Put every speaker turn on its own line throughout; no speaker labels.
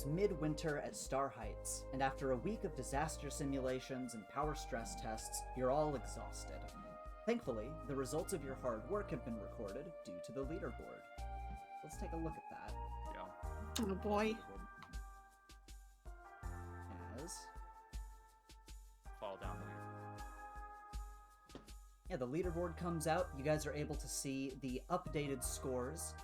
midwinter at Star Heights, and after a week of disaster simulations and power stress tests, you're all exhausted. Thankfully, the results of your hard work have been recorded due to the leaderboard. Let's take a look at that.
Yeah.
Oh boy.
As...
Fall down
Yeah, the leaderboard comes out. You guys are able to see the updated scores.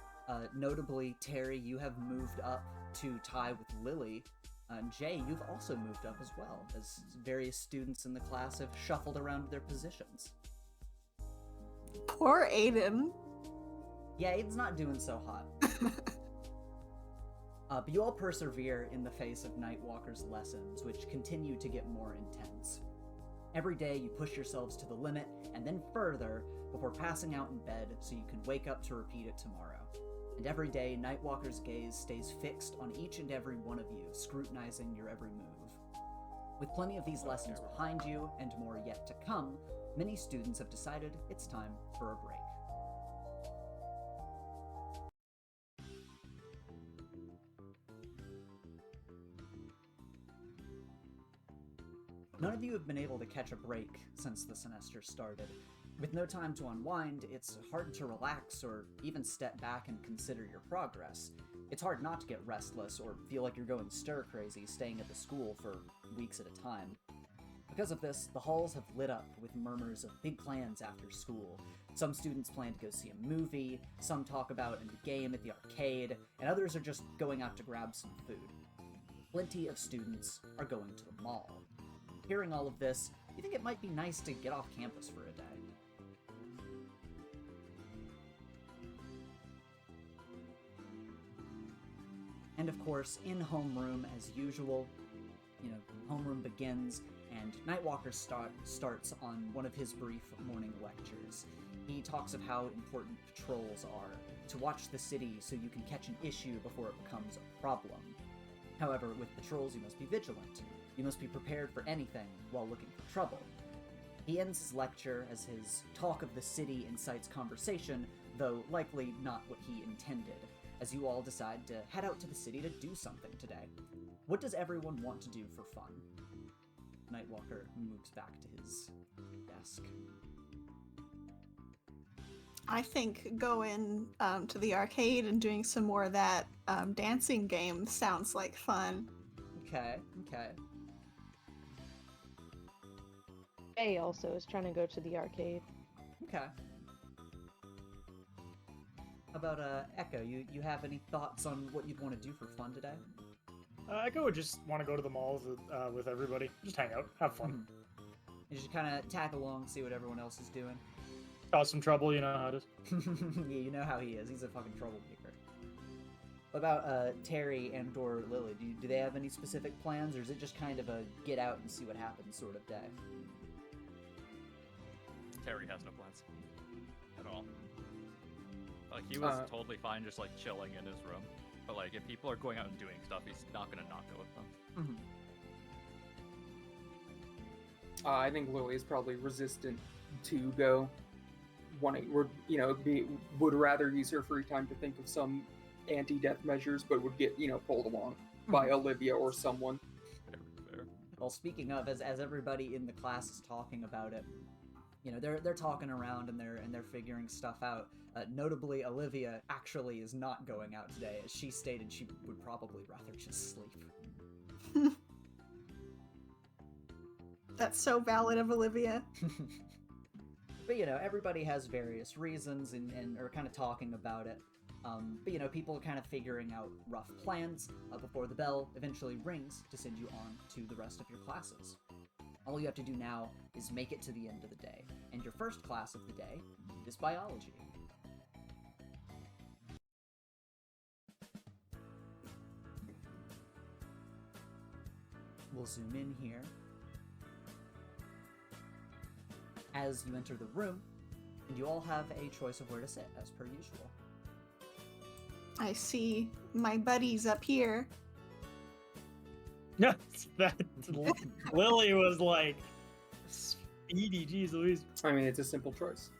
Notably, Terry, you have moved up to tie with Lily. And Jay, you've also moved up as well, as various students in the class have shuffled around their positions.
Poor Aiden.
Yeah, Aiden's not doing so hot. But you all persevere in the face of Nightwalker's lessons, which continue to get more intense. Every day you push yourselves to the limit, and then further, before passing out in bed so you can wake up to repeat it tomorrow. And every day, Nightwalker's gaze stays fixed on each and every one of you, scrutinizing your every move. With plenty of these lessons behind you, and more yet to come, many students have decided it's time for a break. None of you have been able to catch a break since the semester started. With no time to unwind, it's hard to relax or even step back and consider your progress. It's hard not to get restless or feel like you're going stir-crazy staying at the school for weeks at a time. Because of this, the halls have lit up with murmurs of big plans after school. Some students plan to go see a movie, some talk about a new game at the arcade, and others are just going out to grab some food. Plenty of students are going to the mall. Hearing all of this, you think it might be nice to get off campus for a day. And of course, in homeroom, as usual, homeroom begins, and Nightwalker starts on one of his brief morning lectures. He talks of how important patrols are, to watch the city so you can catch an issue before it becomes a problem. However, with patrols you must be vigilant. You must be prepared for anything while looking for trouble. He ends his lecture as his talk of the city incites conversation, though likely not what he intended, as you all decide to head out to the city to do something today. What does everyone want to do for fun? Nightwalker moves back to his desk.
I think going to the arcade and doing some more of that dancing game sounds like fun.
Okay.
Jay also is trying to go to the arcade.
Okay. How about Echo? You have any thoughts on what you'd want to do for fun today?
Echo would just want to go to the malls with everybody. Just hang out, have fun.
You just kind of tag along, see what everyone else is doing.
Cause some trouble, you know how it is.
Yeah, you know how he is. He's a fucking troublemaker. What about Terry and or Lily? Do they have any specific plans, or is it just kind of a get out and see what happens sort of day?
Terry has no plans at all. Like, he was totally fine just, like, chilling in his room. But, like, if people are going out and doing stuff, he's not gonna not go with them.
Mm-hmm.
I think Lily is probably resistant to go. Would rather use her free time to think of some anti-death measures, but would get, pulled along by Olivia or someone.
Fair.
Well, speaking of, as everybody in the class is talking about it, they're talking around and they're figuring stuff out. Notably, Olivia actually is not going out today, as she stated she would probably rather just sleep.
That's so valid of Olivia.
But, everybody has various reasons and are kind of talking about it. But, people are kind of figuring out rough plans before the bell eventually rings to send you on to the rest of your classes. All you have to do now is make it to the end of the day, and your first class of the day is biology. We'll zoom in here. As you enter the room, and you all have a choice of where to sit, as per usual.
I see my buddies up here.
Lily was like speedy, jeez Louise.
I mean, it's a simple choice.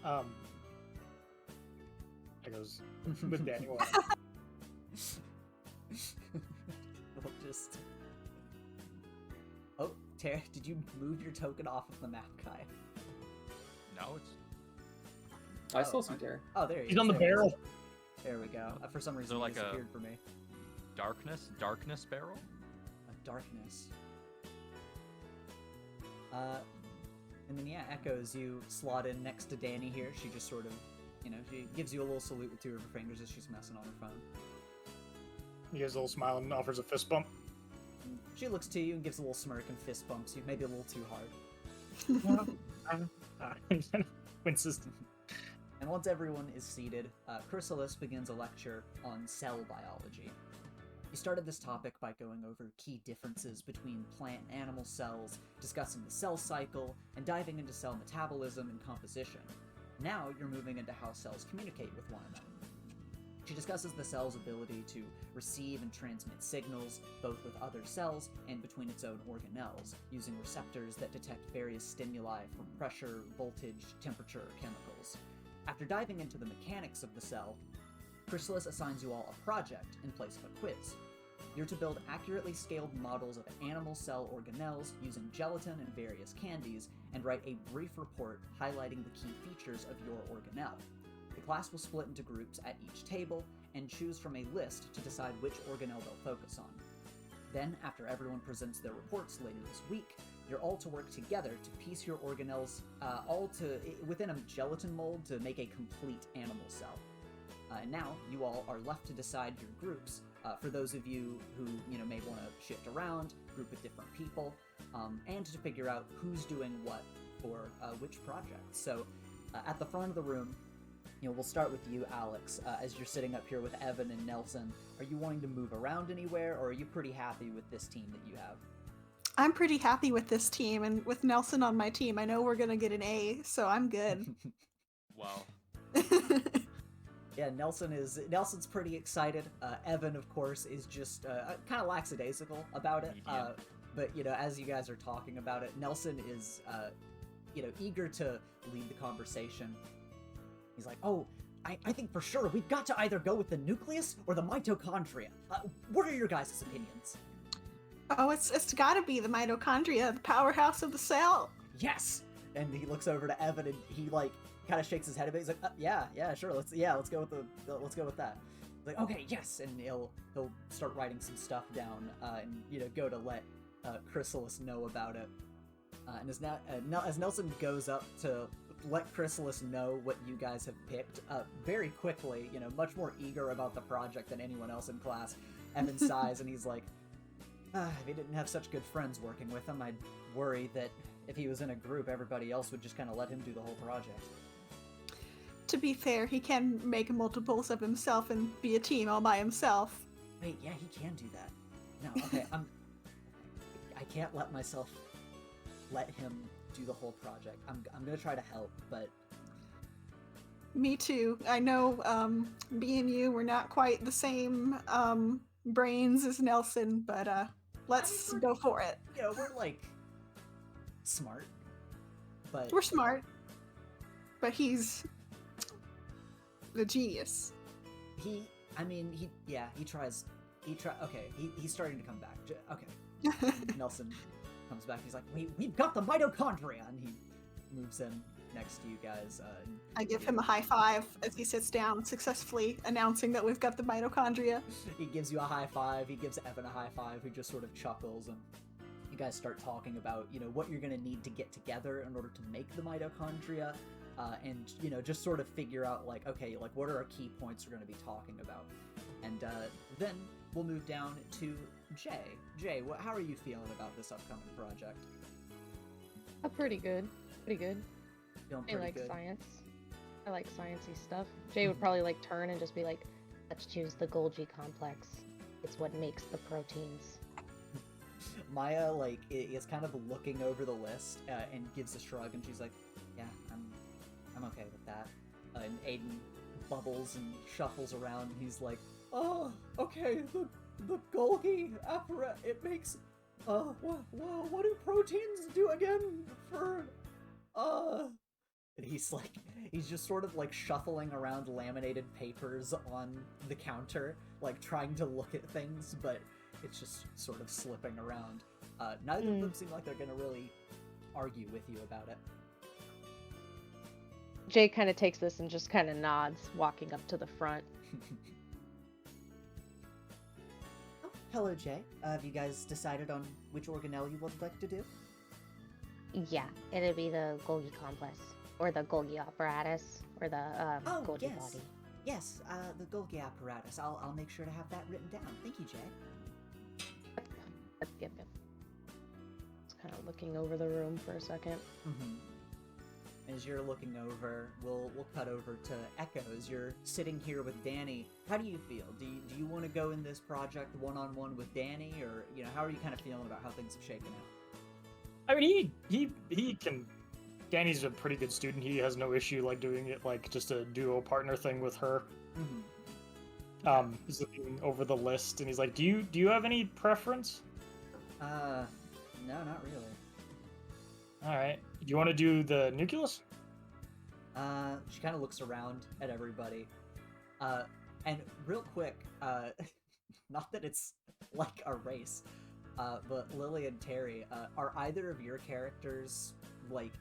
I goes with Danny.
We'll just... Oh, Tara, did you move your token off of the map, Kai?
No, it's
I still see Terry.
Oh, there he is.
He's on the
there he is.
barrel.
There we go. For some reason,
there
he
like a-
disappeared for me.
darkness barrel.
A darkness. And then, yeah, Echoes, you slot in next to Danny here. She just sort of, she gives you a little salute with two of her fingers as she's messing on her phone.
He gives a little smile and offers a fist bump.
And she looks to you and gives a little smirk and fist bumps you, maybe a little too hard.
Winces.
And once everyone is seated, Chrysalis begins a lecture on cell biology. He started this topic by going over key differences between plant and animal cells, discussing the cell cycle, and diving into cell metabolism and composition. Now you're moving into how cells communicate with one another. She discusses the cell's ability to receive and transmit signals, both with other cells and between its own organelles, using receptors that detect various stimuli from pressure, voltage, temperature, or chemicals. After diving into the mechanics of the cell, Chrysalis assigns you all a project in place of a quiz. You're to build accurately scaled models of animal cell organelles using gelatin and various candies, and write a brief report highlighting the key features of your organelle. The class will split into groups at each table, and choose from a list to decide which organelle they'll focus on. Then, after everyone presents their reports later this week, you're all to work together to piece your organelles within a gelatin mold to make a complete animal cell. And now, you all are left to decide your groups. For those of you who may want to shift around, group with different people, and to figure out who's doing what for which project. So, at the front of the room, we'll start with you, Alex. As you're sitting up here with Evan and Nelson, are you wanting to move around anywhere, or are you pretty happy with this team that you have?
I'm pretty happy with this team, and with Nelson on my team, I know we're gonna get an A, so I'm good.
Wow.
Yeah, Nelson's pretty excited. Evan, of course, is just kind of lackadaisical about it. But as you guys are talking about it, Nelson is eager to lead the conversation. He's like, "Oh, I think for sure we've got to either go with the nucleus or the mitochondria. What are your guys' opinions?"
Oh, it's gotta be the mitochondria, the powerhouse of the cell.
Yes. And he looks over to Evan and he kind of shakes his head a bit. He's like, yeah, sure. Let's go with that. He's like, okay, yes. And he'll start writing some stuff down and go to let Chrysalis know about it. And as Nelson goes up to let Chrysalis know what you guys have picked, very quickly, much more eager about the project than anyone else in class, Evan sighs and he's like, if he didn't have such good friends working with him, I'd worry that if he was in a group, everybody else would just kind of let him do the whole project.
To be fair, he can make multiples of himself and be a team all by himself.
Wait, yeah, he can do that. No, okay, I can't let him do the whole project. I'm gonna try to help, but...
Me too. I know, me and you, we're not quite the same, brains as Nelson, but, let's go for it.
We're, smart, but...
We're smart, but he's the genius.
He tries, okay, he's starting to come back. Okay. Nelson comes back, he's like, we've got the mitochondria, and he moves in next to you guys.
I give him a high five as he sits down, successfully announcing that we've got the mitochondria.
He gives you a high five, he gives Evan a high five, who just sort of chuckles, and you guys start talking about, what you're going to need to get together in order to make the mitochondria, and, just sort of figure out, okay, what are our key points we're going to be talking about. And then we'll move down to Jay. Jay, how are you feeling about this upcoming project?
Pretty good. Pretty good.
Feeling
I
pretty
like
good?
science. I like sciencey stuff. Jay would probably turn and just be like, let's choose the Golgi complex. It's what makes the proteins.
Maya, is kind of looking over the list and gives a shrug, and she's like, yeah, I'm okay with that. And Aiden bubbles and shuffles around, and he's like, oh, okay, the Golgi apparatus, it makes, what do proteins do again for, And he's just sort of like shuffling around laminated papers on the counter, like trying to look at things, but it's just sort of slipping around. Neither of them seem like they're gonna really argue with you about it.
Jay kind of takes this and just kind of nods, walking up to the front.
Oh, hello, Jay. Have you guys decided on which organelle you would like to do?
Yeah, it'd be the Golgi complex, or the Golgi apparatus, or the Golgi
yes.
body.
Yes, the Golgi apparatus. I'll make sure to have that written down. Thank you, Jay.
Yep. Just kind of looking over the room for a second.
As you're looking over, we'll cut over to Echo. As you're sitting here with Danny, how do you feel? Do you want to go in this project one-on-one with Danny, or how are you kind of feeling about how things have shaken out?
I mean, he can. Danny's a pretty good student. He has no issue like doing it like just a duo partner thing with her. He's looking over the list and he's like, "Do you have any preference?"
No, not really.
All right. Do you want to do the nucleus?
She kind of looks around at everybody. And real quick, not that it's like a race, but Lily and Terry, are either of your characters, like,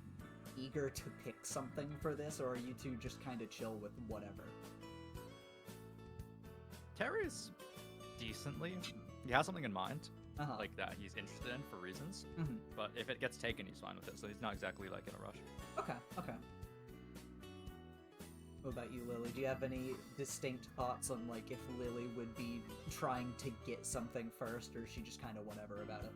eager to pick something for this, or are you two just kind of chill with whatever?
Terry's decently. He has something in mind,
Uh-huh.
like that he's interested in for reasons. But if it gets taken, he's fine with it. So he's not exactly like in a rush.
Okay. What about you, Lily? Do you have any distinct thoughts on, like, if Lily would be trying to get something first, or is she just kind of whatever about it?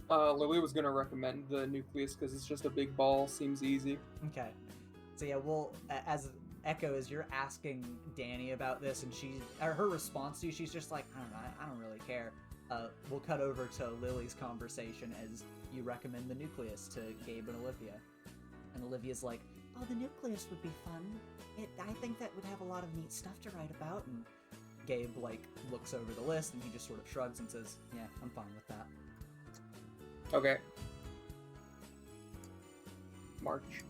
Lily was gonna recommend the nucleus because it's just a big ball, seems easy.
Okay. So yeah, well, as Echo, as you're asking Danny about this, and her response to you, she's just like, I don't know, I don't really care. We'll cut over to Lily's conversation as you recommend the nucleus to Gabe and Olivia. And Olivia's like, oh, the nucleus would be fun. I think that would have a lot of neat stuff to write about. And Gabe, like, looks over the list and he just sort of shrugs and says, yeah, I'm fine with that.
Okay. March.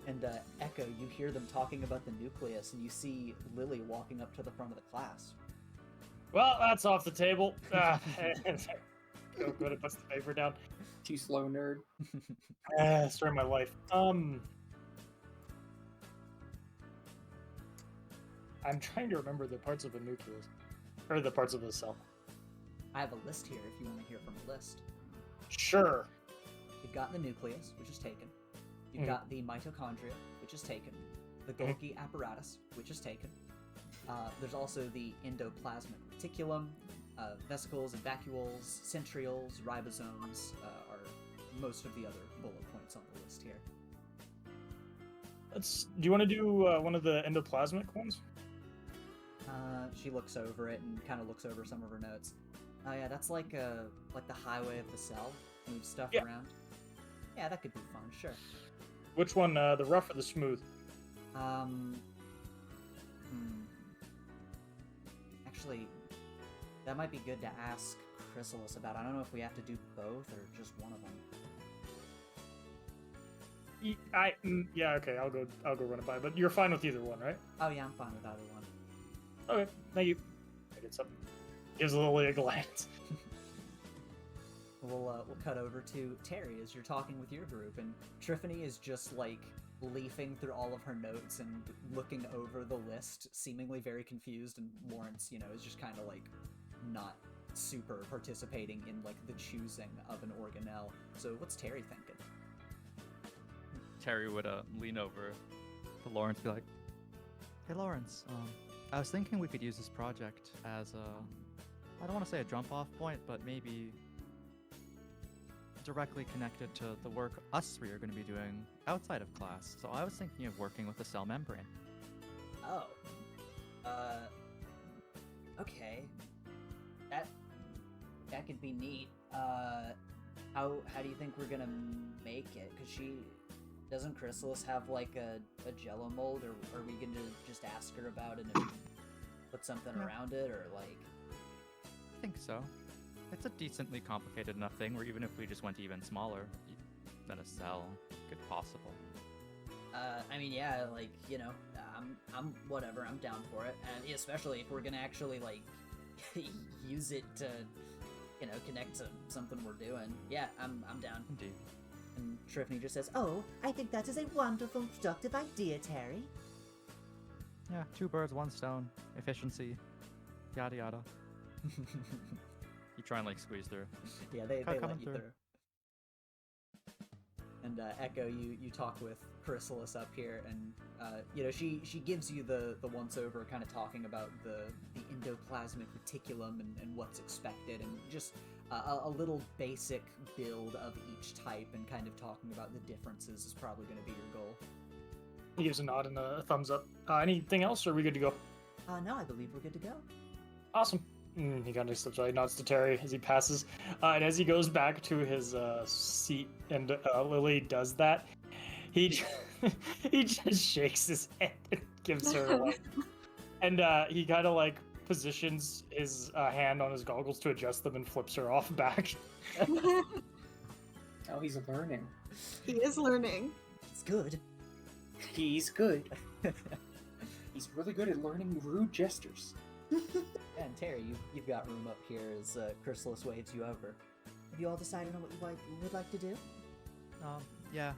And Echo, you hear them talking about the nucleus, and you see Lily walking up to the front of the class.
Well, that's off the table. Go to put the paper down.
Too slow, nerd.
Story of my life. I'm trying to remember the parts of a nucleus, or the parts of a cell.
I have a list here if you want to hear from a list.
Sure.
You've got the nucleus, which is taken. You've got the mitochondria, which is taken. The Golgi apparatus, which is taken. There's also the endoplasmic reticulum, vesicles and vacuoles, centrioles, ribosomes are most of the other bullet points on the list here.
Do you want to do one of the endoplasmic ones?
She looks over it and kind of looks over some of her notes. Oh yeah, that's like the highway of the cell. Move stuff around. Yeah, that could be fun, sure.
Which one, the rough or the smooth?
Actually, that might be good to ask Chrysalis about. I don't know if we have to do both or just one of them.
Yeah, okay, I'll go run it by. But you're fine with either one, right?
Oh yeah, I'm fine with either one.
Okay, thank you. I did something. Gives Lily a glance.
We'll cut over to Terry as you're talking with your group, and Triffany is just like leafing through all of her notes and looking over the list, seemingly very confused, and Lawrence, is just kind of like not super participating in like the choosing of an organelle. So what's Terry thinking?
Terry would lean over to Lawrence and be like, hey Lawrence, I was thinking we could use this project as I don't want to say a jump-off point, but maybe directly connected to the work us three are going to be doing outside of class. So I was thinking of working with the cell membrane.
Oh. Okay. That could be neat. How do you think we're gonna make it? Cause doesn't Chrysalis have like a Jello mold, or are we gonna just ask her about it and put something around it, or like? I
think so. It's a decently complicated enough thing where even if we just went even smaller, than a cell. Good possible.
I mean, yeah, like, you know, I'm whatever, I'm down for it, and especially if we're gonna actually, like, use it to, you know, connect to something we're doing. Yeah, I'm down.
Indeed.
And Shrifney just says, "Oh, I think that is a wonderful, productive idea, Terry."
Yeah, 2 birds, 1 stone. Efficiency. Yada yada. You try and like squeeze through.
Yeah, they
Coming
let you
through.
through. And Echo, you talk with Chrysalis up here, and you know, she gives you the once over, kind of talking about the endoplasmic reticulum and what's expected, and just a little basic build of each type, and kind of talking about the differences is probably going to be your goal.
He gives a nod and a thumbs up. Anything else, or are we good to go?
No, I believe we're good to go.
Awesome. He kind of steps away, nods to Terry as he passes, and as he goes back to his seat, and Lily does that, he he just shakes his head and gives her like, and he kind of like positions his hand on his goggles to adjust them and flips her off back.
Oh, he's learning.
He is learning.
It's good.
He's good. He's really good at learning rude gestures.
And Terry, you've got room up here as Chrysalis waves you over. Have you all decided on what you would like to do?
Yeah.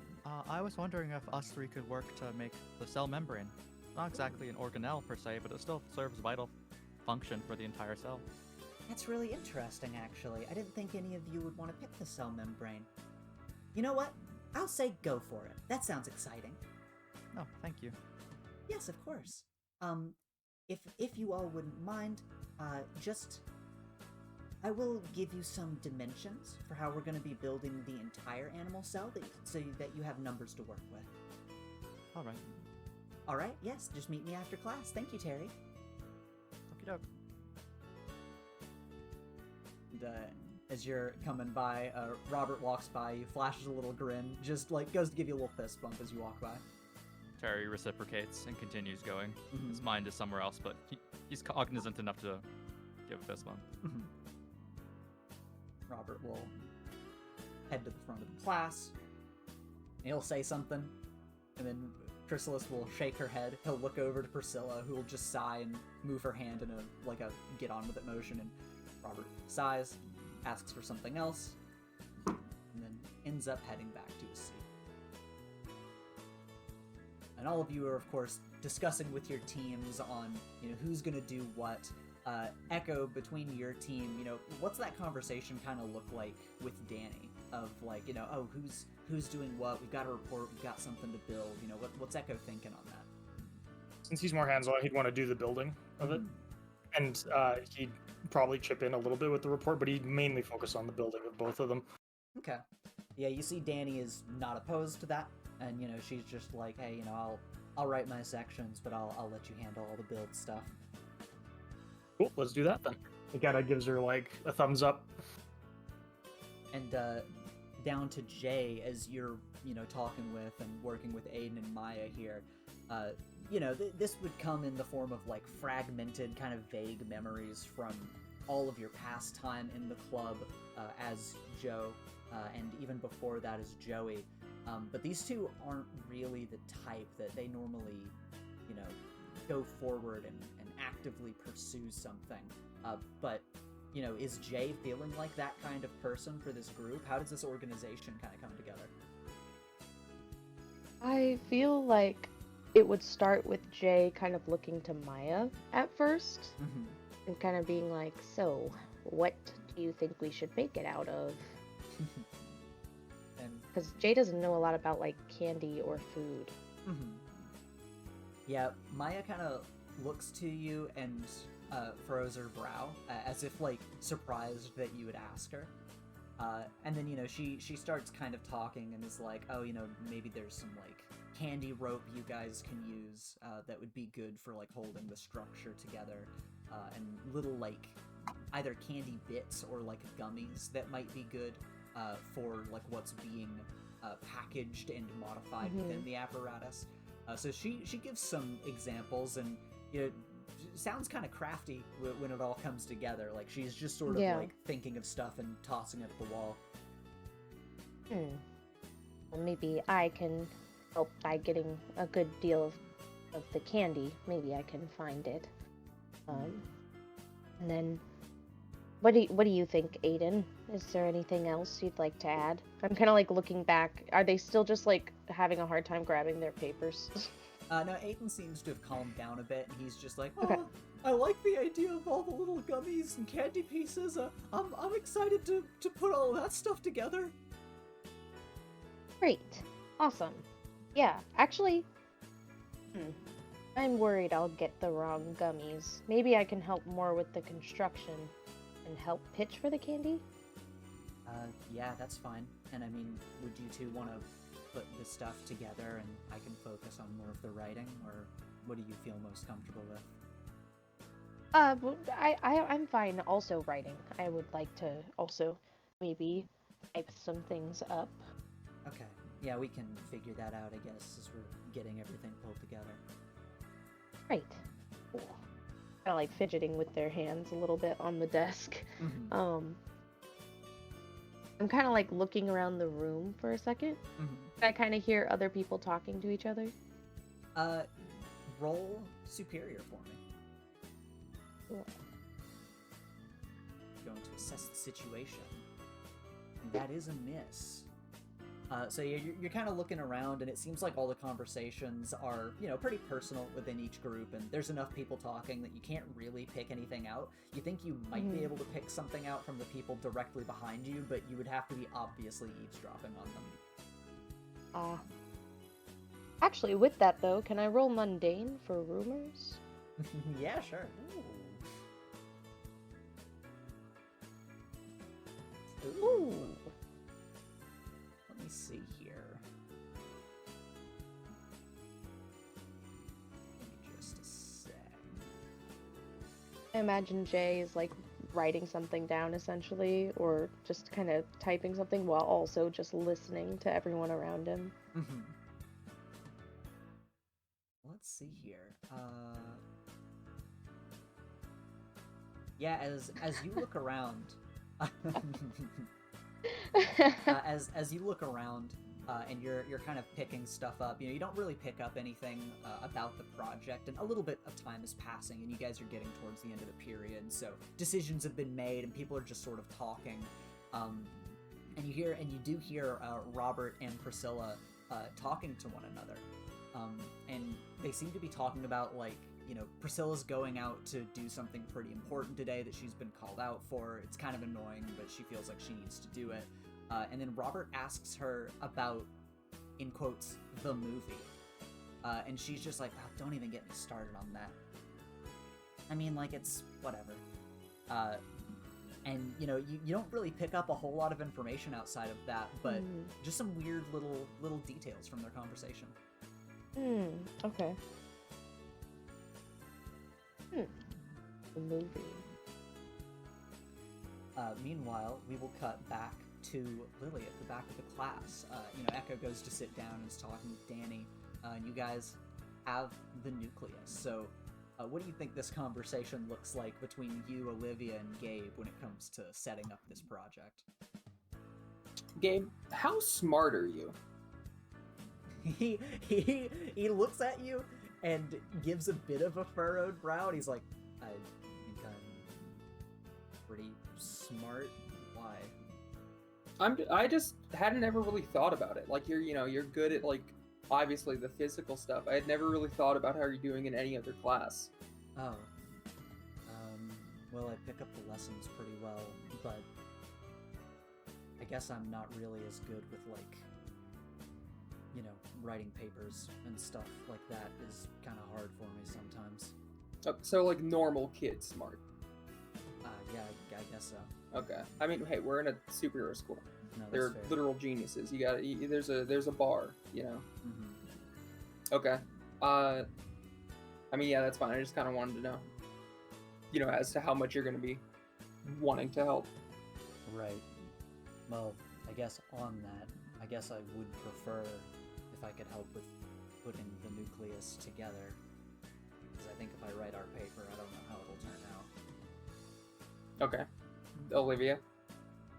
I was wondering if us 3 could work to make the cell membrane. Not exactly an organelle per se, but it still serves vital function for the entire cell.
That's really interesting, actually. I didn't think any of you would want to pick the cell membrane. You know what? I'll say go for it. That sounds exciting.
No, thank you.
Yes, of course. If you all wouldn't mind, I will give you some dimensions for how we're going to be building the entire animal cell, so that you have numbers to work with.
All right.
All right, yes, just meet me after class. Thank you, Terry.
Okie doke.
And, as you're coming by, Robert walks by you, flashes a little grin, just like goes to give you a little fist bump as you walk by.
Terry reciprocates and continues going.
Mhm.
His mind is somewhere else, but he's cognizant enough to give a fist bump.
Robert will head to the front of the class, and he'll say something, and then Chrysalis will shake her head. He'll look over to Priscilla, who will just sigh and move her hand in a get on with it motion, and Robert sighs, asks for something else, and then ends up heading back to his seat. And all of you are, of course, discussing with your teams on, you know, who's gonna do what. Echo, between your team, you know, what's that conversation kind of look like with Danny? Of like, you know, oh, who's doing what? We've got a report. We've got something to build. You know, what's Echo thinking on that?
Since he's more hands-on, he'd want to do the building of it, and he'd probably chip in a little bit with the report, but he'd mainly focus on the building of both of them.
Okay. Yeah, you see, Danny is not opposed to that, and you know, she's just like, hey, you know, I'll write my sections, but I'll let you handle all the build stuff.
Cool, let's do that then. He kind of gives her like a thumbs up.
And down to Jay, as you're, you know, talking with and working with Aiden and Maya here, you know, this would come in the form of like fragmented, kind of vague memories from all of your past time in the club as Joe, and even before that as Joey. But these two aren't really the type that they normally, you know, go forward and actively pursue something. But, you know, is Jay feeling like that kind of person for this group? How does this organization kind of come together?
I feel like it would start with Jay kind of looking to Maya at first and kind of being like, so, what do you think we should make it out of? Because Jay doesn't know a lot about, like, candy or food.
Yeah, Maya kind of looks to you and furrows her brow, as if, like, surprised that you would ask her. And then, you know, she starts kind of talking and is like, oh, you know, maybe there's some, like, candy rope you guys can use that would be good for, like, holding the structure together. And little, like, either candy bits or, like, gummies that might be good for, like, what's being packaged and modified within the apparatus. So she gives some examples, and, you know, sounds kind of crafty when it all comes together. Like, she's just sort of, like, thinking of stuff and tossing it at the wall.
Well, maybe I can help by getting a good deal of the candy. Maybe I can find it. And then, what do you think, Aiden? Is there anything else you'd like to add? I'm kind of like looking back. Are they still just like having a hard time grabbing their papers?
No, Aiden seems to have calmed down a bit, and he's just like,
Okay.
I like the idea of all the little gummies and candy pieces. I'm excited to put all that stuff together.
Great. Awesome. Yeah, actually, I'm worried I'll get the wrong gummies. Maybe I can help more with the construction and help pitch for the candy?
Yeah, that's fine. And I mean, would you two want to put the stuff together and I can focus on more of the writing, or what do you feel most comfortable with?
Well, I'm fine also writing. I would like to also maybe type some things up.
Okay. Yeah, we can figure that out, I guess, as we're getting everything pulled together.
Right. Cool. Kind of like fidgeting with their hands a little bit on the desk.
Mm-hmm.
I'm kind of like looking around the room for a second.
Mm-hmm.
I kind of hear other people talking to each other.
Roll superior for me.
Cool.
Going to assess the situation. And that is a miss. So you're kind of looking around, and it seems like all the conversations are, pretty personal within each group, and there's enough people talking that you can't really pick anything out. You think you might be able to pick something out from the people directly behind you, but you would have to be obviously eavesdropping on them.
Actually, with that though, can I roll mundane for rumors?
Yeah, sure. Ooh. Let me see here. Give me just a sec.
I imagine Jay is like writing something down essentially, or just kind of typing something while also just listening to everyone around him.
Mm-hmm. Let's see here. Yeah, as you look around, as you look around, and you're kind of picking stuff up, you don't really pick up anything about the project, and a little bit of time is passing, and you guys are getting towards the end of the period, so decisions have been made, and people are just sort of talking, and you do hear Robert and Priscilla talking to one another, and they seem to be talking about, like, Priscilla's going out to do something pretty important today that she's been called out for. It's kind of annoying, but she feels like she needs to do it. And then Robert asks her about, in quotes, the movie. And she's just like, oh, don't even get me started on that. I mean, like, it's whatever. And, you don't really pick up a whole lot of information outside of that, but just some weird little details from their conversation.
Okay. The movie.
Meanwhile, we will cut back to Lily at the back of the class. Echo goes to sit down and is talking with Danny, and you guys have the nucleus. So, what do you think this conversation looks like between you, Olivia, and Gabe when it comes to setting up this project?
Gabe, how smart are you?
He looks at you and gives a bit of a furrowed brow, and he's like, I think I'm pretty smart. Why?
I just hadn't ever really thought about it. Like, you're good at, like, obviously the physical stuff. I had never really thought about how you're doing in any other class.
Oh. Well, I pick up the lessons pretty well, but I guess I'm not really as good with, like, writing papers and stuff like that is kind of hard for me sometimes.
So, like, normal kid smart.
Yeah, I guess so.
Okay. I mean, hey, we're in a superhero school.
No,
They're
that's fair.
literal geniuses. There's a bar,
Mm-hmm.
Okay. I mean, yeah, that's fine. I just kind of wanted to know, as to how much you're going to be wanting to help.
Right. Well, I guess on that, I guess I would prefer if I could help with putting the nucleus together. Because I think if I write our paper, I don't know how it'll turn out.
Okay. Olivia,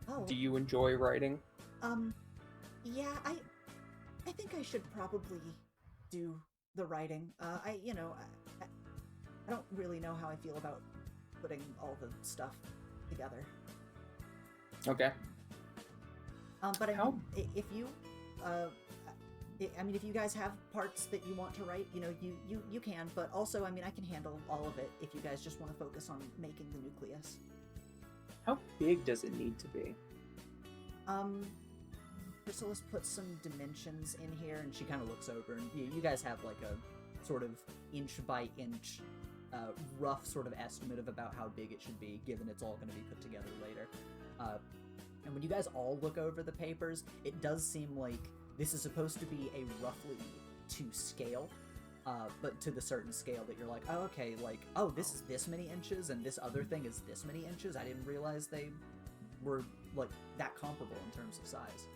Oh.
do you enjoy writing?
Yeah, I think I should probably do the writing. I don't really know how I feel about putting all the stuff together.
Okay.
But
How-
if you, if you guys have parts that you want to write, you can. But also, I can handle all of it if you guys just want to focus on making the nucleus.
How big does it need to be?
Chrysalis puts some dimensions in here, and she kind of looks over, and you guys have like a sort of inch by inch rough sort of estimate of about how big it should be, given it's all going to be put together later. And when you guys all look over the papers, it does seem like this is supposed to be a roughly to scale, but to the certain scale that you're like, oh, okay, like, oh, this is this many inches, and this other thing is this many inches. I didn't realize they were like that comparable in terms of size.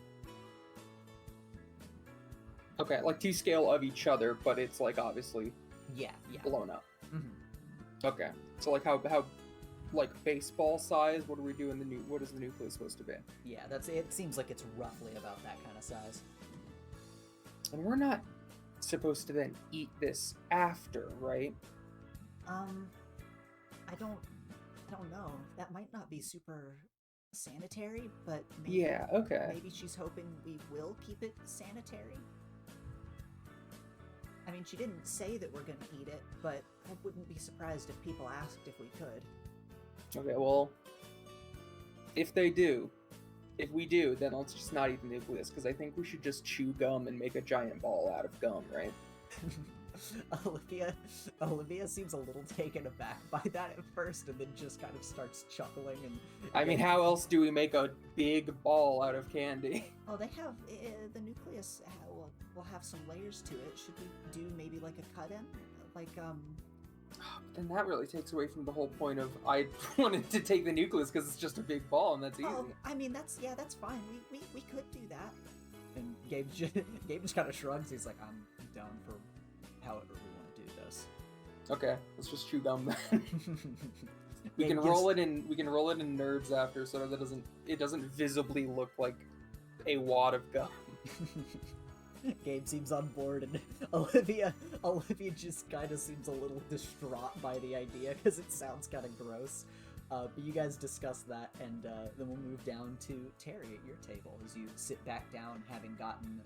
Okay, like to scale of each other, but it's like obviously
Yeah.
blown up.
Mm-hmm.
Okay, so like how like baseball size? What are we doing? What is the nucleus supposed to be?
Yeah, it seems like it's roughly about that kind of size.
And we're not supposed to then eat this after, right?
I don't know. That might not be super sanitary, but maybe,
Yeah. Okay.
maybe she's hoping we will keep it sanitary. She didn't say that we're gonna eat it, but I wouldn't be surprised if people asked if we could.
Okay. Well, if we do, then let's just not eat the nucleus, because I think we should just chew gum and make a giant ball out of gum, right?
Olivia seems a little taken aback by that at first, and then just kind of starts chuckling. And
How else do we make a big ball out of candy?
Oh, they have the nucleus. Will have some layers to it. Should we do maybe like a cut-in, like
Then that really takes away from the whole point of I wanted to take the nucleus because it's just a big ball and that's easy.
Oh, that's fine. We could do that. And Gabe just kind of shrugs. He's like, I'm down for however we want to do this.
Okay, let's just chew gum then. We can roll it in nerds after, so that it doesn't visibly look like a wad of gum.
Gabe seems on board, and Olivia just kind of seems a little distraught by the idea because it sounds kind of gross. But you guys discuss that, and then we'll move down to Terry at your table as you sit back down, having gotten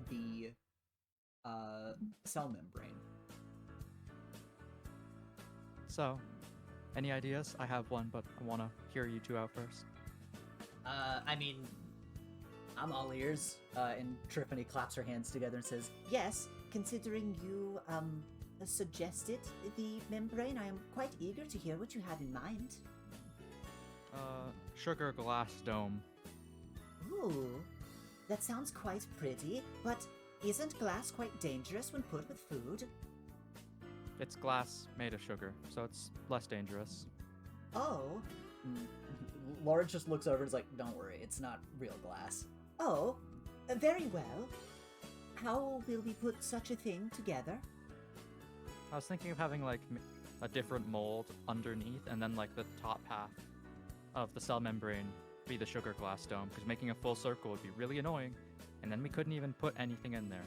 the cell membrane.
So, any ideas? I have one, but I want to hear you two out first.
I'm all ears. And Triffany claps her hands together and says, yes, considering you suggested the membrane, I am quite eager to hear what you had in mind.
Sugar glass dome.
Ooh, that sounds quite pretty, but isn't glass quite dangerous when put with food?
It's glass made of sugar, so it's less dangerous.
Oh. Laura just looks over and is like, don't worry, it's not real glass. Oh, very well. How will we put such a thing together?
I was thinking of having like a different mold underneath, and then like the top half of the cell membrane be the sugar glass dome, because making a full circle would be really annoying, and then we couldn't even put anything in there.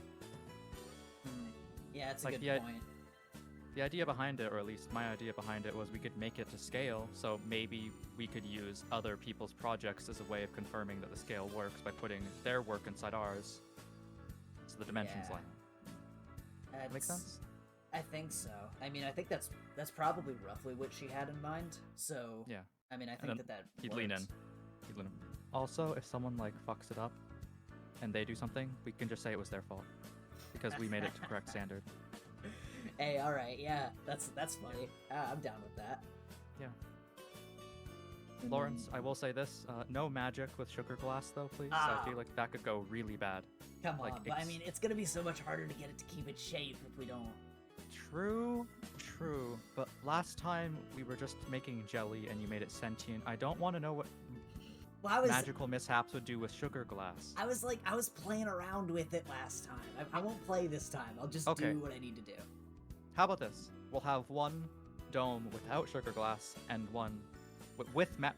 Yeah, it's
Like
a good point.
The idea behind it, or at least my idea behind it, was we could make it to scale, so maybe we could use other people's projects as a way of confirming that the scale works by putting their work inside ours, so the dimensions line. That make sense?
I think so. I think that's probably roughly what she had in mind. So
Yeah.
I think that
He'd
works.
lean in. Also, if someone like fucks it up and they do something, we can just say it was their fault because we made it to correct standard.
Hey, all right, yeah, that's funny. I'm down with that.
Yeah.
And
Lawrence,
then-
I will say this: no magic with sugar glass, though, please.
Ah.
I feel like that could go really bad.
Come
like,
on, but it's gonna be so much harder to get it to keep its shape if we don't.
True. But last time we were just making jelly and you made it sentient. I don't want to know what
Well,
magical mishaps would do with sugar glass.
I was playing around with it last time. I won't play this time. I'll just
Okay.
do what I need to do.
How about this? We'll have one dome without sugar glass and one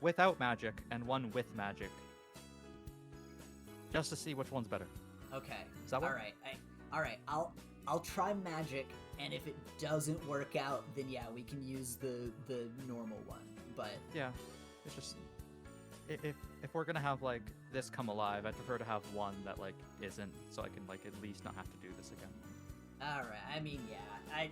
without magic and one with magic. Just to see which one's better.
Okay.
Does that work?
All right. I'll try magic, and if it doesn't work out, then yeah, we can use the normal one. But
Yeah, it's just if we're gonna have like this come alive, I'd prefer to have one that like isn't, so I can like at least not have to do this again.
all right. I mean, yeah.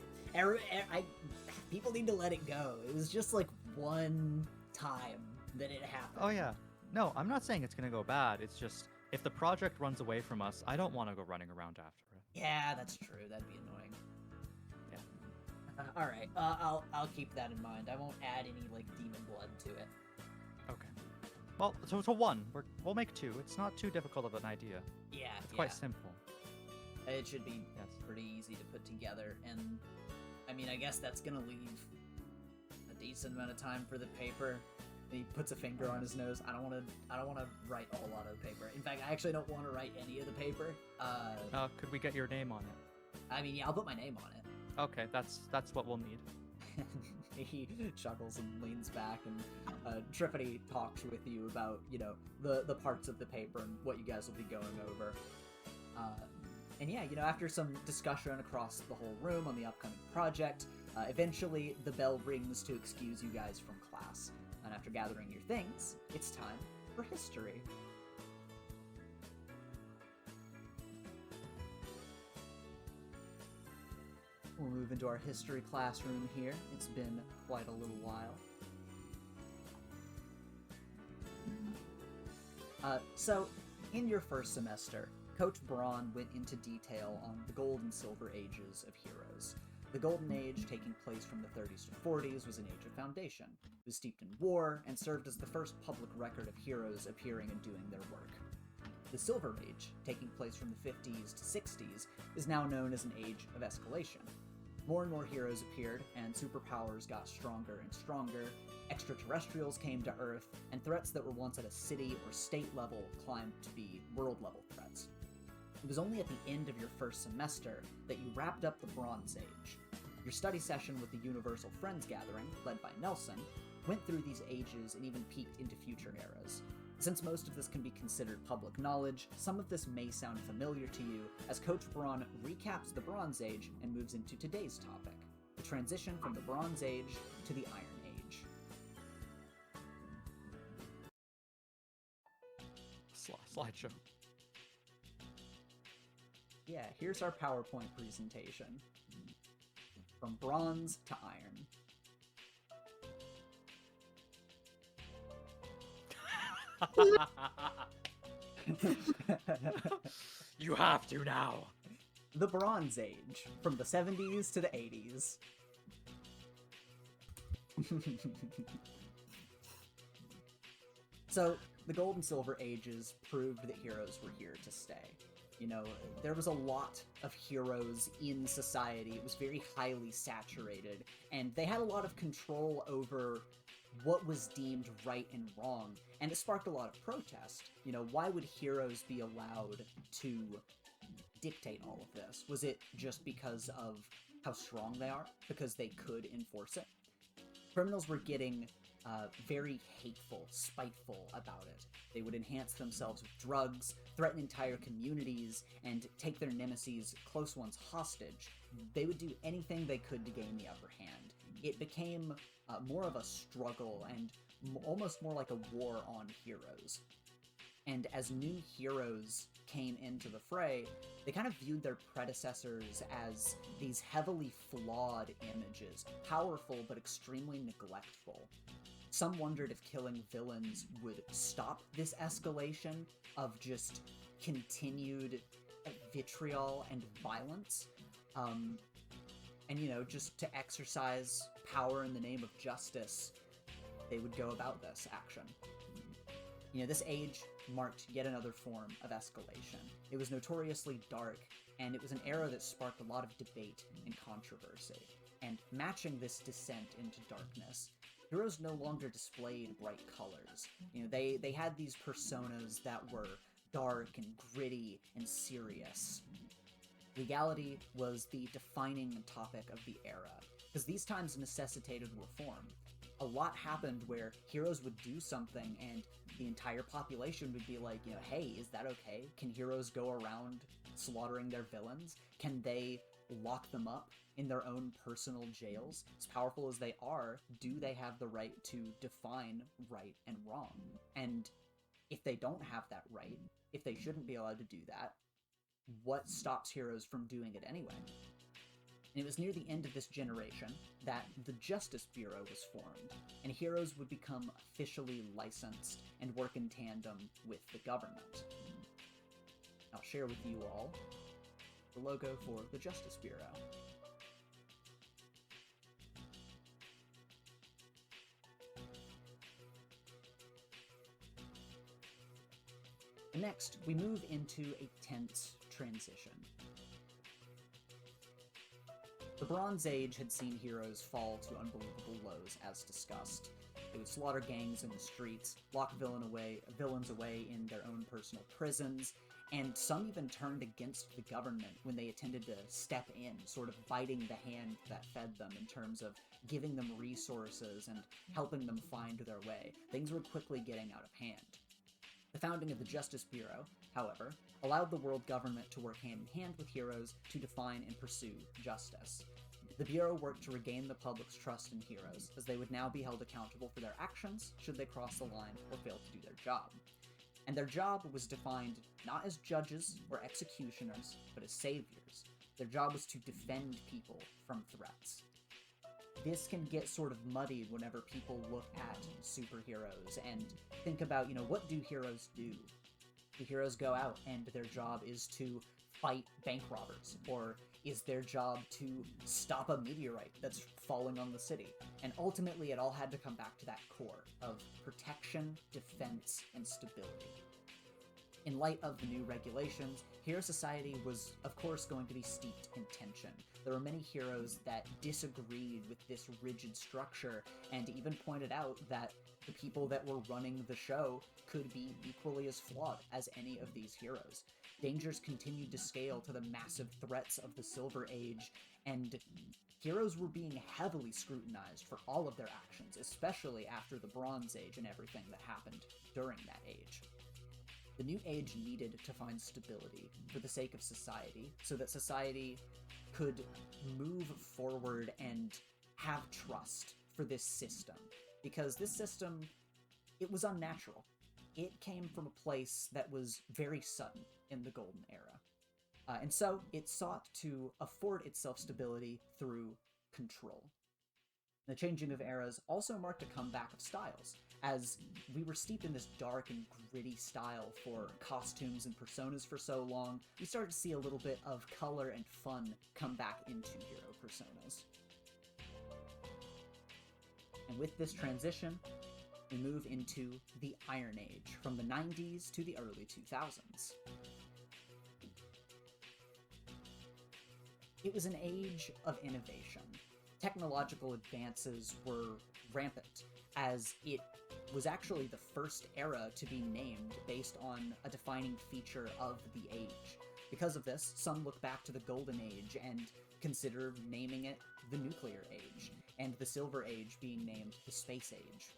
People need to let it go. It was just like one time that it happened.
Oh yeah. No, I'm not saying it's gonna go bad. It's just if the project runs away from us, I don't want to go running around after it.
Yeah, that's true. That'd be annoying.
Yeah.
All right. I'll keep that in mind. I won't add any like demon blood to it.
Okay. Well, so one. We'll make two. It's not too difficult of an idea.
Yeah.
It's quite simple.
It should be
Yes.
pretty easy to put together, and I mean, I guess that's gonna leave a decent amount of time for the paper. He puts a finger on his nose. I don't want to write a whole lot of the paper. In fact, I actually don't want to write any of the paper.
Could we get your name on it?
I mean, yeah, I'll put my name on it.
Okay, that's what we'll need.
He chuckles and leans back, and Triffany talks with you about, you know, the parts of the paper and what you guys will be going over. And yeah, you know, after some discussion across the whole room on the upcoming project, eventually the bell rings to excuse you guys from class. And after gathering your things, it's time for history. We'll move into our history classroom here. It's been quite a little while. So, in your first semester, Coach Braun went into detail on the Gold and Silver Ages of heroes. The Golden Age, taking place from the 30s to 40s, was an age of foundation. It was steeped in war, and served as the first public record of heroes appearing and doing their work. The Silver Age, taking place from the 50s to 60s, is now known as an age of escalation. More and more heroes appeared, and superpowers got stronger and stronger, extraterrestrials came to Earth, and threats that were once at a city or state level climbed to be world-level threats. It was only at the end of your first semester that you wrapped up the Bronze Age. Your study session with the Universal Friends Gathering, led by Nelson, went through these ages and even peeked into future eras. Since most of this can be considered public knowledge, some of this may sound familiar to you as Coach Braun recaps the Bronze Age and moves into today's topic, the transition from the Bronze Age to the Iron Age.
Slideshow.
Yeah, here's our PowerPoint presentation. From bronze to iron.
You have to now.
The Bronze Age, from the 70s to the 80s. So, the Gold and Silver Ages proved that heroes were here to stay. You know, there was a lot of heroes in society. It was very highly saturated, and they had a lot of control over what was deemed right and wrong, and it sparked a lot of protest. You know, why would heroes be allowed to dictate all of this? Was it just because of how strong they are? Because they could enforce it? Criminals were getting very hateful, spiteful about it. They would enhance themselves with drugs, threaten entire communities, and take their nemesis, close ones, hostage. They would do anything they could to gain the upper hand. It became more of a struggle and almost more like a war on heroes. And as new heroes came into the fray, they kind of viewed their predecessors as these heavily flawed images, powerful but extremely neglectful. Some wondered if killing villains would stop this escalation of just continued vitriol and violence. And, you know, just to exercise power in the name of justice, they would go about this action. You know, this age marked yet another form of escalation. It was notoriously dark, and it was an era that sparked a lot of debate and controversy. And matching this descent into darkness, heroes no longer displayed bright colors. You know, they had these personas that were dark and gritty and serious. Legality was the defining topic of the era, because these times necessitated reform. a lot happened where heroes would do something and the entire population would be like, hey, is that okay? Can heroes go around slaughtering their villains? Can they lock them up in their own personal jails? As powerful as they are, do they have the right to define right and wrong? And if they don't have that right, if they shouldn't be allowed to do that, what stops heroes from doing it anyway? And it was near the end of this generation that the Justice Bureau was formed, and heroes would become officially licensed and work in tandem with the government. I'll share with you all the logo for the Justice Bureau. Next, we move into a tense transition. The Bronze Age had seen heroes fall to unbelievable lows, as discussed. They would slaughter gangs in the streets, lock villains away in their own personal prisons, and some even turned against the government when they attempted to step in, sort of biting the hand that fed them in terms of giving them resources and helping them find their way. Things were quickly getting out of hand. The founding of the Justice Bureau, however, allowed the world government to work hand-in-hand with heroes to define and pursue justice. The Bureau worked to regain the public's trust in heroes, as they would now be held accountable for their actions should they cross the line or fail to do their job. And their job was defined not as judges or executioners, but as saviors. Their job was to defend people from threats. This can get sort of muddied whenever people look at superheroes and think about, what do heroes do? Do heroes go out and their job is to fight bank robbers? Or is their job to stop a meteorite that's falling on the city? And ultimately, it all had to come back to that core of protection, defense, and stability. In light of the new regulations, Hero Society was, of course, going to be steeped in tension. There were many heroes that disagreed with this rigid structure and even pointed out that the people that were running the show could be equally as flawed as any of these heroes. Dangers continued to scale to the massive threats of the Silver Age, and heroes were being heavily scrutinized for all of their actions, especially after the Bronze Age and everything that happened during that age. The New Age needed to find stability for the sake of society, so that society could move forward and have trust for this system. Because this system, it was unnatural. It came from a place that was very sudden in the Golden Era. And so it sought to afford itself stability through control. The changing of eras also marked a comeback of styles, as we were steeped in this dark and gritty style for costumes and personas for so long. We started to see a little bit of color and fun come back into hero personas. And with this transition, we move into the Iron Age, from the 90s to the early 2000s. It was an age of innovation. Technological advances were rampant, as it was actually the first era to be named based on a defining feature of the age. Because of this, some look back to the Golden Age and consider naming it the Nuclear Age, and the Silver Age being named the Space Age.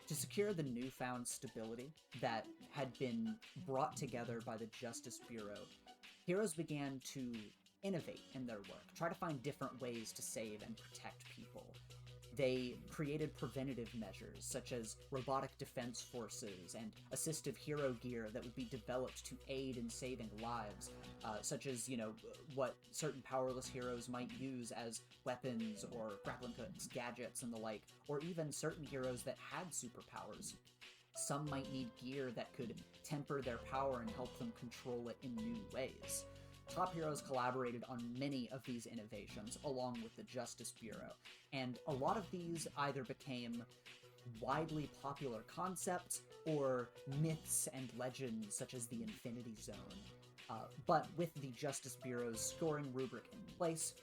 To secure the newfound stability that had been brought together by the Justice Bureau, heroes began to innovate in their work, try to find different ways to save and protect people. They created preventative measures, such as robotic defense forces and assistive hero gear that would be developed to aid in saving lives, such as, what certain powerless heroes might use as weapons or grappling hooks, gadgets, and the like, or even certain heroes that had superpowers. Some might need gear that could temper their power and help them control it in new ways. Top heroes collaborated on many of these innovations, along with the Justice Bureau, and a lot of these either became widely popular concepts or myths and legends, such as the Infinity Zone. But with the Justice Bureau's scoring rubric in place,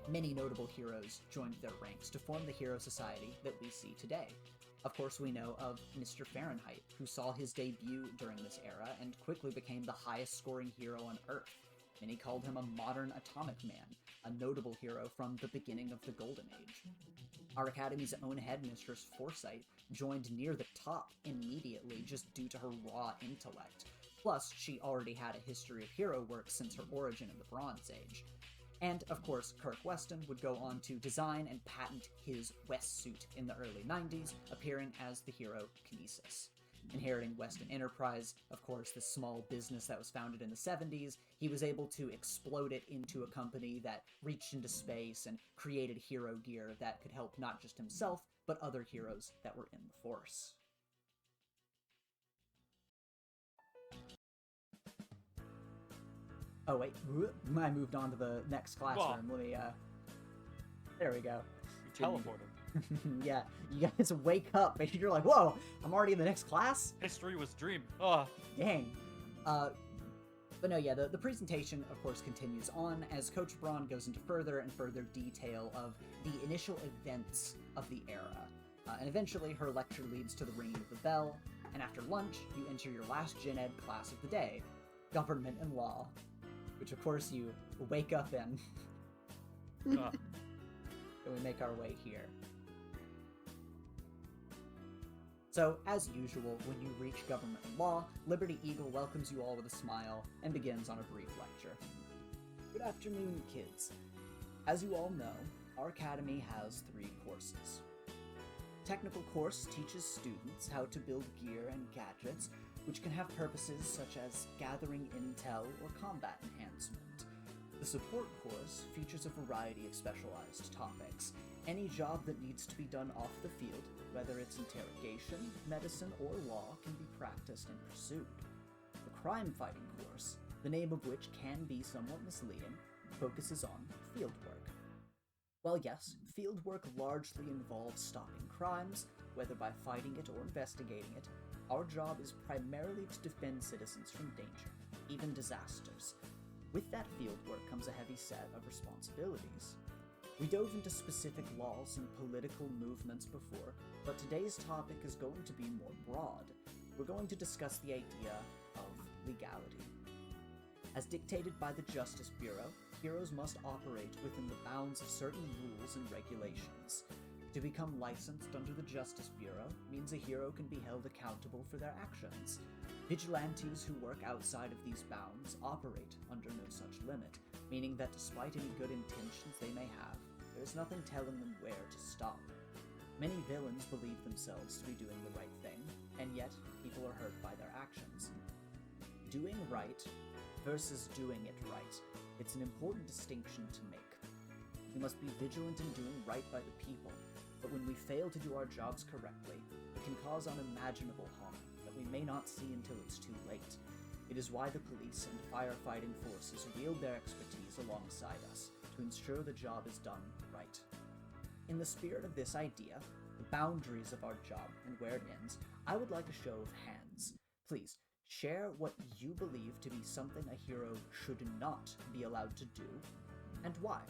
many notable heroes joined their ranks to form the Hero Society that we see today. Of course, we know of Mr. Fahrenheit, who saw his debut during this era and quickly became the highest scoring hero on Earth. Many called him a modern atomic man, a notable hero from the beginning of the Golden Age. Our academy's own headmistress, Foresight, joined near the top immediately just due to her raw intellect. Plus, she already had a history of hero work since her origin in the Bronze Age. And, of course, Kirk Weston would go on to design and patent his West suit in the early 90s, appearing as the hero Kinesis. Inheriting Weston Enterprise, of course, this small business that was founded in the 70s, he was able to explode it into a company that reached into space and created hero gear that could help not just himself, but other heroes that were in the Force. Oh wait, I moved on to the next classroom. Let me, there we go.
You teleported.
Yeah, you guys wake up and you're like, whoa, I'm already in the next class?
History was dream. Oh.
Dang. But no, yeah, the presentation, of course, continues on as Coach Braun goes into further and further detail of the initial events of the era. And eventually, her lecture leads to the ringing of the bell, and after lunch, you enter your last Gen Ed class of the day, Government and Law, which, of course, you wake up in. And we make our way here. So, as usual, when you reach Government and Law, Liberty Eagle welcomes you all with a smile and begins on a brief lecture. Good afternoon, kids. As you all know, our academy has 3 courses. Technical course teaches students how to build gear and gadgets, which can have purposes such as gathering intel or combat enhancement. The support course features a variety of specialized topics. Any job that needs to be done off the field, whether it's interrogation, medicine, or law, can be practiced and pursued. The crime-fighting course, the name of which can be somewhat misleading, focuses on fieldwork. While yes, fieldwork largely involves stopping crimes, whether by fighting it or investigating it, our job is primarily to defend citizens from danger, even disasters. With that fieldwork comes a heavy set of responsibilities. We dove into specific laws and political movements before, but today's topic is going to be more broad. We're going to discuss the idea of legality. As dictated by the Justice Bureau, heroes must operate within the bounds of certain rules and regulations. To become licensed under the Justice Bureau means a hero can be held accountable for their actions. Vigilantes who work outside of these bounds operate under no such limit, meaning that despite any good intentions they may have, there is nothing telling them where to stop. Many villains believe themselves to be doing the right thing, and yet people are hurt by their actions. Doing right versus doing it right. It's an important distinction to make. We must be vigilant in doing right by the people, but when we fail to do our jobs correctly, it can cause unimaginable harm that we may not see until it's too late. It is why the police and firefighting forces wield their expertise alongside us to ensure the job is done right. In the spirit of this idea, the boundaries of our job and where it ends, I would like a show of hands. Please, share what you believe to be something a hero should not be allowed to do, and why.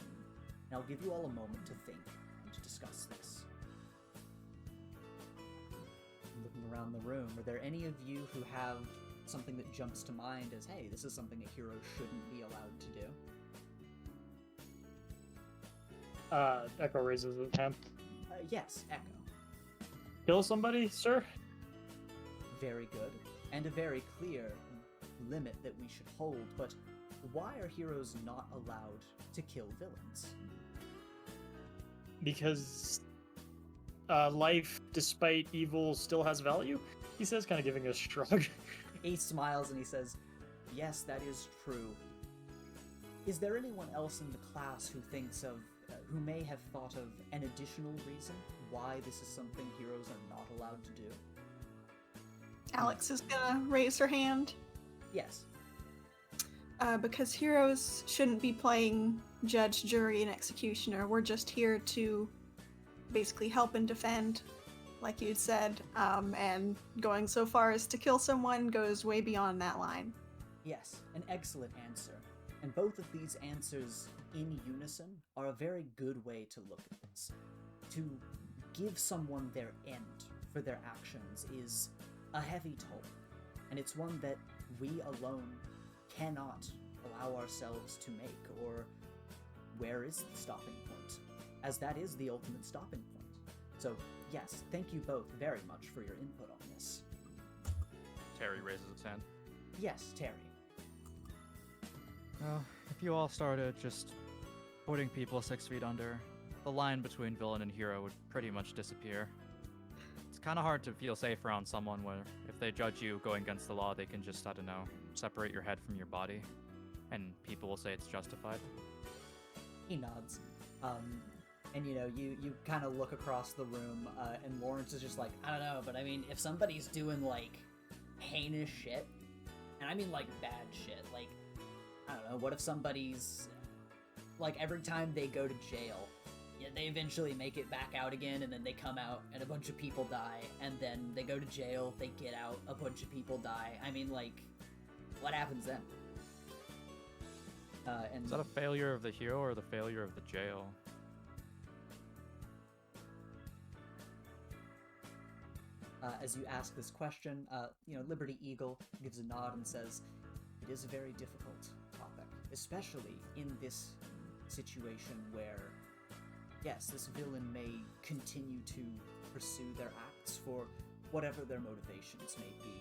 And I'll give you all a moment to think and to discuss this. Looking around the room, are there any of you who have something that jumps to mind as, hey, this is something a hero shouldn't be allowed to do?
Echo raises his hand.
Yes, Echo.
Kill somebody, sir?
Very good. And a very clear limit that we should hold, but why are heroes not allowed to kill villains?
Because life, despite evil, still has value? He says, kind of giving a shrug.
He smiles and he says, yes, that is true. Is there anyone else in the class who thinks of, who may have thought of an additional reason why this is something heroes are not allowed to do?
Alex is gonna raise her hand.
Yes.
Because heroes shouldn't be playing judge, jury, and executioner. We're just here to basically help and defend, like you'd said, and going so far as to kill someone goes way beyond that line.
Yes, an excellent answer. And both of these answers in unison are a very good way to look at this. To give someone their end for their actions is a heavy toll, and it's one that we alone cannot allow ourselves to make, or where is the stopping point, as that is the ultimate stopping point. So, yes, thank you both very much for your input on this.
Terry raises his hand.
Yes, Terry.
Well, if you all started just putting people 6 feet under, the line between villain and hero would pretty much disappear. It's kind of hard to feel safe around someone where if they judge you going against the law, they can just, I don't know, separate your head from your body, and people will say it's justified.
He nods. And you kind of look across the room, and Lawrence is just like, I don't know, but I mean, if somebody's doing, like, heinous shit, and I mean, like, bad shit, like, I don't know, what if somebody's, like, every time they go to jail, they eventually make it back out again, and then they come out, and a bunch of people die, and then they go to jail, they get out, a bunch of people die. I mean, like, what happens then? And
Is that a failure of the hero or the failure of the jail?
As you ask this question, Liberty Eagle gives a nod and says, it is a very difficult topic, especially in this situation where, yes, this villain may continue to pursue their acts for whatever their motivations may be.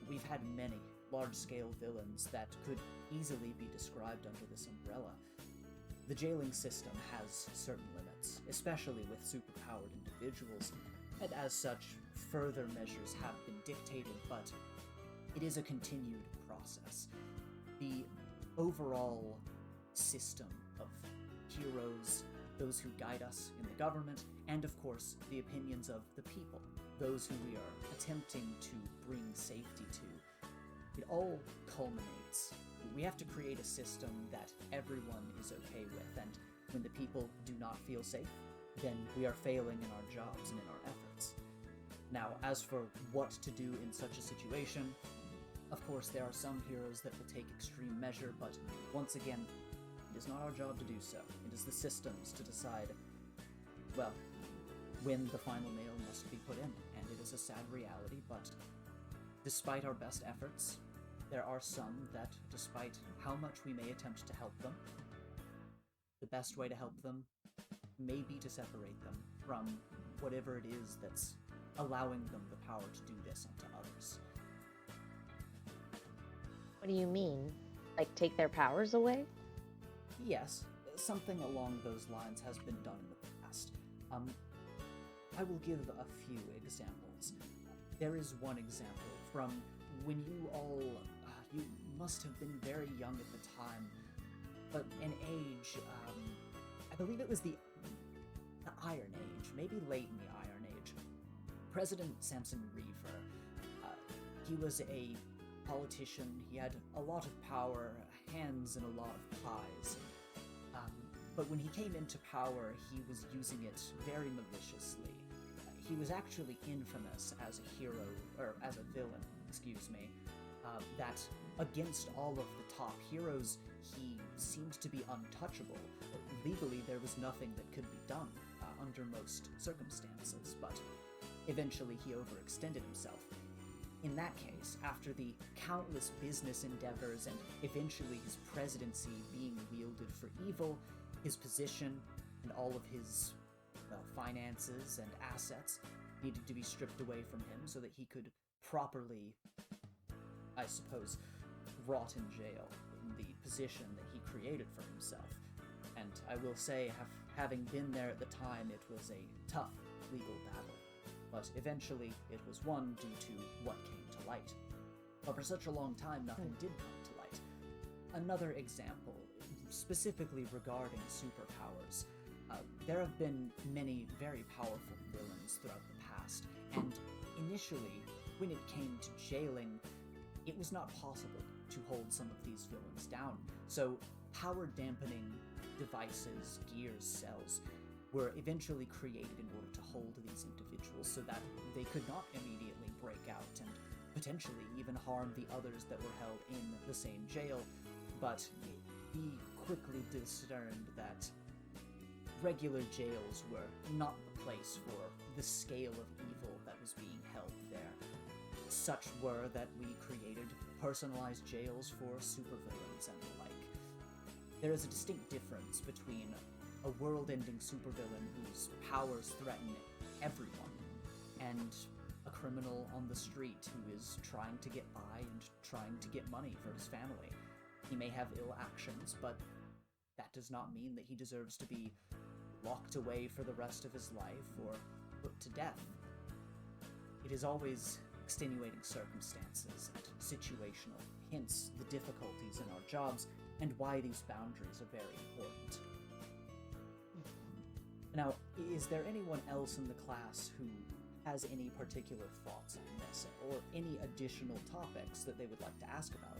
We've had many large-scale villains that could easily be described under this umbrella. The jailing system has certain limits, especially with superpowered individuals, and as such, further measures have been dictated, but it is a continued process. The overall system of heroes, those who guide us in the government, and of course, the opinions of the people, those who we are attempting to bring safety to, it all culminates. We have to create a system that everyone is okay with, and when the people do not feel safe, then we are failing in our jobs and in our efforts. Now, as for what to do in such a situation, of course there are some heroes that will take extreme measure, but once again, it is not our job to do so. It is the system's to decide, well, when the final nail must be put in, and it is a sad reality, but despite our best efforts, there are some that, despite how much we may attempt to help them, the best way to help them may be to separate them from whatever it is that's allowing them the power to do this unto others.
What do you mean? Like, take their powers away?
Yes, something along those lines has been done in the past. I will give a few examples. There is one example from when you all, you must have been very young at the time, but an age, I believe it was the Iron Age, maybe late in the Iron Age. President Samson Reaver, he was a politician, he had a lot of power, hands in a lot of pies. But when he came into power, he was using it very maliciously. He was actually infamous as a hero, or as a villain, excuse me, that against all of the top heroes, he seemed to be untouchable. Legally, there was nothing that could be done under most circumstances, but eventually he overextended himself. In that case, after the countless business endeavors and eventually his presidency being wielded for evil, his position and all of his finances and assets needed to be stripped away from him so that he could properly, I suppose, rot in jail in the position that he created for himself. And I will say, having been there at the time, it was a tough legal battle. But eventually, it was won due to what came to light. But for such a long time, nothing did come to light. Another example, specifically regarding superpowers, there have been many very powerful villains throughout the past, and initially, when it came to jailing, it was not possible to hold some of these villains down. So, power-dampening devices, gears, cells, were eventually created in order to hold these individuals so that they could not immediately break out and potentially even harm the others that were held in the same jail. But he quickly discerned that regular jails were not the place for the scale of evil that was being held there. Such were that we created personalized jails for supervillains and the like. There is a distinct difference between a world-ending supervillain whose powers threaten everyone, and a criminal on the street who is trying to get by and trying to get money for his family. He may have ill actions, but that does not mean that he deserves to be locked away for the rest of his life or put to death. It is always extenuating circumstances and situational, hence the difficulties in our jobs and why these boundaries are very important. Now, is there anyone else in the class who has any particular thoughts on this, or any additional topics that they would like to ask about?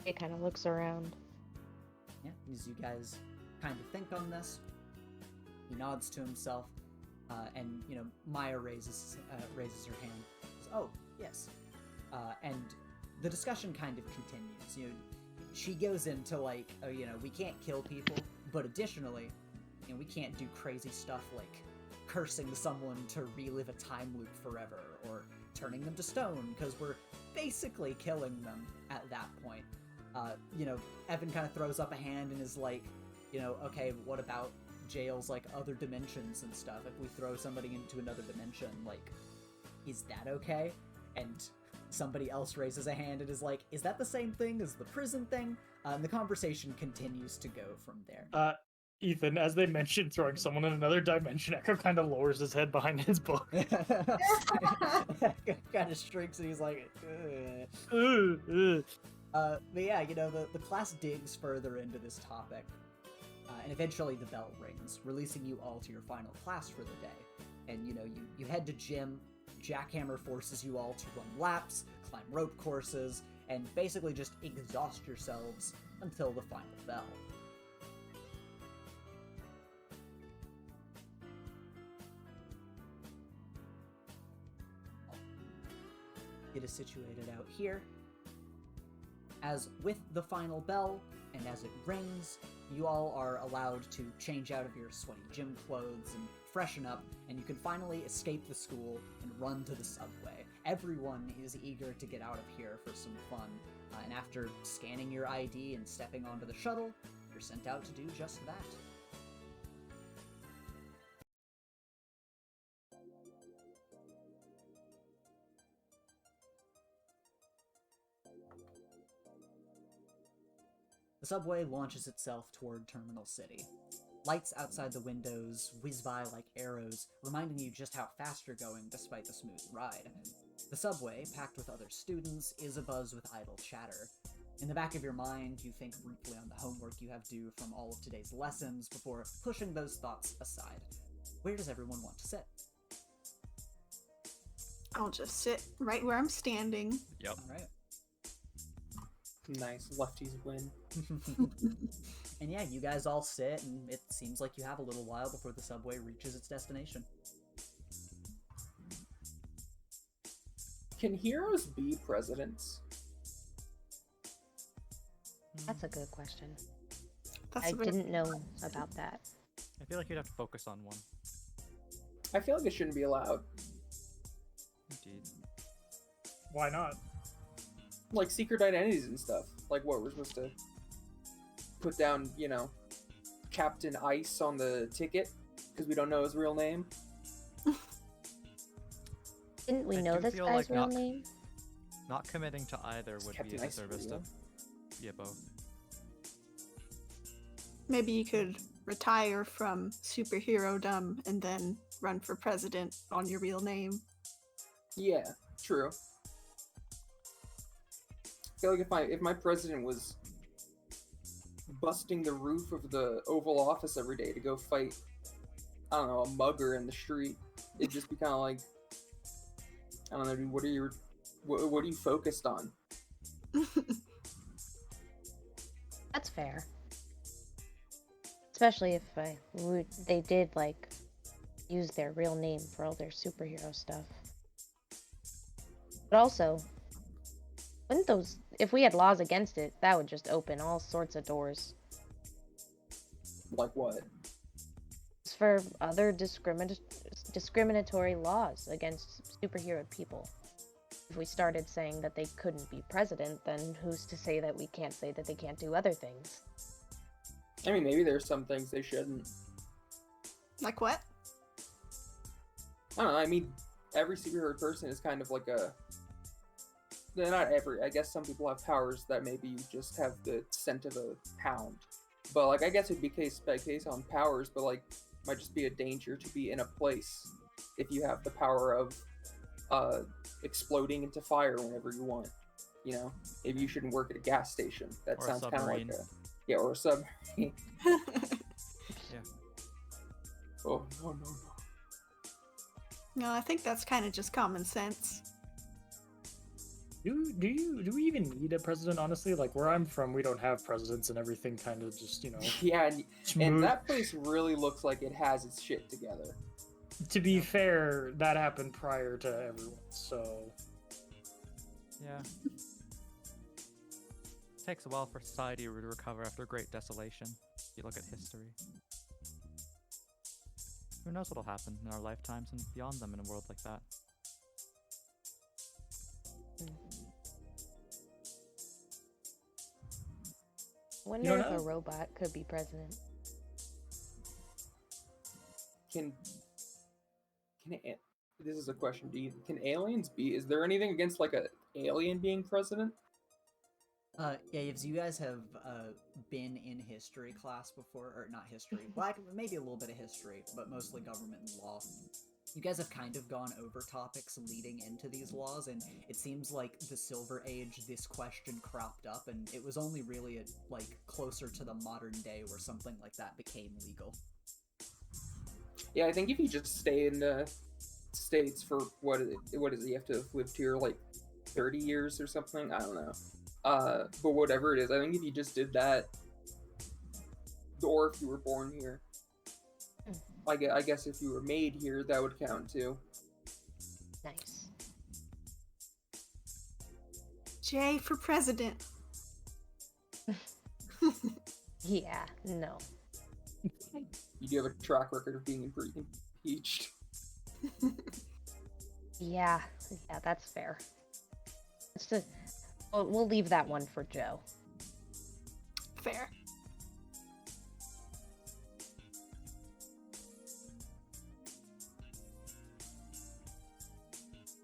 It kind of looks around.
Yeah, as you guys kind of think on this, he nods to himself, and, Maya raises her hand. Says, "Oh, yes." And the discussion kind of continues. She goes into, we can't kill people, but additionally, we can't do crazy stuff like cursing someone to relive a time loop forever, or turning them to stone, because we're basically killing them at that point. Evan kind of throws up a hand and is like, okay, what about jails, other dimensions and stuff? If we throw somebody into another dimension, is that okay? And somebody else raises a hand and is like, is that the same thing as the prison thing? And the conversation continues to go from there.
Ethan, as they mentioned throwing someone in another dimension, Echo kind of lowers his head behind his book.
Kind of shrinks and he's like, ugh. But yeah, the class digs further into this topic, and eventually the bell rings, releasing you all to your final class for the day. And, you head to gym. Jackhammer forces you all to run laps, climb rope courses, and basically just exhaust yourselves until the final bell. It is situated out here. As with the final bell, and as it rings, you all are allowed to change out of your sweaty gym clothes and freshen up, and you can finally escape the school and run to the subway. Everyone is eager to get out of here for some fun, and after scanning your ID and stepping onto the shuttle, you're sent out to do just that. The subway launches itself toward Terminal City. Lights outside the windows whiz by like arrows, reminding you just how fast you're going despite the smooth ride. The subway, packed with other students, is abuzz with idle chatter. In the back of your mind, you think briefly on the homework you have due from all of today's lessons before pushing those thoughts aside. Where does everyone want to sit?
I'll just sit right where I'm standing.
Yep.
All right.
Nice. Lefties win.
And yeah, you guys all sit, and it seems like you have a little while before the subway reaches its destination.
Can heroes be presidents?
That's a good question.
That's
I
a bit-
didn't know about that.
I feel like you'd have to focus on one.
I feel like it shouldn't be allowed.
Indeed.
Why not?
Like secret identities and stuff. Like what, we're supposed to put down, Captain Ice on the ticket because we don't know his real name?
Didn't we
I
know
do
this
feel
guy's
like
real
not-
name?
Not committing to either would
Captain
be a
Ice
disservice
real?
to yeah, both.
Maybe you could retire from superhero-dom and then run for president on your real name.
Yeah, true. I feel like if my president was busting the roof of the Oval Office every day to go fight, I don't know, a mugger in the street, it'd just be kind of like, I don't know, dude, what are you focused on?
That's fair. Especially if they did use their real name for all their superhero stuff. But also, wouldn't those, if we had laws against it, that would just open all sorts of doors
Like what?
for other discriminatory laws against superhero people. If we started saying that they couldn't be president, then who's to say that we can't say that they can't do other things?
I mean, maybe there's some things they shouldn't.
Like what?
I don't know. I mean, every superhero person is kind of like a. Not every. I guess some people have powers that maybe you just have the scent of a hound. But like, I guess it'd be case by case on powers. But like, might just be a danger to be in a place if you have the power of exploding into fire whenever you want. You know, maybe you shouldn't work at a gas station. That
Or a
sounds kind of like
submarine.
or a submarine.
Yeah.
Oh no.
No, I think that's kind of just common sense.
Do we even need a president? Honestly, like where I'm from, we don't have presidents, and everything kind of just
Yeah, and
smooth.
that place really looks like it has its shit together.
To be fair, that happened prior to everyone, so
Yeah. It takes a while for society to recover after great desolation. If you look at history. Who knows what'll happen in our lifetimes and beyond them in a world like that?
Wonder if a robot could be president.
This is a question to you. Can aliens be? Is there anything against like a alien being president?
Yeah, if you guys have been in history class before, or not history, maybe a little bit of history, but mostly government and law. You guys have kind of gone over topics leading into these laws, and it seems like the Silver Age, this question cropped up, and it was only really closer to the modern day where something like that became legal.
Yeah, I think if you just stay in the States for what is it? You have to have lived here like 30 years or something. I don't know. But whatever it is, I think if you just did that, or if you were born here, I guess if you were made here, that would count too.
Nice.
Jay for president.
Yeah, no.
You do have a track record of being impeached.
Yeah, that's fair. We'll leave that one for Joe.
Fair.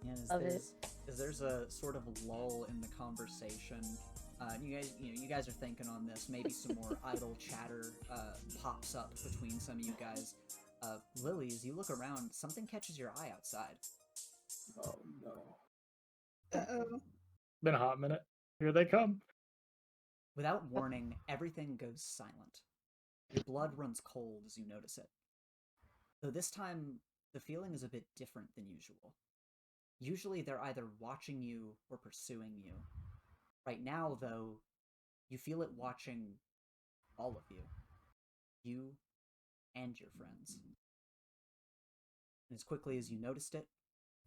Yeah, as there's a sort of lull in the conversation, you guys are thinking on this. Maybe some more idle chatter pops up between some of you guys. Lily, as you look around, something catches your eye outside.
Oh no.
Uh-oh.
been a hot minute. Here they come.
Without warning, everything goes silent. Your blood runs cold as you notice it. Though this time, the feeling is a bit different than usual. Usually they're either watching you or pursuing you. Right now, though, you feel it watching all of you. You and your friends. And as quickly as you noticed it,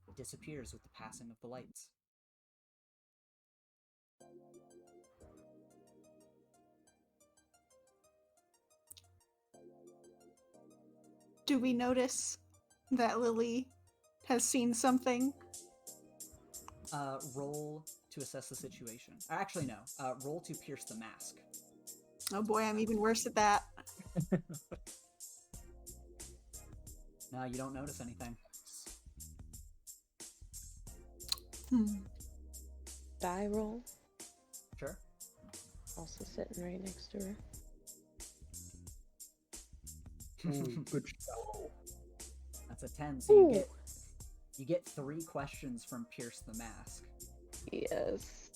it disappears with the passing of the lights.
Do we notice that Lily has seen something?
Roll to assess the situation. Actually, no. Roll to pierce the mask.
Oh boy, I'm even worse at that.
No, you don't notice anything.
Die roll.
Sure.
Also sitting right next to her.
Good show.
That's a 10, so you get 3 questions from Pierce the Mask.
Yes.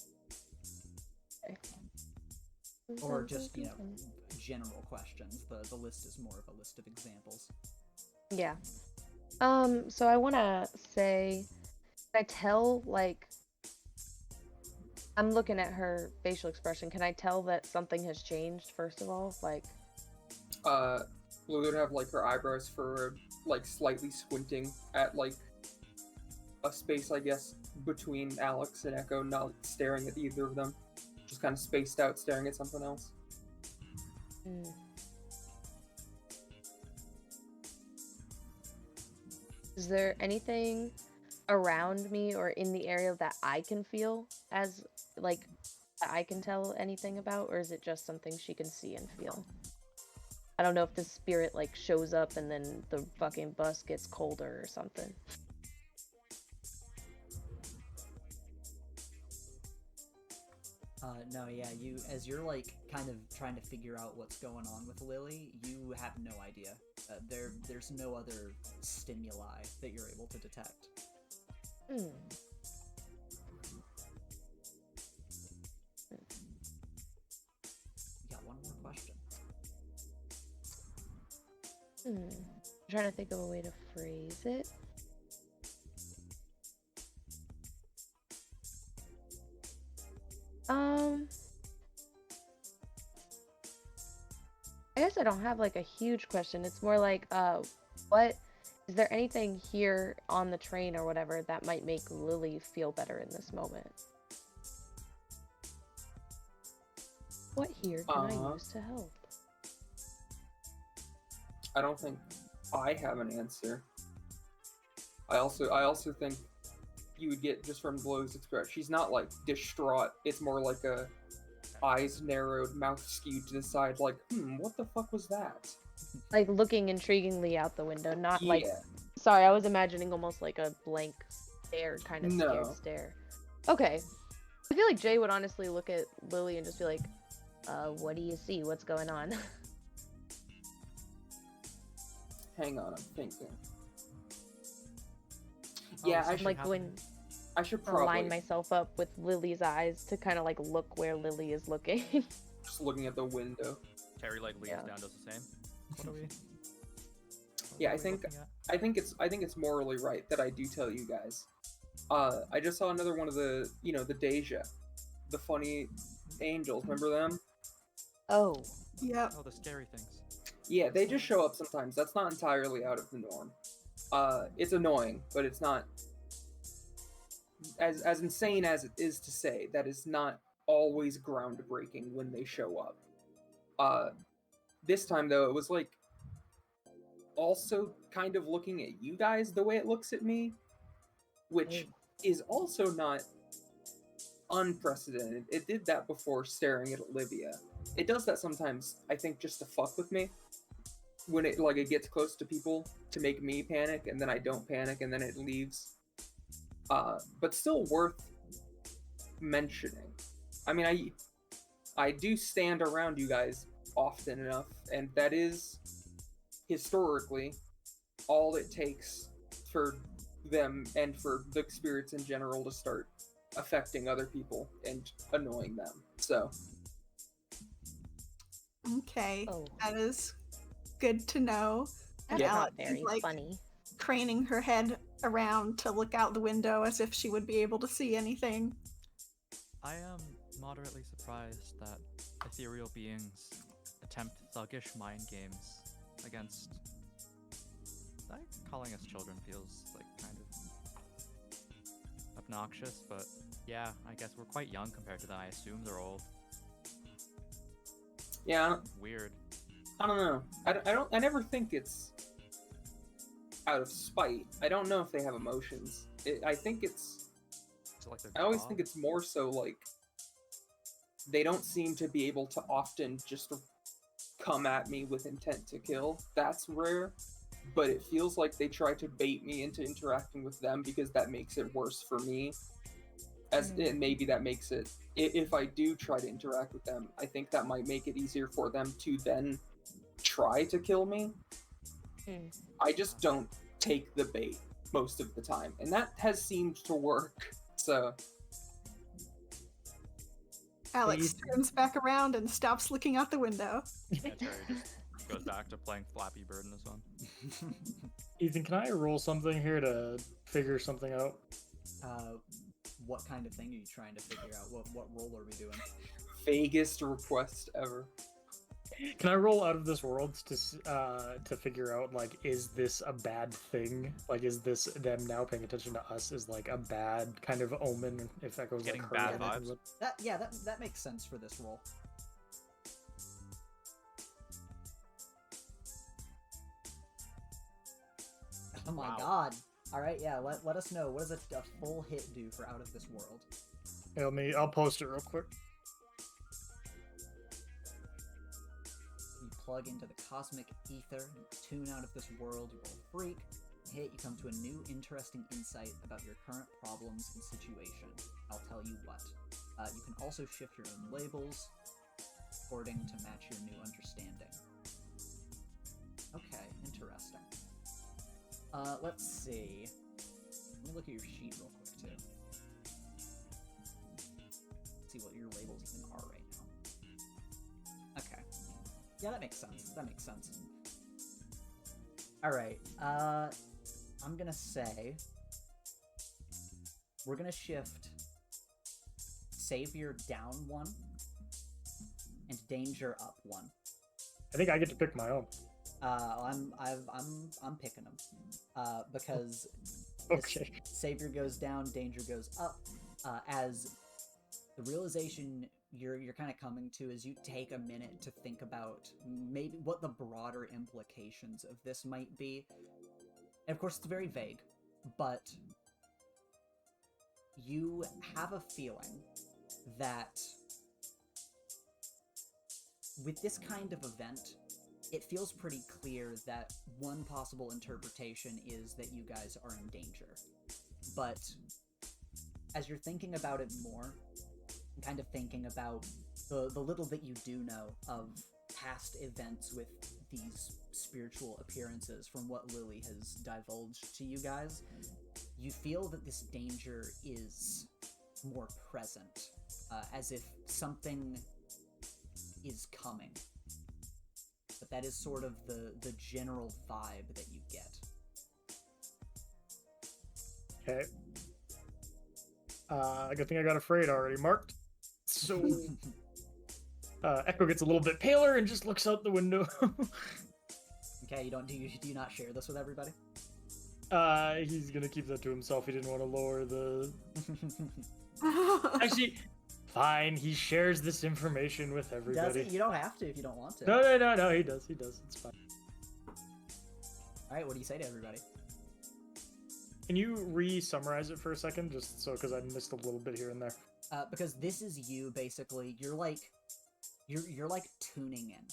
Okay.
Or just, general questions. The list is more of a list of examples.
Yeah. So I want to say, can I tell, I'm looking at her facial expression. Can I tell that something has changed, first of all?
Lily would have, her eyebrows furrowed, slightly squinting at, a space, I guess, between Alex and Echo, not staring at either of them. Just kind of spaced out, staring at something else.
Is there anything around me or in the area that I can feel as, that I can tell anything about, or is it just something she can see and feel? I don't know if the spirit like shows up and then the fucking bus gets colder or something.
No, yeah, as you're like kind of trying to figure out what's going on with Lily, you have no idea. There's no other stimuli that you're able to detect.
Hmm.
You got one more question.
I'm trying to think of a way to phrase it. I guess I don't have like a huge question. It's more like, what is there anything here on the train or whatever that might make Lily feel better in this moment? What here can I use to help?
I don't think I have an answer. I also think you would get just from Glow's expression. She's not like distraught. It's more like a eyes narrowed, mouth skewed to the side, like, what the fuck was that?
Like looking intriguingly out the window, not
Yeah.
like. Sorry, I was imagining almost like a blank stare, kind of
No.
scared stare. Okay. I feel like Jay would honestly look at Lily and just be like, what do you see? What's going on?
Hang on, I'm thinking.
Oh,
Yeah,
this
I
actually
should,
like when
I should
I'll line
probably
myself up with Lily's eyes to kind of like look where Lily is looking.
just looking at the window.
Terry like leans
Yeah.
down, does the same.
What are we?
Yeah, I think it's morally right that I do tell you guys. I just saw another one of the the Deja, the funny angels. Remember them?
Oh.
Yep.
Oh, the scary things.
Yeah, they just show up sometimes. That's not entirely out of the norm. It's annoying, but it's not as insane as it is to say. That is not always groundbreaking when they show up. This time though, it was like also kind of looking at you guys the way it looks at me, which is also not unprecedented. It did that before staring at Olivia. It does that sometimes, I think, just to fuck with me. When it gets close to people to make me panic, and then I don't panic, and then it leaves. But still worth mentioning. I mean, I do stand around you guys often enough, and that is historically all it takes for them and for the spirits in general to start affecting other people and annoying them. So
Okay,
Oh.
that is good to know. And
That's
Alex
not
is
very
like
funny.
craning her head around to look out the window as if she would be able to see anything.
I am moderately surprised that ethereal beings attempt thuggish mind games against. Calling us children feels like kind of obnoxious, but yeah, I guess we're quite young compared to them. I assume they're old.
yeah,
Weird.
I don't know. I never think it's out of spite. I don't know if they have emotions. I think it's.
So like
I always think it's more so like they don't seem to be able to often just come at me with intent to kill. That's rare, but it feels like they try to bait me into interacting with them because that makes it worse for me. And maybe that makes it. If I do try to interact with them, I think that might make it easier for them to then try to kill me. I just don't take the bait most of the time, and that has seemed to work. So
Alex turns back around and stops looking out the window.
Yeah, Terry just goes back to playing Flappy Bird in this one.
Ethan, can I roll something here to figure something out?
What kind of thing are you trying to figure out? What role are we doing?
vaguest request ever.
Can I roll out of this world to figure out, like, is this a bad thing? Like, is this them now paying attention to us is like a bad kind of omen? If that goes
Getting
like
bad
her
vibes.
That makes sense for this role. Oh my god. Alright, yeah, let us know. What does a full hit do for Out of This World?
I'll post it real quick.
You plug into the cosmic ether, you tune out of this world, you roll freak, hit, you come to a new interesting insight about your current problems and situation. I'll tell you what. You can also shift your own labels according to match your new understanding. Okay, interesting. Let's see. Let me look at your sheet real quick, too. See what your labels even are right now. Okay. Yeah, that makes sense. That makes sense. Alright, I'm gonna say... We're gonna shift Savior down 1 and Danger up 1.
I think I get to pick my own.
I'm picking them. Because
Okay.
Savior goes down, Danger goes up. As the realization you're kind of coming to as you take a minute to think about maybe what the broader implications of this might be. And of course, it's very vague, but you have a feeling that with this kind of event, it feels pretty clear that one possible interpretation is that you guys are in danger. But as you're thinking about it more, and kind of thinking about the little that you do know of past events with these spiritual appearances from what Lily has divulged to you guys, you feel that this danger is more present, as if something is coming. But that is sort of the general vibe that you get.
Okay. Good thing I got afraid already marked. So, Echo gets a little bit paler and just looks out the window.
Okay, do you not share this with everybody?
He's gonna keep that to himself. He didn't want to lower the... Actually, fine. He shares this information with everybody.
Does he? You don't have to if you don't want to.
No, he does. It's fine.
Alright, what do you say to everybody?
Can you re-summarize it for a second, just so, because I missed a little bit here and there.
Because this is you, basically. You're like tuning in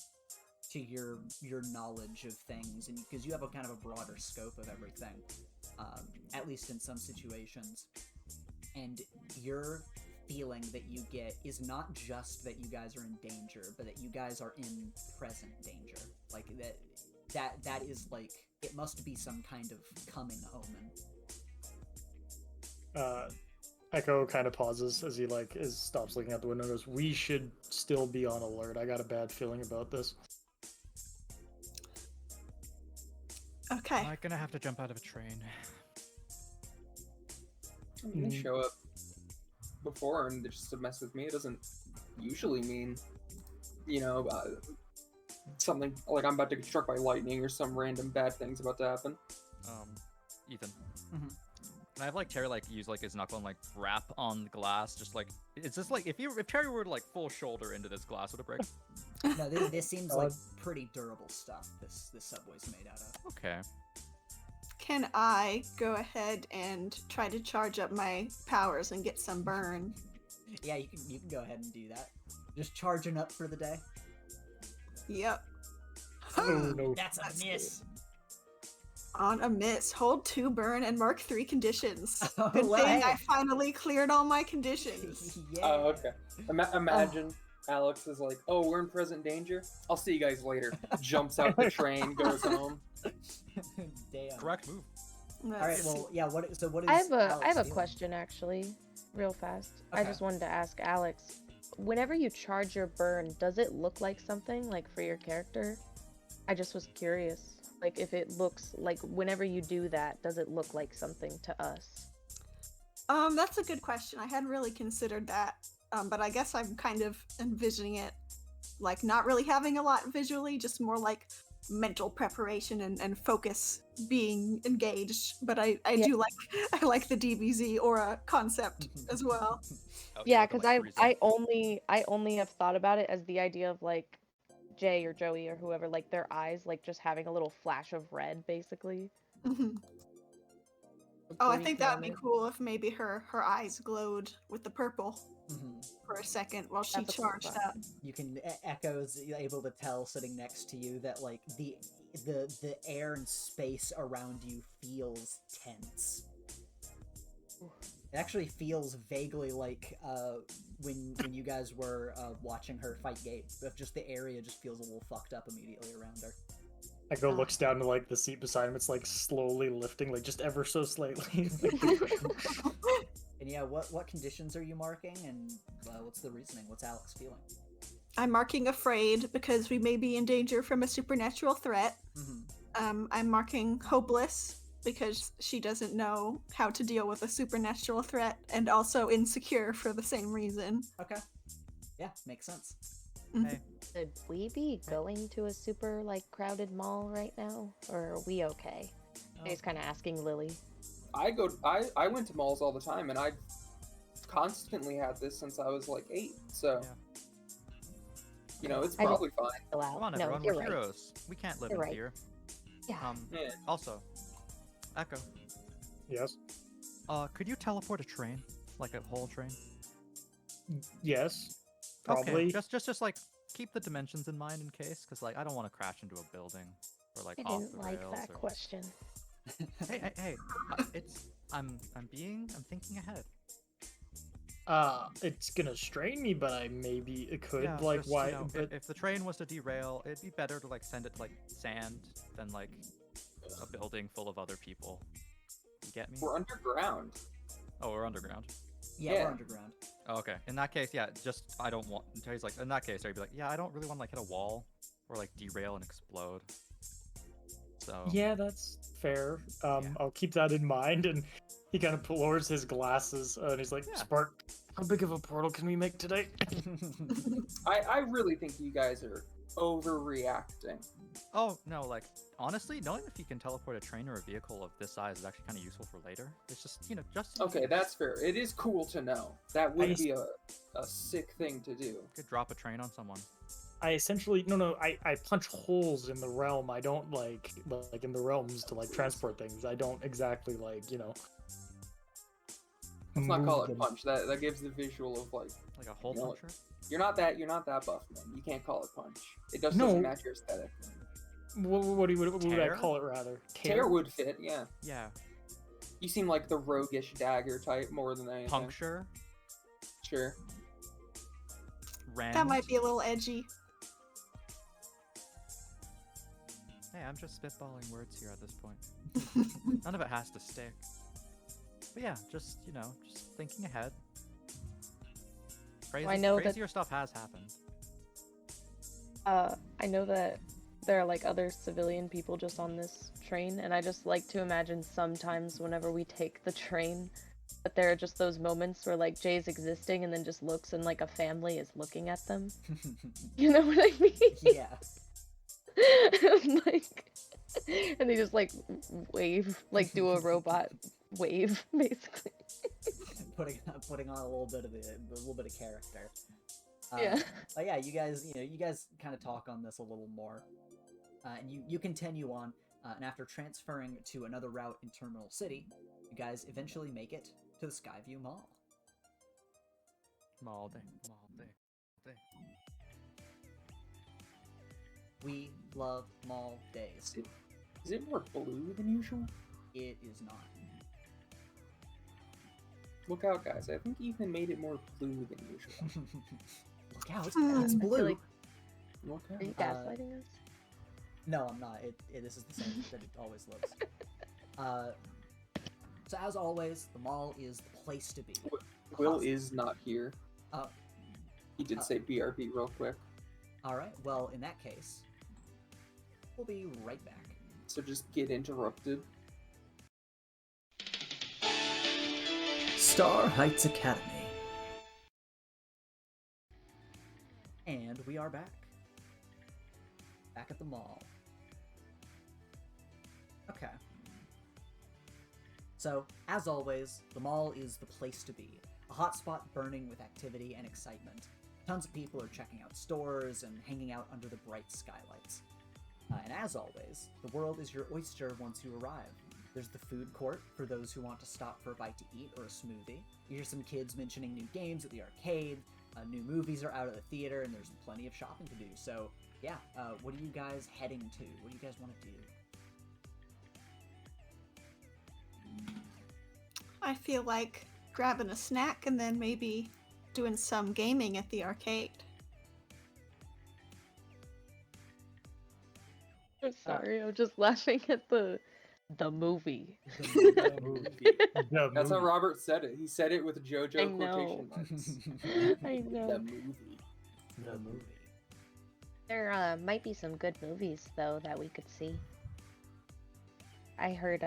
to your knowledge of things, and because you have a kind of a broader scope of everything, at least in some situations. And your feeling that you get is not just that you guys are in danger, but that you guys are in present danger. Like that is like, it must be some kind of coming omen.
Echo kind of pauses as he stops looking out the window and goes, "We should still be on alert. I got a bad feeling about this."
Okay.
Am I gonna have to jump out of a train?
They show up before and just to mess with me. It doesn't usually mean, something like I'm about to get struck by lightning or some random bad thing's about to happen.
Ethan.
Mm-hmm.
Can I have Terry use his knuckle and rap on the glass? Just it's just if Terry were to full shoulder into this glass, would it break?
No, this seems like pretty durable stuff. This subway's made out of.
Okay.
Can I go ahead and try to charge up my powers and get some burn?
Yeah, you can go ahead and do that. Just charging up for the day.
Yep.
Oh no.
That's a miss.
On a miss. Hold 2 burn and mark 3 conditions.
Oh,
Good
well,
thing
hey.
I finally cleared all my conditions.
Yeah.
Oh, okay. Imagine Alex is like, "Oh, we're in present danger. I'll see you guys later." Jumps out the train, goes home.
Damn.
Correct move.
All right. Well, yeah. What is?
I have
Alex
a
feeling?
question actually, real fast. I
Okay.
just wanted to ask Alex, whenever you charge your burn, does it look like something for your character? I just was curious. If it looks whenever you do that, does it look like something to us?
That's a good question. I hadn't really considered that. But I guess I'm kind of envisioning it not really having a lot visually, just more mental preparation and focus being engaged. But I do like the DBZ aura concept as well.
Yeah, because I only have thought about it as the idea of Jay or Joey or whoever, their eyes just having a little flash of red, basically.
Mhm. Oh, I think that would be cool if maybe her eyes glowed with the purple. for a second while she
That's a cool
charged
thought.
up.
You can Echo's able to tell sitting next to you that like the air and space around you feels tense. It actually feels vaguely like when you guys were watching her fight Gabe. Just the area just feels a little fucked up immediately around her.
Echo looks down to like the seat beside him. It's like slowly lifting, like just ever so slightly.
And yeah, what conditions are you marking, and what's the reasoning? What's Alex feeling?
I'm marking afraid because we may be in danger from a supernatural threat. I'm marking hopeless because she doesn't know how to deal with a supernatural threat, and also insecure for the same reason.
Okay. Yeah, makes sense.
Hey,
Should we be going to a super like crowded mall right now, or are we okay? He's kind of asking Lily.
I went to malls all the time, and I've constantly had this since I was like 8. So, you know, it's probably fine.
Chill out.
come on,
No,
everyone,
you're
we're
right.
heroes. We can't live
You're
in
right.
fear.
Yeah.
Yeah.
Also, Echo,
Yes.
could you teleport a train, like a whole train?
Yes. Probably.
Okay, just like keep the dimensions in mind in case, because like I don't want to crash into a building or like
I
off
didn't
the
like
rails.
that
or...
question.
Hey, I'm thinking ahead.
It's gonna strain me, but I maybe it could.
Yeah,
Like,
just,
why?
You know,
but
if the train was to derail, it'd be better to like send it to like sand than like a building full of other people. You get me?
We're underground.
Oh, we're underground.
Yeah,
Yeah.
we're underground.
Oh, okay. In that case, yeah, just I don't want. He's like, in that case, I'd be like, yeah, I don't really want to like hit a wall or like derail and explode. So
yeah, that's fair.
Yeah.
I'll keep that in mind. And he kind of lowers his glasses, and he's like,
Yeah.
"Spark, how big of a portal can we make today?"
I really think you guys are overreacting.
Oh no, like honestly, knowing if you can teleport a train or a vehicle of this size is actually kind of useful for later. It's just just
Okay, that's fair. It is cool to know. That would
just-
be a sick thing to do.
could drop a train on someone.
I essentially I punch holes in the realm. I don't like in the realms to like transport things. I don't exactly like
Let's not call
move
it
them.
punch. That gives the visual of like
Like a hole
You know,
puncher.
you're not that buff, man. You can't call it punch. It just
No.
doesn't match your aesthetic.
What would I
Tear?
call it rather?
Tear would fit, yeah.
Yeah.
You seem like the roguish dagger type more than anything.
Puncture.
Sure.
Rend.
That might be a little edgy.
Hey, I'm just spitballing words here at this point. None of it has to stick. But yeah, just just thinking ahead. Crazy,
I know that-
crazier stuff has happened.
I know that there are like other civilian people just on this train, and I just like to imagine sometimes whenever we take the train that there are just those moments where like Jay's existing and then just looks and like a family is looking at them. You know what I mean?
Yeah.
Like, and they just like wave, like do a robot wave, basically.
putting on a little bit of character.
Yeah.
But yeah, you guys kind of talk on this a little more, and you continue on, and after transferring to another route in Terminal City, you guys eventually make it to the Skyview Mall.
Mall day.
We love mall days.
Is it more blue than usual?
It is not.
Look out, guys. I think Ethan made it more blue than usual.
Look out! It's
I
feel
blue.
like-
Look
Are
out.
you gaslighting us?
No, I'm not. This is the same that it always looks. So as always, the mall is the place to be.
Will is not here.
Uh,
He did say BRB real quick.
All right. Well, in that case, we'll be right back.
So just get interrupted.
Star Heights Academy. And we are back. Back at the mall. Okay. So, as always, the mall is the place to be. A hotspot burning with activity and excitement. Tons of people are checking out stores and hanging out under the bright skylights. And as always, the world is your oyster once you arrive. There's the food court for those who want to stop for a bite to eat or a smoothie. You hear some kids mentioning new games at the arcade, new movies are out at the theater, and there's plenty of shopping to do. So, yeah, what are you guys heading to? What do you guys want to do?
I feel like grabbing a snack and then maybe doing some gaming at the arcade.
I'm sorry, I'm just laughing at the movie.
The movie.
That's how Robert said it. He said it with JoJo
I know.
quotation marks.
I know.
The movie.
The movie.
There might be some good movies though that we could see. I heard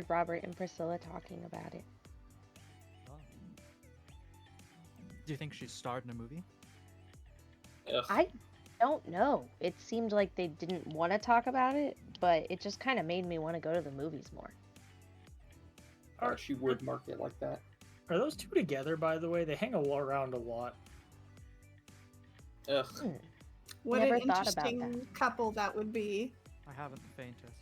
Robert and Priscilla talking about it.
Do you think she starred in a movie?
Ugh.
I don't know. It seemed like they didn't want to talk about it, but it just kind of made me want to go to the movies more.
She would mark it like that.
Are those two together, by the way? They hang around a lot.
Ugh.
What
Never
an
thought about
interesting couple that would be.
I haven't the faintest.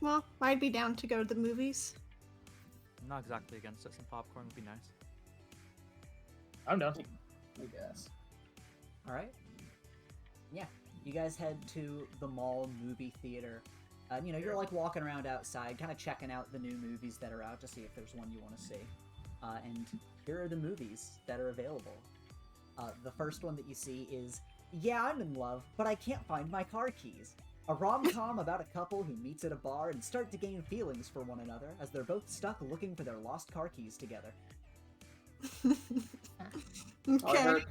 Well, I'd be down to go to the movies.
I'm not exactly against it. Some popcorn would be nice.
I'm down.
I guess.
Alright. Yeah, you guys head to the mall movie theater. You're like walking around outside, kind of checking out the new movies that are out to see if there's one you want to see. And here are the movies that are available. The first one that you see is Yeah, I'm in Love, but I can't find my car keys. A rom-com about a couple who meets at a bar and start to gain feelings for one another as they're both stuck looking for their lost car keys together.
Okay.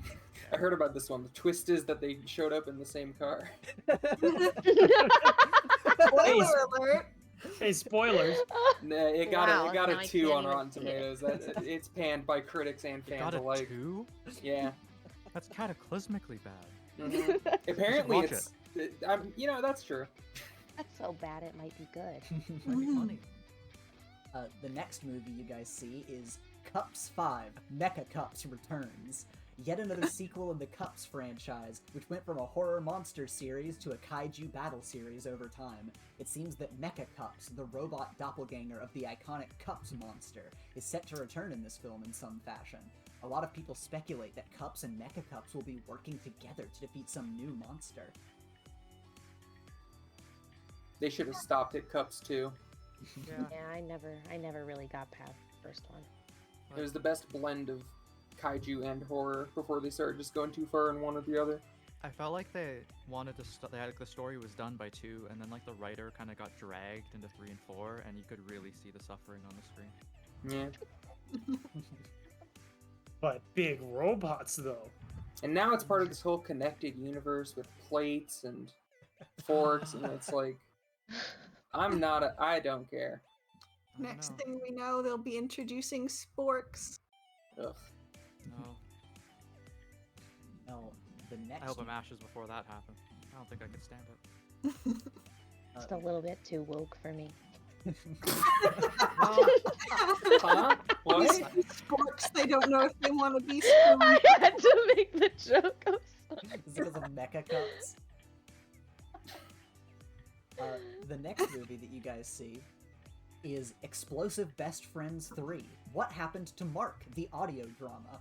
I heard about this one. The twist is that they showed up in the same car.
Spoiler alert.
Hey, spoilers.
Nah, it got
Wow,
a 2
now I
on
can't
Rotten
even see
Tomatoes. It's panned by critics and
You
fans
got a
alike.
2?
Yeah.
That's cataclysmically bad.
Mhm. Apparently,
watch
it's. That's true.
That's so bad it might be good.
Might be funny. The next movie you guys see is Cups 5, Mecha Cups Returns. Yet another sequel in the Cups franchise, which went from a horror monster series to a kaiju battle series over time. It seems that Mecha Cups, the robot doppelganger of the iconic Cups monster, is set to return in this film in some fashion. A lot of people speculate that Cups and Mecha Cups will be working together to defeat some new monster.
They should have stopped at Cups 2.
Yeah.
Yeah, I never really got past the first one.
It was the best blend of kaiju and horror before they started just going too far in one or the other.
I felt like they wanted to. The story was done by 2, and then like the writer kind of got dragged into 3 and 4, and you could really see the suffering on the screen.
Yeah.
But big robots, though.
And now it's part of this whole connected universe with plates and forks, and it's like, I don't care.
I don't
Next
know.
thing we know, they'll be introducing sporks.
Ugh.
No.
Now, the next
I hope it mashes before that happens. I don't think I could stand it.
Just a little bit too woke for me.
Huh? What?
These sporks, they don't know if they want to be
I
spoons.
had to make the joke. I'm sorry.
Is it because of Mecha Cups? The next movie that you guys see is Explosive Best Friends 3. What Happened to Mark? The audio drama.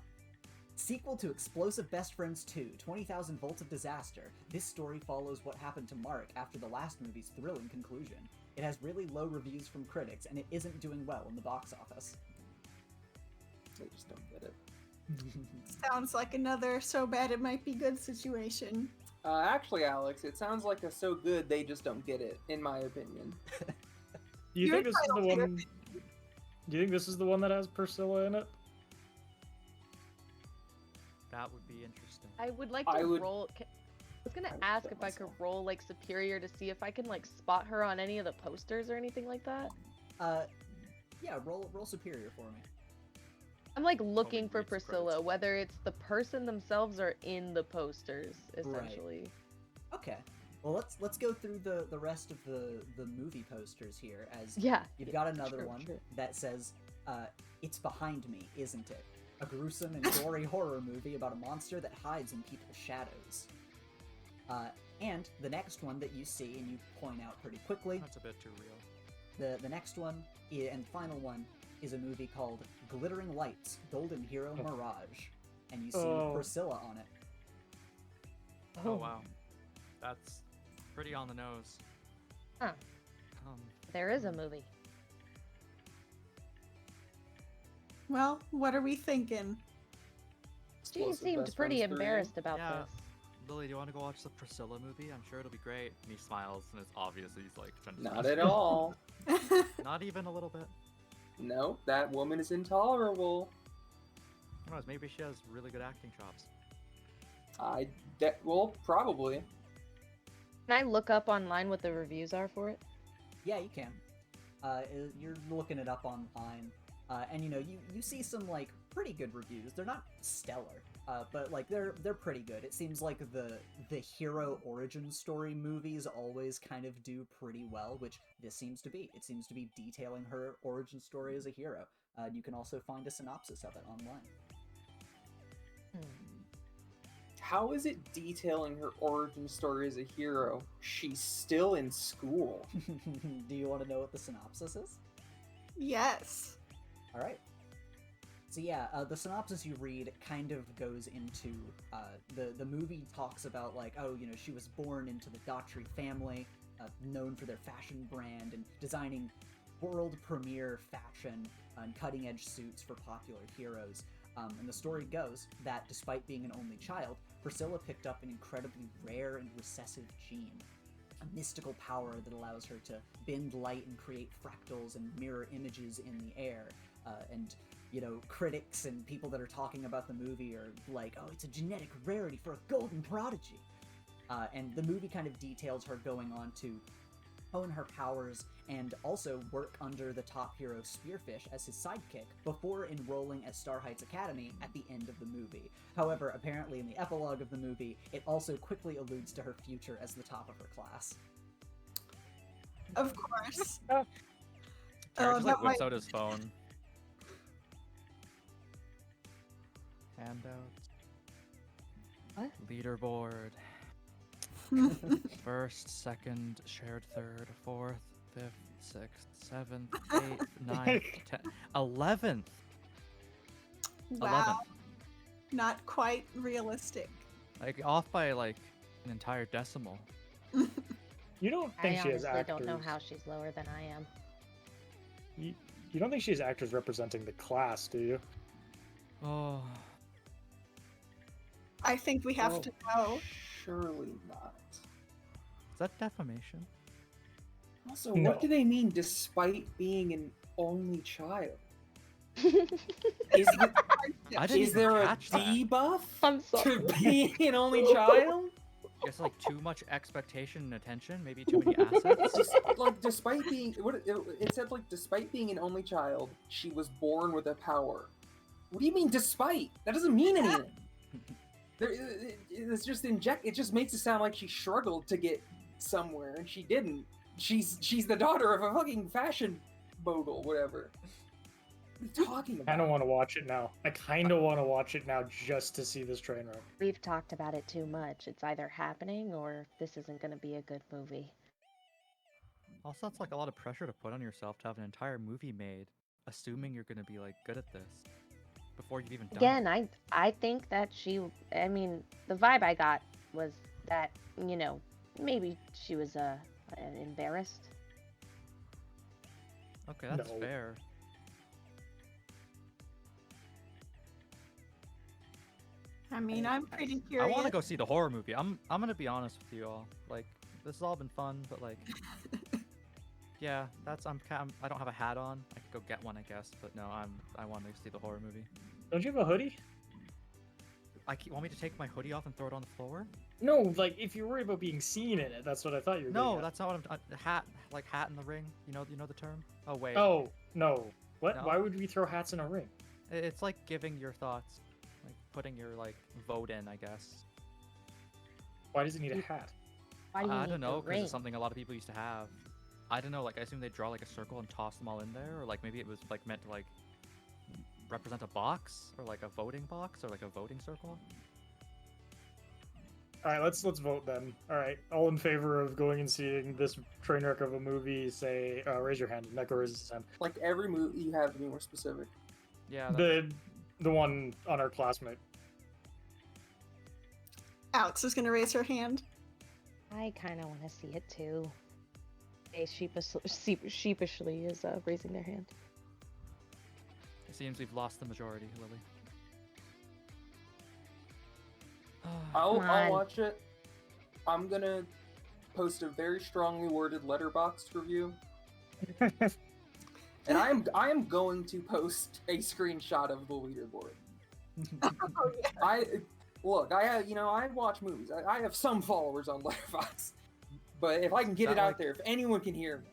Sequel to Explosive Best Friends 2, 20,000 Volts of Disaster. This story follows what happened to Mark after the last movie's thrilling conclusion. It has really low reviews from critics, and it isn't doing well in the box office.
They just don't get it.
Sounds like another so bad it might be good situation.
Actually, Alex, it sounds like a so good they just don't get it, in my opinion.
Do you
You're
think this is the
entitled to your
one? Do you think this is the one that has Priscilla in it?
That would be interesting.
I would like
I
to
would-
roll. I was gonna
I would
ask
bet
if I could
myself.
roll like superior to see if I can like spot her on any of the posters or anything like that.
Yeah, roll superior for me.
I'm like looking for
read some
Priscilla,
credits.
whether it's the person themselves or in the posters, essentially.
Okay. Well, let's go through the rest of the movie posters here, as
Yeah.
you've
yeah,
got another
true,
one
true.
that says, It's Behind Me, Isn't It? A gruesome and gory horror movie about a monster that hides in people's shadows. And the next one that you see, and you point out pretty quickly,
That's a bit too real.
The next one and final one is a movie called Glittering Lights: Golden Hero Mirage, and you see Priscilla on it.
Oh wow, that's pretty on the nose.
Huh. There is a movie.
Well, what are we thinking?
She
Explosive
seemed
Best
pretty
Friends 3.
embarrassed about
Yeah.
this.
Lily, do you want to go watch the Priscilla movie? I'm sure it'll be great. And he smiles, and it's obvious he's like trying to
Not at all.
Not even a little bit.
No, that woman is intolerable.
Who knows? Maybe she has really good acting chops.
Well, probably.
Can I look up online what the reviews are for it?
Yeah, you can. You're looking it up online, and you see some like pretty good reviews. They're not stellar, but like they're pretty good. It seems like the hero origin story movies always kind of do pretty well, which this seems to be. It seems to be detailing her origin story as a hero. You can also find a synopsis of it online.
How is it detailing her origin story as a hero? She's still in school.
Do you want to know what the synopsis is?
Yes.
All right. So yeah, the synopsis you read kind of goes into the movie talks about like, she was born into the Daughtry family, known for their fashion brand and designing world premiere fashion and cutting edge suits for popular heroes. And the story goes that despite being an only child, Priscilla picked up an incredibly rare and recessive gene, a mystical power that allows her to bend light and create fractals and mirror images in the air. And critics and people that are talking about the movie are like, oh, it's a genetic rarity for a golden prodigy. And the movie kind of details her going on to hone her powers and also work under the top hero Spearfish as his sidekick before enrolling at Star Heights Academy at the end of the movie. However, apparently in the epilogue of the movie, it also quickly alludes to her future as the top of her class.
Of course.
Jared just like
that
whips
might-
out his phone. Handouts.
What?
Leaderboard. First, second, shared third, fourth, fifth, sixth, seventh, eighth, ninth, 10th, 11th.
Wow. Not quite realistic.
Like off by like an entire decimal.
You don't think
I
she has
honestly
actors?
don't know how she's lower than I am.
You don't think she has actors representing the class, do you?
Oh,
I think we have to know.
Surely not.
is that defamation?
Also,
No.
what do they mean despite being an only child?
I didn't
Is
even
there a
catch that.
debuff
I'm sorry.
to being an only child?
Guess like too much expectation and attention, maybe too many assets.
Just, like, despite being it said like despite being an only child, she was born with a power. What do you mean despite? That doesn't mean anything. It's just it just makes it sound like she struggled to get somewhere and she didn't. She's the daughter of a fucking fashion mogul, whatever. What are you talking about?
I don't want to watch it now. I kind of want to watch it now just to see this train wreck.
We've talked about it too much. It's either happening or this isn't going to be a good movie.
Also, it's like a lot of pressure to put on yourself to have an entire movie made, assuming you're gonna be like good at this before you've even done
Again,
it.
I think that the vibe I got was that, maybe she was embarrassed.
Okay, that's
No.
fair.
I mean, I'm pretty
I
curious.
want to go see the horror movie. I'm gonna be honest with you all. Like, this has all been fun, but like, yeah, I don't have a hat on. I could go get one, I guess, but no, I want to see the horror movie.
Don't you have a hoodie?
Want me to take my hoodie off and throw it on the floor?
No, like if you're worried about being seen in it, that's what I thought you were.
No,
getting at.
that's not what I'm. Hat, like hat in the ring. You know the term. Oh wait.
Oh no! What?
No.
Why would we throw hats in a ring?
It's like giving your thoughts, like putting your like vote in, I guess.
Why does it need a hat?
Why do you
I
need
don't know,
the
because
ring?
it's something a lot of people used to have. I don't know, like I assume they draw like a circle and toss them all in there, or like maybe it was like meant to like represent a box, or like a voting box, or like a voting circle.
All right, let's vote then. All right, all in favor of going and seeing this train wreck of a movie, say, raise your hand. Neko raises his hand.
Like every movie, you have to be more specific.
Yeah. That's...
The one on our classmate.
Alex is gonna raise her hand.
I kind of want to see it too. They sheepishly is raising their hand.
It seems we've lost the majority, Lily.
I'll watch it. I'm gonna post a very strongly worded letterboxd review. And I am going to post a screenshot of the leaderboard.
Oh, yeah.
I watch movies. I have some followers on Letterboxd. But if I can get it out there, if anyone can hear me,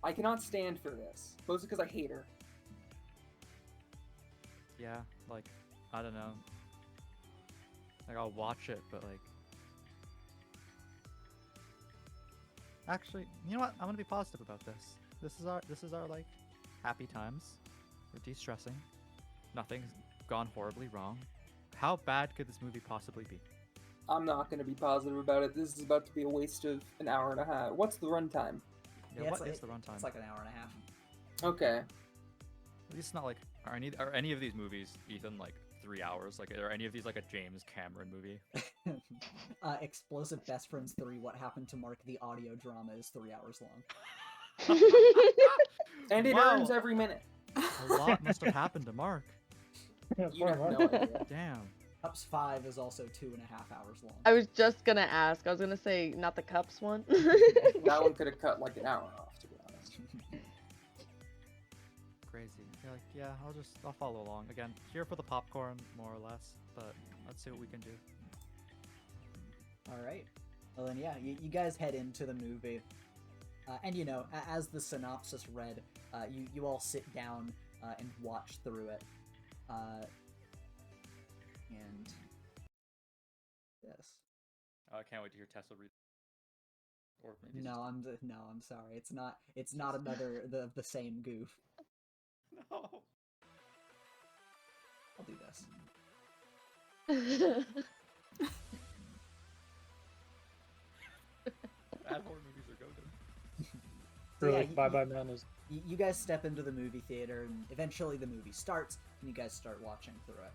I cannot stand for this. Mostly because I hate her.
Yeah, like, I don't know. Like, I'll watch it, but like... Actually, you know what? I'm gonna be positive about this. This is our like, happy times. We're de-stressing. Nothing's gone horribly wrong. How bad could this movie possibly be?
I'm not going to be positive about it. This is about to be a waste of an hour and a half. What's the runtime?
Yeah, what is the runtime?
It's like an hour and a half.
Okay.
At least it's not like... Are any of these movies, Ethan, like 3 hours? Like, are any of these like a James Cameron movie?
Explosive Best Friends 3, What Happened to Mark, the audio drama is 3 hours long.
And it
Wow.
earns every minute.
A lot must have happened to Mark.
You have no idea.
Damn.
Cups 5 is also 2.5 hours long.
I was just gonna ask. I was gonna say not the cups one.
That one could have cut like an hour off, to be honest.
Crazy. Yeah, I'll follow along. Again, here for the popcorn, more or less, but let's see what we can do.
Alright. Well then, yeah, you guys head into the movie. And you know, as the synopsis read, you all sit down and watch through it. And yes.
I can't wait to hear Tessa read. Or maybe
No, I'm sorry. It's not another the same goof.
No.
I'll do this.
Bad horror movies are go-to.
Really,
yeah,
Bye-Bye Man is...
You guys step into the movie theater, and eventually the movie starts, and you guys start watching through it.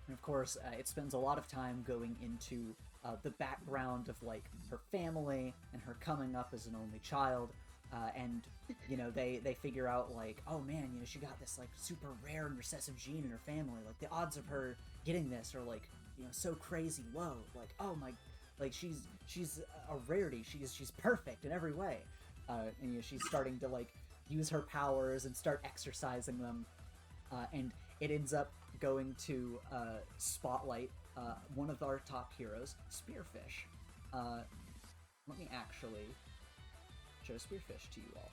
And of course, it spends a lot of time going into the background of like her family and her coming up as an only child, and you know they figure out like, oh man, you know she got this like super rare and recessive gene in her family. Like the odds of her getting this are like, you know, so crazy low. Like, oh my, like she's a rarity. She's perfect in every way, and you know she's starting to like use her powers and start exercising them, and it ends up going to spotlight one of our top heroes, Spearfish. Let me actually show Spearfish to you all.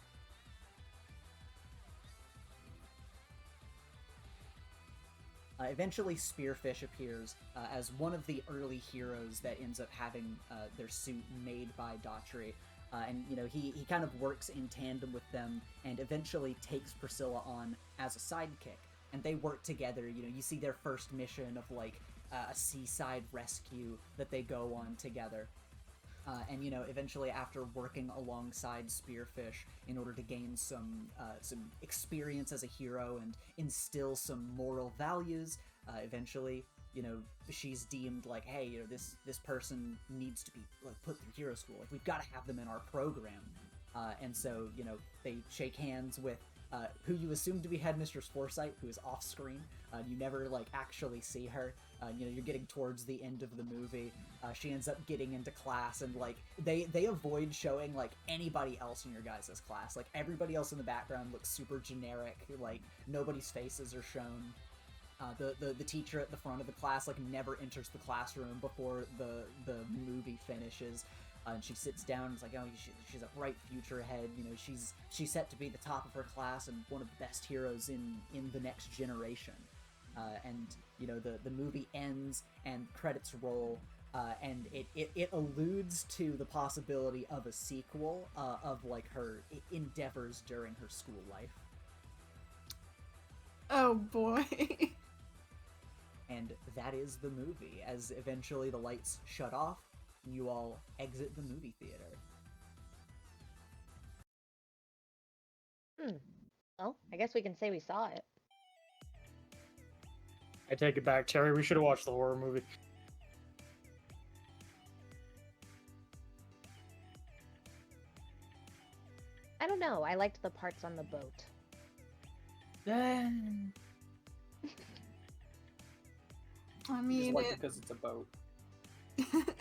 Eventually, Spearfish appears as one of the early heroes that ends up having their suit made by Daughtry. And, you know, he kind of works in tandem with them and eventually takes Priscilla on as a sidekick. And they work together. You know, you see their first mission of, like, a seaside rescue that they go on together. And, you know, eventually after working alongside Spearfish in order to gain some experience as a hero and instill some moral values, eventually, you know, she's deemed like, hey, you know, this person needs to be like put through hero school. Like, we've got to have them in our program. And so, you know, they shake hands with who you assume to be Headmistress Foresight, who is off screen. You never like actually see her. You know, you're getting towards the end of the movie. She ends up getting into class, and like they avoid showing like anybody else in your guys' class. Like everybody else in the background looks super generic. Like nobody's faces are shown. The teacher at the front of the class like never enters the classroom before the movie finishes. And she sits down and is like, oh, she's a bright future ahead. You know, she's set to be the top of her class and one of the best heroes in the next generation. And you know, the movie ends and credits roll, and it alludes to the possibility of a sequel of like her endeavors during her school life.
Oh boy.
And that is the movie, as eventually the lights shut off, and you all exit the movie theater.
Well, I guess we can say we saw it.
I take it back, Terry. We should have watched the horror movie.
I don't know. I liked the parts on the boat.
I
Just
mean,
like because it's a boat.
at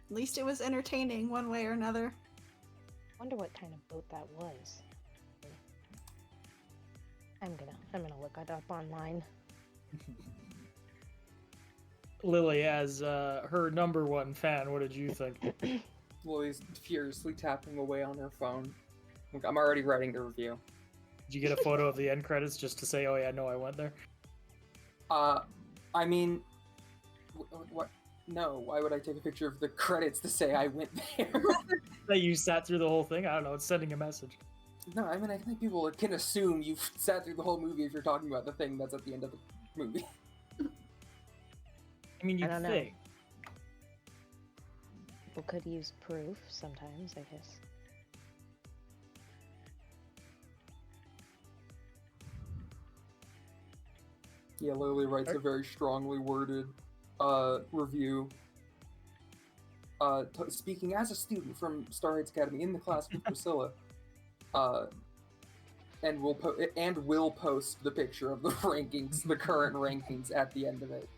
least it was entertaining one way or another.
Wonder what kind of boat that was. I'm gonna look it up online.
Lily, as her number one fan, what did you think?
Lily's furiously tapping away on her phone. Look, I'm already writing the review.
Did you get a photo of the end credits just to say, oh yeah, no, I went there?
I mean, what? No, why would I take a picture of the credits to say I went there?
That you sat through the whole thing? I don't know, it's sending a message.
No, I mean, I think people can assume you've sat through the whole movie if you're talking about the thing that's at the end of the movie.
I mean, you
don't know.
think.
People could use proof sometimes, I guess.
Yeah, Lily writes a very strongly worded review. Speaking as a student from Starlight Academy in the class with Priscilla, and will post the picture of the rankings, the current rankings at the end of it.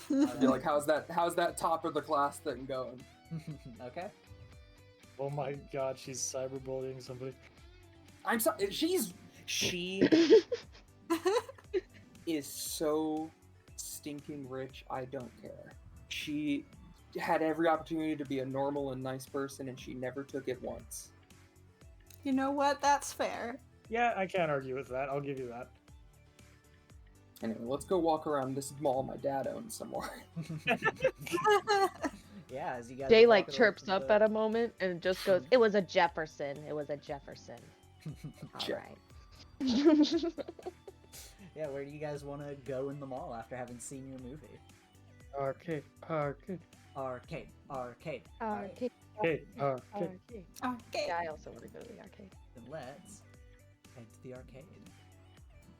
Be like, how's that top of the class thing going?
Okay.
Oh my god, she's cyberbullying somebody.
I'm sorry, she is so stinking rich, I don't care. She had every opportunity to be a normal and nice person, and she never took it once.
You know what? That's fair.
Yeah, I can't argue with that. I'll give you that.
Anyway, let's go walk around this mall my dad owns some more.
Yeah, as you guys
Jay
are
like
walking away
chirps
from
up
the-
at a moment and just goes, "It was a Jefferson. It was a Jefferson." All
Jeff.
right.
Yeah, where do you guys want to go in the mall after having seen your movie?
Arcade.
Arcade.
Arcade.
Arcade.
Okay.
Yeah, I also want to go to the arcade.
Then let's head to the arcade.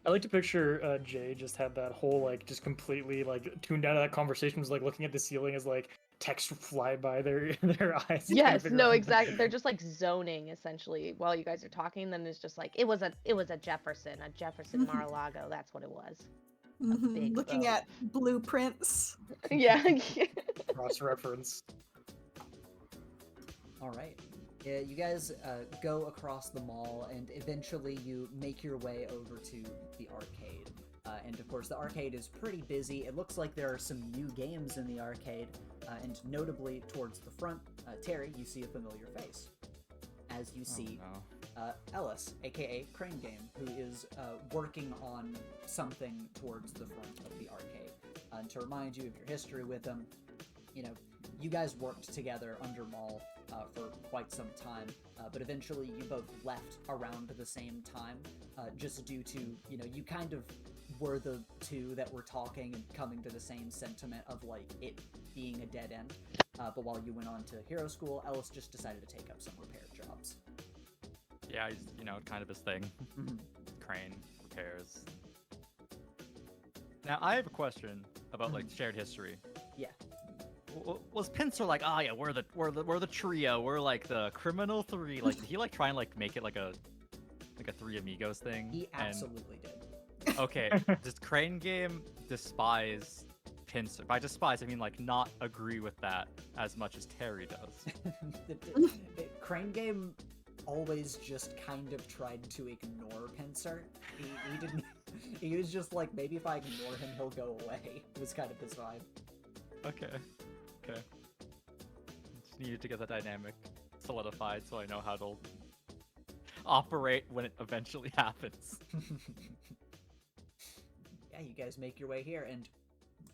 I like to picture Jay just had that whole, like, just completely, like, tuned out of that conversation, was, like, looking at the ceiling as, like, text fly by their eyes.
Yes, no, exactly. They're just like zoning essentially while you guys are talking. Then it's just like it was a Jefferson Mar-a-Lago. That's what it was. Big
Looking
boat.
at blueprints.
Yeah.
Cross-reference.
All right. You guys go across the mall, and eventually you make your way over to the arcade. And of course, the arcade is pretty busy. It looks like there are some new games in the arcade, and notably towards the front, Terry, you see a familiar face. As you see Ellis, aka Crane Game, who is working on something towards the front of the arcade. And to remind you of your history with him, you know, you guys worked together under Maul for quite some time, but eventually you both left around the same time, just due to, you know, you kind of were the two that were talking and coming to the same sentiment of, like, it being a dead end. But while you went on to hero school, Ellis just decided to take up some repair jobs.
Yeah, he's, you know, kind of his thing.
Mm-hmm.
Crane, repairs. Now, I have a question about, like, shared history.
Yeah.
Was Pincer like, oh yeah, we're the trio, we're like the criminal three? Like, did he like try and like make it like a Three Amigos thing?
He
And-
absolutely did.
Okay, does Crane Game despise Pincer? By despise, I mean like not agree with that as much as Terry does.
Crane Game always just kind of tried to ignore Pincer. He didn't. He was just like, maybe if I ignore him, he'll go away. It was kind of his vibe.
Okay. Just needed to get the dynamic solidified so I know how to operate when it eventually happens.
Yeah, you guys make your way here, and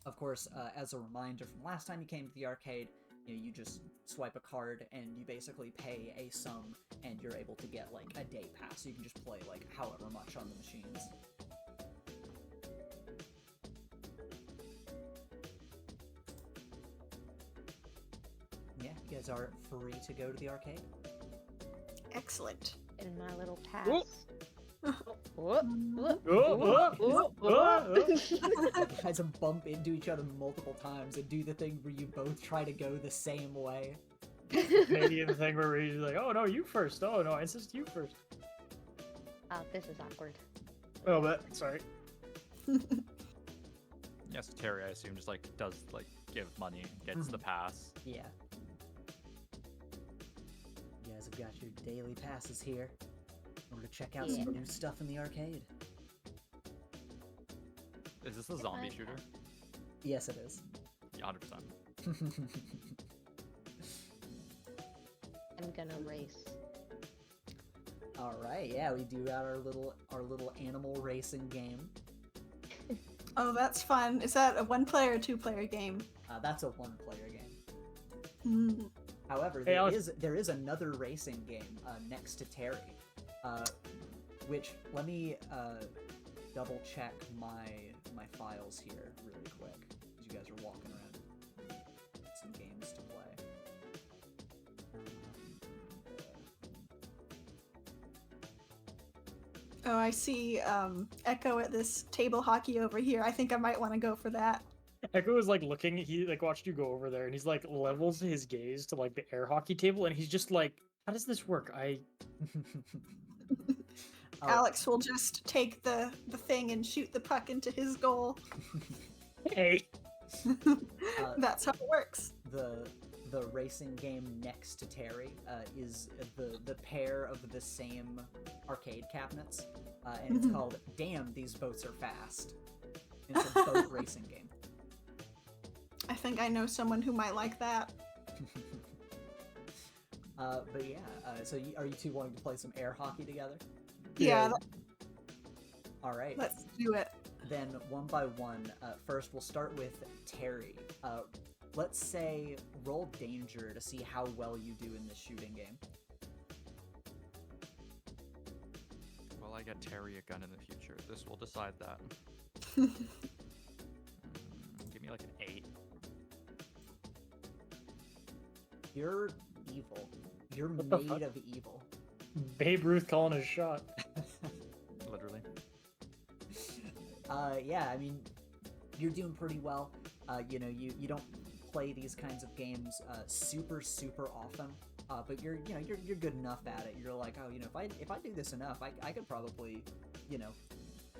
of course, as a reminder from last time you came to the arcade, you know, you just swipe a card and you basically pay a sum, and you're able to get like a day pass. So you can just play like however much on the machines. guys are free to go to the arcade.
Excellent.
In my little pass.
Whoop.
Whoop, whoop,
Oh,
whoop,
oh,
whoop,
oh,
whoop.
You guys bump into each other multiple times and do the thing where you both try to go the same way.
Canadian thing where he's like, oh no, you first. Oh no, I insist you first.
Oh, this is awkward.
Oh, but sorry.
Yes, Terry, I assume, just like does like give money, gets the pass.
Yeah. You guys have got your daily passes here. In order to check out some new stuff in the arcade.
Is this a zombie shooter?
Yes, it is.
Yeah, 100%.
I'm gonna race.
All right, yeah, we do got our little animal racing game.
Oh, that's fun. Is that a 1-player or 2-player game?
That's a 1-player game.
Mm.
However,
Hey,
there is another racing game next to Terry, which let me double check my files here really quick as you guys are walking around. Some games to play.
Oh, I see Echo at this table hockey over here. I think I might want to go for that.
Echo was like looking, he like watched you go over there and he's like levels his gaze to like the air hockey table and he's just like, how does this work?
Alex will just take the thing and shoot the puck into his goal.
Hey.
That's how it works.
The racing game next to Terry is the pair of the same arcade cabinets, and it's called Damn, These Boats Are Fast. It's a boat racing game.
I think I know someone who might like that.
But yeah, so are you two wanting to play some air hockey together?
Yeah.
All right.
Let's do it.
Then one by one, first we'll start with Terry. Let's say roll danger to see how well you do in this shooting game.
Will I get Terry a gun in the future? This will decide that. Give me like an 8.
You're evil. You're
the
made
fuck?
of evil.
Babe Ruth calling his shot.
Literally.
Yeah, I mean, you're doing pretty well. You know, you don't play these kinds of games super often, but you're good enough at it. You're like, oh, you know, if I do this enough, I could probably, you know,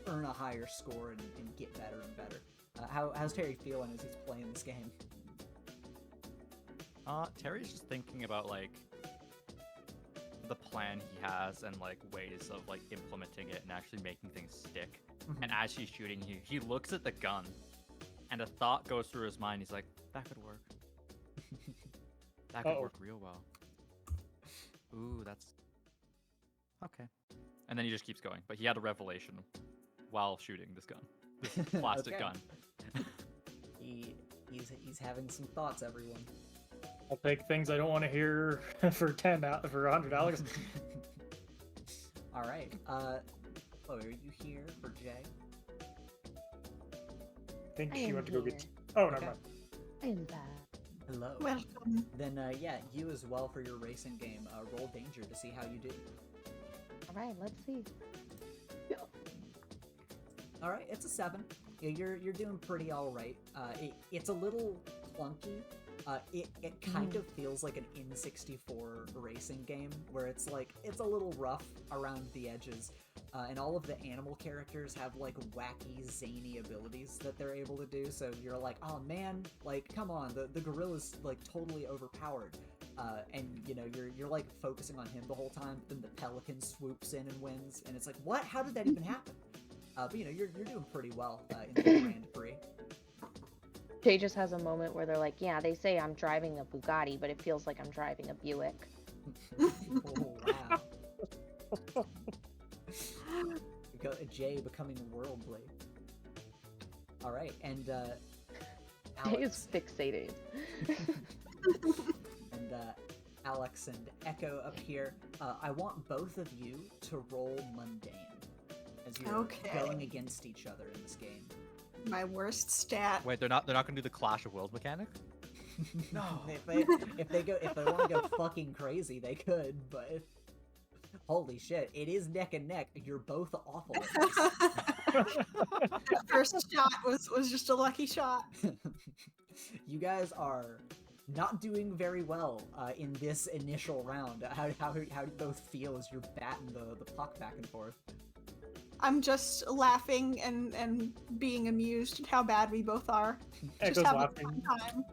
earn a higher score and get better and better. How's Terry feeling as he's playing this game?
Terry's just thinking about like the plan he has and like ways of like implementing it and actually making things stick. And as he's shooting, he looks at the gun, and a thought goes through his mind. He's like, that could work. That could work real well. Ooh, that's okay. And then he just keeps going. But he had a revelation while shooting this gun, this plastic gun.
He's having some thoughts, everyone.
I'll take things I don't want to hear for $100.
All right. Chloe, are you here for Jay?
I think
I
she
am
went to go
here.
get. Oh, never
Okay.
mind.
I am back.
Hello.
Welcome.
Then, yeah, you as well for your racing game. Roll danger to see how you do.
Alright, let's see.
All right, it's a 7. Yeah, you're doing pretty all right. It's a little clunky. It kind of feels like an N64 racing game where it's like it's a little rough around the edges, and all of the animal characters have like wacky zany abilities that they're able to do. So you're like, oh man, like come on, the gorilla's like totally overpowered, and you know you're like focusing on him the whole time. Then the pelican swoops in and wins, and it's like, what? How did that even happen? But you know you're doing pretty well in the Grand Prix.
Jay just has a moment where they're like, yeah, they say I'm driving a Bugatti, but it feels like I'm driving a Buick.
Oh, wow. Jay becoming worldly. All right, and
Jay is
Alex
fixated.
and Alex and Echo up here. I want both of you to roll mundane as you're
Okay.
going against each other in this game.
My worst stat.
Wait, they're not gonna do the Clash of Wills mechanic?
No.
if they want to go fucking crazy, they could, but holy shit, it is neck and neck. You're both awful at this.
That first shot was just a lucky shot.
You guys are not doing very well in this initial round. How do you both feel as you're batting the puck back and forth?
I'm just laughing and being amused at how bad we both are.
Echo's
Just having
laughing.
a fun time.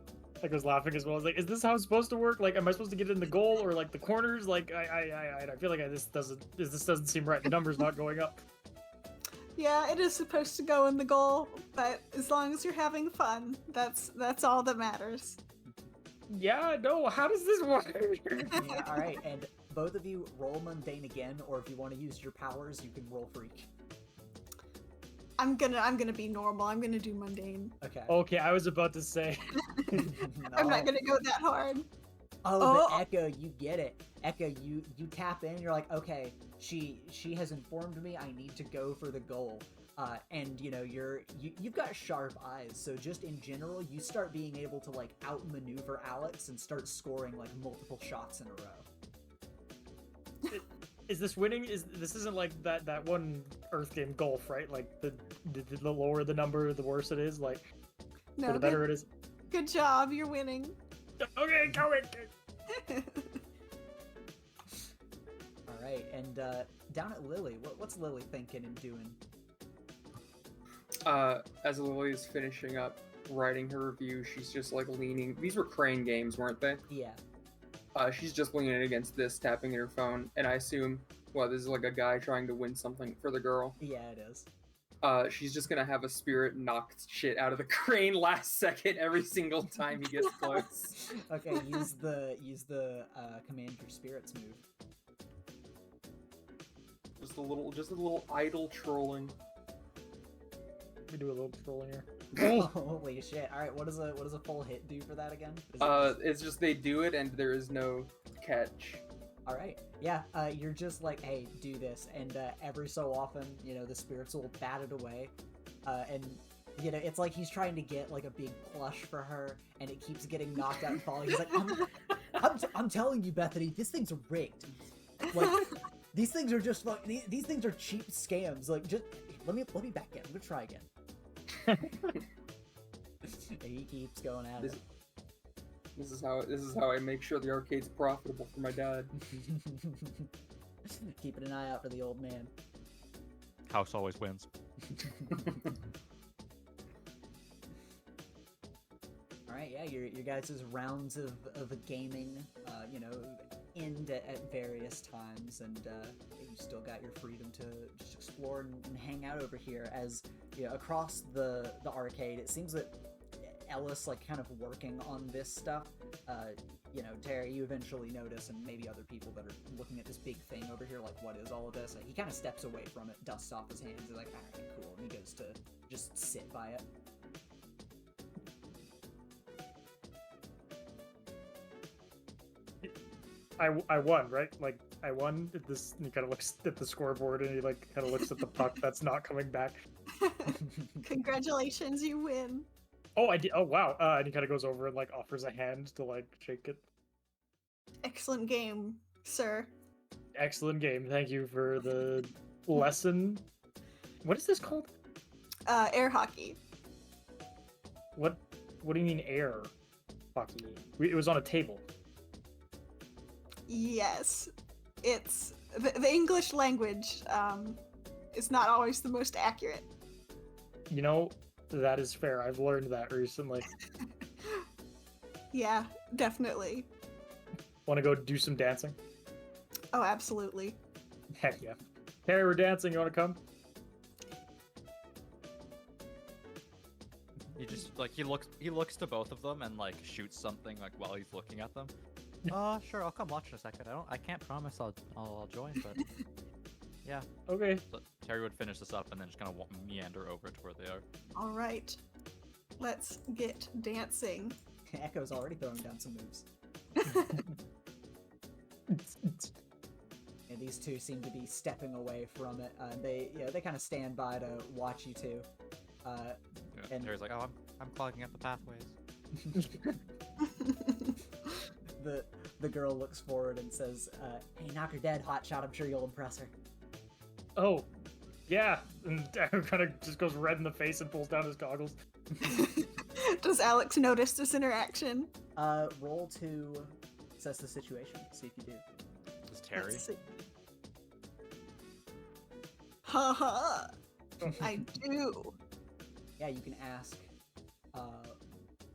Echo's laughing as well. I was like, is this how it's supposed to work? Like, am I supposed to get it in the goal or like the corners? Like, I feel like this doesn't seem right. The number's not going up.
Yeah, it is supposed to go in the goal, but as long as you're having fun, that's all that matters.
Yeah, no. How does this work?
Yeah, all right, and both of you roll mundane again, or if you want to use your powers, you can roll freak.
I'm gonna be normal. I'm gonna do mundane.
Okay.
Okay, I was about to say.
I'm not gonna go that hard.
Oh, but Echo, you get it. Echo, you tap in. You're like, okay, she has informed me I need to go for the goal. And you know you've got sharp eyes, so just in general, you start being able to like outmaneuver Alex and start scoring like multiple shots in a row.
Is this winning? This isn't like that one Earth game golf, right? Like the lower the number, the worse it is. Like
No,
the better it is.
Good job, you're winning.
Okay, go it.
All right, and down at Lily, what's Lily thinking and doing?
As Lily is finishing up writing her review, she's just like leaning. These were crane games, weren't they?
Yeah.
She's just leaning against this, tapping at her phone, and I assume, well, this is like a guy trying to win something for the girl.
Yeah, it is.
She's just gonna have a spirit knock shit out of the crane last second every single time he gets close.
Okay, use the command your spirits move.
Just a little idle trolling.
We do a little trolling here.
Holy shit! All right, what does a full hit do for that again?
It's just they do it and there is no catch.
All right, yeah. You're just like, hey, do this, and every so often, you know, the spirits will bat it away, and you know, it's like he's trying to get like a big plush for her, and it keeps getting knocked out and falling. He's like, I'm telling you, Bethany, these things are rigged. Like, these things are just like these things are cheap scams. Like, just let me back in. I'm gonna try again. He keeps going at it.
This is how I make sure the arcade's profitable for my dad.
Keeping an eye out for the old man.
House always wins.
All right, yeah, your guys' rounds of gaming, you know, end at various times, and you still got your freedom to just explore and hang out over here. As you know, across the arcade, it seems that Ellis, like, kind of working on this stuff. You know, Terry, you eventually notice, and maybe other people that are looking at this big thing over here, like, what is all of this? He kind of steps away from it, dusts off his hands, he's like, all right, cool, and he goes to just sit by it.
I won, right? Like, I won at this, and he kind of looks at the scoreboard, and he, like, kind of looks at the puck that's not coming back.
Congratulations, you win.
Oh, I did. Oh, wow. And he kind of goes over and, like, offers a hand to, like, shake it.
Excellent game, sir.
Excellent game. Thank you for the lesson. What is this called?
Air hockey.
What do you mean air hockey? It was on a table.
Yes. It's the English language is not always the most accurate.
You know, that is fair. I've learned that recently.
Yeah, definitely.
Want to go do some dancing?
Oh, absolutely.
Heck yeah. Terry, we're dancing. You want to come?
He just like he looks to both of them and like shoots something like while he's looking at them. Sure, I'll come watch in a second. I can't promise I'll join, but yeah.
Okay.
So Terry would finish this up and then just kind of meander over to where they are.
All right. Let's get dancing.
Echo's already throwing down some moves. And these two seem to be stepping away from it. They kind of stand by to watch you two.
And Terry's like, oh, I'm clogging up the pathways.
The girl looks forward and says, "Hey, knock her dead, hotshot. I'm sure you'll impress her."
Oh, yeah. And Dagger kind of just goes red in the face and pulls down his goggles.
Does Alex notice this interaction?
Roll to assess the situation. See if you do.
Is Terry?
Let's see. Haha. I do.
Yeah, you can ask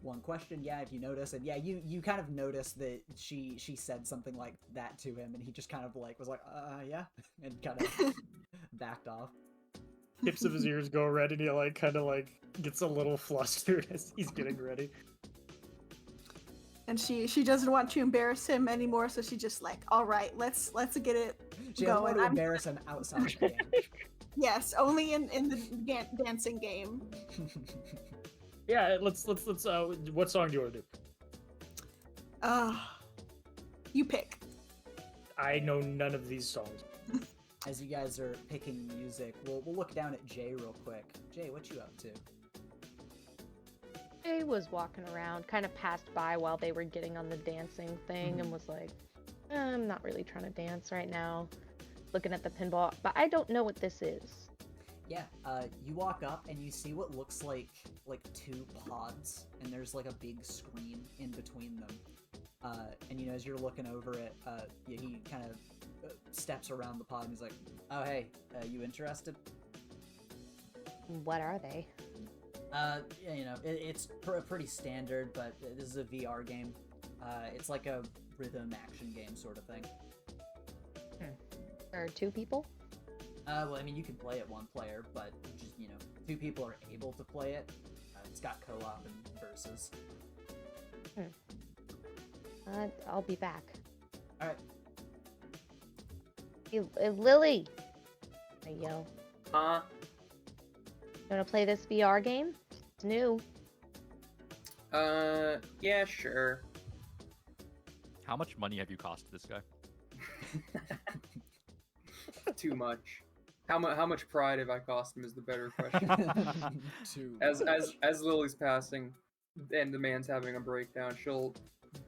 one question. Yeah, if you notice, and yeah, you kind of notice that she said something like that to him, and he just kind of like was like, yeah, and kind of backed off.
Tips of his ears go red, and he like kind of like gets a little flustered as he's getting ready.
And she doesn't want to embarrass him anymore, so she just like, all right, let's get it
She doesn't
going.
want to embarrass him outside of the game.
Yes, only in the dancing game.
Yeah, let's what song do you want to do?
You pick.
I know none of these songs.
As you guys are picking music, we'll look down at Jay real quick. Jay, what you up to?
I was walking around, kind of passed by while they were getting on the dancing thing, and was like, I'm not really trying to dance right now. Looking at the pinball, but I don't know what this is.
Yeah, you walk up and you see what looks like two pods, and there's like a big screen in between them. And you know, as you're looking over it, he kind of steps around the pod and he's like, "Oh hey, you interested?"
What are they?
You know, it's pretty standard, but this is a VR game. It's like a rhythm action game sort of thing.
Or 2 people?
Well, I mean, you can play it one player, but just, you know, 2 people are able to play it. It's got co-op and versus.
I'll be back.
All right.
Hey, Lily! I yell.
Huh?
You wanna play this VR game? It's new.
Yeah, sure.
How much money have you cost this guy?
Too much. How much pride have I cost him is the better question.
Two.
As Lily's passing and the man's having a breakdown, she'll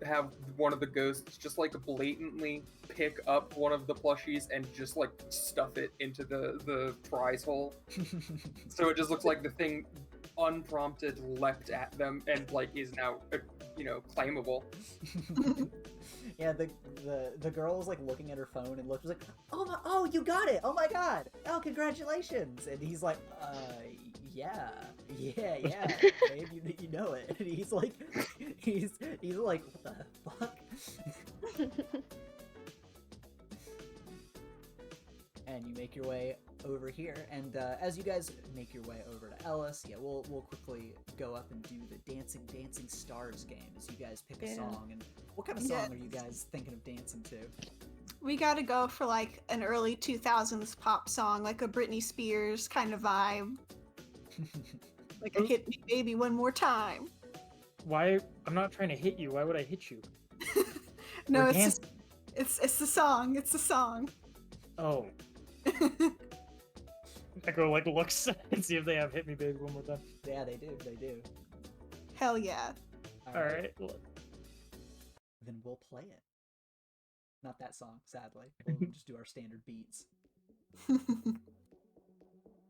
have one of the ghosts just like blatantly pick up one of the plushies and just like stuff it into the prize hole. So it just looks like the thing unprompted leapt at them and like is now claimable.
Yeah, the girl was like looking at her phone and looks like, oh, you got it! Oh my god! Oh, congratulations! And he's like, yeah, babe, you know it. And he's like, what the fuck? And you make your way over here, and as you guys make your way over to Ellis, yeah, we'll quickly go up and do the Dancing Stars game as you guys pick a song. And what kind of song are you guys thinking of dancing to?
We gotta go for like an early 2000s pop song, like a Britney Spears kind of vibe. Like a hit me baby one more time.
Why? I'm not trying to hit you. Why would I hit you?
No,
We're
it's the song. It's the song.
Oh. Echo like looks and see if they have "Hit Me Baby" one more time.
Yeah, they do.
Hell yeah.
All right.
Then we'll play it. Not that song, sadly. We'll just do our standard beats.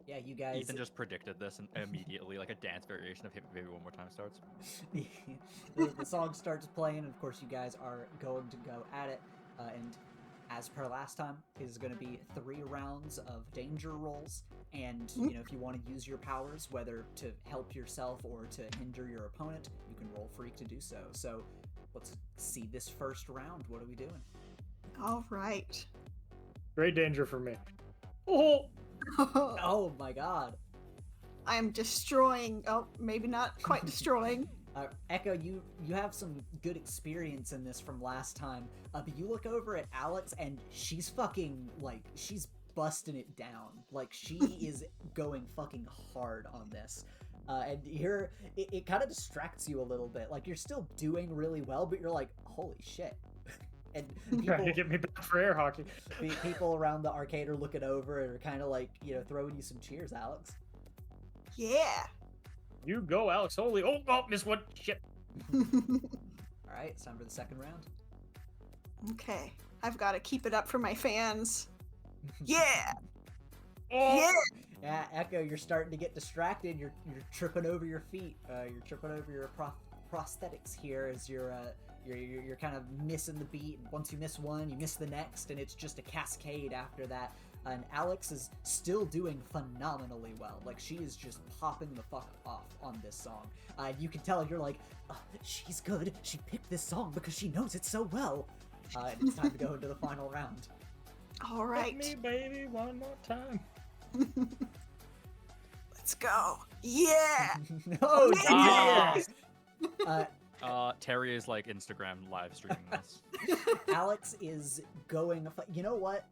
Yeah, you guys.
Ethan just predicted this and immediately, like a dance variation of "Hit Me Baby One More Time" starts.
the song starts playing, and of course, you guys are going to go at it. And as per last time, it is going to be 3 rounds of danger rolls. And you know, if you want to use your powers, whether to help yourself or to hinder your opponent, you can roll freak to do so. So let's see this first round. What are we doing?
All right.
Great danger for me. Oh.
Oh my god.
I'm destroying. Oh, maybe not quite destroying.
Echo, you have some good experience in this from last time, but you look over at Alex and she's fucking, like, she's busting it down. Like, she is going fucking hard on this. And it kind of distracts you a little bit. Like, you're still doing really well, but you're like, holy shit. And
Trying to get me back for air hockey.
People around the arcade are looking over and are kind of like, you know, throwing you some cheers, Alex.
Yeah.
You go, Alex. Holy. Oh, miss one. Shit.
All right, it's time for the second round.
Okay, I've got to keep it up for my fans. Yeah! Yeah!
Yeah, Echo, you're starting to get distracted. You're tripping over your feet. You're tripping over your prosthetics here as you're kind of missing the beat. Once you miss one, you miss the next, and it's just a cascade after that. And Alex is still doing phenomenally well. Like, she is just popping the fuck off on this song. You can tell you're like, she's good. She picked this song because she knows it so well. And it's time to go into the final round.
All right.
Hit me, baby, one more time.
Let's go. Yeah!
Oh,
Yeah!
Terry is like Instagram live streaming this.
Alex is going. You know what?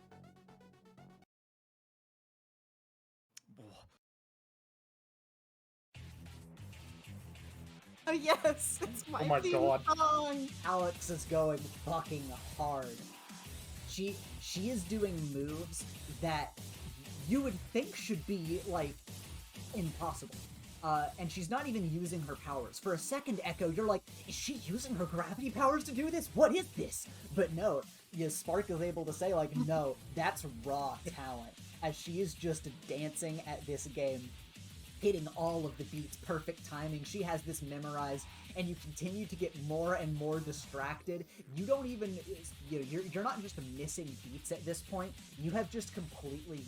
Oh yes, it's my,
Oh my
theme
God.
song.
Alex is going fucking hard. She is doing moves that you would think should be like impossible. And she's not even using her powers. For a second, Echo, you're like, is she using her gravity powers to do this? What is this? But no, Spark is able to say, like, no, that's raw talent. As she is just dancing at this game, hitting all of the beats, perfect timing. She has this memorized, and you continue to get more and more distracted. You don't even, you're not just missing beats at this point. You have just completely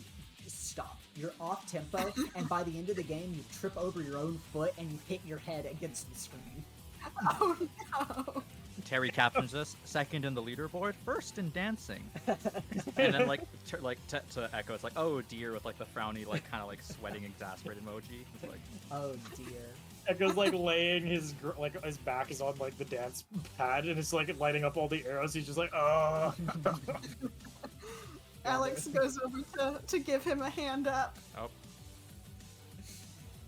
stopped. You're off tempo, and by the end of the game, you trip over your own foot and you hit your head against the screen.
Oh no.
Terry captions this, second in the leaderboard, first in dancing. And then to Echo, it's like, oh dear, with like the frowny, like kind of like sweating exasperated emoji. It's like,
Oh dear.
Echo's like laying his back is on like the dance pad and it's like lighting up all the arrows. He's just like, oh.
Alex goes over to give him a hand up.
oh,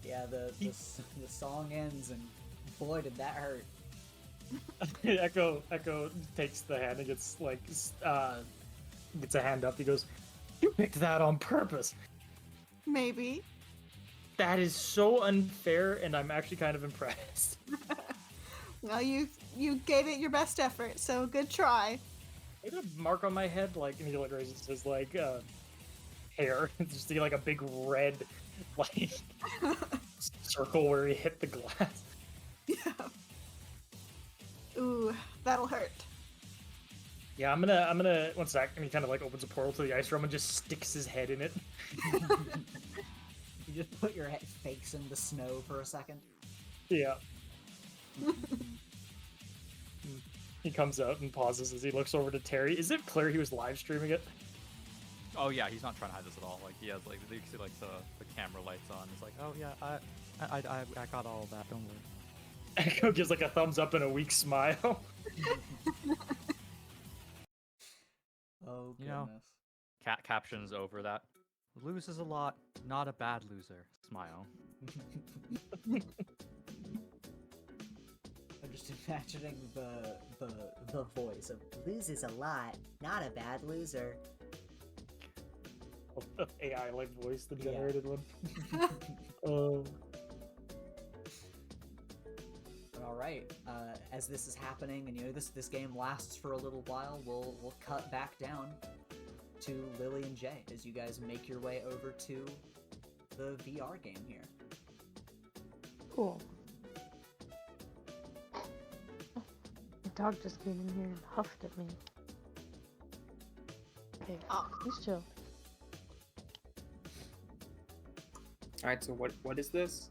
Yeah, the song ends, and boy, did that hurt.
Echo takes the hand and gets a hand up. He goes, "You picked that on purpose."
Maybe.
That is so unfair, and I'm actually kind of impressed.
Well, you gave it your best effort, so good try.
I got a mark on my head, like, and he like raises his like hair. It's just like a big red like circle where he hit the glass.
Yeah. Ooh, that'll hurt.
Yeah, I'm gonna one sec, and he kind of like opens a portal to the ice room and just sticks his head in it.
You just put your face in the snow for a second.
Yeah. He comes out and pauses as he looks over to Terry. Is it clear he was live streaming it?
oh yeah, he's not trying to hide this at all. Like he has like you can see like the camera lights on. He's like, oh yeah, I got all of that. Don't worry.
Echo gives like a thumbs up and a weak smile.
Oh,
You know.
goodness.
Cat captions over that. Loses a lot, not a bad loser. Smile.
I'm just imagining the voice of loses a lot, not a bad loser.
AI like voice, the
Yeah.
generated one. Oh.
All right. As this is happening, and this game lasts for a little while, we'll cut back down to Lily and Jay as you guys make your way over to the VR game here.
Cool. Oh, my dog just came in here and huffed at me. Okay, he's chill.
All right, so what is this?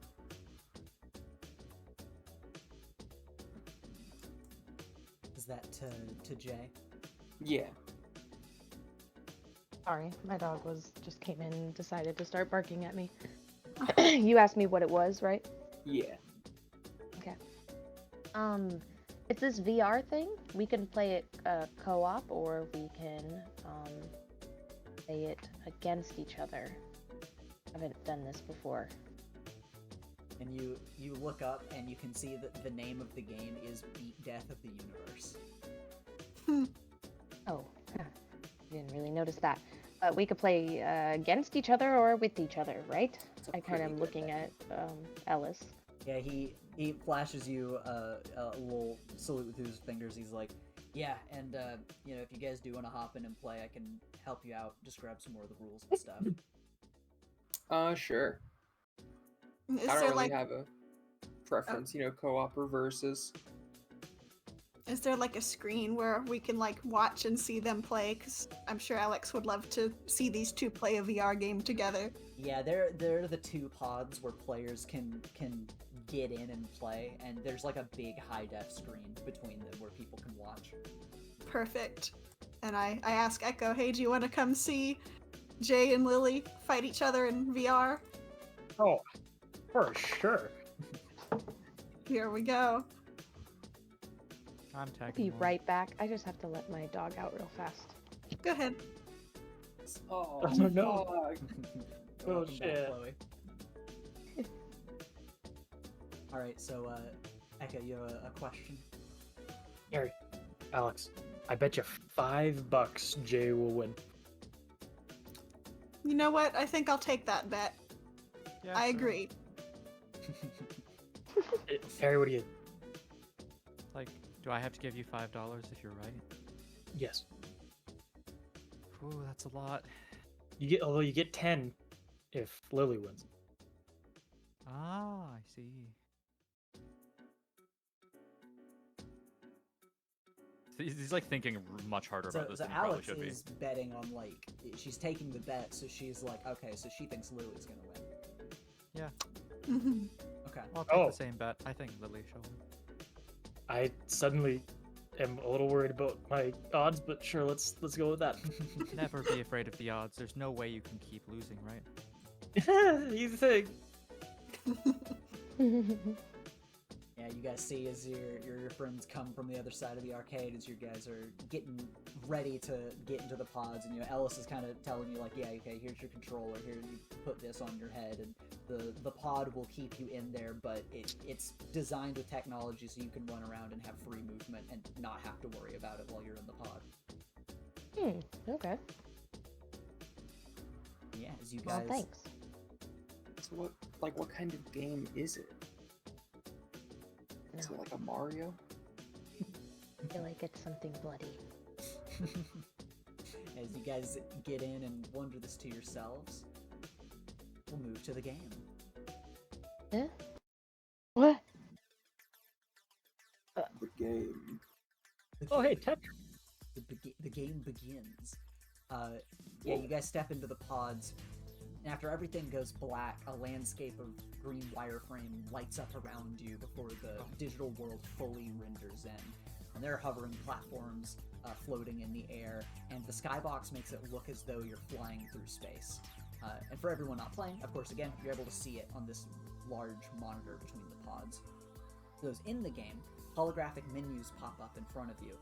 Is that to Jay?
Yeah.
Sorry, my dog just came in and decided to start barking at me. You asked me what it was, right?
Yeah.
Okay. It's this VR thing. We can play it co-op, or we can play it against each other. I haven't done this before.
And you look up and you can see that the name of the game is Beat Death of the Universe.
Oh, didn't really notice that. We could play against each other or with each other, right?
It's a
I kind of
pretty
am
good
looking
bet.
at Ellis.
Yeah, he flashes you a little salute with his fingers. He's like, yeah, and you know, if you guys do want to hop in and play, I can help you out. Just grab some more of the rules and stuff.
Sure.
Is
I don't
there
really
like
have a preference, you know, co-op or versus.
is there like a screen where we can like watch and see them play? Because I'm sure Alex would love to see these two play a VR game together.
Yeah, they're the two pods where players can get in and play, and there's like a big high def screen between them where people can watch.
Perfect. And I ask Echo, hey, do you want to come see Jay and Lily fight each other in VR?
Oh, for sure.
Here we go.
I'm
I'll
tagging.
be
along.
right back. I just have to let my dog out real fast.
Go ahead.
Oh,
Oh, no.
fuck.
Oh,
Welcome back,
shit.
Chloe. All right, so Eka, you have a question?
Gary, Alex, I bet you $5 Jay will win.
You know what? I think I'll take that bet.
Yeah,
I
sure.
agree.
Harry, what do you?
Like, do I have to give you $5 if you're right?
Yes.
Ooh, that's a lot.
Although you get 10 if Lily wins.
Ah, I see. He's like thinking much harder
So,
about this
so
than he probably
Alex
should be.
is betting on like she's taking the bet, so she's like, okay, so she thinks Lily's gonna win.
Mhm.
Okay.
I'll take
Oh.
the same bet. I think Lily shall win.
I suddenly am a little worried about my odds, but sure, let's go with that.
Never be afraid of the odds. There's no way you can keep losing, right?
You think?
Yeah, you guys see as your friends come from the other side of the arcade as you guys are getting ready to get into the pods, and you know Ellis is kind of telling you like, yeah, okay, here's your controller, here you put this on your head, and the pod will keep you in there, but it's designed with technology so you can run around and have free movement and not have to worry about it while you're in the pod.
Okay.
Yeah, as you
Well,
guys.
thanks.
So what kind of game is it? Is it
No,
like a Mario?
I feel like it's something bloody.
As you guys get in and wonder this to yourselves, we'll move to the game.
Huh? What?
The game.
Oh, hey, Tetris.
The game begins. Yeah, you guys step into the pods, and after everything goes black, a landscape of green wireframe lights up around you before the digital world fully renders in. And there are hovering platforms floating in the air, and the skybox makes it look as though you're flying through space. And for everyone not playing, of course, again, you're able to see it on this large monitor between the pods. Those in the game, holographic menus pop up in front of you,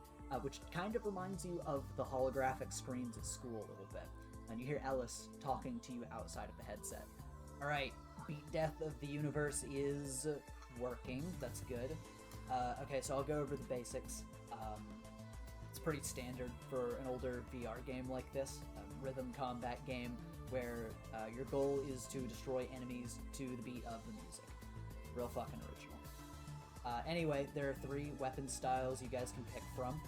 which kind of reminds you of the holographic screens at school a little bit. And you hear Ellis talking to you outside of the headset. All right, Beat Death of the Universe is working. That's good. Okay, so I'll go over the basics. It's pretty standard for an older VR game like this, a rhythm combat game where your goal is to destroy enemies to the beat of the music. Real fucking original. Anyway, there are 3 weapon styles you guys can pick from.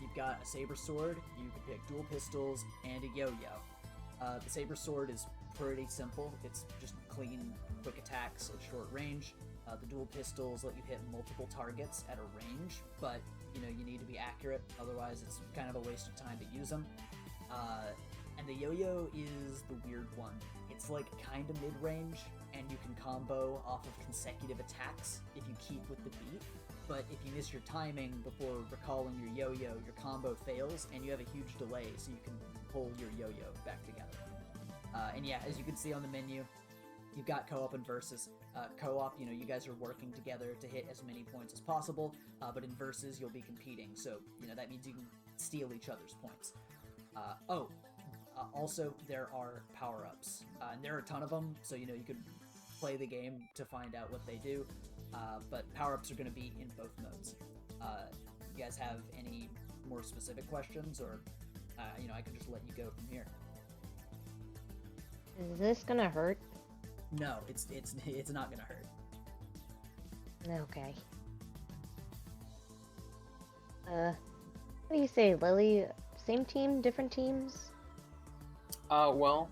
You've got a saber sword, you can pick dual pistols, and a yo-yo. The saber sword is pretty simple. It's just clean, quick attacks at short range. The dual pistols let you hit multiple targets at a range, but you know you need to be accurate, otherwise it's kind of a waste of time to use them. And the yo-yo is the weird one. It's like kind of mid-range, and you can combo off of consecutive attacks if you keep with the beat. But if you miss your timing before recalling your yo-yo, your combo fails, and you have a huge delay, so you can pull your yo-yo back together. And yeah, as you can see on the menu, you've got co-op and versus. Co-op, you know, you guys are working together to hit as many points as possible, but in versus, you'll be competing, so, you know, that means you can steal each other's points. Also, there are power-ups, and there are a ton of them, so, you know, you could play the game to find out what they do, but power-ups are going to be in both modes. You guys have any more specific questions, or, you know, I can just let you go from here.
Is this gonna hurt?
No, it's not gonna hurt.
Okay. What do you say, Lily? Same team, different teams?
Well,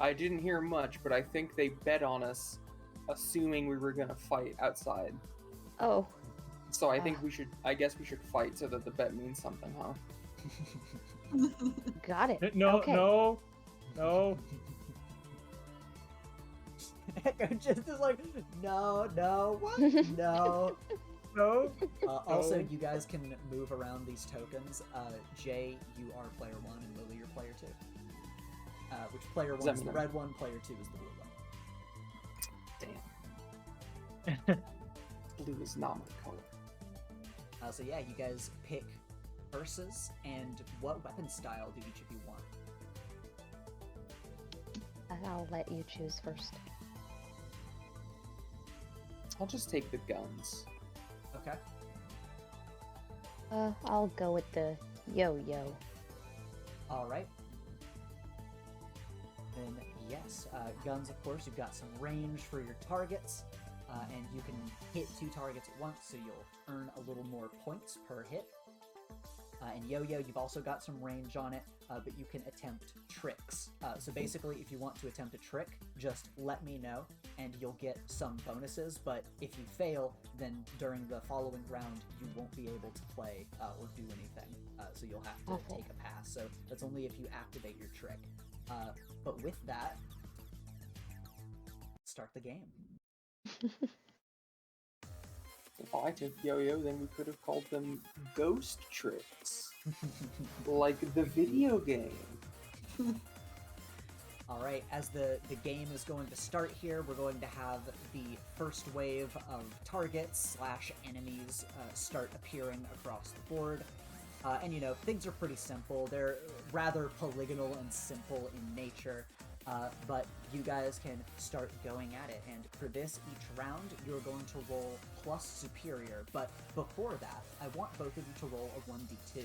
I didn't hear much, but I think they bet on us, assuming we were gonna fight outside.
Oh.
So I think I guess we should fight so that the bet means something, huh?
Got it.
No,
okay.
no.
Echo just is like, no, what? No.
No.
Also,
No.
you guys can move around these tokens. Jay, you are player 1, and Lily, you're player 2. Which player
Does
1
that
is the
mean
red one, player 2 is the blue one.
Damn. Blue is not my color.
So yeah, you guys pick curses, and what weapon style do each of you want?
I'll let you choose first.
I'll just take the guns.
Okay.
I'll go with the yo-yo.
Alright. Then, yes, guns, of course, you've got some range for your targets, and you can hit 2 targets at once, so you'll earn a little more points per hit. And yo-yo, you've also got some range on it, but you can attempt tricks. So basically, if you want to attempt a trick, just let me know, and you'll get some bonuses, but if you fail, then during the following round, you won't be able to play or do anything. So you'll have to take a pass. So that's only if you activate your trick. But with that, start the game.
If I took yo-yo, then we could have called them ghost tricks. Like the video game.
Alright, as the game is going to start here, we're going to have the first wave of targets / enemies start appearing across the board. And you know, things are pretty simple. They're rather polygonal and simple in nature. But you guys can start going at it, and for this, each round, you're going to roll plus superior, but before that, I want both of you to roll a 1d2.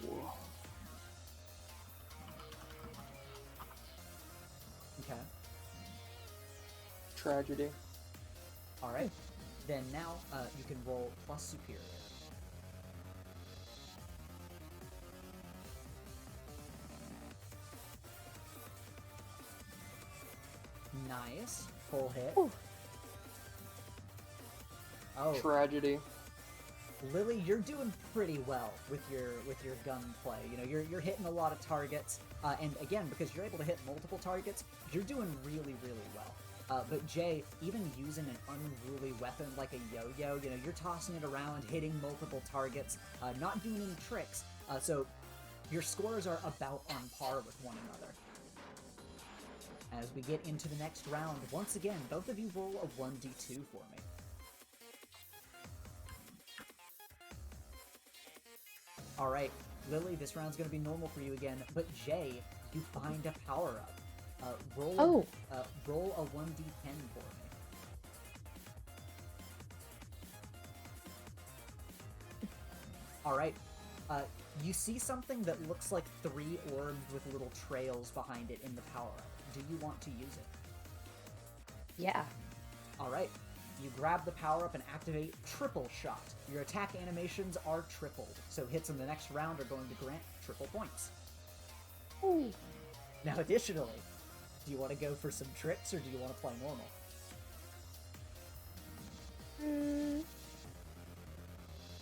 Whoa.
Okay.
Tragedy.
Alright. Then now, you can roll plus superior. Nice. Full hit.
Ooh.
Oh,
Tragedy.
Lily, you're doing pretty well with your gunplay. You know, you're hitting a lot of targets, and again, because you're able to hit multiple targets, you're doing really, really well. But Jay, even using an unruly weapon like a yo-yo, you know, you're tossing it around, hitting multiple targets, not doing any tricks. So your scores are about on par with one another. As we get into the next round, once again, both of you roll a 1d2 for me. Alright, Lily, this round's going to be normal for you again, but Jay, you find a power-up. Roll a 1d10 for me. Alright, you see something that looks like 3 orbs with little trails behind it in the power-up. Do you want to use it?
Yeah.
Alright, you grab the power-up and activate Triple Shot. Your attack animations are tripled, so hits in the next round are going to grant triple points.
Ooh.
Now additionally, do you want to go for some tricks or do you want to play normal?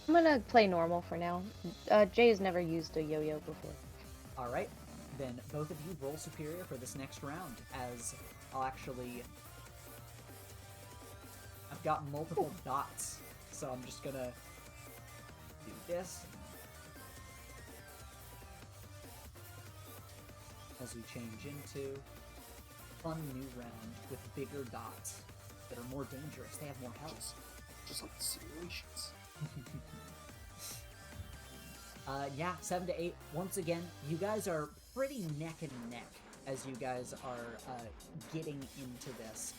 I'm gonna play normal for now. Jay's never used a yo-yo before.
Alright, then both of you roll superior for this next round, as I've got multiple dots, so I'm just gonna do this. As we change into a fun new round with bigger dots that are more dangerous. They have more health.
Just like the simulations.
Yeah, 7 to 8. Once again, you guys are pretty neck and neck as you guys are getting into this.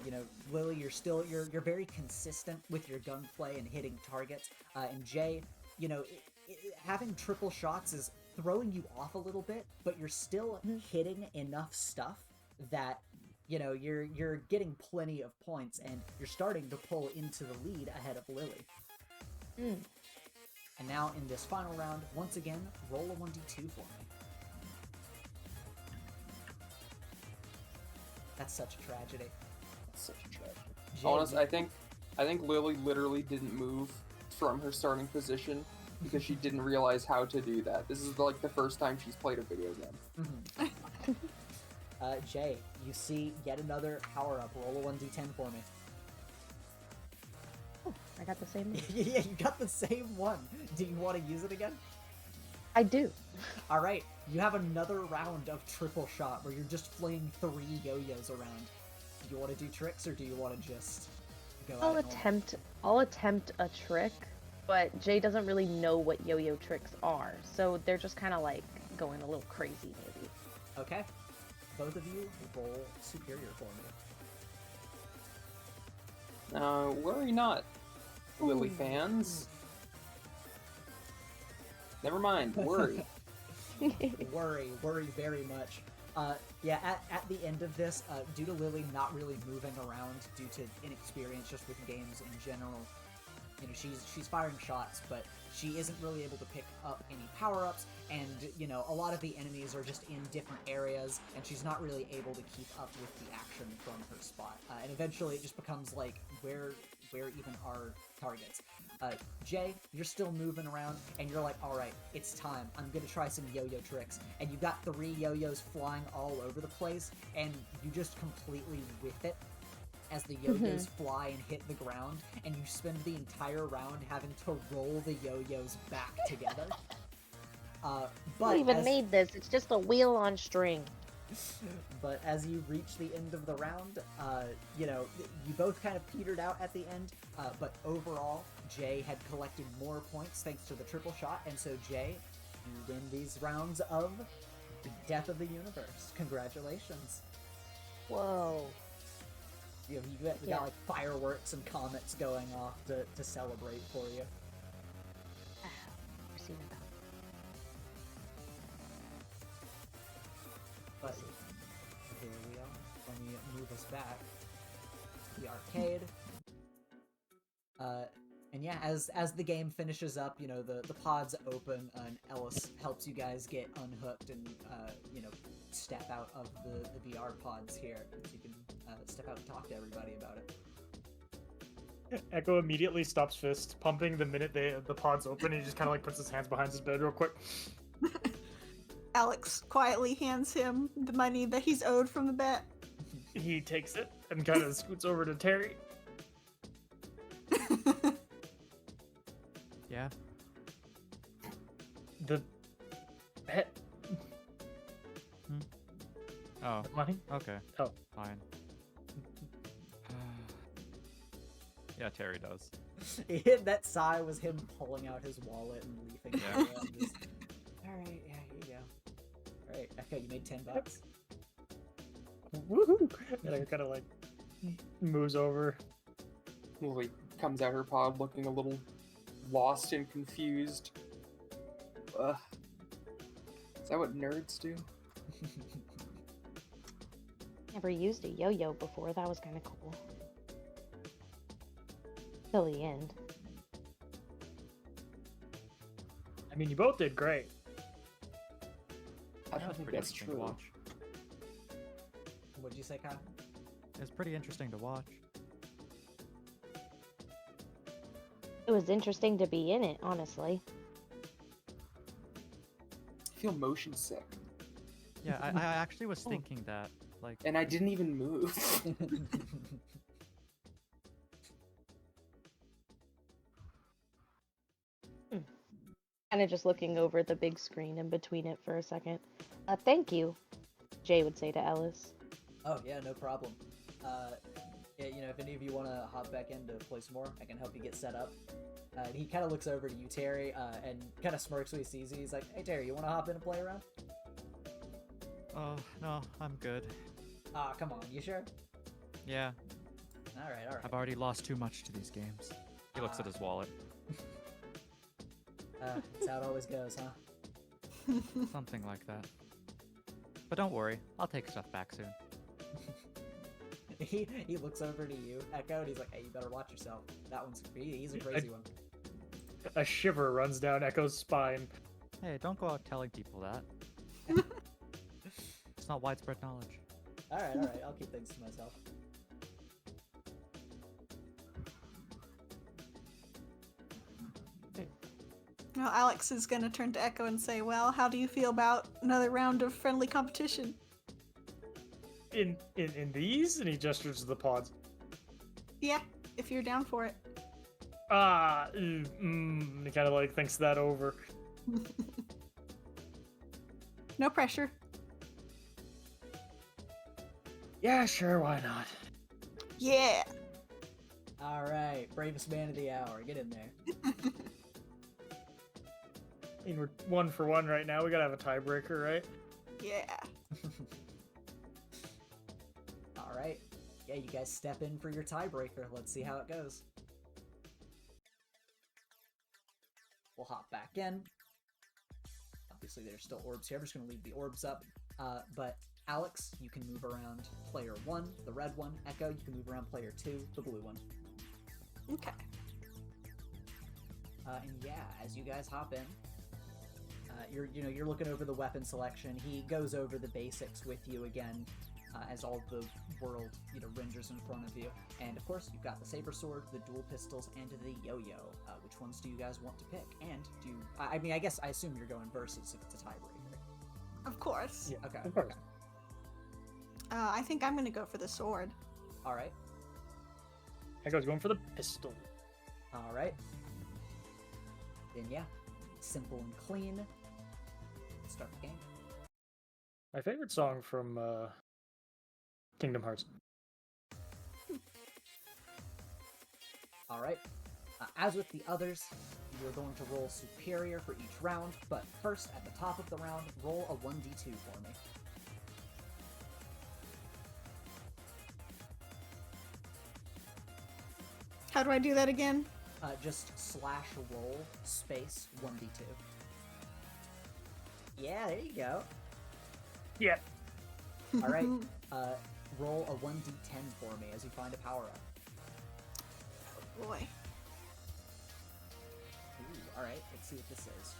You know, Lily, you're very consistent with your gunplay and hitting targets. And Jay, you know, having triple shots is throwing you off a little bit, but you're still hitting enough stuff that you're getting plenty of points, and you're starting to pull into the lead ahead of Lily.
Mm.
And now in this final round, once again, roll a 1d2 for me. That's such a tragedy.
That's such a tragedy.
Jay,
Honestly, I think Lily literally didn't move from her starting position because she didn't realize how to do that. This is like the first time she's played a video game.
Mhm. Jay, you see yet another power-up. Roll a 1d10 for me.
Oh, I got the same one.
Yeah, you got the same one. Do you want to use it again?
I do.
All right, you have another round of triple shot where you're just flinging 3 yo-yos around. Do you want to do tricks, or do you want to just go
I'll
at it normal?
I'll attempt a trick, but Jay doesn't really know what yo-yo tricks are, so they're just kind of like going a little crazy, maybe.
Okay. Both of you roll superior for me.
Worry not, Lily fans. Never mind, worry.
Worry very much. Yeah, at the end of this, due to Lily not really moving around due to inexperience just with games in general, she's firing shots, but she isn't really able to pick up any power-ups, and, a lot of the enemies are just in different areas, and she's not really able to keep up with the action from her spot. And eventually it just becomes like, where even are targets? Jay, you're still moving around, and you're like, alright, it's time. I'm gonna try some yo-yo tricks. And you got 3 yo-yos flying all over the place, and you just completely whiff it as the yo-yos fly and hit the ground, and you spend the entire round having to roll the yo-yos back together. But
Who even made this? It's just a wheel on string.
But as you reach the end of the round, you both kind of petered out at the end, but overall, Jay had collected more points thanks to the triple shot, and so Jay, you win these rounds of the Death of the Universe. Congratulations.
Whoa.
You got like fireworks and comets going off to celebrate for you.
Never seen about.
But here we are. Let me move us back to the arcade. And yeah, as the game finishes up, the pods open, and Ellis helps you guys get unhooked and step out of the VR pods here, so you can step out and talk to everybody about it.
Echo immediately stops fist pumping the minute the pods open. And he just kind of like puts his hands behind his bed real quick.
Alex quietly hands him the money that he's owed from the bet.
He takes it and kind of scoots over to Terry.
Yeah.
The bet
Oh,
money.
okay.
Oh.
Fine. Yeah, Terry does.
That sigh was him pulling out his wallet and leafing
Yeah.
it around. Alright, yeah, here you go. Alright, Echo, you made $10.
Woohoo! And I kind of like moves over.
Lily comes out her pod looking a little lost and confused. Ugh. Is that what nerds do?
Never used a yo-yo before. That was kind of cool. Till the end.
I mean, you both did great.
I
That
don't
was
think
pretty
that's
interesting to
true.
watch.
What'd you say, Kyle?
It's pretty interesting to watch.
It was interesting to be in it, honestly.
I feel motion sick.
Yeah, I actually was thinking that, like,
And I didn't even move.
Kind of just looking over the big screen in between it for a second. Thank you, Jay would say to Ellis.
Oh, yeah, no problem. Yeah, if any of you want to hop back in to play some more, I can help you get set up. And he kind of looks over to you, Terry, and kind of smirks when he sees you. He's like, hey, Terry, you want to hop in and play around?
oh, no, I'm good.
Ah, come on, you sure?
Yeah,
All right.
I've already lost too much to these games. He looks at his wallet.
That's how it always goes, huh?
Something like that. But don't worry, I'll take stuff back soon.
he looks over to you, Echo, and he's like, "Hey, you better watch yourself. That one's he's a crazy one."
A shiver runs down Echo's spine.
Hey, don't go out telling people that. It's not widespread knowledge.
All right, I'll keep things to myself.
Now Alex is gonna turn to Echo and say, "Well, how do you feel about another round of friendly competition?"
In these, and he gestures to the pods.
Yeah, if you're down for it.
He kind of like thinks that over.
No pressure.
Yeah, sure, why not?
Yeah.
All right, bravest man of the hour, get in there.
I mean, we're 1 for 1 right now. We gotta have a tiebreaker, right?
Yeah.
All right, yeah, you guys step in for your tiebreaker. Let's see how it goes. We'll hop back in. Obviously, there's still orbs here. I'm just going to leave the orbs up. But Alex, you can move around player 1, the red one. Echo, you can move around player 2, the blue one.
Okay.
And yeah, as you guys hop in, you're looking over the weapon selection. He goes over the basics with you again, as all the world renders in front of you. And of course, you've got the saber sword, the dual pistols, and the yo-yo. Which ones do you guys want to pick? And I assume you're going versus if it's a tiebreaker.
Of course.
Yeah,
Okay.
of course.
Okay.
I think I'm gonna go for the sword.
All right.
Echo's going for the pistol.
All right. Then yeah, simple and clean. Let's start the game.
My favorite song from Kingdom Hearts.
All right. As with the others, you're going to roll superior for each round, but first, at the top of the round, roll a 1d2 for me.
How do I do that again?
Just slash roll space 1d2. Yeah, there you go.
Yeah.
All right. Roll a 1d10 for me as you find a power-up.
Oh boy.
Ooh, all right, let's see what this is.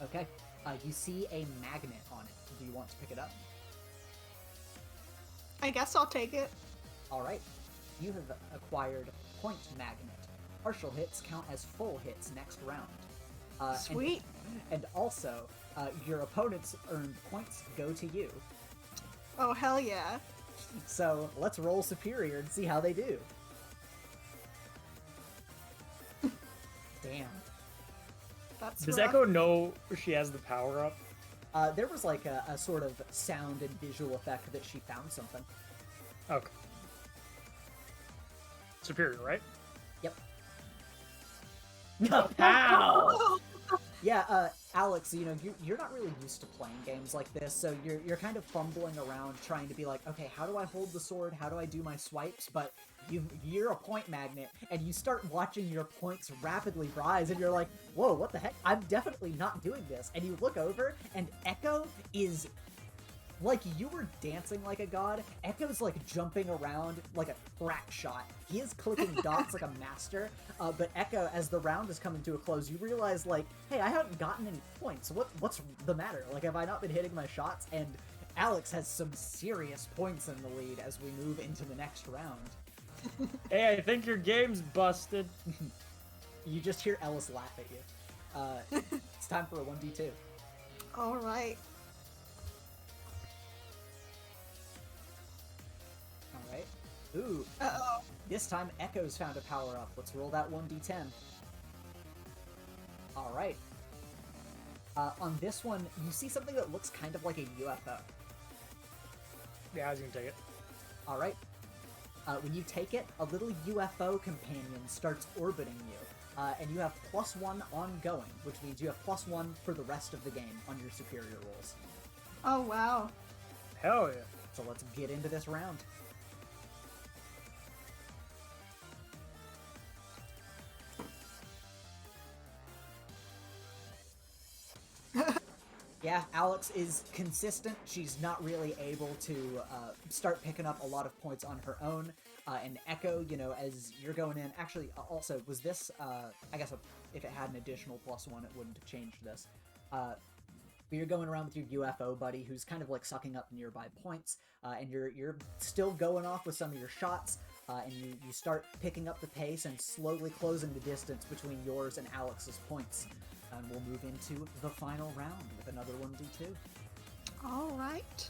Okay, you see a magnet on it. Do you want to pick it up?
I guess I'll take it.
All right, you have acquired point magnet. Partial hits count as full hits next round.
Sweet.
And also, your opponent's earned points go to you.
Oh, hell yeah.
So let's roll superior and see how they do. Damn.
That's
Does
rough.
Echo know she has the power up?
There was like a sort of sound and visual effect that she found something.
Okay. Superior, right?
Yep.
Ow!
Yeah, Alex, you're not really used to playing games like this, so you're kind of fumbling around trying to be like, okay, how do I hold the sword? How do I do my swipes? But you're a point magnet, and you start watching your points rapidly rise, and you're like, whoa, what the heck? I'm definitely not doing this. And you look over, and Echo is... Like you were dancing like a god, Echo's like jumping around like a crack shot. He is clicking dots like a master, but Echo, as the round is coming to a close, you realize like, hey, I haven't gotten any points. What's the matter? Like, have I not been hitting my shots? And Alex has some serious points in the lead as we move into the next round.
Hey, I think your game's busted.
You just hear Ellis laugh at you. It's time for a 1d2.
All right.
Alright. Ooh.
Uh-oh.
This time Echo's found a power-up. Let's roll that 1d10. Alright. On this one, you see something that looks kind of like a UFO.
Yeah, I was gonna take it.
Alright. When you take it, a little UFO companion starts orbiting you. And you have +1 ongoing, which means you have +1 for the rest of the game on your superior rolls.
Oh, wow.
Hell yeah.
So let's get into this round. Yeah, Alex is consistent. She's not really able to start picking up a lot of points on her own. And Echo, as you're going in, actually, also, was this, I guess if it had an additional +1, it wouldn't have changed this. But you're going around with your UFO buddy, who's kind of like sucking up nearby points, and you're still going off with some of your shots, and you start picking up the pace and slowly closing the distance between yours and Alex's points. And we'll move into the final round with another 1d2.
All right.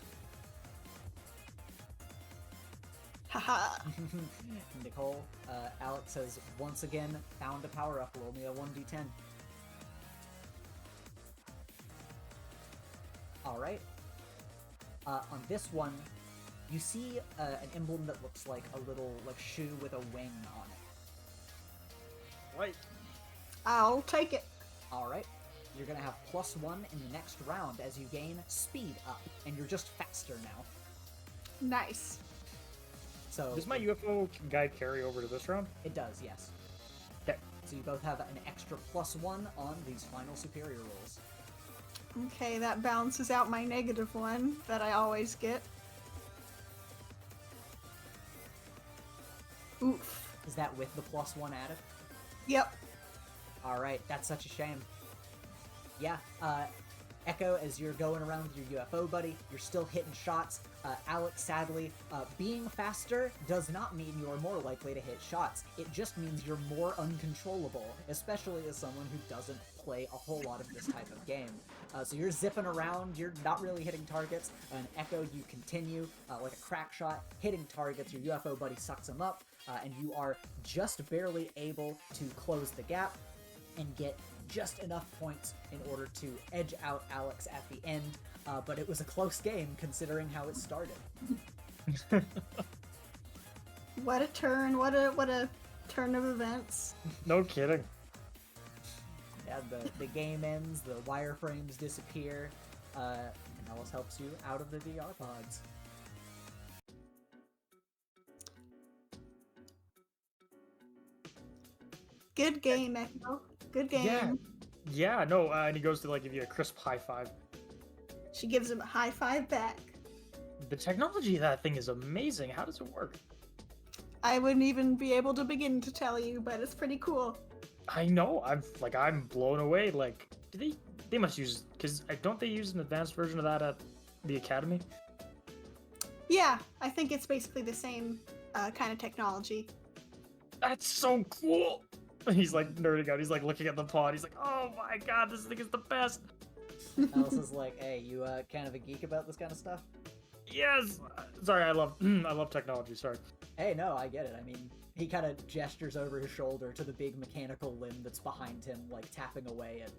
Haha.
Nicole, Alex has once again found a power-up. Roll me a 1d10. Alright. On this one, you see an emblem that looks like a little shoe with a wing on it.
Right.
I'll take it.
Alright. You're gonna have +1 in the next round as you gain speed up, and you're just faster now.
Nice.
So
Does my UFO guy carry over to this round?
it does, yes.
Okay.
So you both have an extra +1 on these final superior rolls.
Okay, that balances out my -1 that I always get. Oof.
Is that with the +1 added?
Yep.
Alright, that's such a shame. Yeah, Echo, as you're going around with your UFO buddy, you're still hitting shots. Alex, sadly, being faster does not mean you're more likely to hit shots. It just means you're more uncontrollable, especially as someone who doesn't play a whole lot of this type of game. So you're zipping around, you're not really hitting targets, and Echo, you continue, like a crack shot, hitting targets, your UFO buddy sucks them up, and you are just barely able to close the gap and get just enough points in order to edge out Alex at the end, but it was a close game considering how it started.
What a turn! What a turn of events.
No kidding.
Yeah, the game ends, the wireframes disappear, and Alice helps you out of the VR pods.
Good game, Echo. Good game.
Yeah, no, and he goes to give you a crisp high five.
She gives him a high five back.
The technology of that thing is amazing. How does it work?
I wouldn't even be able to begin to tell you, but it's pretty cool.
I know. I'm blown away. Do they must use, because don't they use an advanced version of that at the academy?
Yeah, I think it's basically the same kind of technology.
That's so cool. He's nerding out. He's looking at the pod. He's like, oh my god, this thing is the best.
Alice is like, hey, you kind of a geek about this kind of stuff?
Yes. Sorry, I love technology. Sorry.
Hey, no, I get it. I mean, he kind of gestures over his shoulder to the big mechanical limb that's behind him, tapping away at,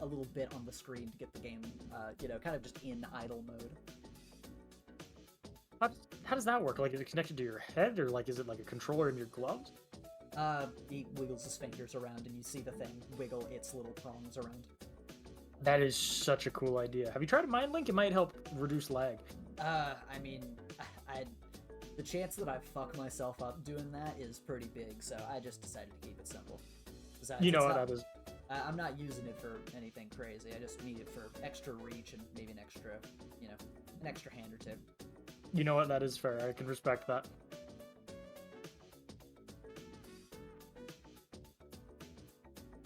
a little bit on the screen to get the game, kind of just in idle mode.
How does that work? Is it connected to your head, or is it like a controller in your gloves?
He wiggles his fingers around, and you see the thing wiggle its little prongs around.
That is such a cool idea. Have you tried a mind link? It might help reduce lag.
I mean, the chance that I fuck myself up doing that is pretty big, so I just decided to keep it simple. Besides,
You know what that is.
I'm not using it for anything crazy. I just need it for extra reach and maybe an extra hand or two.
You know what, that is fair. I can respect that.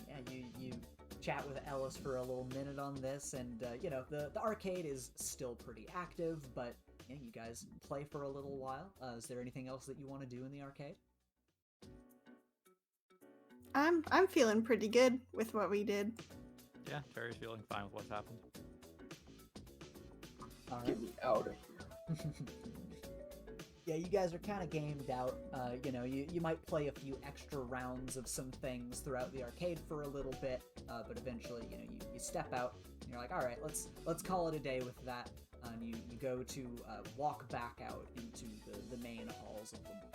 Yeah, you chat with Ellis for a little minute on this, and the arcade is still pretty active, but you guys play for a little while. Is there anything else that you want to do in the arcade?
I'm feeling pretty good with what we did.
Yeah, Terry's feeling fine with what's happened.
All right.
Get me out of here.
Yeah, you guys are kind of gamed out. You might play a few extra rounds of some things throughout the arcade for a little bit, but eventually, you step out. And you're like, all right, let's call it a day with that. And you go to walk back out into the main halls of the mall.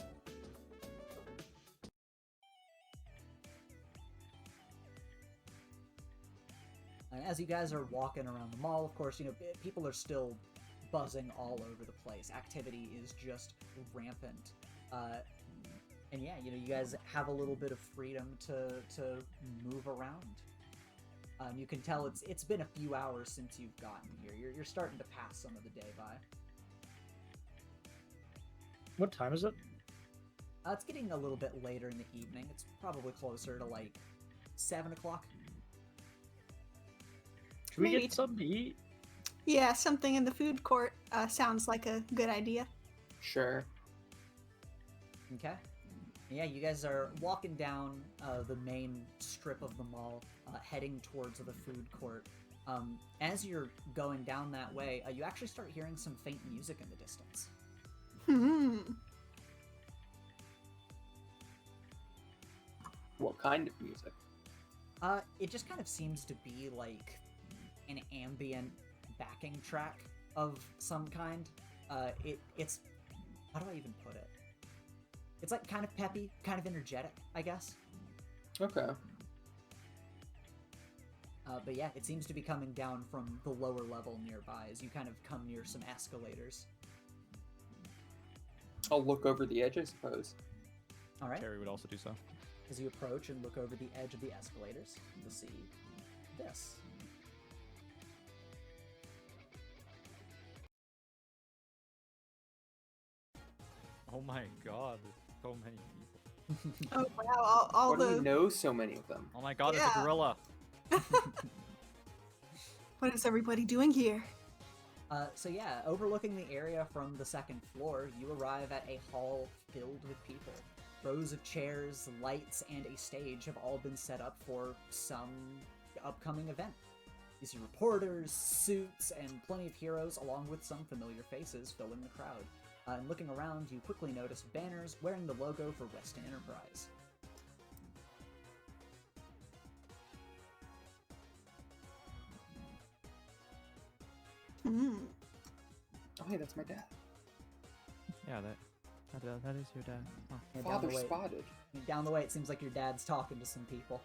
And as you guys are walking around the mall, of course, people are still buzzing all over the place. Activity is just rampant. And yeah, you guys have a little bit of freedom to move around. You can tell it's been a few hours since you've gotten here. You're starting to pass some of the day by.
What time is it?
It's getting a little bit later in the evening. It's probably closer to like 7 o'clock.
Should we
Maybe.
get something to eat?
Yeah, something in the food court sounds like a good idea.
Sure.
Okay. Yeah, you guys are walking down the main strip of the mall, heading towards the food court. As you're going down that way, you actually start hearing some faint music in the distance.
What kind of music?
It just kind of seems to be like an ambient backing track of some kind. It's how do I even put it? It's like kind of peppy, kind of energetic, I guess.
Okay.
But yeah, it seems to be coming down from the lower level nearby as you kind of come near some escalators.
I'll look over the edge, I suppose.
All right.
Terry would also do so.
As you approach and look over the edge of the escalators, you'll see this.
Oh my god, so many people.
Oh wow! All
Why do we
the
know so many of them?
Oh my god, it's a
Yeah.
gorilla.
what is everybody doing here?
So yeah, overlooking the area from the second floor, you arrive at a hall filled with people. Rows of chairs, lights, and a stage have all been set up for some upcoming event. You see reporters, suits, and plenty of heroes, along with some familiar faces, filling the crowd. And looking around, you quickly notice banners wearing the logo for Weston Enterprise.
Hmm.
Oh, hey, that's my dad.
Yeah, that is your dad. Oh.
And down
Father
the way,
spotted.
down the way, it seems like your dad's talking to some people.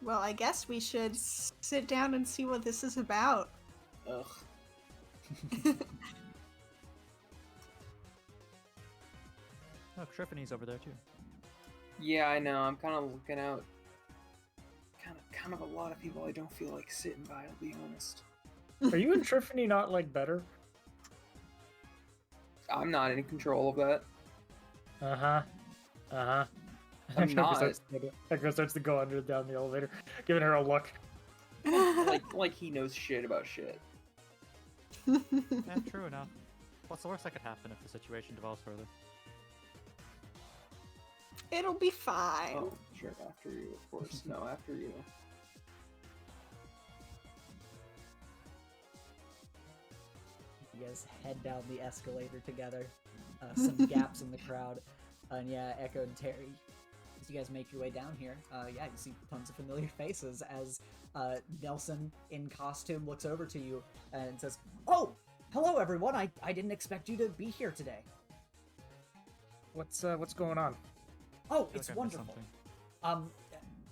Well, I guess we should sit down and see what this is about.
Ugh.
Look, Triffany's over there too.
Yeah, I know. I'm kind of looking out. Kind of a lot of people I don't feel like sitting by. I'll be honest.
Are you and Triffany not like better?
I'm not in control of that.
I'm
I'm not.
Echo starts to go under down the elevator, giving her a look.
Like he knows shit about shit.
Yeah, true enough. What's the worst that could happen if the situation develops further?
It'll be fine.
Oh, sure. After you, of course. No, after you.
You guys head down the escalator together. Some gaps in the crowd. And yeah, Echo and Terry, as you guys make your way down here, yeah, you see tons of familiar faces as Nelson in costume looks over to you and says, "Oh, hello everyone, I didn't expect you to be here today."
What's going on?
Oh,
I feel
it's
like I missed
wonderful.
something.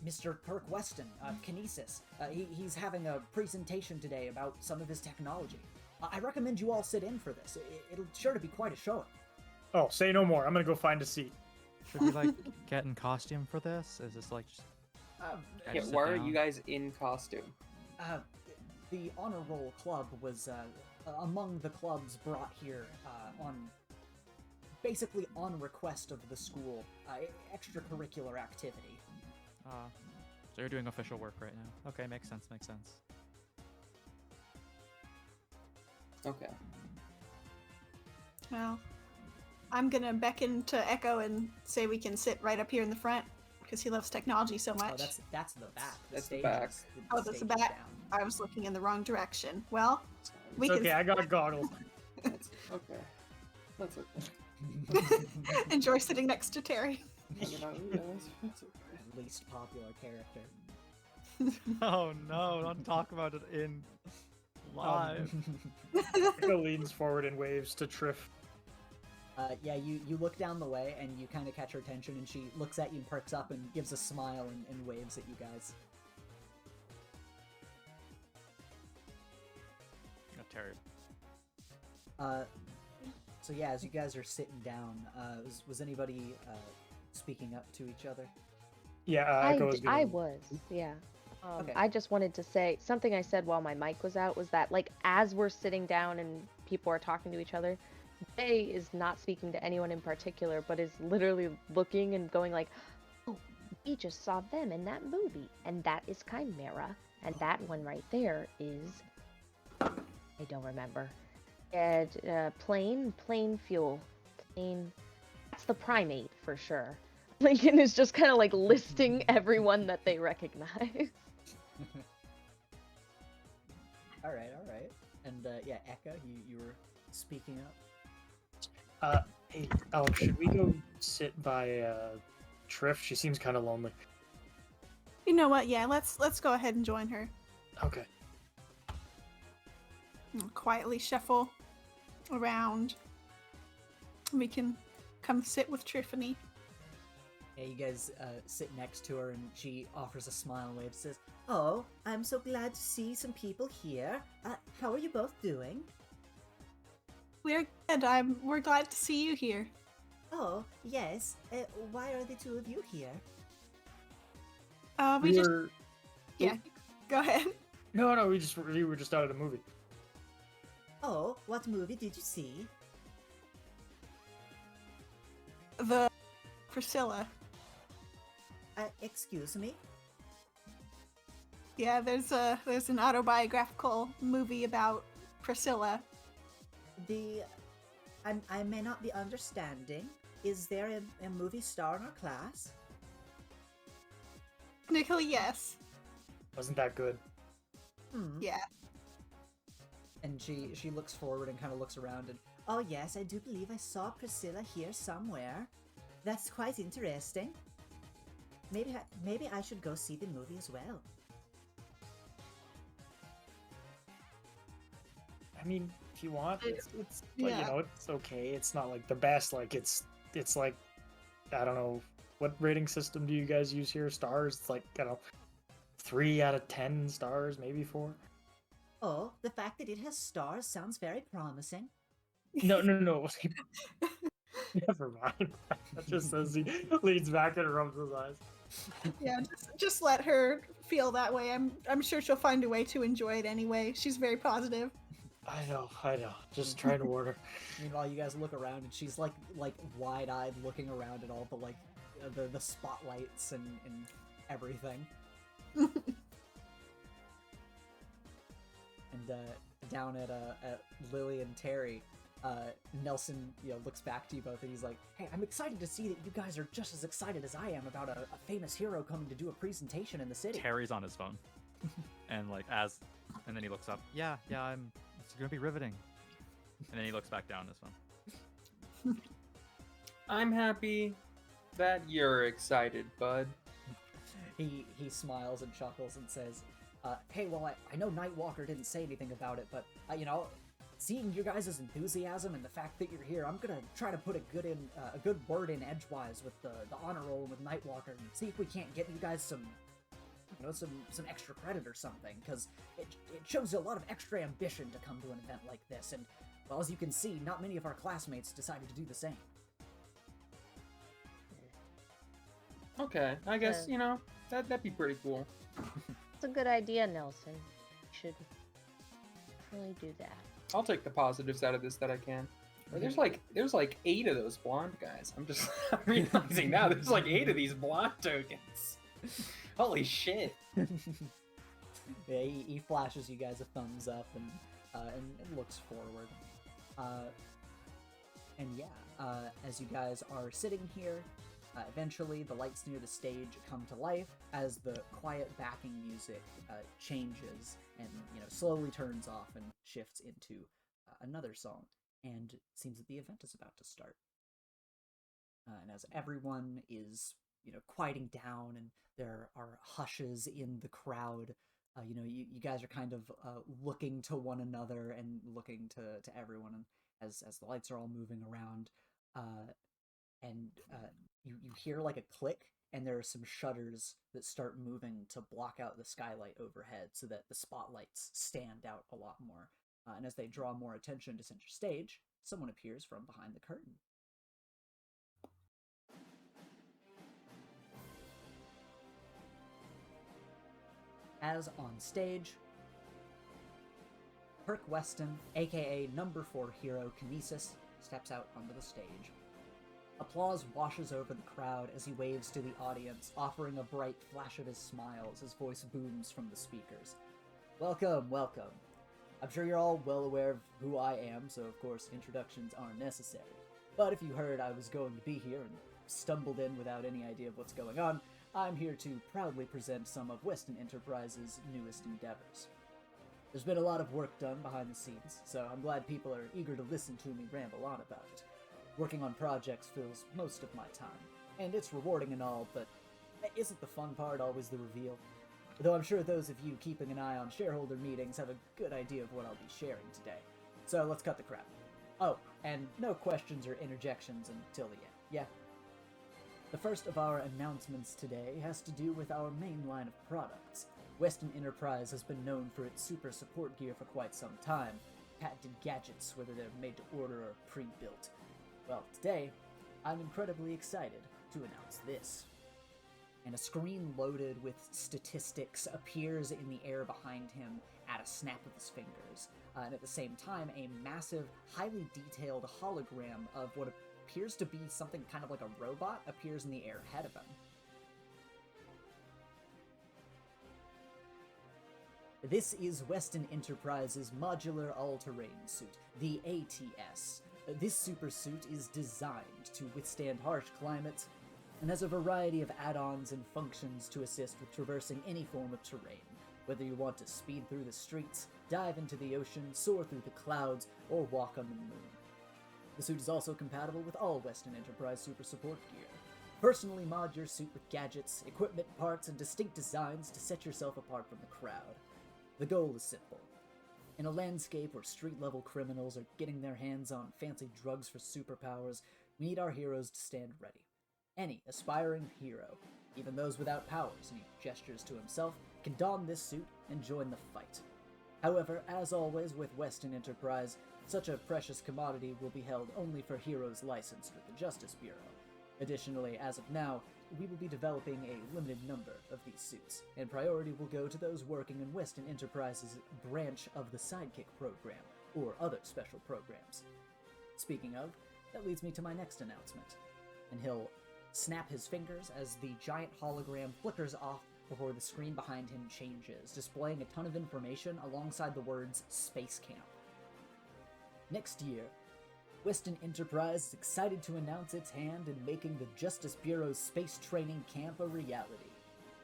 Mr. Kirk Weston, Kinesis, he's having a presentation today about some of his technology. I recommend you all sit in for this. It'll sure to be quite a showing.
Oh, say no more. I'm gonna go find a seat.
Should we like get in costume for this? Is this like just
Uh,
Yeah,
sit
why are
down?
you guys in costume?
The Honor Roll Club was among the clubs brought here basically on request of the school, extracurricular activity.
So you're doing official work right now? Okay, makes sense. Makes sense.
Okay.
Well, I'm gonna beckon to Echo and say we can sit right up here in the front because he loves technology so much.
Oh, that's the back.
That's the
stage
back.
is-
Oh, that's the
stage is
back.
down.
I was looking in the wrong direction. Well, we
It's okay, I got goggles.
That's okay. That's okay.
enjoy sitting next to Terry.
Hanging out with you guys. That's okay.
Least popular character.
Oh no! Don't talk about it in live.
Echo leans forward and waves to Triff.
Yeah, you look down the way and you kind of catch her attention, and she looks at you and perks up and gives a smile and waves at you guys.
Terry.
So yeah, as you guys are sitting down, was anybody speaking up to each other?
Yeah, Echo was
I
gonna.
was, yeah.
Okay.
I just wanted to say something I said while my mic was out was that, like, as we're sitting down and people are talking to each other, Jay is not speaking to anyone in particular, but is literally looking and going like, "Oh, we just saw them in that movie, and that is Chimera, and that one right there is, I don't remember, and plane fuel, plane. That's the primate for sure." Lincoln is just kind of like listing everyone that they recognize.
All right. And yeah, Eka, you were speaking up.
Hey, Alex, should we go sit by Triff? She seems kind of lonely.
You know what? Yeah, let's go ahead and join her.
Okay.
And quietly shuffle around. We can come sit with Triffany.
Yeah, you guys sit next to her, and she offers a smile and wave, says, "Oh, I'm so glad to see some people here. How are you both doing?"
We're good. We're glad to see you here.
"Oh, yes. Why are the two of you here?"
We just
were.
yeah. Go ahead.
No, we were just out at a movie.
"Oh, what movie did you see?"
The Priscilla.
Excuse me?
Yeah, there's an autobiographical movie about Priscilla.
I may not be understanding. Is there a movie star in our class?
Technically, yes.
Wasn't that good?
Yeah.
And she looks forward and kind of looks around and, "Oh yes, I do believe I saw Priscilla here somewhere. That's quite interesting. Maybe I should go see the movie as well."
I mean, if you want, it's like,
Yeah.
you know, it's okay. It's not like the best. Like it's like, I don't know, what rating system do you guys use here? Stars? It's like, I don't know, 3 out of 10 stars, maybe 4.
"Oh, the fact that it has stars sounds very promising."
No. Never mind. That just says he leans back and rubs his eyes.
Yeah, just let her feel that way. I'm sure she'll find a way to enjoy it anyway. She's very positive.
I know. Just trying to warn her.
Meanwhile, you guys look around and she's like wide-eyed looking around at all the the spotlights and everything. And down at Lily and Terry, Nelson, looks back to you both and he's like, "Hey, I'm excited to see that you guys are just as excited as I am about a famous hero coming to do a presentation in the city."
Terry's on his phone, and and then he looks up. Yeah, it's gonna be riveting. And then he looks back down his phone.
I'm happy that you're excited, bud.
He smiles and chuckles and says, "Hey, well, I know Nightwalker didn't say anything about it, but seeing your guys' enthusiasm and the fact that you're here, I'm gonna try to put a good word in edgewise with the honor roll and with Nightwalker and see if we can't get you guys some extra credit or something, because it shows a lot of extra ambition to come to an event like this, and well, as you can see, not many of our classmates decided to do the same."
Okay, I guess, that'd be pretty cool.
It's a good idea, Nelson. You should really do that.
I'll take the positives out of this that I can. There's like 8 of those blonde guys. I'm realizing now there's like 8 of these blonde tokens. Holy shit.
Yeah, he flashes you guys a thumbs up and looks forward. As you guys are sitting here, eventually the lights near the stage come to life as the quiet backing music changes and slowly turns off and shifts into another song, and it seems that the event is about to start. And as everyone is quieting down and there are hushes in the crowd, you guys are kind of looking to one another and looking to everyone, and as the lights are all moving around, you hear like a click, and there are some shutters that start moving to block out the skylight overhead so that the spotlights stand out a lot more. And as they draw more attention to center stage, someone appears from behind the curtain. as on stage, Kirk Weston, aka number 4 hero Kinesis, steps out onto the stage. Applause washes over the crowd as he waves to the audience, offering a bright flash of his smile as his voice booms from the speakers. Welcome, welcome. I'm sure you're all well aware of who I am, so of course introductions aren't necessary. But if you heard I was going to be here and stumbled in without any idea of what's going on, I'm here to proudly present some of Weston Enterprises' newest endeavors. There's been a lot of work done behind the scenes, so I'm glad people are eager to listen to me ramble on about it. Working on projects fills most of my time, and it's rewarding and all, but isn't the fun part always the reveal? Though I'm sure those of you keeping an eye on shareholder meetings have a good idea of what I'll be sharing today. So let's cut the crap. Oh, and no questions or interjections until the end, yeah? The first of our announcements today has to do with our main line of products. Weston Enterprise has been known for its super support gear for quite some time, patented gadgets, whether they're made to order or pre-built. Well, today, I'm incredibly excited to announce this. And a screen loaded with statistics appears in the air behind him at a snap of his fingers. And at the same time, a massive, highly detailed hologram of what appears to be something kind of like a robot appears in the air ahead of him. This is Weston Enterprises' Modular All-Terrain Suit, the ATS. This super suit is designed to withstand harsh climates and has a variety of add-ons and functions to assist with traversing any form of terrain, whether you want to speed through the streets, dive into the ocean, soar through the clouds, or walk on the moon. The suit is also compatible with all Weston Enterprise super support gear. Personally mod your suit with gadgets, equipment, parts, and distinct designs to set yourself apart from the crowd. The goal is simple. In a landscape where street-level criminals are getting their hands on fancy drugs for superpowers, we need our heroes to stand ready. Any aspiring hero, even those without powers, and he gestures to himself, can don this suit and join the fight. However, as always with Weston Enterprise, such a precious commodity will be held only for heroes licensed with the Justice Bureau. Additionally, as of now, we will be developing a limited number of these suits, and priority will go to those working in Weston Enterprises' branch of the Sidekick program, or other special programs. Speaking of, that leads me to my next announcement, and he'll snap his fingers as the giant hologram flickers off before the screen behind him changes, displaying a ton of information alongside the words Space Camp. Next year, Weston Enterprise is excited to announce its hand in making the Justice Bureau's space training camp a reality.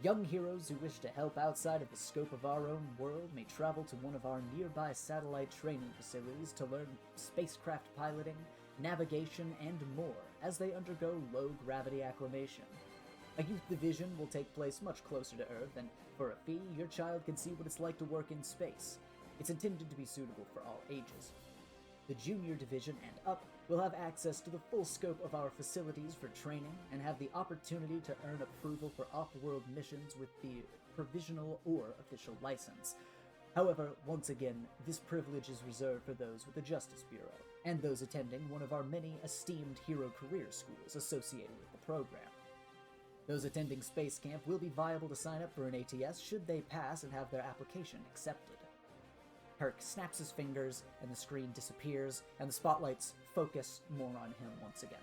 Young heroes who wish to help outside of the scope of our own world may travel to one of our nearby satellite training facilities to learn spacecraft piloting, navigation, and more as they undergo low-gravity acclimation. A youth division will take place much closer to Earth, and for a fee, your child can see what it's like to work in space. It's intended to be suitable for all ages. The junior division and up will have access to the full scope of our facilities for training and have the opportunity to earn approval for off-world missions with the provisional or official license. However, once again, this privilege is reserved for those with the Justice Bureau, and those attending one of our many esteemed hero career schools associated with the program. Those attending Space Camp will be viable to sign up for an ATS should they pass and have their application accepted. Kirk snaps his fingers, and the screen disappears, and the spotlights focus more on him once again.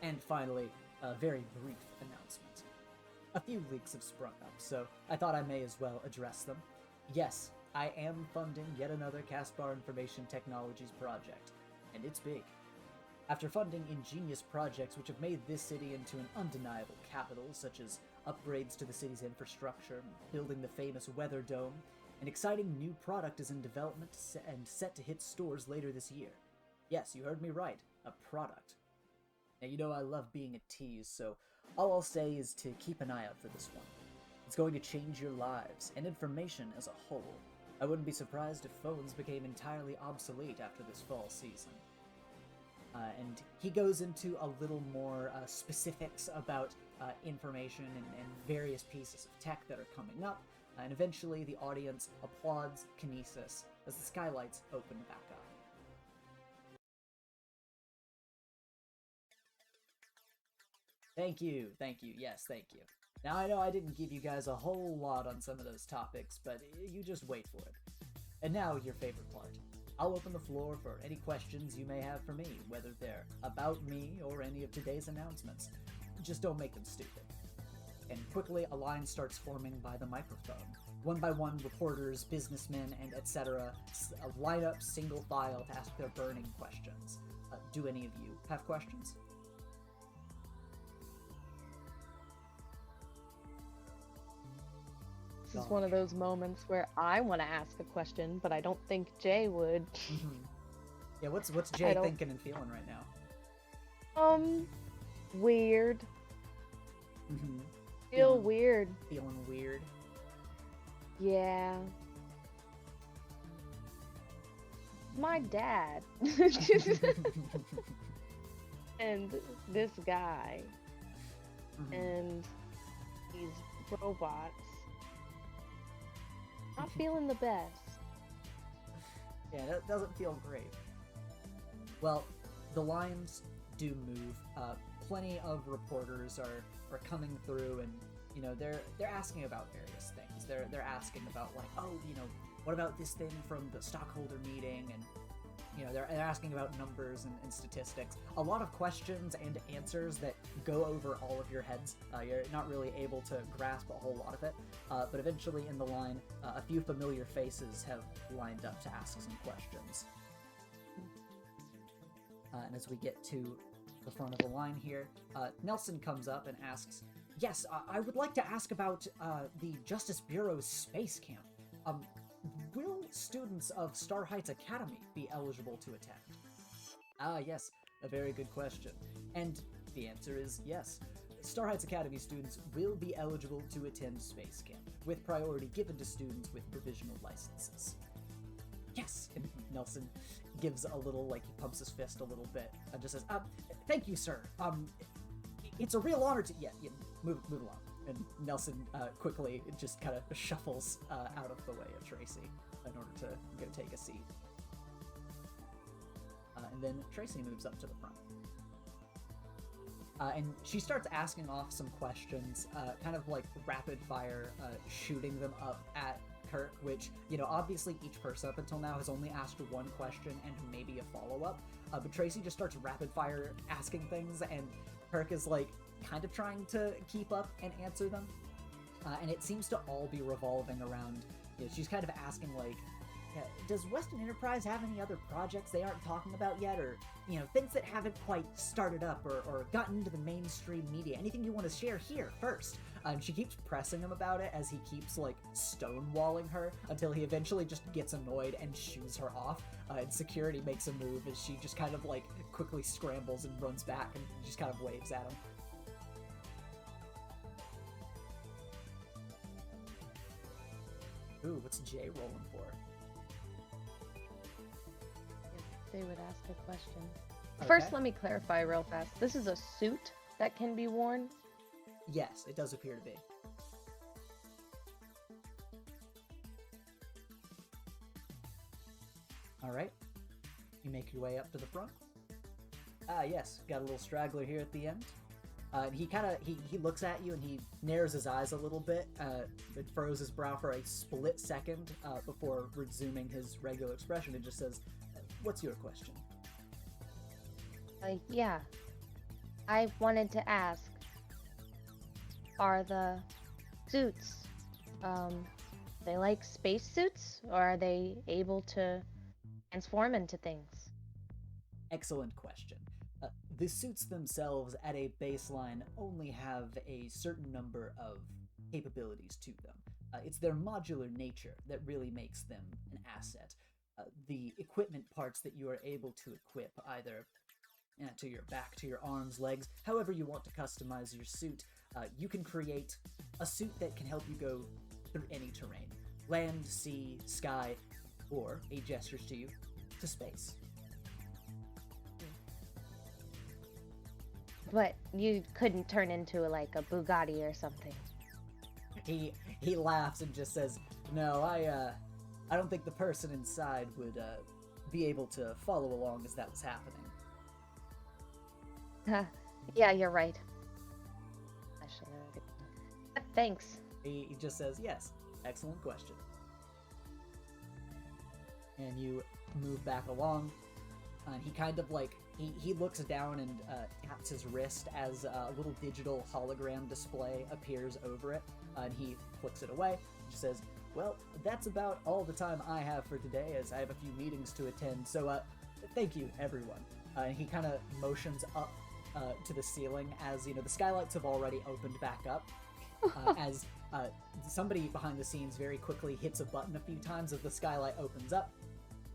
And finally, a very brief announcement. A few leaks have sprung up, so I thought I may as well address them. Yes, I am funding yet another Caspar Information Technologies project, and it's big. After funding ingenious projects which have made this city into an undeniable capital, such as upgrades to the city's infrastructure, building the famous Weather Dome, an exciting new product is in development and set to hit stores later this year. Yes, you heard me right, a product. Now, you know I love being a tease, so all I'll say is to keep an eye out for this one. It's going to change your lives, and information as a whole. I wouldn't be surprised if phones became entirely obsolete after this fall season. And he goes into a little more specifics about information and various pieces of tech that are coming up, and eventually the audience applauds Kinesis as the skylights open back up. Thank you, yes, thank you. Now, I know I didn't give you guys a whole lot on some of those topics, but you just wait for it. And now, your favorite part. I'll open the floor for any questions you may have for me, whether they're about me or any of today's announcements. Just don't make them stupid. And quickly, a line starts forming by the microphone. One by one, reporters, businessmen, and etc. Line up single file to ask their burning questions. Do any of you have questions?
This is one of those moments where I want to ask a question, but I don't think Jay would.
Yeah, what's Jay thinking and feeling right now?
Weird. Feel weird.
Feeling weird.
Yeah. My dad. And this guy. And these robots. Not feeling the best.
Yeah, that doesn't feel great. Well, the lines do move. Plenty of reporters are coming through, and you know they're asking about various things. They're asking about like, oh, you know, what about this thing from the stockholder meeting, and you know they're asking about numbers and statistics. A lot of questions and answers that go over all of your heads. You're not really able to grasp a whole lot of it, but eventually in the line, a few familiar faces have lined up to ask some questions. And as we get to the front of the line here, Nelson comes up and asks, yes, I would like to ask about the Justice Bureau's space camp. Will students of Star Heights Academy be eligible to attend? Yes, a very good question. And the answer is yes. Star Heights Academy students will be eligible to attend space camp, with priority given to students with provisional licenses. Yes! And Nelson gives a little, like, he pumps his fist a little bit and just says, thank you, sir. It's a real honor to... Yeah, move along. And Nelson quickly just kind of shuffles out of the way of Tracy in order to go take a seat. And then Tracy moves up to the front. And she starts asking off some questions, kind of like rapid fire, shooting them up at Kirk, which, you know, obviously each person up until now has only asked one question and maybe a follow-up. But Tracy just starts rapid fire asking things, and Kirk is like kind of trying to keep up and answer them. And it seems to all be revolving around, you know, she's kind of asking like, does Western Enterprise have any other projects they aren't talking about yet, or, you know, things that haven't quite started up or gotten into the mainstream media? Anything you want to share here first? And she keeps pressing him about it as he keeps, like, stonewalling her until he eventually just gets annoyed and shoos her off. And security makes a move as she just kind of, like, quickly scrambles and runs back and just kind of waves at him. Ooh, what's Jay rolling for?
They would ask a question.
Okay.
First, let me clarify real fast. This is a suit that can be worn?
Yes, it does appear to be. Alright. You make your way up to the front. Yes, got a little straggler here at the end. And he kind of, he looks at you and he narrows his eyes a little bit, and furrows his brow for a split second before resuming his regular expression and just says, what's your question?
Yeah. I wanted to ask, are the suits, they like space suits, or are they able to transform into things?
Excellent question. The suits themselves at a baseline only have a certain number of capabilities to them. It's their modular nature that really makes them an asset. The equipment parts that you are able to equip, either to your back, to your arms, legs, however you want to customize your suit, you can create a suit that can help you go through any terrain. Land, sea, sky, or, a gesture to you, to space.
But you couldn't turn into like a Bugatti or something.
He laughs and just says, no, I don't think the person inside would be able to follow along as that was happening.
Yeah, you're right. Thanks.
He just says, yes, excellent question. And you move back along, and he kind of like, he looks down and taps his wrist as a little digital hologram display appears over it, and he flicks it away. He says, well, that's about all the time I have for today, as I have a few meetings to attend, so thank you, everyone. And he kind of motions up to the ceiling as, the skylights have already opened back up, as somebody behind the scenes very quickly hits a button a few times as the skylight opens up.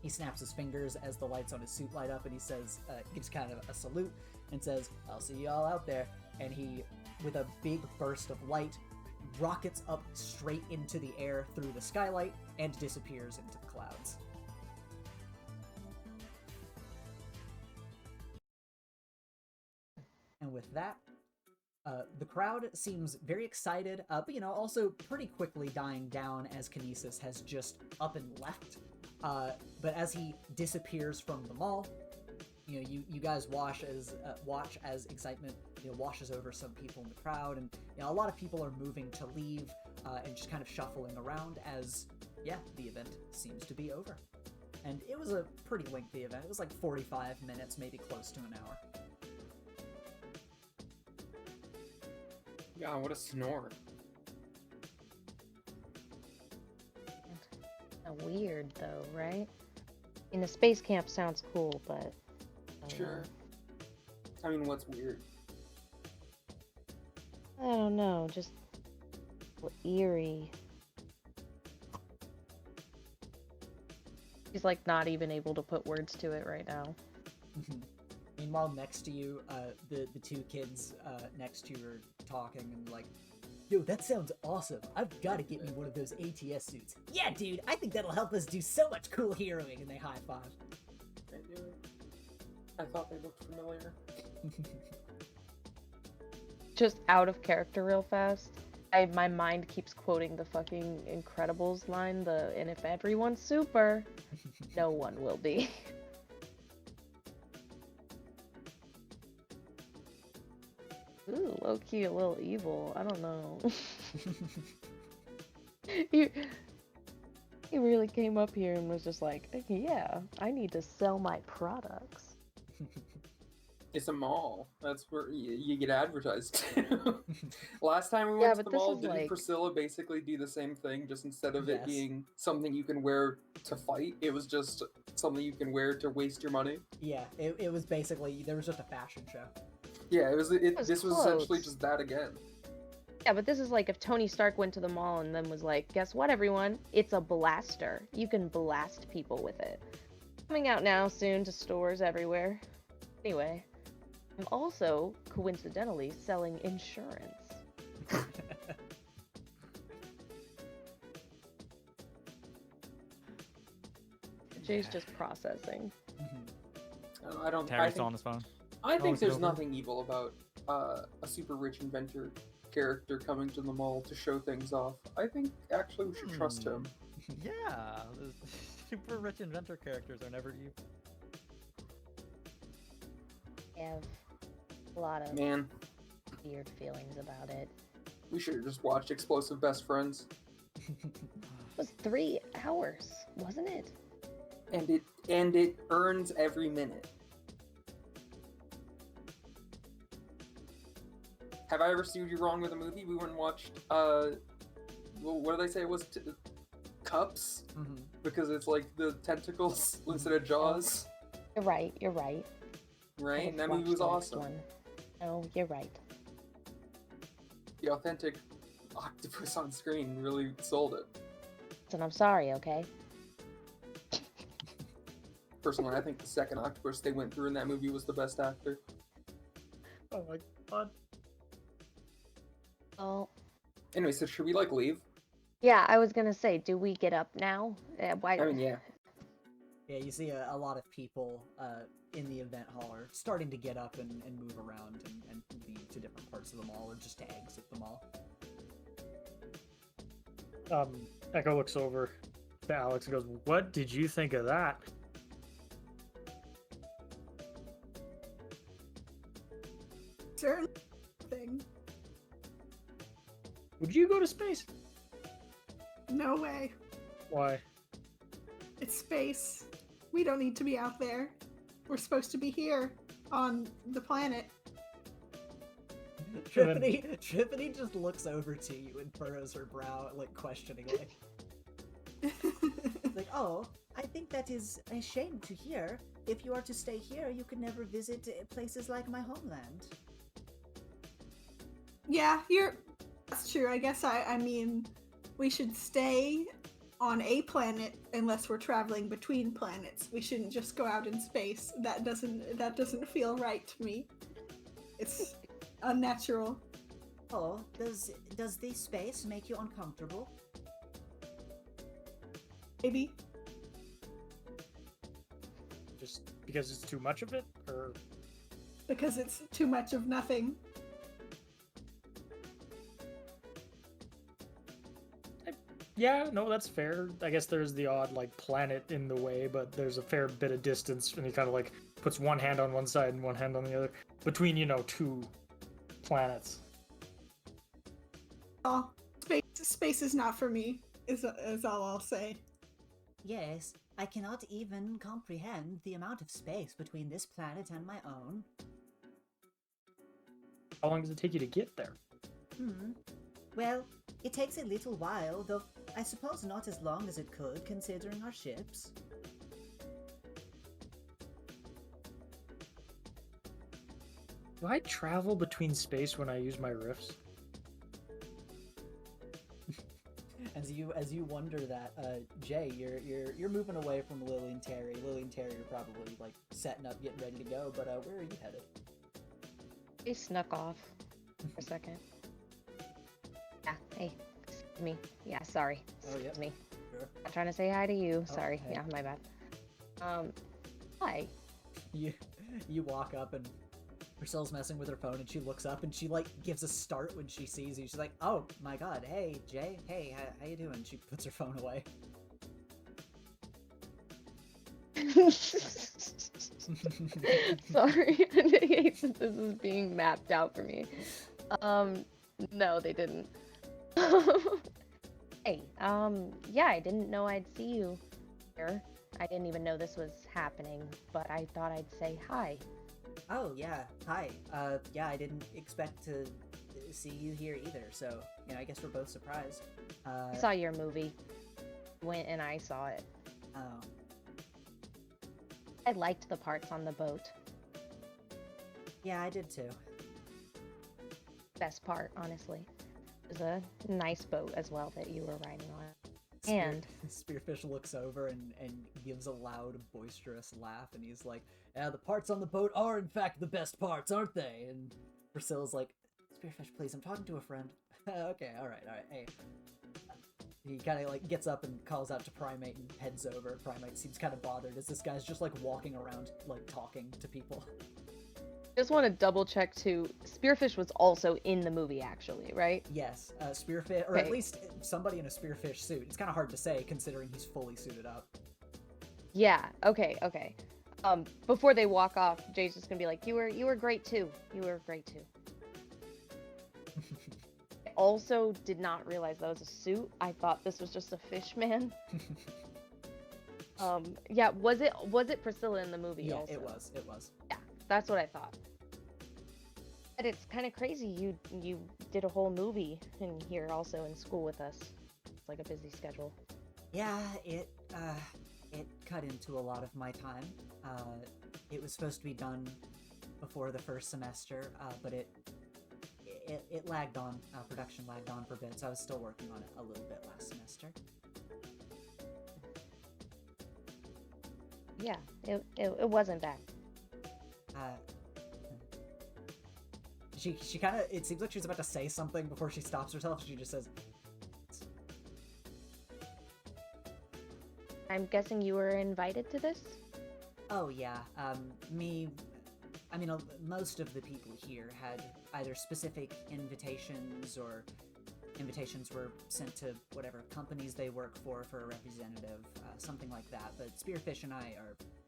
He snaps his fingers as the lights on his suit light up, and he says, gives kind of a salute and says, I'll see you all out there. And he, with a big burst of light, rockets up straight into the air through the skylight and disappears into the clouds. And with that, the crowd seems very excited, but also pretty quickly dying down as Kinesis has just up and left. But as he disappears from the mall, you guys watch as excitement washes over some people in the crowd, and a lot of people are moving to leave and just kind of shuffling around as the event seems to be over. And it was a pretty lengthy event. It was like 45 minutes, maybe close to an hour.
Yeah, what a snore.
Weird though, right? In a space camp sounds cool, but
Sure. I mean, what's weird?
I don't know, just eerie. He's like not even able to put words to it right now.
Meanwhile, next to you, the two kids next to you are talking and like, yo, that sounds awesome. I've got to get me one of those ATS suits. Yeah, dude, I think that'll help us do so much cool heroing. And they high five.
I thought they looked familiar.
Just out of character real fast. My mind keeps quoting the fucking Incredibles line, and if everyone's super, no one will be. Ooh, low-key a little evil. I don't know. He really came up here and was just like, yeah, I need to sell my products.
It's a mall. That's where you get advertised to. Last time we went to the mall, didn't Priscilla basically do the same thing? Just instead of it being something you can wear to fight, it was just something you can wear to waste your money?
Yeah, it was basically, there was just a fashion show.
Yeah, this was essentially just that again.
Yeah, but this is like if Tony Stark went to the mall and then was like, guess what, everyone? It's a blaster. You can blast people with it. Coming out now soon to stores everywhere. Anyway, I'm also, coincidentally, selling insurance. Jay's just processing.
I don't.
Terry's still on his phone.
I think there's nothing evil about a super rich inventor character coming to the mall to show things off. I think actually we should trust him.
Yeah, the super rich inventor characters are never evil.
I have a lot of weird feelings about it.
We should have just watched Explosive Best Friends.
It was 3 hours, wasn't it?
And it earns every minute. Have I ever steered you wrong with a movie? We went and watched, what did I say it was? Cups?
Mm-hmm.
Because it's like the tentacles instead of jaws.
You're right, you're right.
Right? That movie was awesome.
No, you're right.
The authentic octopus on screen really sold it.
And I'm sorry, okay?
Personally, I think the second octopus they went through in that movie was the best actor.
Oh my god.
Oh.
Anyway, so should we leave?
Yeah, I was gonna say, do we get up now? Why?
I mean, yeah.
Yeah, you see a lot of people in the event hall are starting to get up and move around and leave to different parts of the mall or just to exit the mall.
Echo looks over to Alex and goes, "What did you think of that?"
Certain thing.
Would you go space?
No way.
Why?
It's space. We don't need to be out there. We're supposed to be here on the planet.
Trippity just looks over to you and furrows her brow, like, questioningly. Like, oh, I think that is a shame to hear. If you are to stay here, you could never visit places like my homeland.
Yeah, that's true. I guess I mean, we should stay on a planet unless we're traveling between planets. We shouldn't just go out in space. That doesn't feel right to me. It's unnatural.
Oh, does this space make you uncomfortable?
Maybe.
Just because it's too much of it, or
Because it's too much of nothing.
yeah, no, that's fair. I guess there's the odd like planet in the way, but there's a fair bit of distance, and he kind of like puts one hand on one side and one hand on the other between, you know, two planets.
Oh, space is not for me. Is all I'll say.
Yes, I cannot even comprehend the amount of space between this planet and my own.
How long does it take you to get there?
Well, it takes a little while, though I suppose not as long as it could, considering our ships.
Do I travel between space when I use my rifts?
As you wonder that, Jay, you're moving away from Lily and Terry. Lily and Terry are probably like setting up, getting ready to go. But where are you headed?
They snuck off for a second. Yeah, hey, excuse me. Yeah, sorry.
Oh, yeah.
Excuse me.
Sure.
I'm trying to say hi to you.
Oh,
Sorry.
hey.
Yeah, my bad. Hi.
You walk up and Priscilla's messing with her phone and she looks up and she like gives a start when she sees you. She's like, "Oh my god, hey Jay, hey, how you doing?" She puts her phone away.
Sorry, I hate that this is being mapped out for me. No, they didn't. Hey, yeah, I didn't know I'd see you here. I didn't even know this was happening, but I thought I'd say hi.
Oh yeah, hi. Yeah, I didn't expect to see you here either. So I guess we're both surprised.
I saw your movie. Went and I saw it.
Oh.
I liked the parts on the boat.
Yeah, I did too.
Best part, honestly. It was a nice boat as well that you were riding on. And
Spearfish looks over and gives a loud, boisterous laugh, and he's like, "Yeah, the parts on the boat are in fact the best parts, aren't they?" And Priscilla's like, "Spearfish, please, I'm talking to a friend." Okay, all right, hey. He kind of like gets up and calls out to Primate and heads over. Primate seems kind of bothered as this guy's just like walking around, like talking to people.
just want to double check too. Spearfish was also in the movie, actually, right?
Yes, Spearfish, or at
Okay.
least somebody in a Spearfish suit. It's kind of hard to say considering he's fully suited up.
Yeah. Okay. Before they walk off, Jay's just gonna be like, "You were great too. You were great too." I also did not realize that was a suit. I thought this was just a fish man. Yeah. Was it Priscilla in the movie?
Yeah,
also?
it was.
Yeah, that's what I thought. But it's kind of crazy. You did a whole movie and here also in school with us. It's like a busy schedule.
Yeah, it cut into a lot of my time. It was supposed to be done before the first semester, but it lagged on. Production lagged on for a bit, so I was still working on it a little bit last semester.
Yeah, it wasn't bad.
She kind of, it seems like she's about to say something before she stops herself. She just says,
I'm guessing you were invited to this?
"Oh yeah, most of the people here had either specific invitations or invitations were sent to whatever companies they work for a representative, something like that. But Spearfish and I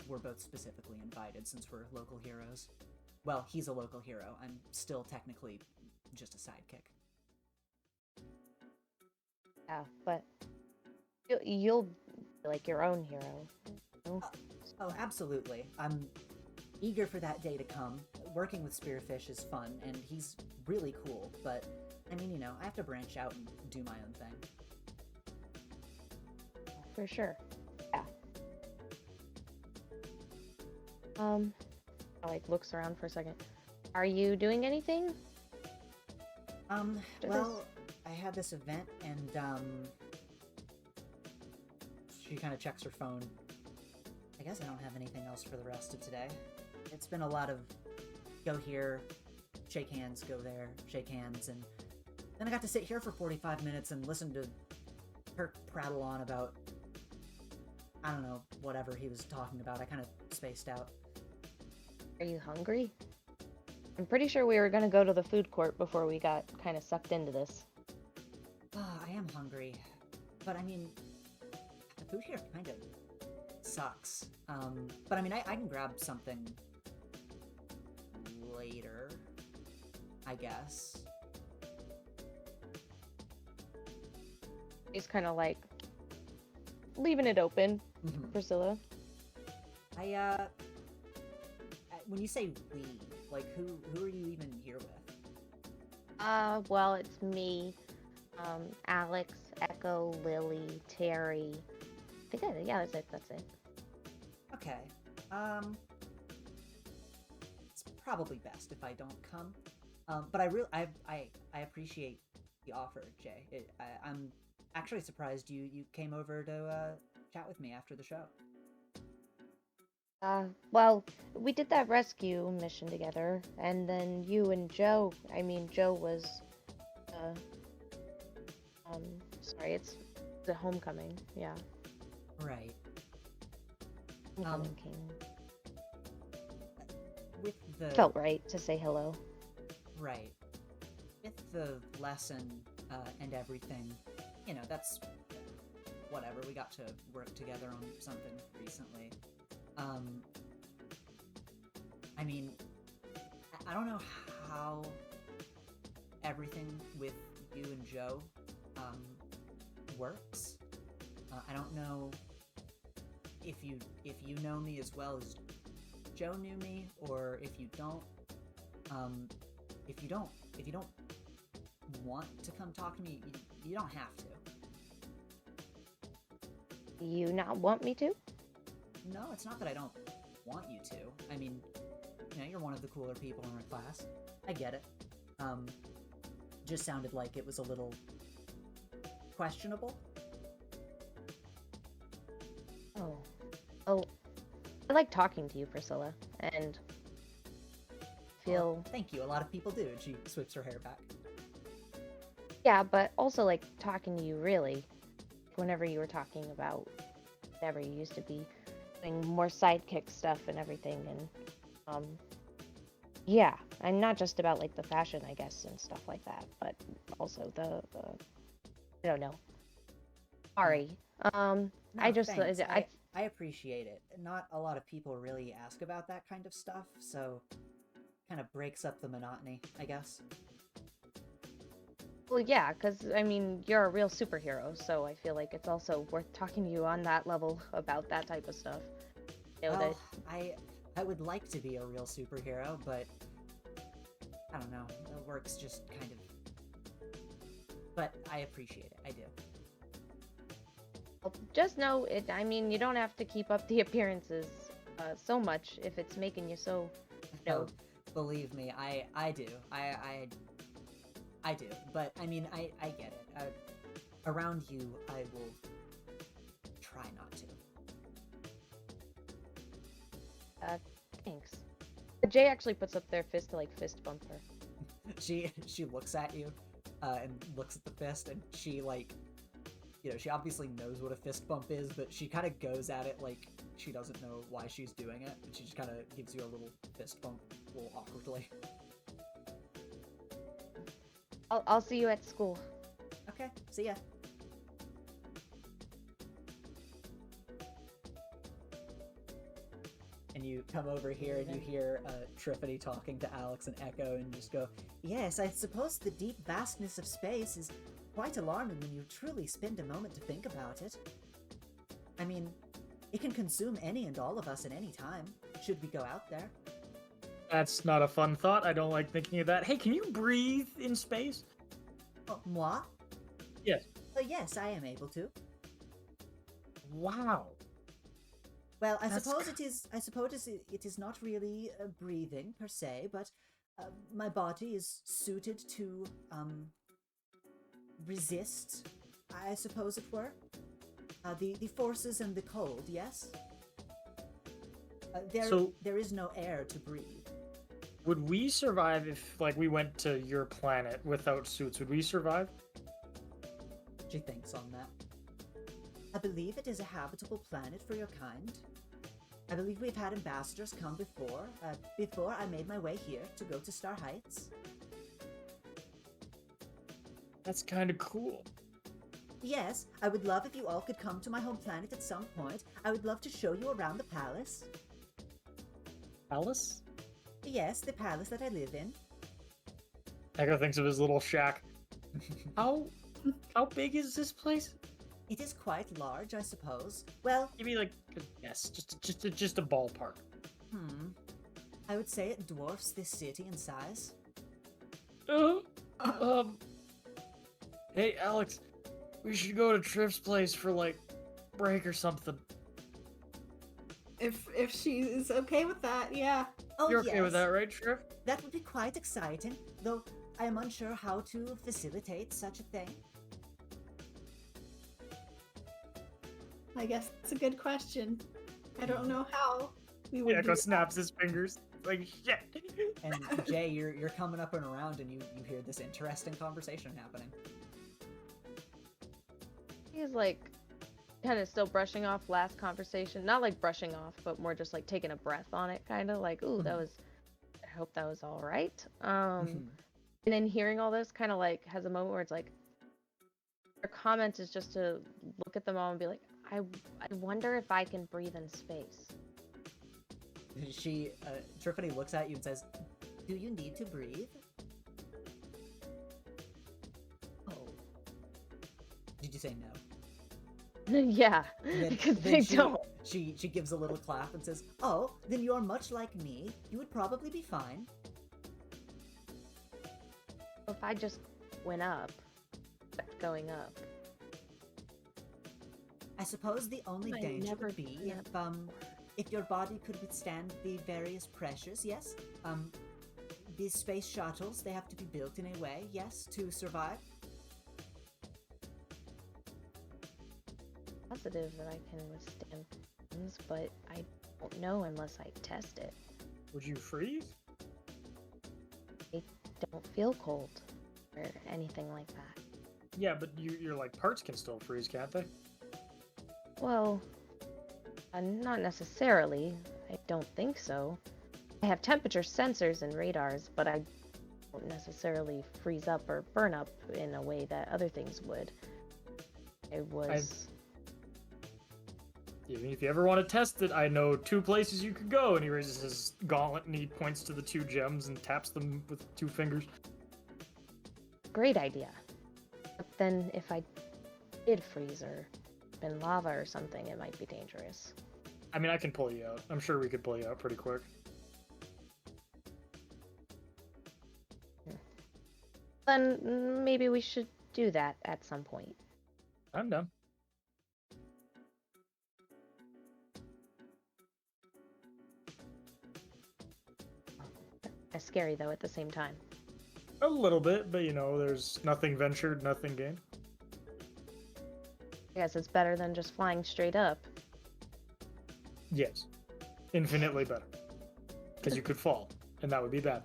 were both specifically invited since we're local heroes. Well, he's a local hero. I'm still technically just a sidekick."
Yeah, but you'll be like your own hero. You know?
Oh, absolutely. I'm eager for that day to come. Working with Spearfish is fun, and he's really cool, but I mean, I have to branch out and do my own thing.
For sure. Yeah. Like looks around for a second. Are you doing anything?
Well, I had this event, and she kind of checks her phone. I guess I don't have anything else for the rest of today. It's been a lot of go here, shake hands, go there, shake hands, and then I got to sit here for 45 minutes and listen to her prattle on about, I don't know, whatever he was talking about. I kind of spaced out.
Are you hungry? I'm pretty sure we were gonna go to the food court before we got kind of sucked into this.
I am hungry, but I mean, the food here kind of sucks. But I mean, I can grab something later, I guess.
He's kind of like leaving it open, Priscilla.
When you say we, like, who are you even here with?
Well, it's me, Alex, Echo, Lily, Terry. Yeah, that's it.
Okay. It's probably best if I don't come. But I appreciate the offer, Jay. I'm actually surprised you came over to chat with me after the show.
Well, we did that rescue mission together, and then you and Joe, Joe was, sorry, it's the homecoming, yeah.
Right.
Homecoming king.
With the...
Felt right to say hello.
Right. With the lesson, and everything, that's... whatever, we got to work together on something recently. I mean, I don't know how everything with you and Joe, works. I don't know if you know me as well as Joe knew me, or if you don't. If you don't want to come talk to me, you don't have to.
You not want me to?
No, it's not that I don't want you to. I mean, you're one of the cooler people in our class. I get it. Just sounded like it was a little questionable.
Oh, I like talking to you, Priscilla, and feel...
Oh, thank you, a lot of people do, and she sweeps her hair back.
Yeah, but also like talking to you, really. Whenever you were talking about whatever you used to be doing more sidekick stuff and everything, and yeah, and not just about like the fashion, I guess, and stuff like that, but also the I don't know. Sorry.
No,
I just
thanks. I appreciate it. Not a lot of people really ask about that kind of stuff, so kind of breaks up the monotony, I guess.
Well, yeah, because, you're a real superhero, so I feel like it's also worth talking to you on that level about that type of stuff.
Well, I would like to be a real superhero, but I don't know. The work's just kind of... But I appreciate it. I do.
Well, just know, you don't have to keep up the appearances so much if it's making you so...
Oh, believe me, I do. I do, but I get it. Around you, I will try not to.
Thanks. Jay actually puts up their fist to like fist bump her.
She looks at you, and looks at the fist, and she she obviously knows what a fist bump is, but she kind of goes at it like she doesn't know why she's doing it, and she just kind of gives you a little fist bump, a little awkwardly.
I'll see you at school.
Okay, see ya. And you come over here and you hear Triffany talking to Alex and Echo and just go, yes, I suppose the deep vastness of space is quite alarming when you truly spend a moment to think about it. I mean, it can consume any and all of us at any time, should we go out there.
That's not a fun thought. I don't like thinking of that. Hey, can you breathe in space?
Oh, moi?
Yes.
Yes, I am able to.
Wow.
Well, I
That's
suppose it is not really breathing per se, but my body is suited to resist, I suppose it were, the forces and the cold. Yes. There is no air to breathe.
Would we survive if, like, we went to your planet without suits? Would we survive?
She thinks on that. I believe it is a habitable planet for your kind. I believe we've had ambassadors come before I made my way here to go to Star Heights.
That's kind of cool.
Yes, I would love if you all could come to my home planet at some point. I would love to show you around the palace.
Alice?
Yes, the palace that I live in.
Echo thinks of his little shack. How big is this place?
It is quite large, I suppose. Well,
Give me like a guess, just a ballpark.
I would say it dwarfs this city in size.
Hey Alex, we should go to Triff's place for like break or something.
If she is okay with that, yeah.
Oh,
You're okay
yes.
with that, right, Triff?
That would be quite exciting, though I am unsure how to facilitate such a thing.
I guess that's a good question. I don't know how we would
Echo
do
snaps his fingers. Like shit.
And Jay, you're coming up and around, and you hear this interesting conversation happening.
He's like kind of still brushing off last conversation. Not like brushing off, but more just like taking a breath on it, kind of like, ooh, that was, I hope that was all right. And then hearing all this kind of like has a moment where it's like, her comment is just to look at them all and be like, I wonder if I can breathe in space.
She, Triffany looks at you and says, "Do you need to breathe?" Oh. Did you say no?
Yeah,
Then-
because
then
they
she-
don't.
She gives a little clap and says, "Oh, then you're much like me. You would probably be fine."
If I just went up, kept going up.
I suppose the only
I
danger
never
would be
done
if your body could withstand the various pressures, yes? These space shuttles, they have to be built in a way, yes, to survive.
Positive that I can withstand things, but I don't know unless I test it.
Would you freeze?
I don't feel cold or anything like that.
Yeah, but your like parts can still freeze, can't they?
Well, not necessarily. I don't think so. I have temperature sensors and radars, but I don't necessarily freeze up or burn up in a way that other things would.
If you ever want to test it, I know 2 places you could go. And he raises his gauntlet and he points to the 2 gems and taps them with 2 fingers.
Great idea. But then if I did freeze or in lava or something, it might be dangerous.
I mean, I can pull you out. I'm sure we could pull you out pretty quick.
Then maybe we should do that at some point.
I'm done.
It's scary though at the same time.
A little bit, but you know, there's nothing ventured, nothing gained.
I guess it's better than just flying straight up.
Yes. Infinitely better. Because you could fall, and that would be bad.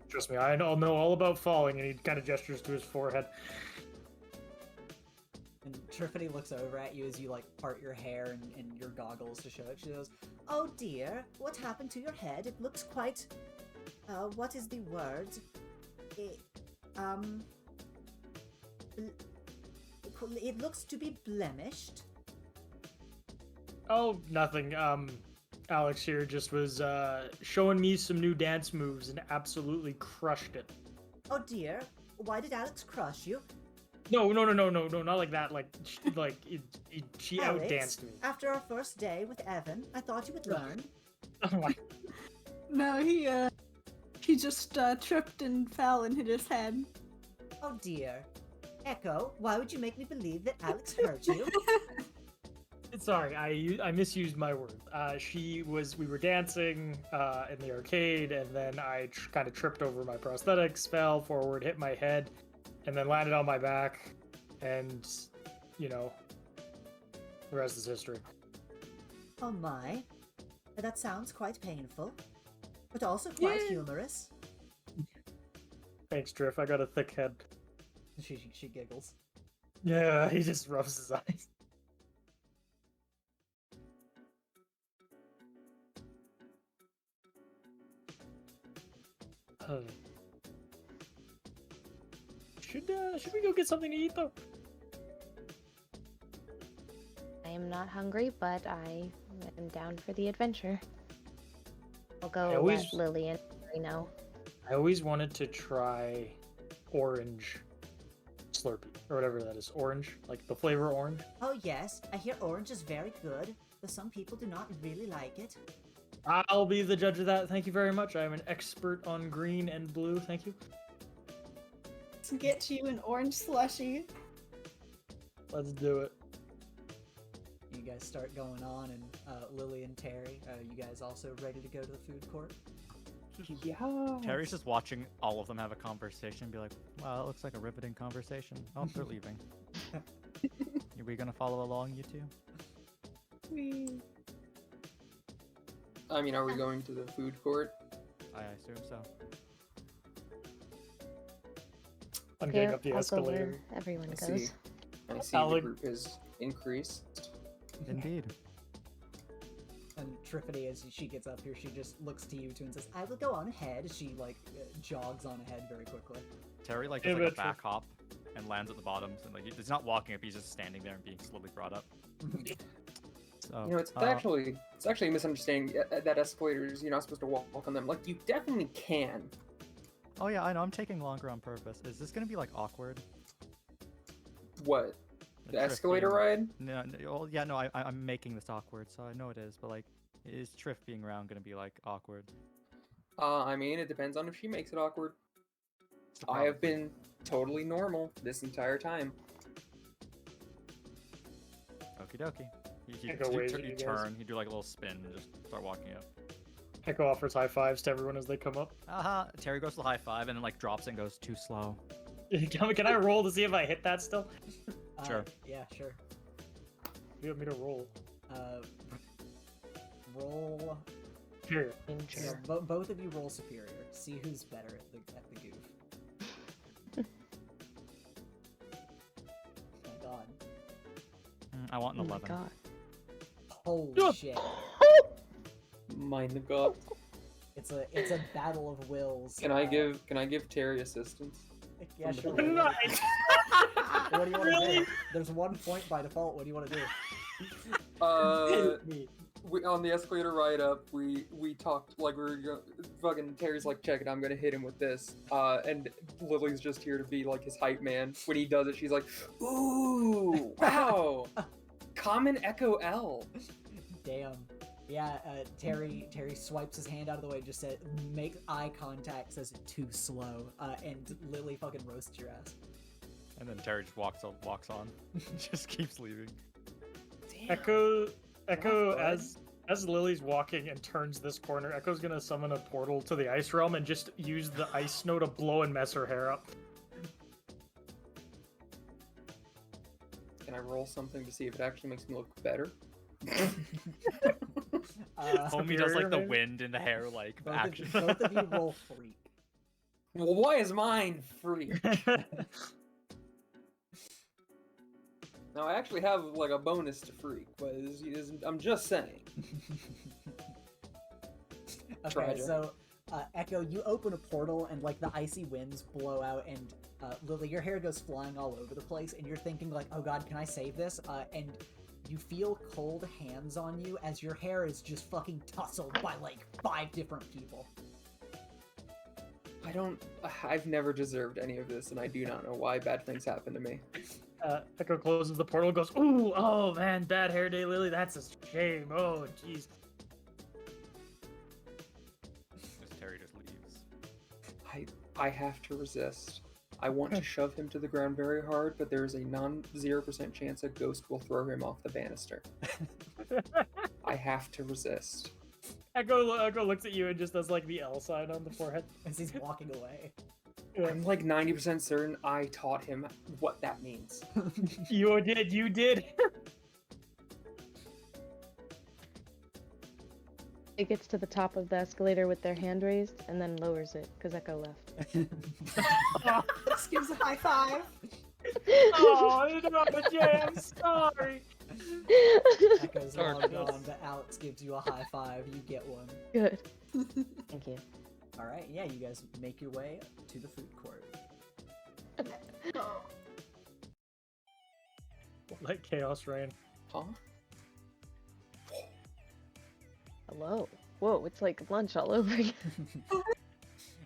Trust me, I'll know all about falling, and he kind of gestures to his forehead.
And Triffany looks over at you as you, like, part your hair and your goggles to show it. She goes, "Oh dear, what happened to your head? It looks quite... what is the word? It looks to be blemished."
Oh, nothing. Alex here just was showing me some new dance moves and absolutely crushed it.
"Oh dear, why did Alex crush you?
No, not like that. Like, she
Alex,
outdanced me.
after our first day with Evan, I thought you would learn.
Oh my.
No, he just tripped and fell and hit his head.
Oh dear. Echo, why would you make me believe that Alex hurt you?
Sorry, I misused my words. We were dancing in the arcade, and then I kind of tripped over my prosthetics, fell forward, hit my head, and then landed on my back, and, the rest is history.
Oh my. That sounds quite painful, but also quite humorous.
Thanks, Drift. I got a thick head.
She giggles.
Yeah, he just rubs his eyes. Should we go get something to eat though?
I am not hungry, but I am down for the adventure. I'll go
always-
let Lily and Harry know.
I always wanted to try orange Slurpee or whatever that is. Orange, like the flavor orange.
Oh yes, I hear orange is very good, but some people do not really like it.
I'll be the judge of that. Thank you very much. I am an expert on green and blue. Thank you.
To get you an orange slushie.
Let's do it.
You guys start going on, and Lily and Terry, you guys also ready to go to the food court?
Yeah.
Terry's just watching all of them have a conversation and be like, wow, it looks like a riveting conversation. Oh, they're leaving. Are we gonna follow along, you two?
I mean, are we going to the food court?
I assume so.
I'm getting
Here,
up the
I'll go
escalator.
where everyone
I
goes.
see. I see the
Alec-
group has increased.
Indeed.
And Triffity, as she gets up here, she just looks to you two and says, I will go on ahead. She, jogs on ahead very quickly.
Terry, does
Yeah,
a
but-
back hop and lands at the bottom. So, he's not walking up, he's just standing there and being slowly brought up. So,
It's actually a misunderstanding. That escalators, you're not supposed to walk on them. Like, you definitely can.
oh yeah, I know, I'm taking longer on purpose. Is this gonna be, awkward?
What? The
Triff
escalator
being-
ride?
No, well, yeah, no, I'm making this awkward, so I know it is, but, is Triff being around gonna be, awkward?
I mean, it depends on if she makes it awkward.
That's the
I have
problem.
been totally normal this entire time.
Okie dokie. You
Echo waves at you guys.
turn, you do, a little spin and just start walking up.
Echo offers high fives to everyone as they come up.
Aha! Terry goes to the high five and then, drops and goes too slow.
Can I roll to see if I hit that still?
Sure.
Yeah, sure.
You want me to roll?
Roll.
Here.
Yeah, both of you roll superior. See who's better at the goof. Oh my god.
I want an
Oh my
11.
god.
Holy shit.
Mind the god.
It's a battle of wills.
Can I give Terry assistance?
Yeah, sure.
Nice.
What do you want to
Really?
do? There's 1 point by default. What do you want to do?
On the escalator ride up, we talked fucking Terry's like, check it, I'm gonna hit him with this. And Lily's just here to be his hype man. When he does it, she's like, ooh, wow, common Echo L.
Damn. Yeah, Terry swipes his hand out of the way, just said, make eye contact, says too slow, and Lily fucking roasts your ass.
And then Terry just walks on. Just keeps leaving.
Echo,
fun.
as Lily's walking and turns this corner, Echo's gonna summon a portal to the ice realm and just use the ice snow to blow and mess her hair up.
Can I roll something to see if it actually makes me look better?
Homie does
Superior,
the
maybe?
wind in the hair action.
Both of you roll freak.
Well, why is mine free? Now I actually have a bonus to freak, but I'm just saying.
Okay,
Tragic.
so Echo, you open a portal and the icy winds blow out, and Lily, your hair goes flying all over the place, and you're thinking oh god, can I save this? And you feel cold hands on you as your hair is just fucking tussled by 5 different people.
I've never deserved any of this, and I do not know why bad things happen to me.
Echo closes the portal, goes, ooh, oh man, bad hair day, Lily, that's a shame. Oh, jeez.
Terry just leaves.
I have to resist. I want to shove him to the ground very hard, but there is a 0% chance a ghost will throw him off the banister. I have to resist.
Echo looks at you and just does like the L sign on the forehead.
As he's walking away.
I'm like 90% certain I taught him what that means.
You did.
It gets to the top of the escalator with their hand raised and then lowers it because Echo left.
Just gives a high five.
Oh, no, Jay, I'm sorry.
Echo's long gone, but Alex gives you a high five. You get one.
Good. Thank you.
All right, yeah, you guys make your way to the food court.
Like chaos rain.
Huh?
Hello. Whoa, it's like lunch all over again.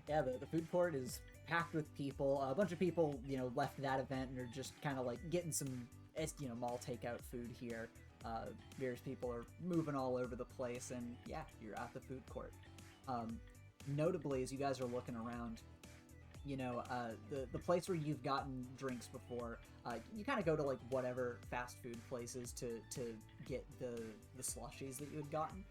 Yeah, the food court is packed with people. A bunch of people, left that event and are just kind of like getting some, mall takeout food here. Various people are moving all over the place, and yeah, you're at the food court. Notably, as you guys are looking around, the place where you've gotten drinks before, you kind of go to like whatever fast food places to get the slushies that you had gotten.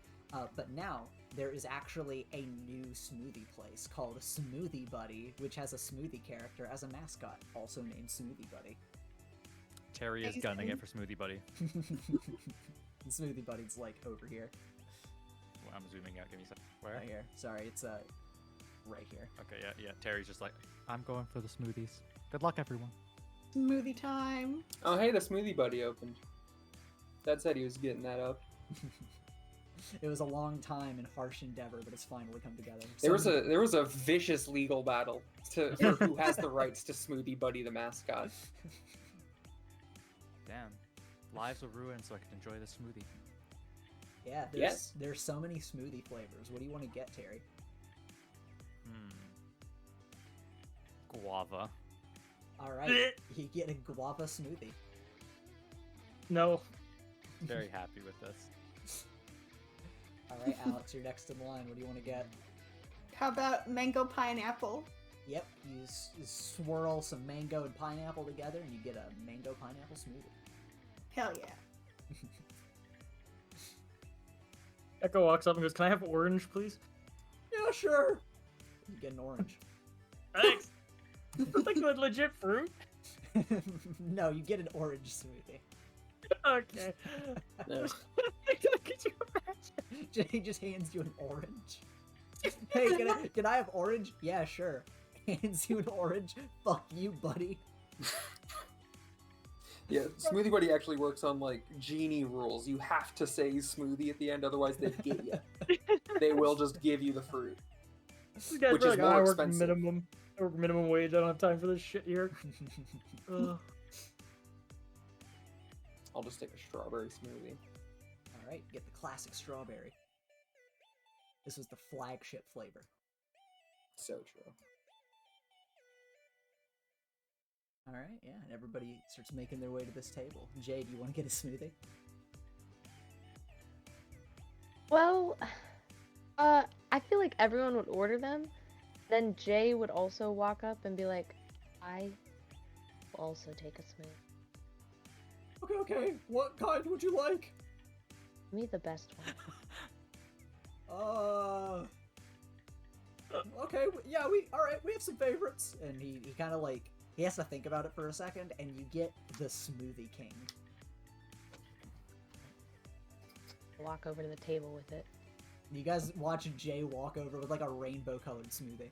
But now there is actually a new smoothie place called Smoothie Buddy, which has a smoothie character as a mascot, also named Smoothie Buddy.
Terry is gunning it for Smoothie Buddy.
Smoothie Buddy's like over here.
Well, I'm zooming out. Give me a second. Where?
Right here. Sorry, it's right here.
Okay, yeah. Terry's just like,
I'm going for the smoothies. Good luck, everyone.
Smoothie time.
Oh, hey, the Smoothie Buddy opened. Dad said he was getting that up.
It was a long time and harsh endeavor, but it's finally come together.
There was a vicious legal battle for who has the rights to Smoothie Buddy the mascot.
Damn. Lives were ruined so I could enjoy the smoothie.
Yeah, there's so many smoothie flavors. What do you want to get, Terry?
Guava.
All right, you get a guava smoothie.
No.
Very happy with this.
All right, Alex, you're next in line. What do you want to get?
How about mango pineapple?
Yep, you swirl some mango and pineapple together, and you get a mango pineapple smoothie.
Hell yeah.
Echo walks up and goes, "Can I have orange, please?"
Yeah, sure. You get an orange.
Thanks. That's like a legit fruit.
No, you get an orange smoothie.
Okay.
No.
Could you imagine?
Jay just hands you an orange. Hey, can I have orange? Yeah, sure. Hands you an orange. Fuck you, buddy.
Yeah, Smoothie Buddy actually works on like genie rules. You have to say smoothie at the end, otherwise they get you. They will just give you the fruit.
These guys
Which
are
is
like,
more
I work
expensive.
I work minimum wage. I don't have time for this shit here. Ugh.
I'll just take a strawberry smoothie.
All right, get the classic strawberry. This was the flagship flavor.
So true.
All right, yeah, and everybody starts making their way to this table. Jay, do you want to get a smoothie?
Well, I feel like everyone would order them. Then Jay would also walk up and be like, I will also take a smoothie.
Okay. What kind would you like?
Give me the best one.
Okay, yeah, we have some favorites. And he kind of like, he has to think about it for a second, and you get the Smoothie King.
Walk over to the table with it.
You guys watch Jay walk over with like a rainbow-colored smoothie.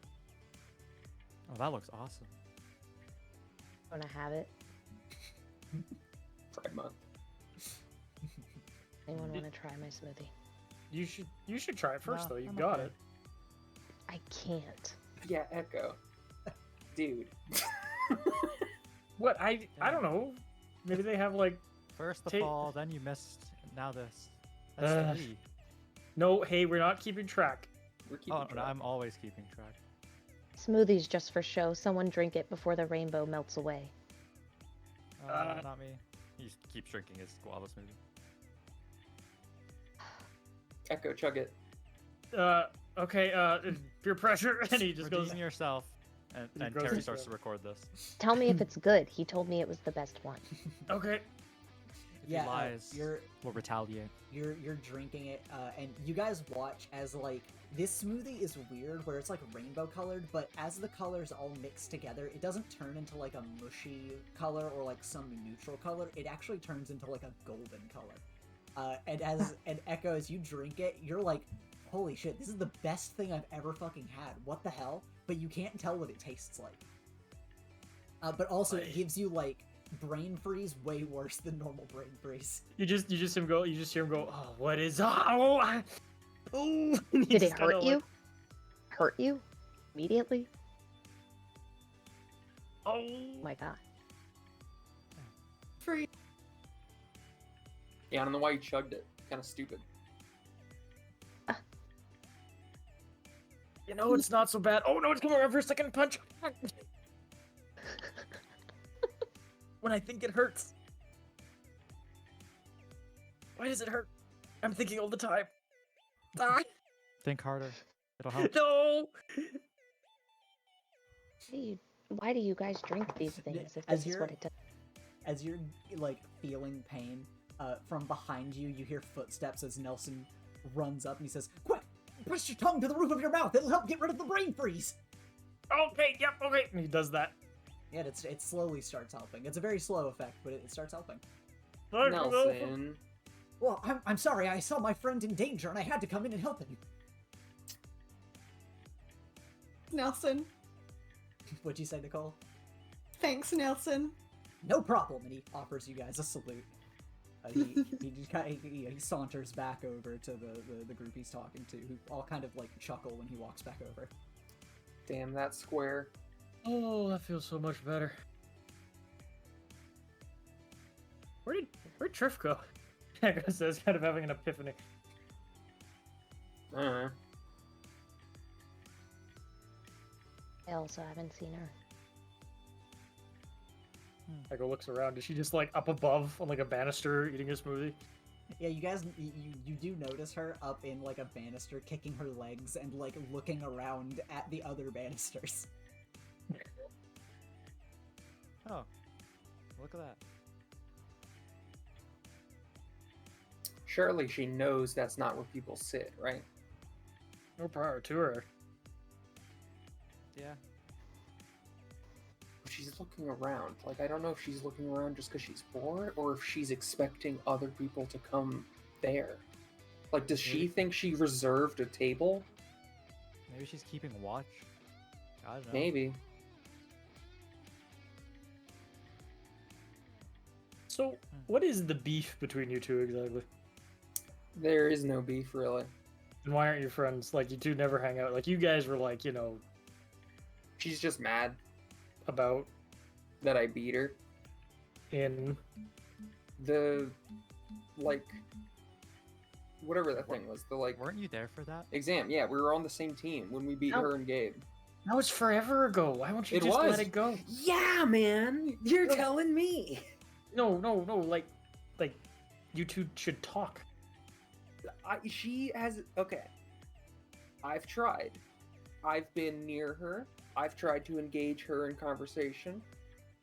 Oh, that looks awesome.
Wanna have it?
Pride Month.
Anyone wanna try my smoothie?
You should try it first
No,
though. You
I'm
got
okay.
it.
I can't.
Yeah, Echo. Dude.
What? I don't know. Maybe they have like
First the
Ta-
fall, then you missed, now this. That's the
no. Hey, we're not keeping track.
We're keeping
Oh, no,
track.
I'm always keeping track.
Smoothies just for show. Someone drink it before the rainbow melts away.
Not me. He just keeps drinking his guava smoothie.
Echo, chug it.
Okay, peer pressure, and he just
Redeem
goes.
yourself. And
goes
Terry
into
starts
it.
to record this.
Tell me if it's good. He told me it was the best one.
Okay.
If
Yeah,
he lies,
you're
we'll retaliate.
you're drinking it, and you guys watch as like this smoothie is weird, where it's like rainbow colored, but as the colors all mix together, it doesn't turn into like a mushy color or like some neutral color. It actually turns into like a golden color. And Echo, as you drink it, you're like, holy shit, this is the best thing I've ever fucking had. What the hell? But you can't tell what it tastes like. But also, it gives you like brain freeze way worse than normal brain freeze.
You just hear him go. Oh, what is? Oh.
Did it hurt you? Hurt you? Immediately?
Oh
My god.
Free.
Yeah, I don't know why you chugged it. Kind of stupid.
You know, it's not so bad. Oh no, it's coming around for a second punch. When I think it hurts. Why does it hurt? I'm thinking all the time. Ah,
Think harder. It'll help.
no!
Why do you guys drink these things if
As
this is
you're-
what it does?
As you're like feeling pain, from behind you, you hear footsteps as Nelson runs up and he says, "Quick, press your tongue to the roof of your mouth. It'll help get rid of the brain freeze."
Okay, yep, okay. And he does that.
Yeah, it slowly starts helping. It's a very slow effect, but it starts helping.
Nelson.
Well, I'm sorry. I saw my friend in danger, and I had to come in and help him.
Nelson.
What'd you say, Nicole?
Thanks, Nelson.
No problem. And he offers you guys a salute. He saunters back over to the group he's talking to, who all kind of like chuckle when he walks back over.
Damn that square.
Oh, that feels so much better. Where'd Triff go? Echo says, kind of having an epiphany.
Uh-huh.
I also haven't seen her.
Echo looks around. Is she just like up above on like a banister eating a smoothie?
Yeah, you guys, you do notice her up in like a banister, kicking her legs and like looking around at the other banisters.
Oh, look at that.
Surely she knows that's not where people sit, right?
No power to her.
Yeah.
She's looking around. Like, I don't know if she's looking around just because she's bored or if she's expecting other people to come there. Like, does she think she reserved a table?
Maybe she's keeping watch. I don't know.
Maybe.
So, what is the beef between you two exactly?
There is no beef, really.
And why aren't you friends? Like, you two never hang out. Like, you guys were like, you know,
She's just mad
about
that I beat her.
in.
The, like, whatever that thing was. The, like,
Weren't you there for that?
exam. Yeah, we were on the same team when we beat
Oh.
her and Gabe.
That was forever ago. Why won't you
It
just
was.
let it go?
Yeah, man! You're
No.
telling me!
No. Like, you two should talk.
She has... Okay. I've tried. I've been near her. I've tried to engage her in conversation.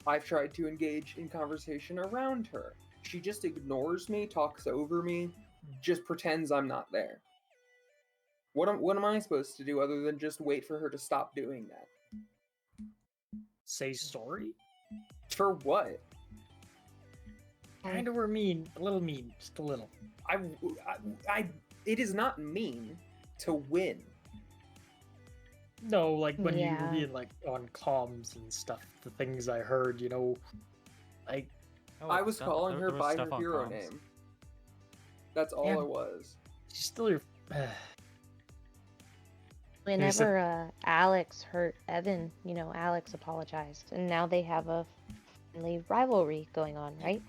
I've tried to engage in conversation around her. She just ignores me, talks over me, just pretends I'm not there. What am I supposed to do other than just wait for her to stop doing that?
Say sorry?
For what?
Kinda were mean. A little mean. Just a little.
It is not mean to win.
No, like when you
Yeah.
were being like on comms and stuff, the things I heard, you know, like
Oh,
I was
that-
calling
there-
her
there was
by
stuff
her
on
hero
comms.
name. That's all
Yeah.
it was.
she's still your.
Whenever Alex hurt Evan, Alex apologized, and now they have a friendly rivalry going on, right?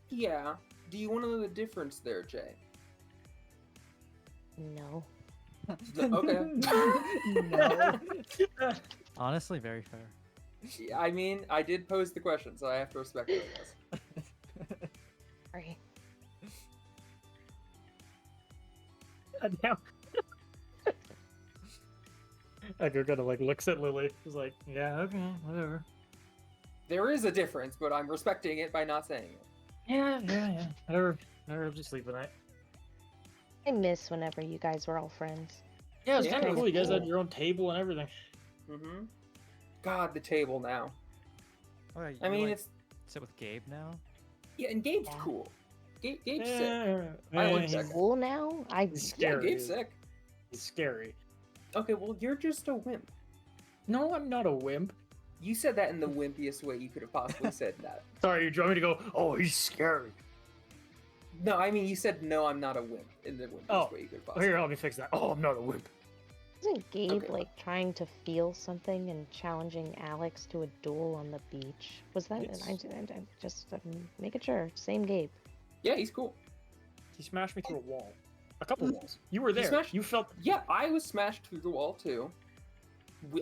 Yeah. Do you want to know the difference there, Jay?
No.
Okay.
No.
Honestly, very fair.
I mean, I did pose the question, so I have to respect it, I guess.
Sorry.
And now Echo kind of like looks at Lily. He's like, yeah, okay, whatever.
There is a difference, but I'm respecting it by not saying it.
Yeah. Whatever. I'll just sleep tonight.
I miss whenever you guys were all friends.
Yeah, it's
Yeah,
kind
it
of
was
cool. You guys had
cool.
your own table and everything.
Mm-hmm. God, the table now.
Oh, yeah,
I
you,
mean,
like,
it's...
sit with Gabe now.
Yeah, and Gabe's
Yeah.
cool. Gabe's sick. I
Yeah,
like
he's,
that guy.
Cool now? I
he's
Yeah,
scary.
Gabe's sick.
He's scary.
Okay, well, you're just a wimp.
No, I'm not a wimp.
You said that in the wimpiest way you could have possibly said that.
Sorry, you want me to go, oh, he's scary.
No, I mean, you said, no, I'm not a wimp in the wimpiest way you could have
Oh,
possibly
here, let me fix that. Oh, I'm not a wimp.
wasn't Gabe
Okay.
like trying to feel something and challenging Alex to a duel on the beach? Was that?
Yes.
I'm just making sure. Same Gabe.
Yeah, he's cool.
He smashed me through a wall. A couple walls. You were
He
there.
smashed-
You felt...
Yeah, I was smashed through the wall, too.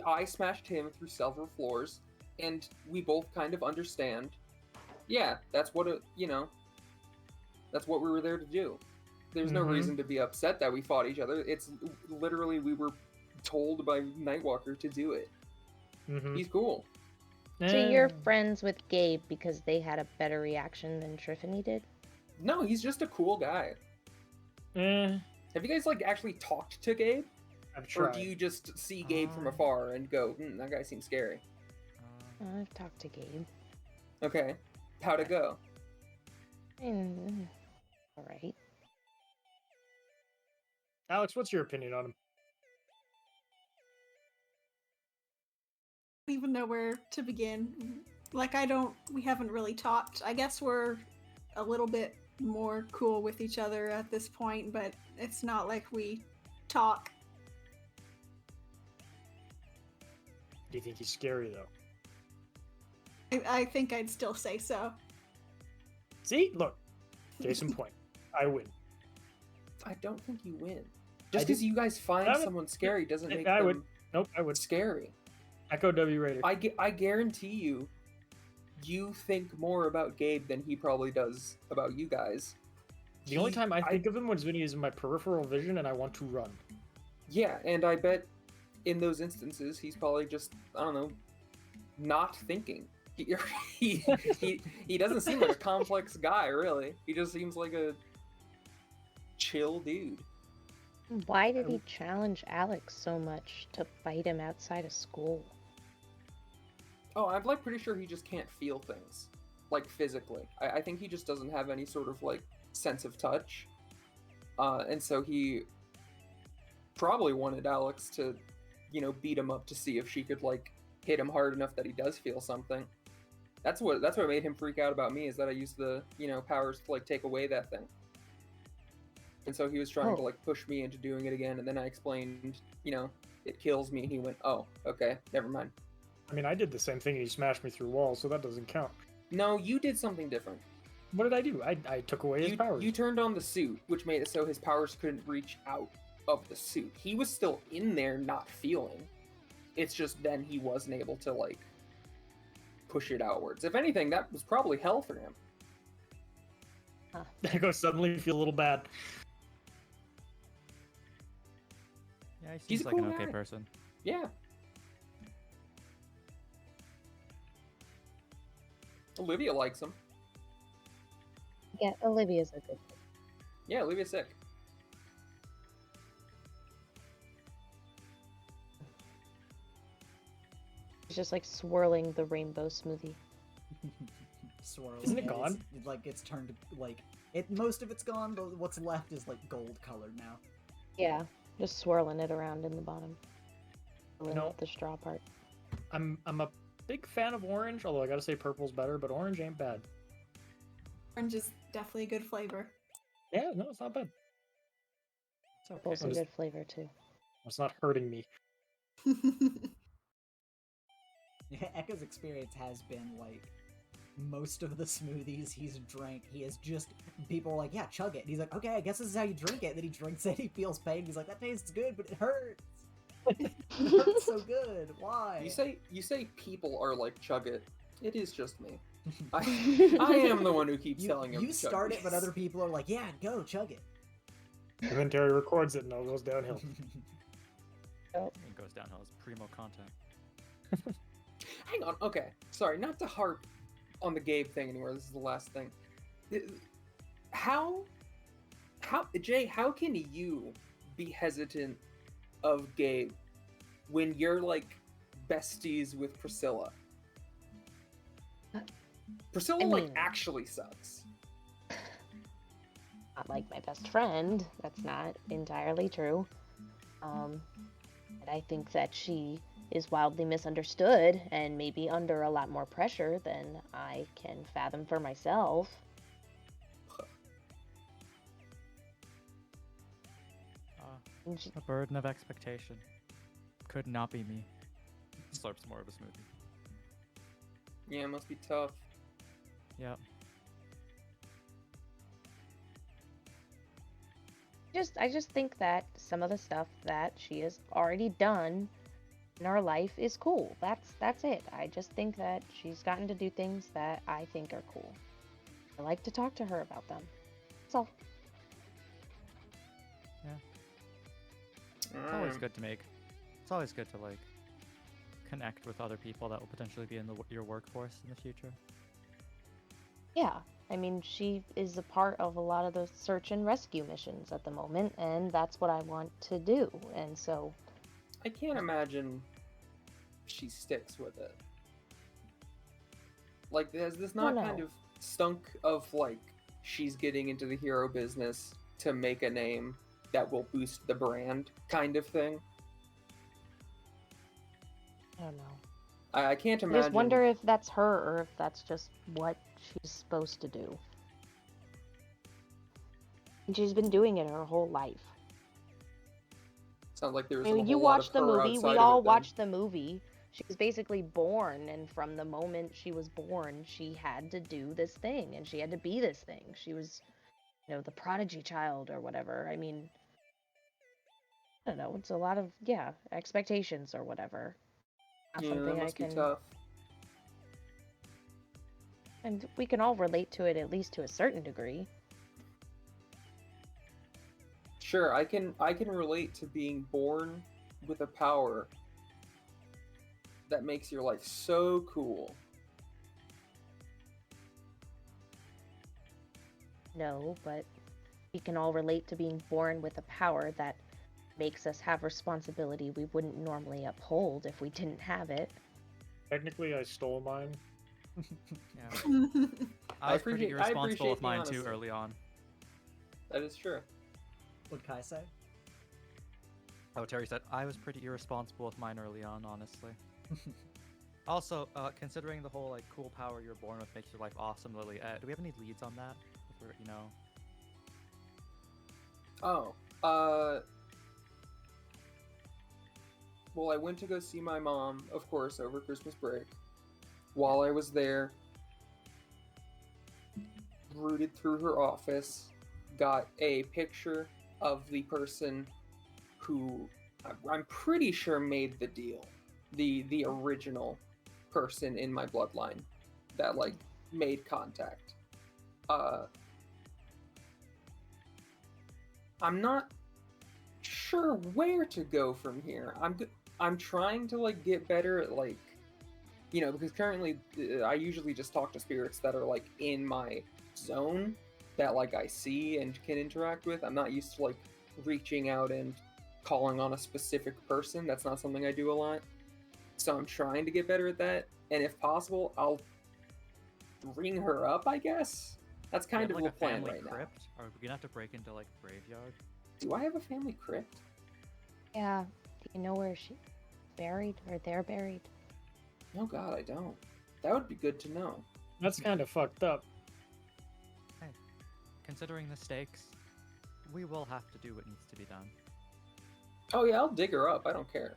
I smashed him through several floors, and we both kind of understand. Yeah, that's what that's what we were there to do. There's no
Mhm.
reason to be upset that we fought each other. It's literally we were told by Nightwalker to do it.
Mm-hmm.
He's cool.
So you're friends with Gabe because they had a better reaction than Triffany did?
No, he's just a cool guy.
Eh,
Have you guys like actually talked to Gabe?
I've
Or
tried.
do you just see Gabe from
Um,
afar and go, that guy seems scary?
I've talked to Gabe.
Okay. How'd it go?
All right.
Alex, what's your opinion on him?
Don't even know where to begin. Like, we haven't really talked. I guess we're a little bit more cool with each other at this point, but it's not like we talk.
Do you think he's scary, though?
I think I'd still say so.
See? Look. Case in point. I win.
I don't think you win.
I
Just because
did-
you guys find
I would-
someone scary doesn't make
I
them
would. Nope, I would.
scary.
Echo W rated.
I guarantee you think more about Gabe than he probably does about you guys.
The only time I think of him was when he's in my peripheral vision and I want to run.
Yeah, and I bet in those instances he's probably just, I don't know, not thinking. He doesn't seem like a complex guy, really. He just seems like a chill dude.
Why did he challenge Alex so much to fight him outside of school?
Oh, I'm like pretty sure he just can't feel things, like physically. I think he just doesn't have any sort of like sense of touch, and so he probably wanted Alex to, beat him up to see if she could like hit him hard enough that he does feel something. That's what made him freak out about me, is that I used the powers to like take away that thing. And so he was trying to like push me into doing it again, and then I explained, it kills me, and he went, "Oh, okay, never mind."
I mean, I did the same thing and he smashed me through walls, so that doesn't count.
No, you did something different.
What did I do? I took away his powers.
You turned on the suit, which made it so his powers couldn't reach out of the suit. He was still in there, not feeling. It's just then he wasn't able to like push it outwards. If anything, that was probably hell for him.
Echo suddenly feel a little bad.
Yeah, he
He's
seems
a
like an
cool
okay
guy.
person.
Yeah. Olivia likes him.
Yeah, Olivia's a good one.
Yeah, Olivia's sick.
He's just like swirling the rainbow smoothie.
Swirling.
Isn't it gone?
It's turned like most of it's gone, but what's left is like gold colored now.
Yeah, just swirling it around in the bottom. Filling
know-
up the straw part.
I'm a big fan of orange, although I gotta say purple's better, but orange ain't bad.
Orange is definitely a good flavor.
Yeah, no, it's not bad.
It's okay.
Purple's a good flavor too.
It's not hurting me.
Echo's experience has been like most of the smoothies he's drank, he is just, people are like, yeah, chug it. And he's like, okay, I guess this is how you drink it. Then he drinks it, he feels pain. He's like, that tastes good, but it hurts. It hurts so good. Why?
You say people are like chug it. It is just me. I am the one who keeps telling him.
You
to chug
start it,
these.
but other people are like, yeah, go chug it.
And then Terry records it and it all goes downhill.
It goes downhill as primo content.
Hang on. Okay, sorry, not to harp on the Gabe thing anymore. This is the last thing. How Jay? How can you be hesitant of Gabe when you're like besties with Priscilla? Priscilla like actually sucks.
Not like my best friend. That's not entirely true. And I think that she is wildly misunderstood and maybe under a lot more pressure than I can fathom for myself. And she-
A burden of expectation. Could not be me. Slurps more of a smoothie.
Yeah, it must be tough.
Yeah.
I just think that some of the stuff that she has already done in our life is cool. That's it. I just think that she's gotten to do things that I think are cool. I like to talk to her about them. That's all.
It's always good to make. It's always good to like connect with other people that will potentially be in your workforce in the future.
Yeah. I mean, she is a part of a lot of the search and rescue missions at the moment, and that's what I want to do. And so
I can't imagine she sticks with it. Like, has this not kind of stunk of like she's getting into the hero business to make a name that will boost the brand kind of thing?
I don't know.
I can't
I
imagine.
just wonder if that's her or if that's just what she's supposed to do. And she's been doing it her whole life.
Sounds like there's
I mean,
a
you
whole lot
watched
of
the
her
movie.
outside
We
of
all
it then.
watched the movie. She was basically born, and from the moment she was born, she had to do this thing, and she had to be this thing. She was, the prodigy child or whatever. I mean, I don't know. It's a lot of expectations or whatever. Not
Yeah, that
something
must
I can.
be tough.
And we can all relate to it at least to a certain degree.
Sure, I can relate to being born with a power that makes your life so cool.
No, but we can all relate to being born with a power that makes us have responsibility we wouldn't normally uphold if we didn't have it.
Technically, I stole mine.
Yeah. I was pretty
I
irresponsible
appreciate
with
the
mine too
honesty.
early on.
That is true.
What'd Kai say?
Oh, Terry said, I was pretty irresponsible with mine early on, honestly. Also, considering the whole like cool power you're born with makes your life awesome, Lily, do we have any leads on that? If we're,
Well, I went to go see my mom, of course, over Christmas break. While I was there, rooted through her office, got a picture of the person who I'm pretty sure made the deal. The original person in my bloodline that like made contact. I'm not sure where to go from here. I'm trying to like get better at like, because currently I usually just talk to spirits that are like in my zone that like I see and can interact with. I'm not used to like reaching out and calling on a specific person. That's not something I do a lot. So I'm trying to get better at that. And if possible, I'll ring her up, I guess. That's kind of
like
the
a
plan
family
right now.
crypt? Are we gonna have to break into like graveyard?
Do I have a family crypt?
Yeah. Do you know where she's buried or they're buried?
Oh god, I don't. That would be good to know.
That's kind of fucked up.
Considering the stakes, we will have to do what needs to be done.
Oh yeah, I'll dig her up. I don't care.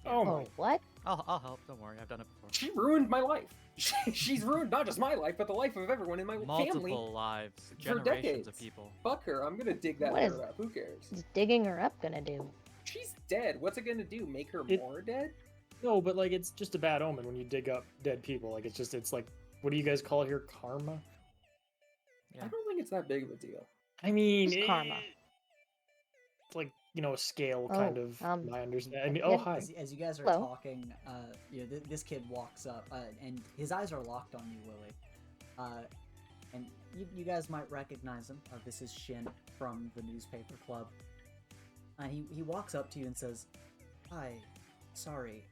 Oh my.
Oh, what?
I'll help. Don't worry, I've done it before.
She ruined my life. She's ruined not just my life, but the life of everyone in my
Multiple
family.
lives,
for
generations of
decades.
people.
Fuck her. I'm gonna dig that
What is-
her up. Who cares?
What's digging her up gonna do?
She's dead. What's it gonna do? Make her
It-
more dead?
No, but like it's just a bad omen when you dig up dead people. Like it's like, what do you guys call it here? Karma?
Yeah.
I don't think it's that big of a deal.
I mean,
What's karma?
It's like, a scale
Oh,
kind of. My understanding. I mean,
yeah.
hi.
As you guys are
Hello.
talking, this kid walks up, and his eyes are locked on you, Lily. And you guys might recognize him. This is Shin from the newspaper club. He walks up to you and says, "Hi, sorry.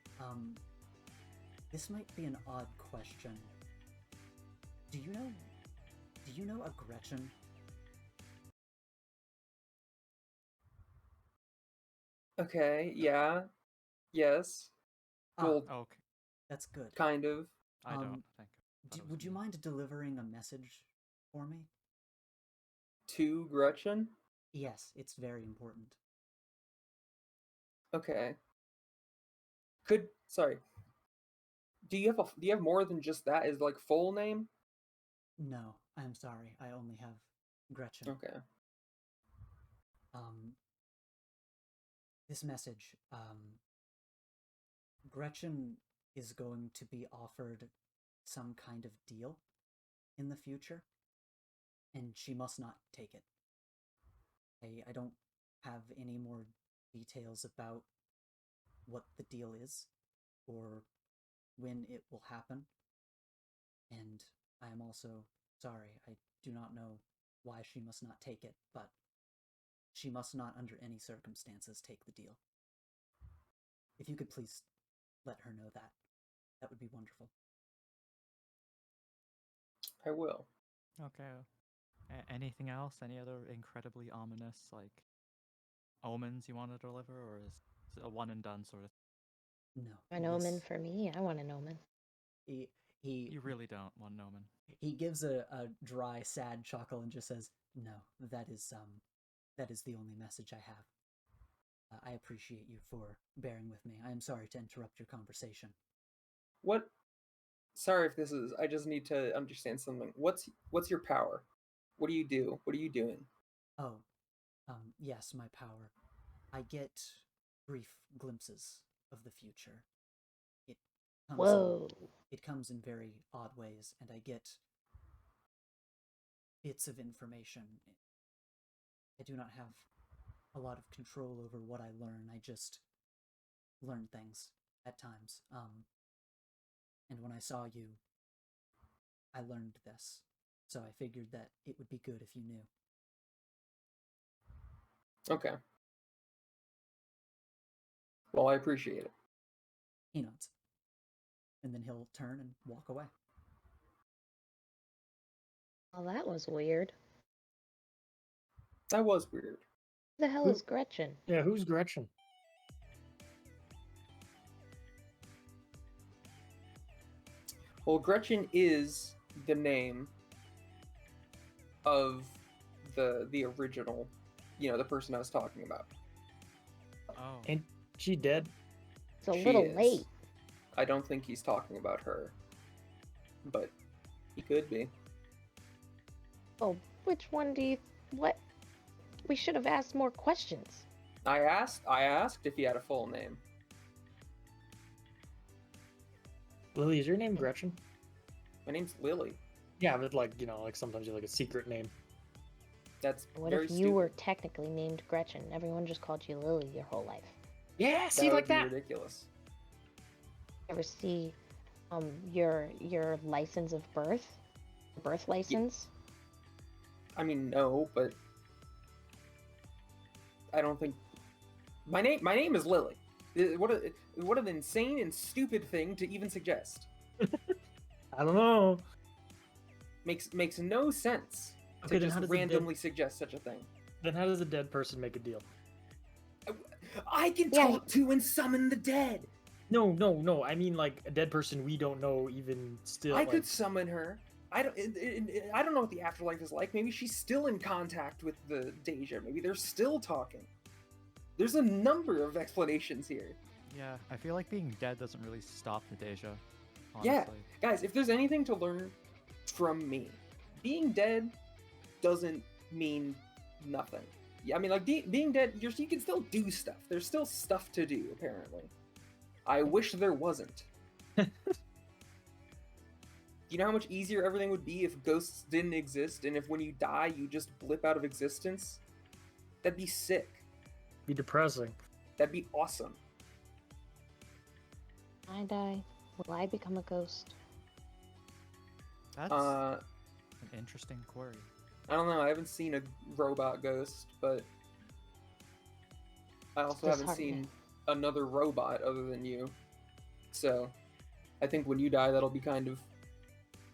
This might be an odd question. Do you know a Gretchen?"
Okay, yeah. Yes.
Ah,
Well,
Okay,
that's good.
kind of.
I don't think.
Would you mind delivering a message for me?
To Gretchen?
Yes, it's very important.
Okay. Sorry. Do you have more than just that? Is like full name?
No, I'm sorry. I only have Gretchen.
Okay.
This message, Gretchen is going to be offered some kind of deal in the future, and she must not take it. I don't have any more details about what the deal is or when it will happen, and I am also sorry. I do not know why she must not take it, but she must not under any circumstances take the deal. If you could please let her know that, that would be wonderful.
I will.
Okay. Anything else? Any other incredibly ominous omens you want to deliver, or is it a one and done sort of?
No.
An omen for me? I want an omen.
He
You really don't want an omen.
he gives a dry, sad chuckle and just says, "No, that is the only message I have. I appreciate you for bearing with me. I am sorry to interrupt your conversation."
What? Sorry if this is. I just need to understand something. What's your power? What do you do? What are you doing?
Oh, yes, my power. I get brief glimpses of the future. It comes
Whoa.
it comes in very odd ways, and I get bits of information. I do not have a lot of control over what I learn. I just learn things at times. And when I saw you, I learned this. So I figured that it would be good if you knew.
Okay. Well, I appreciate it.
He nods. And then he'll turn and walk away.
Well, that was weird.
That was weird.
Who the hell
Who-
is Gretchen?
Yeah, who's Gretchen?
Well, Gretchen is the name of the original, the person I was talking about.
Oh.
Ain't she dead?
It's a
She
little
is.
late.
I don't think he's talking about her, but he could be.
Oh, which one do you... What? We should have asked more questions.
I asked if he had a full name.
Lily, is your name Gretchen?
My name's Lily.
Yeah, but like sometimes you have like a secret name.
That's
What
very
if you
stupid.
were technically named Gretchen? Everyone just called you Lily your whole life.
Yeah,
That
see
would
like
be
that.
ridiculous.
Ever see your license of birth license?
I mean, no, but I don't think my name is Lily. What an insane and stupid thing to even suggest.
I don't know.
Makes no sense
Okay,
to
then
just
how does the dead-
randomly suggest such a thing.
Then how does a dead person make a deal?
I can
Yeah.
talk to and summon the dead.
No. I mean like a dead person we don't know even still.
I
like,
could summon her. I don't know what the afterlife is like. Maybe she's still in contact with the Deja. Maybe they're still talking. There's a number of explanations here.
Yeah, I feel like being dead doesn't really stop the Deja.
Yeah,
honestly.
guys, if there's anything to learn from me, being dead doesn't mean nothing. Yeah, I mean, like being dead, you can still do stuff. There's still stuff to do, apparently. I wish there wasn't. You know how much easier everything would be if ghosts didn't exist, and if when you die you just blip out of existence? That'd be sick.
Be depressing.
That'd be awesome.
I die. Will I become a ghost?
That's
Uh,
an interesting query.
I don't know. I haven't seen a robot ghost, but I also haven't
disheartening.
seen another robot other than you. So, I think when you die, that'll be kind of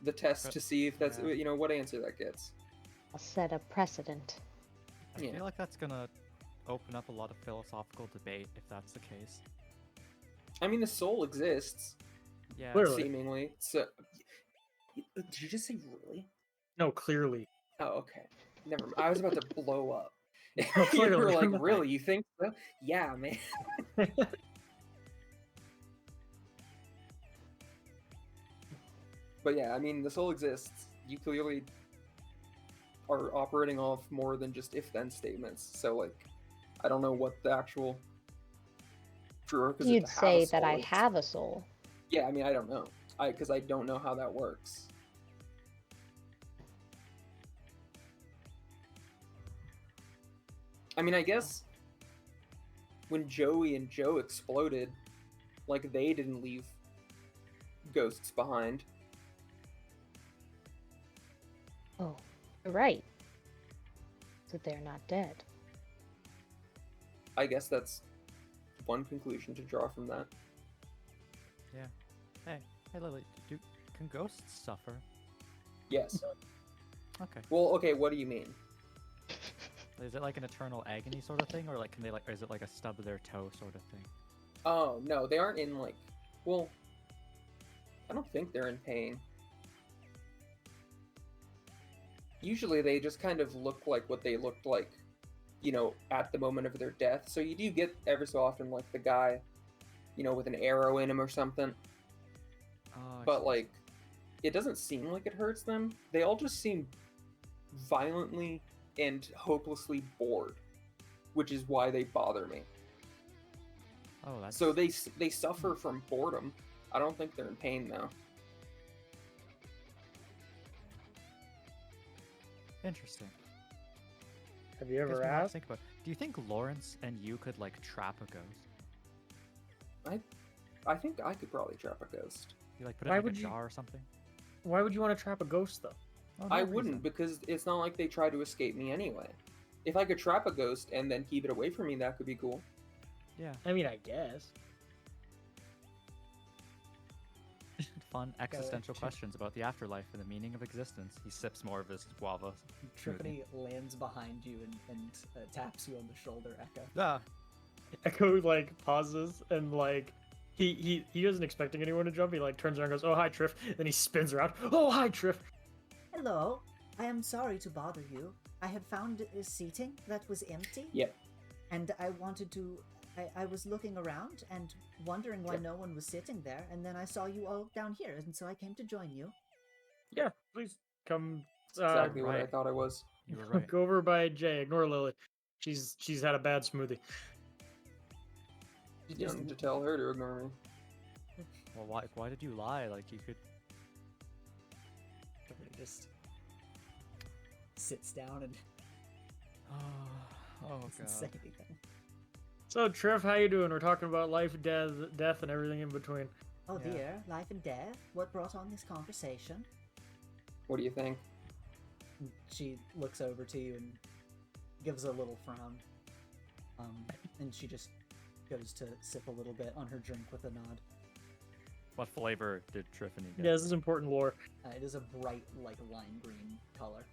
the test to see if that's
Yeah.
what answer that gets.
I'll set a precedent.
I
Yeah.
feel like that's gonna open up a lot of philosophical debate if that's the case.
I mean, the soul exists
Yeah.
Clearly.
seemingly. So, did you just say really?
No, clearly.
Oh, okay. Never mind. I was about to blow up.
No,
You were
clearly.
like, really? You think so? Yeah, man. But yeah, I mean, the soul exists. You clearly are operating off more than just if-then statements. So, like, I don't know what the actual prerequisite
You'd
to have a
say that
soul
I
is.
have a soul.
Yeah, I mean, I don't know. Because I don't know how that works. I mean, I guess when Joey and Joe exploded, like, they didn't leave ghosts behind.
Oh, you're right. So they're not dead.
I guess that's one conclusion to draw from that.
Hey Lily, can ghosts suffer?
Yes.
Okay.
Well, okay, what do you mean?
Is it like an eternal agony sort of thing, or like or is it like a stub of their toe sort of thing?
Oh, no, they aren't in, like... Well, I don't think they're in pain. Usually they just kind of look like what they looked like, at the moment of their death. So you do get every so often, like, the guy, with an arrow in him or something.
Oh,
But, like, it doesn't seem like it hurts them. They all just seem violently and hopelessly bored, which is why they bother me.
oh, that's
So they suffer from boredom. I don't think they're in pain, though.
interesting.
Have you
Gives
ever
me a lot to
asked?
think about. Do you think Lawrence and you could like trap a ghost?
I think I could probably trap a ghost.
You like put it
Why
in like
would
a
you-
jar or something?
Why would you want to trap a ghost though?
Oh, no
I
reason.
wouldn't, because it's not like they try to escape me anyway. If I could trap a ghost and then keep it away from me, that could be cool.
Yeah.
I mean, I guess.
Fun existential questions about the afterlife and the meaning of existence. He sips more of his guava.
Trippany lands behind you and taps you on the shoulder, Echo.
Ah,
Echo like pauses and like he isn't expecting anyone to jump. He like turns around and goes, "Oh hi, Triff." Then he spins around. "Oh hi, Triff."
Hello, I am sorry to bother you. I had found a seating that was empty.
Yep.
And I wanted to. I was looking around and wondering why
Yep.
no one was sitting there, and then I saw you all down here, and so I came to join you.
Yeah, please come.
That's exactly what I
right.
thought it was.
you were right.
Go over by Jay. Ignore Lily. She's had a bad smoothie.
You
You don't need to tell her to ignore me.
Well, why did you lie? Like you could.
Trippany just sits down and
Oh
doesn't say
god.
anything.
So Triff, how you doing? We're talking about life, death, and everything in between.
Oh
Yeah.
dear, life and death. What brought on this conversation?
What do you think?
She looks over to you and gives a little frown. And she just goes to sip a little bit on her drink with a nod.
What flavor did Triffany get?
Yeah, this is important lore.
It is a bright, like, lime green color.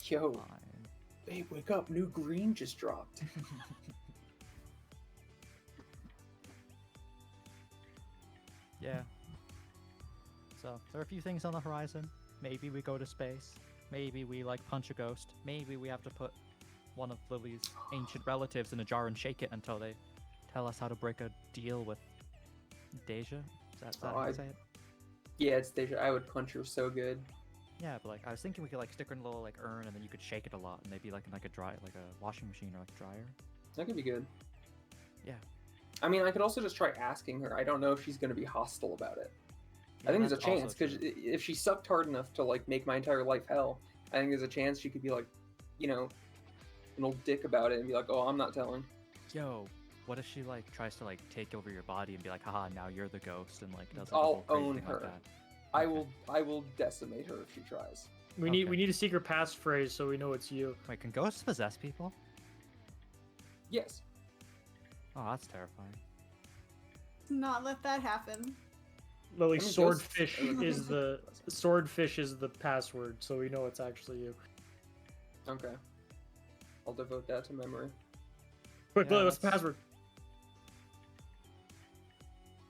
Yo,
Fine.
babe, wake up. New green just dropped.
Yeah. So there are a few things on the horizon. Maybe we go to space. Maybe we like punch a ghost. Maybe we have to put one of Lily's ancient relatives in a jar and shake it until they tell us how to break a deal with Deja? Is that
Oh,
how you
I-
say it?
Yeah, it's Deja. I would punch her so good.
Yeah, but like I was thinking we could like stick her in a little like urn and then you could shake it a lot and maybe like in like a dry like a washing machine or like dryer.
That could be good.
Yeah.
I mean, I could also just try asking her. I don't know if she's going to be hostile about it.
Yeah,
I think there's a
that's also
chance because
true.
if she sucked hard enough to like make my entire life hell, I think there's a chance she could be like, you know, an old dick about it and be like, "Oh, I'm not telling."
Yo, what if she like tries to like take over your body and be like, haha, now you're the ghost and like does like, a
I'll
whole crazy
own
thing
her.
like that.
I
Okay.
will decimate her if she tries.
We need
Okay.
we need a secret passphrase so we know it's you.
Wait, can ghosts possess people?
Yes.
Oh, that's terrifying.
Not let that happen.
Lily,
I mean,
swordfish
ghosts-
is the swordfish is the password, so we know it's actually you.
Okay. I'll devote that to memory.
Quick,
Yeah,
Lily, what's the
that's-
password?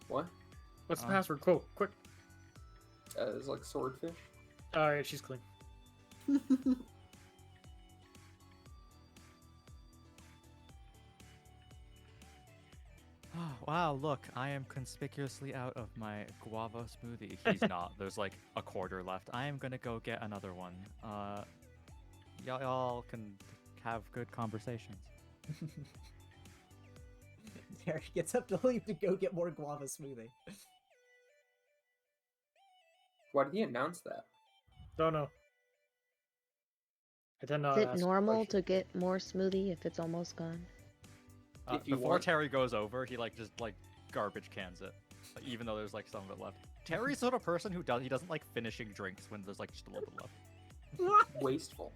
What?
What's the password? Cool, quick.
It's like swordfish.
All right, she's clean.
Wow, look, I am conspicuously out of my guava smoothie. He's not. There's like a quarter left. I am gonna go get another one. Y'all can have good conversations.
Terry gets up to leave to go get more guava smoothie.
Why did he announce that?
Don't know. I tend not
Is
to
it
ask
normal to
questions.
get more smoothie if it's almost gone?
If you
Before
want.
Terry goes over, he like just like garbage cans it, even though there's like some of it left. Terry's the sort of person who doesn't like finishing drinks when there's like just a little bit left.
Wasteful.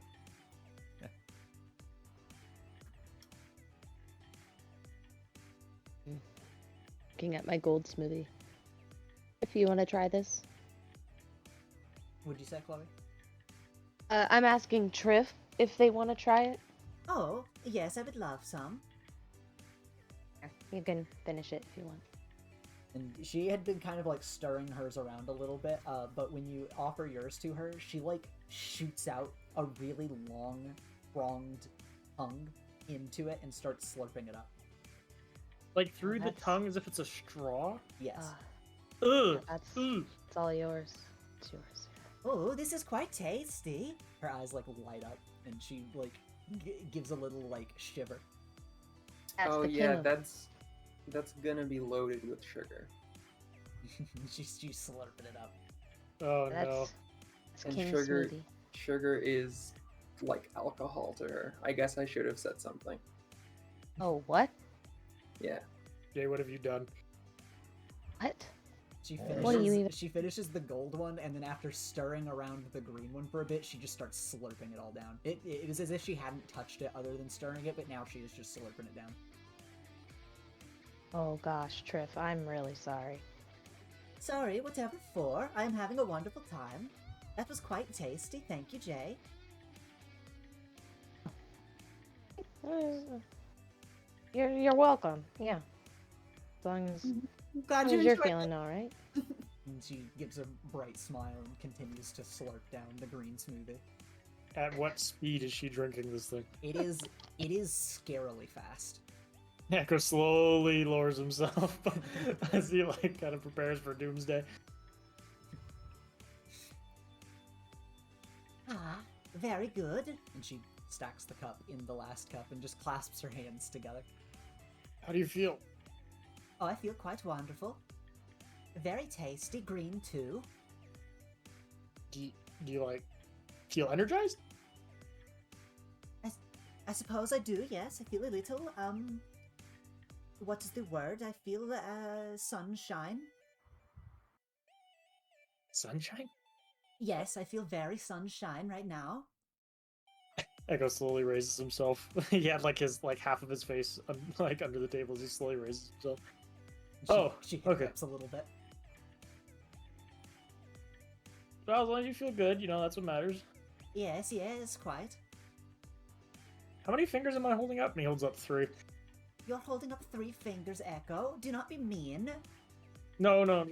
Looking at my gold smoothie. If you want to try this.
Would you say, Chloe?
I'm asking Triff if they want to try it.
Oh, yes, I would love some.
You can finish it if you want.
And she had been kind of like stirring hers around a little bit, but when you offer yours to her, she like shoots out a really long, pronged tongue into it and starts slurping it up.
Like through the
that's-
tongue as if it's a straw.
Yes.
Ugh.
That's
Ugh.
it's all yours. It's yours.
Oh, this is quite tasty. Her eyes like light up, and she like gives a little like shiver.
That's
Oh
the
yeah,
king of-
that's gonna be loaded with sugar.
she's slurping it up.
Oh
That's,
no.
that's
And
king
sugar-
smoothie.
Sugar is like alcohol to her. I guess I should have said something.
Oh, what?
Yeah.
Jay, what have you done?
What?
She
What
finishes.
do
you even-
She finishes the gold one, and then after stirring around the green one for a bit, she just starts slurping it all down. It was as if she hadn't touched it other than stirring it, but now she is just slurping it down.
Oh gosh, Triff, I'm really sorry.
Sorry, whatever for. I am having a wonderful time. That was quite tasty. Thank you, Jay.
You're welcome. Yeah. As long as,
Glad
as
you
you're
enjoyed
feeling all right.
And she gives a bright smile and continues to slurp down the green smoothie.
At what speed is she drinking this thing?
It is scarily fast.
Echo slowly lowers himself as he like kind of prepares for doomsday.
Ah, very good. And she stacks the cup in the last cup and just clasps her hands together.
How do you feel?
Oh, I feel quite wonderful. Very tasty, green too.
Do you like feel energized?
I suppose I do, yes. I feel a little, what is the word? I feel, sunshine.
Sunshine?
Yes, I feel very sunshine right now.
Echo slowly raises himself. He had like his half of his face like under the table as he slowly raises himself.
She
okay.
hiccups a little bit.
Well, as long as you feel good, that's what matters.
Yes, quite.
How many fingers am I holding up? And he holds up 3.
You're holding up 3 fingers, Echo. Do not be mean.
No, just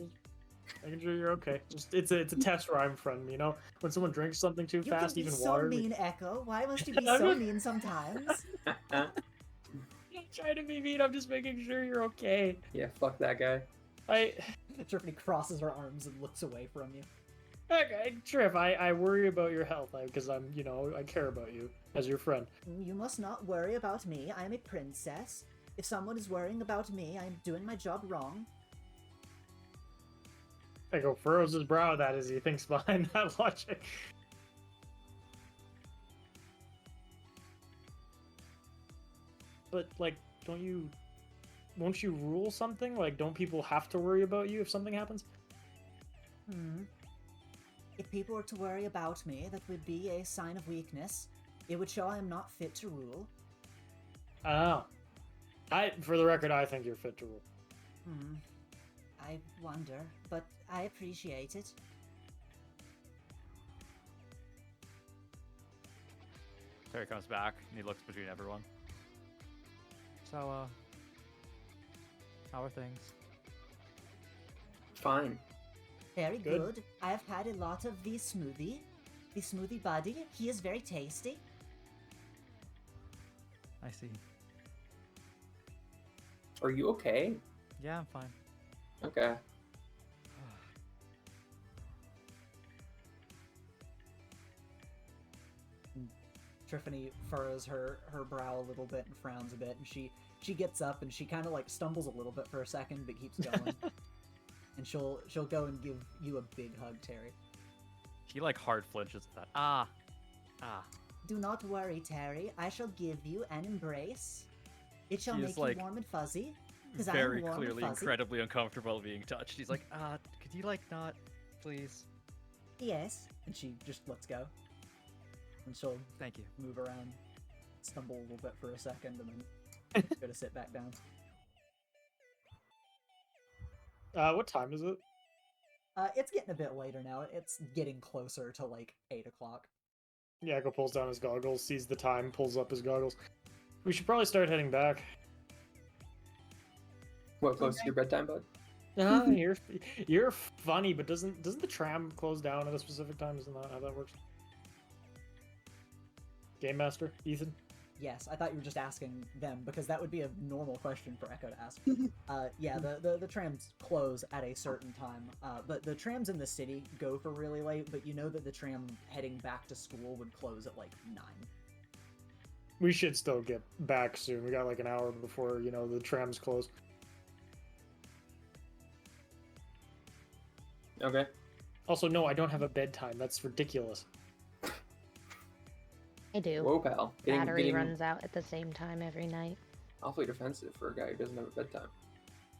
making sure you're okay. Just it's a test rhyme from me, when someone drinks something too
You
fast,
can be
even
so
water.
mean, Echo. Why must you be
I'm
so
just-
mean sometimes?
I'm not trying to be mean. I'm just making sure you're okay.
Yeah, fuck that guy.
Tiffany crosses her arms and looks away from you.
Okay, Triff, I worry about your health because I'm, I care about you as your friend.
You must not worry about me. I am a princess. If someone is worrying about me, I am doing my job wrong.
Echo furrows his brow at that as he thinks behind that logic. But, like, won't you rule something? Like, don't people have to worry about you if something happens?
If people were to worry about me, that would be a sign of weakness. It would show I am not fit to rule.
Oh. For the record, I think you're fit to rule.
I wonder, but I appreciate it.
Terry comes back and he looks between everyone.
So, how are things?
Fine.
Very
Good.
good. I have had a lot of the smoothie. The smoothie buddy. He is very tasty.
I see.
Are you okay?
Yeah, I'm fine.
Okay.
Tiffany furrows her brow a little bit and frowns a bit, and she gets up and she kind of like stumbles a little bit for a second, but keeps going. And she'll go and give you a big hug, Terry.
He like hard flinches at that. Ah.
Do not worry, Terry. I shall give you an embrace. It shall
He
make
is,
you
like,
warm and fuzzy. Because I am
Very
warm
clearly
and fuzzy.
incredibly uncomfortable being touched. He's like, could you like not, please?
Yes. And she just lets go. And she'll
Thank you.
move around, stumble a little bit for a second, and then go to sit back down.
What time is it?
It's getting a bit later now. It's getting closer to like 8 o'clock.
Yakko pulls down his goggles, sees the time, pulls up his goggles. We should probably start heading back.
What, close to your bedtime, bud?
You're funny, but doesn't the tram close down at a specific time? Isn't that how that works? Game Master, Ethan?
Yes, I thought you were just asking them, because that would be a normal question for Echo to ask. Yeah, the trams close at a certain time, but the trams in the city go for really late, but you know that the tram heading back to school would close at like 9.
We should still get back soon. We got like an hour before, the trams close.
Okay.
Also, no, I don't have a bedtime. That's ridiculous.
I do.
Whoa, pal.
Battery runs out at the same time every night.
Awfully defensive for a guy who doesn't have a bedtime.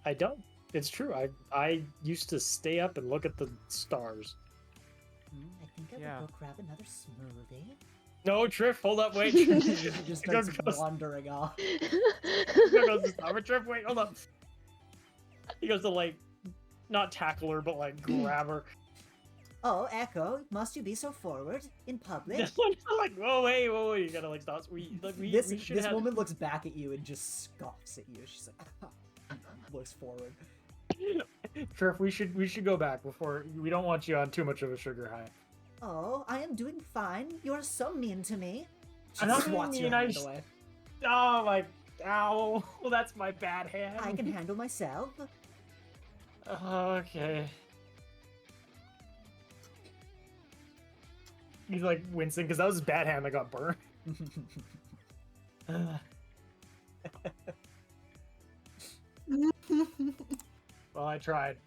I don't. It's true. I used to stay up and look at the stars.
I think I
Yeah.
will go grab another smoothie.
No, Triff, hold up, wait.
He just starts
Goes-
wandering off.
goes to stop it, Triff, wait, hold up. He goes to like, not tackle her, but like grab her.
Oh, Echo, must you be so forward in public?
Like, whoa, wait, you gotta like stop.
This
should have...
woman looks back at you and just scoffs at you. She's like, looks forward.
Triff, we should go back before. We don't want you on too much of a sugar high.
Oh, I am doing fine. You are so mean to me. She
I'm not being
swats your
mean, I
hand
just-
away.
Oh my, ow! Well, that's my bad hand.
I can handle myself.
Okay. He's like wincing because that was his bad hand that got burned. Well, I tried.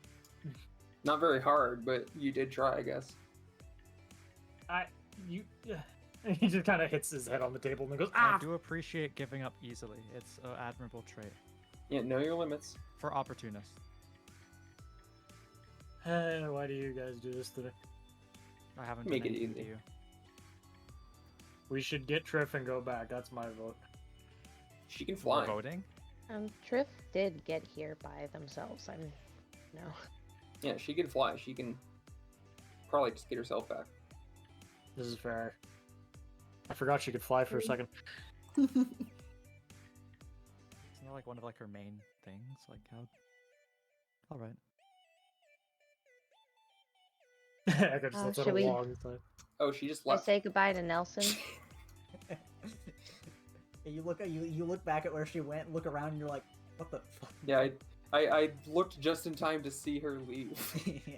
Not very hard, but you did try, I guess.
He just kind of hits his head on the table and goes,
I
ah!
do appreciate giving up easily. It's an admirable trait.
Yeah, know your limits.
For opportunists.
Why do you guys do this today?
I haven't
Make
done
it
anything to
easy.
you.
We should get Triff and go back. That's my vote.
She can
We're
fly.
voting?
Triff did get here by themselves. No.
Yeah, she can fly. She can probably just get herself back.
This is fair. I forgot she could fly for a second.
Isn't that like one of like her main things? Like how? All right.
I could just
Oh,
let that
should we-
along. It's like-
Oh, she just
I
left.
say goodbye to Nelson.
You look back at where she went, look around, and you're like, what the fuck?
Yeah, I looked just in time to see her leave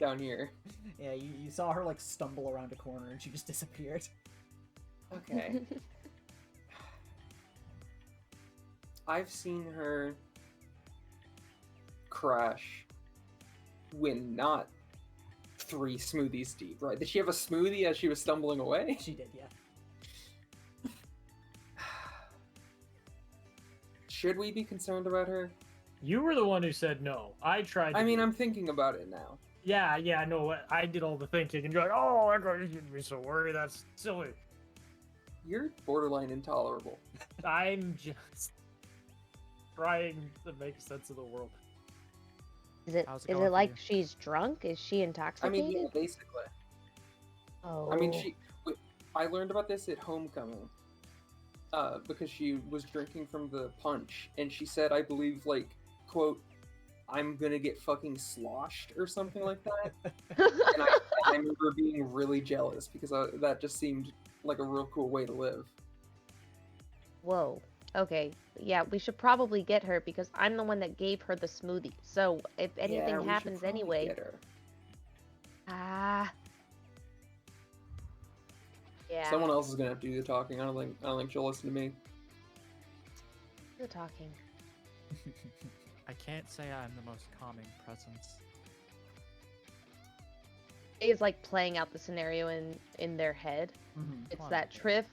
down here.
Yeah, you saw her like stumble around a corner and she just disappeared.
Okay. I've seen her crash when not 3 smoothies deep, right? Did she have a smoothie as she was stumbling away?
She did, yeah.
Should we be concerned about her?
You were the one who said no. I tried to
I mean,
do-
I'm thinking about it now.
Yeah, no, I did all the thinking, and you're like, oh, Echo, you shouldn't be so worried, that's silly.
You're borderline intolerable.
I'm just trying to make sense of the world.
Is it
How's it
is
going
it
for
like
you?
she's drunk? Is she
I
intoxicated?
mean, yeah, basically.
Oh.
I mean, I learned about this at homecoming. Because she was drinking from the punch, and she said, I believe, like, quote, I'm gonna get fucking sloshed or something like that. And I remember being really jealous because that just seemed like a real cool way to live.
Whoa. Okay. Yeah, we should probably get her because I'm the one that gave her the smoothie. So if anything
Yeah, we should
happens
probably
anyway.
get her.
Ah. Yeah.
Someone else is gonna have to do the talking. I don't think she'll listen to me.
You're talking.
I can't say I'm the most calming presence.
Is like playing out the scenario in their head.
Mhm.
It's
Fun.
that Triff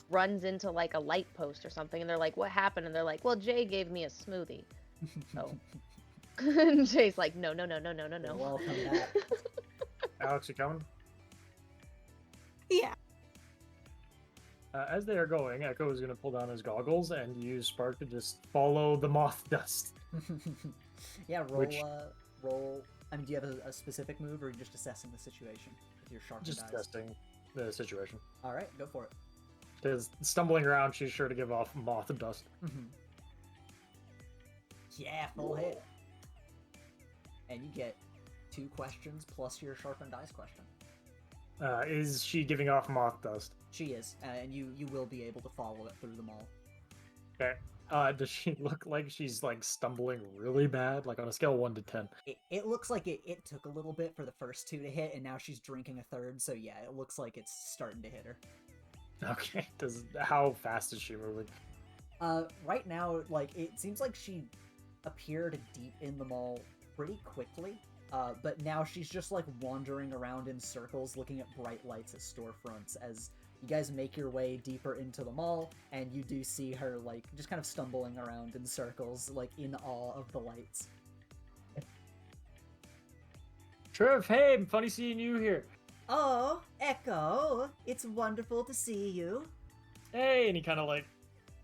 runs into like a light post or something, and they're like, "What happened?" And they're like, "Well, Jay gave me a smoothie." So and Jay's like, "No, no, no, no, no, no, no."
Welcome back.
Alex, you coming?
Yeah.
As they are going, Echo is going to pull down his goggles and use Spark to just follow the moth dust.
Yeah, roll,
Which-
roll. I mean, do you have a specific move, or are you just assessing the situation with your sharpened
Just
eyes?
testing the situation.
All right, go for it.
Because stumbling around, she's sure to give off moth dust.
Yeah, full hit. And you get 2 questions plus your sharpened eyes question.
Is she giving off moth dust?
She is, and you will be able to follow it through them all.
Okay. Does she look like she's like stumbling really bad? Like on a scale of 1 to 10?
It looks like it took a little bit for the first 2 to hit, and now she's drinking a third, so yeah, it looks like it's starting to hit her.
Okay. How fast is she moving?
Right now, like, it seems like she appeared deep in the mall pretty quickly, but now she's just, like, wandering around in circles looking at bright lights at storefronts as you guys make your way deeper into the mall, and you do see her, like, just kind of stumbling around in circles, like, in awe of the lights.
Trev, hey, funny seeing you here.
Oh, Echo, it's wonderful to see you.
Hey, and he kind of like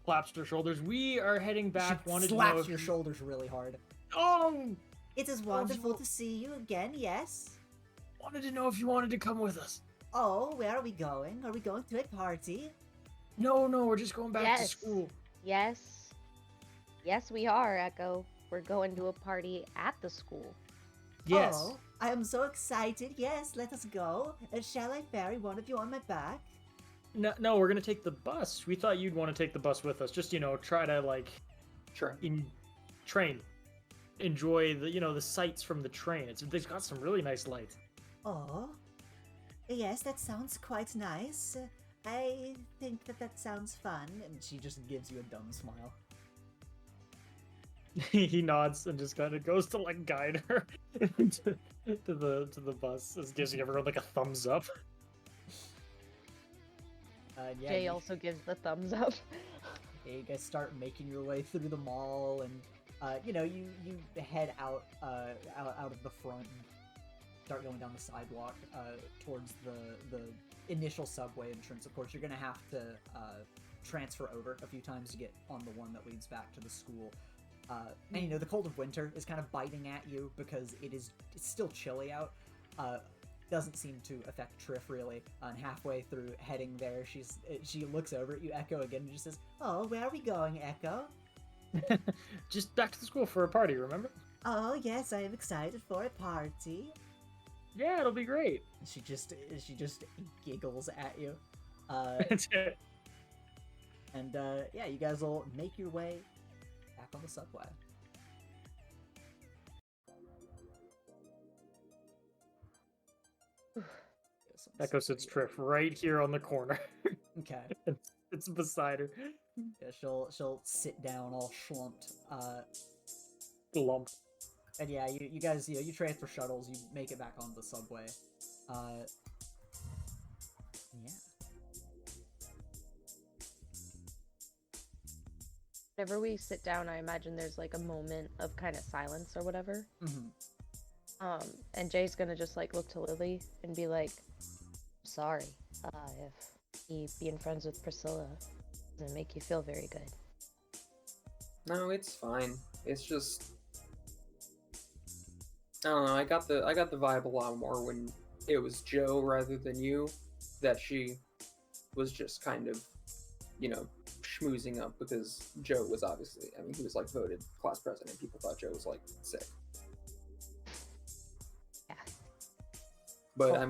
claps her shoulders. We are heading back.
She
Wanted to know
slaps
if
your
you-
shoulders really hard.
Oh,
It is wonderful to see you again, yes?
wanted to know if you wanted to come with us.
Oh, where are we going? Are we going to a party?
No, we're just going back to
Yes.
school.
Yes. Yes, we are, Echo. We're going to a party at the school.
Yes.
Oh, I am so excited. Yes, let us go. Shall I ferry one of you on my back?
No, we're gonna take the bus. We thought you'd want to take the bus with us. Just try to like
Sure.
train, enjoy the sights from the train. They've got some really nice lights.
Oh, yes, that sounds quite nice. I think that sounds fun. And she just gives you a dumb smile.
He nods and just kind of goes to like guide her to the bus. Just gives everyone like a thumbs up.
Yeah,
Jay
you,
also gives the thumbs up.
you guys start making your way through the mall, and you head out of the front and start going down the sidewalk towards the initial subway entrance. Of course, you're gonna have to transfer over a few times to get on the one that leads back to the school. And the cold of winter is kind of biting at you because it's still chilly out. Doesn't seem to affect Triff really. And halfway through heading there, she looks over at you, Echo, again, and just says, "Oh, where are we going, Echo?"
Just back to the school for a party, remember?
"Oh, yes, I am excited for a party."
Yeah, it'll be great.
She just giggles at you.
That's it.
And yeah, you guys will make your way back on the subway. Awesome.
Echo sits Triff right here on the corner.
Okay.
It's beside her.
Yeah, she'll sit down all schlumped.
Lump.
And yeah, you guys, you transfer shuttles, you make it back onto the subway. Yeah.
Whenever we sit down, I imagine there's like a moment of kind of silence or whatever.
Mm-hmm.
And Jay's gonna just like look to Lily and be like, sorry, if me being friends with Priscilla doesn't make you feel very good.
No, it's fine. It's just, I don't know. I got the vibe a lot more when it was Joe rather than you, that she was just kind of, schmoozing up, because Joe was obviously, he was like voted class president. People thought Joe was like sick.
Yeah.
But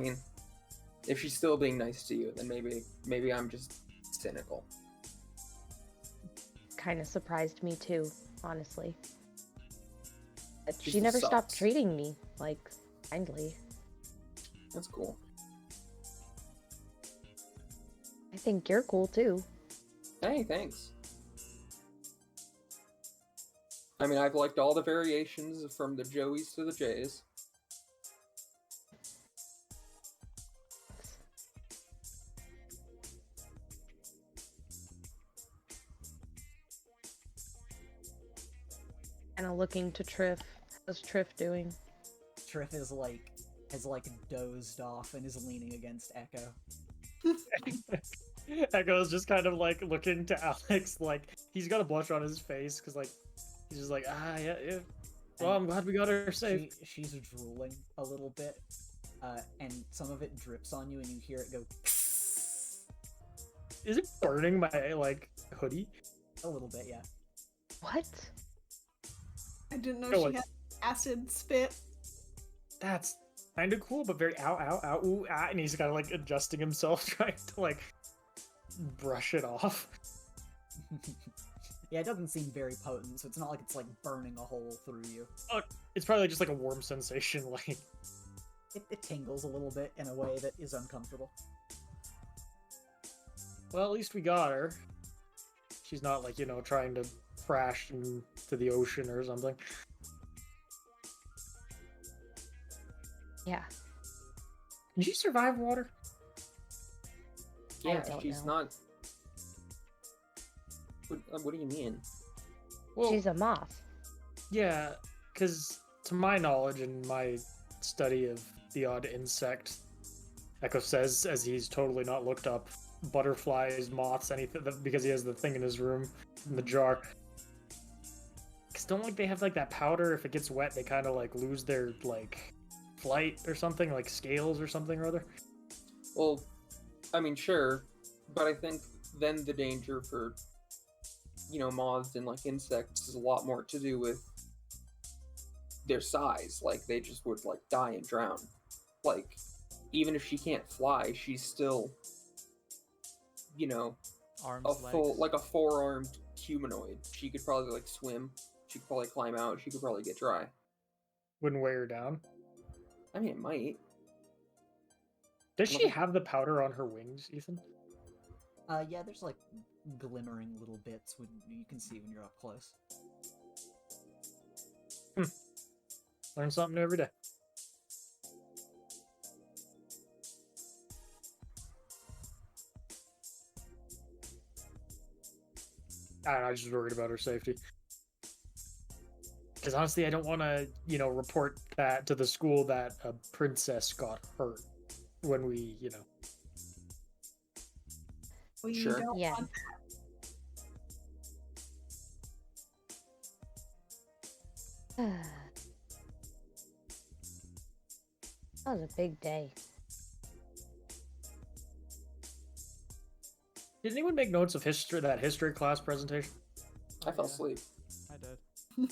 if she's still being nice to you, then maybe I'm just cynical.
Kind of surprised me too, honestly. But
She
she never
sucks.
stopped treating me like kindly.
That's cool.
I think you're cool too.
Hey, thanks. I've liked all the variations from the Joeys to the Jays.
Kind of looking to Triff. How's Triff doing?
Triff has dozed off and is leaning against Echo.
Echo's just kind of like looking to Alex, like he's got a blush on his face because he's just like, yeah. Well, I'm glad we got her safe.
She's drooling a little bit, and some of it drips on you, and you hear it go.
Is it burning my hoodie?
A little bit, yeah.
What?
I didn't know
Oh,
she had acid spit.
That's kind of cool, but very ow, ooh, ah, and he's kind of like adjusting himself, trying to brush it off.
Yeah, it doesn't seem very potent, so it's not like it's burning a hole through you.
It's probably just like a warm sensation,
It tingles a little bit in a way that is uncomfortable.
Well, at least we got her. She's not trying to crash into the ocean or something.
Yeah.
Can she survive water?
Yeah,
don't
she's
know.
not. What do you mean?
Well,
She's a moth.
yeah, because to my knowledge and my study of the odd insect, Echo says, as he's totally not looked up, butterflies, moths, anything, because he has the thing in his room, in the jar. Because don't they have that powder, if it gets wet, they kind of lose their flight or something, scales or something or other?
Well, sure, but I think then the danger for, moths and insects is a lot more to do with their size. They just would die and drown. Even if she can't fly, she's still,
Arms,
a full, a four-armed humanoid. She could probably swim. She could probably climb out. She could probably get dry.
Wouldn't weigh her down.
It might.
Does she have the powder on her wings, Ethan?
Yeah, there's glimmering little bits when you can see when you're up close.
Learn something new every day. I don't know, I'm just worried about her safety. Because honestly, I don't want to, report that to the school that a princess got hurt when we,
We
Sure.
don't
Yeah.
want
That was a big day.
Did anyone make notes of that history class presentation?
I fell
yeah.
asleep.
I did.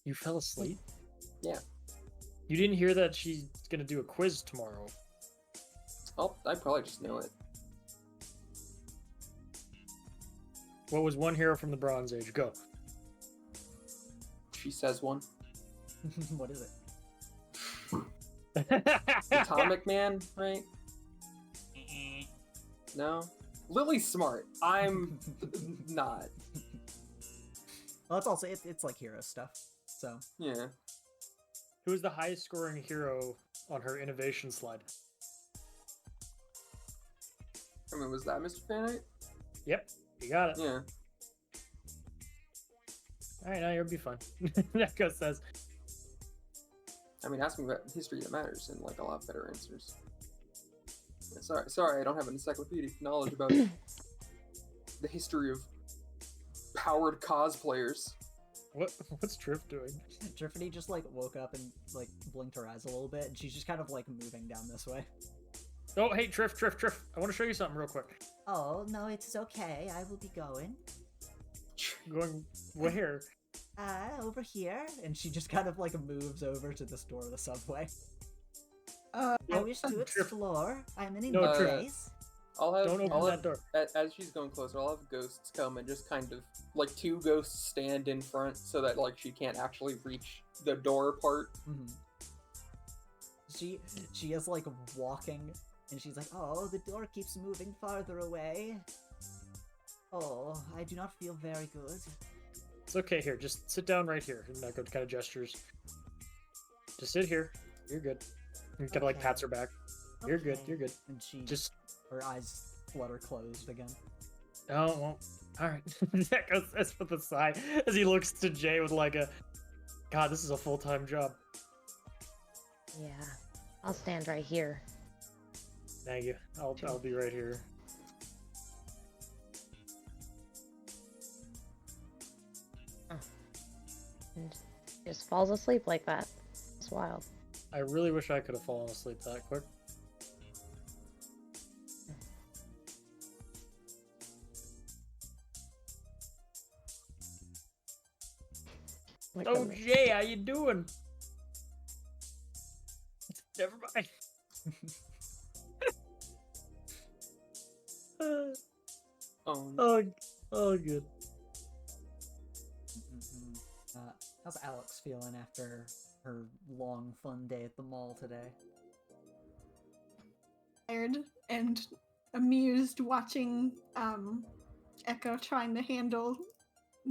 You fell asleep?
Yeah.
You didn't hear that she's gonna do a quiz tomorrow?
Oh, I probably just know it.
What was one hero from the Bronze Age? Go.
She says one.
What is it?
Atomic Man, right? No, Lily's smart. I'm not.
Well, it's also it's like hero stuff. So
Yeah.
Who is the highest scoring hero on her innovation slide?
I mean, was that Mr. Fanite?
Yep, you got it.
Yeah.
All right, now you'll be fine. Echo says.
I mean, ask me about history that matters, and like a lot better answers. Yeah, sorry, I don't have encyclopedic knowledge about the history of powered cosplayers.
What's Drift doing?
Driftity just like woke up and like blinked her eyes a little bit, and she's just kind of like moving down this way.
Oh, hey, Drift. I want to show you something real quick.
Oh no, it's okay. I will be going.
Going where?
Over here, and she just kind of like moves over to this door of the subway.
Uh,
I wish to
Drift.
explore. I'm in a
No,
new
Drift.
place.
I'll have,
Don't open
I'll
that
have-
door.
As she's going closer, I'll have ghosts come and just kind of like two ghosts stand in front so that like she can't actually reach the door part.
Mm-hmm. She is like walking, and she's like, "Oh, the door keeps moving farther away. Oh, I do not feel very good."
It's okay here. Just sit down right here. And Echo kind of gestures. Just sit here. You're good. And kind of like pats her back. You're good.
Okay.
You're good.
And she
Just
her eyes flutter closed again.
oh well. All right. Echo says with a sigh as he looks to Jay with like a, God, this is a full-time job.
Yeah, I'll stand right here.
Thank you. I'll be right here.
And just falls asleep like that. It's wild.
I really wish I could have fallen asleep that quick.
Like
Oh,
the-
Jay, how you doing? Never mind. Oh, good.
Mm-hmm. How's Alex feeling after her long, fun day at the mall today?
Tired and amused watching Echo trying to handle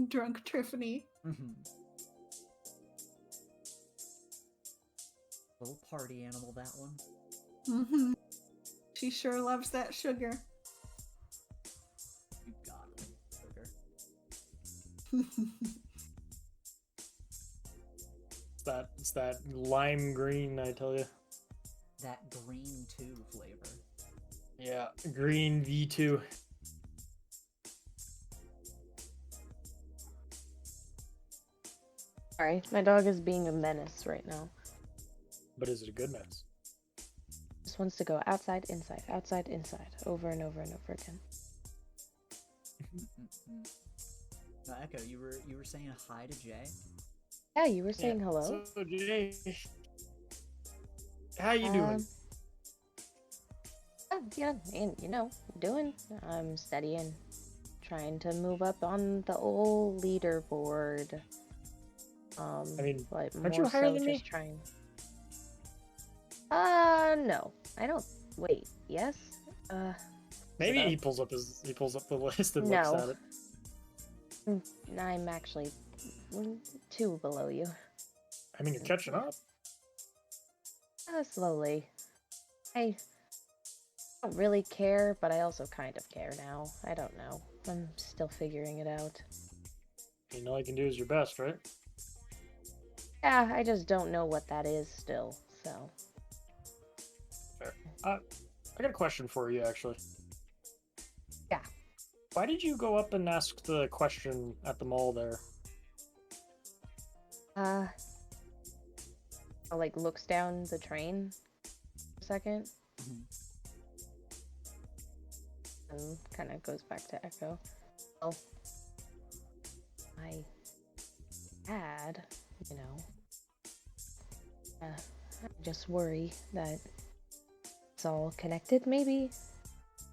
drunk Triffany.
Mm-hmm. Little party animal, that one.
Mm-hmm. She sure loves that sugar.
You got it, sugar.
It's that lime green, I tell you.
That green 2 flavor.
Yeah, green V2.
Sorry, my dog is being a menace right now.
But is it a good mess?
Just wants to go outside, inside, over and over and over again.
Mm-hmm. Now, Echo, you were saying hi to Jay?
Yeah, you were saying hello.
So, Jay, how you doing?
Yeah, and I'm studying, trying to move up on the old leaderboard.
I mean,
but
aren't you
more
higher
so
than me?
just trying. No, I don't. Wait, yes.
Maybe
so-
he pulls up the list and
No.
looks at it.
I'm actually 2 below you.
I mean, you're catching up.
Slowly. I don't really care, but I also kind of care now. I don't know. I'm still figuring it out.
You know, all you can do is your best, right?
Yeah, I just don't know what that is still, so.
Fair. I got a question for you, actually.
Yeah.
Why did you go up and ask the question at the mall there?
Like looks down the train for a second.
Mm-hmm.
And kind of goes back to Echo. Well, I had, I just worry that it's all connected, maybe?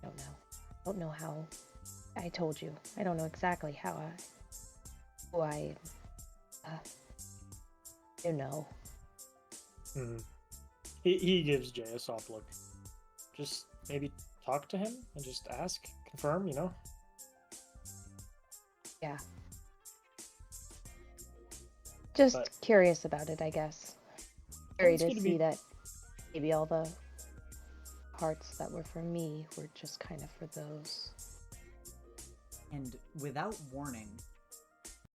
I don't know. I don't know how. I told you. I don't know exactly how you know.
Mm-hmm. He gives Jay a soft look. Just maybe talk to him and just ask, confirm, you know?
Yeah. Just
But-
curious about it, I guess. Curious
It's
to
gonna
see
be-
that maybe all the parts that were for me were just kind of for those.
And without warning,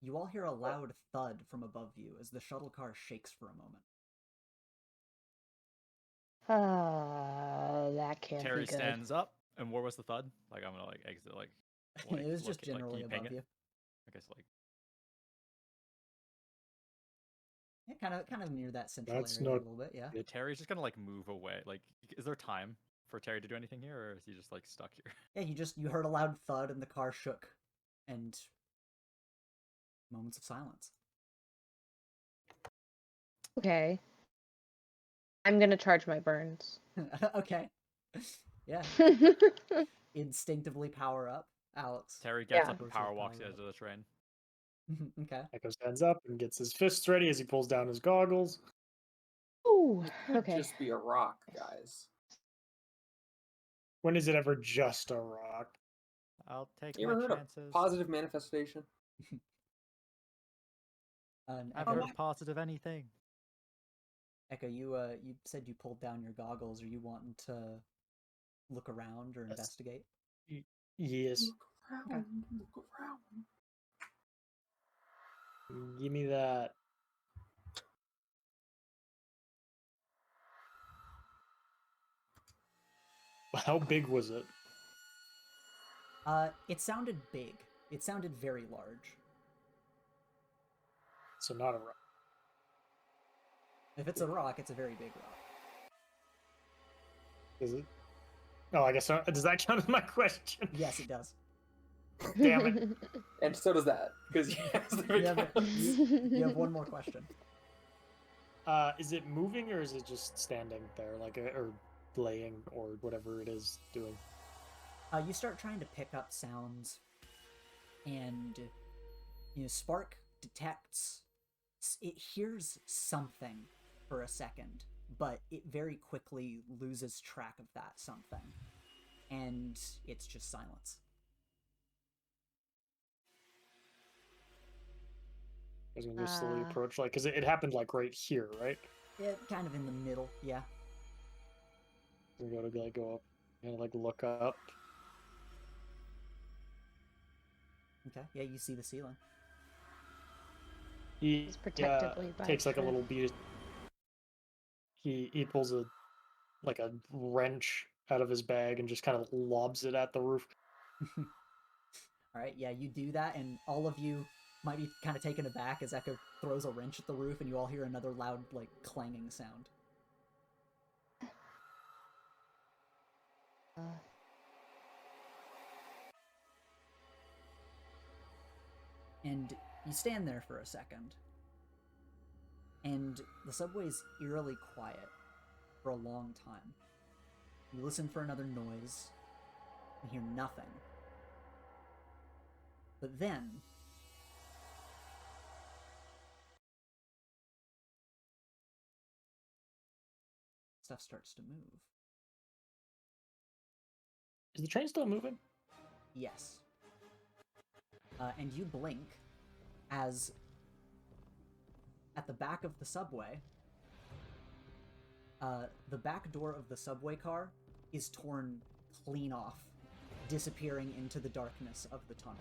you all hear a loud thud from above you as the shuttle car shakes for a moment.
That can't
Terry
be good.
stands up, and where was the thud? Like I'm gonna like exit like.
It was just
look- like,
generally
can ping
above
it?
you.
I guess like
Yeah, kind of near that central
That's
area
not-
a little bit, yeah.
Terry's just gonna like move away. Like, is there time for Terry to do anything here, or is he just like stuck here?
Yeah, you heard a loud thud and the car shook, and moments of silence.
Okay. I'm gonna charge my burns.
Okay. Yeah, instinctively power up, Alex.
Terry gets
Yeah.
up and power walks the edge of the train.
Okay.
Echo stands up and gets his fists ready as he pulls down his goggles.
Ooh,
It could
okay.
just be a rock, guys.
When is it ever just a rock?
I'll take
You
my
ever heard
chances.
of positive manifestation?
And
I've
Echo,
heard positive anything.
Echo, you said you pulled down your goggles. Are you wanting to look around or
Yes.
investigate?
Yes.
Look around, look around.
Give me that. How big was it?
It sounded big. It sounded very large.
So not a rock.
If it's a rock, it's a very big rock.
Is it? Oh, I guess does that count as my question?
Yes, it does.
Damn it.
And so does that, because you asked if it
You have,
counts.
you have one more question.
Is it moving or is it just standing there, like, or laying or whatever it is doing?
You start trying to pick up sounds, and Spark detects. It hears something for a second, but it very quickly loses track of that something, and it's just silence.
I was gonna just slowly
Uh.
approach, like, because it happened like right here, right?
It kind of in the middle, yeah.
We go to like go up and like look up.
Okay, yeah, you see the ceiling.
He
It's protectively by
takes like a
trip.
little beat. He pulls a wrench out of his bag and just kind of lobs it at the roof.
All right, yeah, you do that, and all of you might be kind of taken aback as Echo throws a wrench at the roof, and you all hear another loud, like, clanging sound.
Uh,
And you stand there for a second, and the subway's eerily quiet for a long time. You listen for another noise, and hear nothing. But then, stuff starts to move.
Is the train still moving?
Yes. And you blink as at the back of the subway, the back door of the subway car is torn clean off, disappearing into the darkness of the tunnel.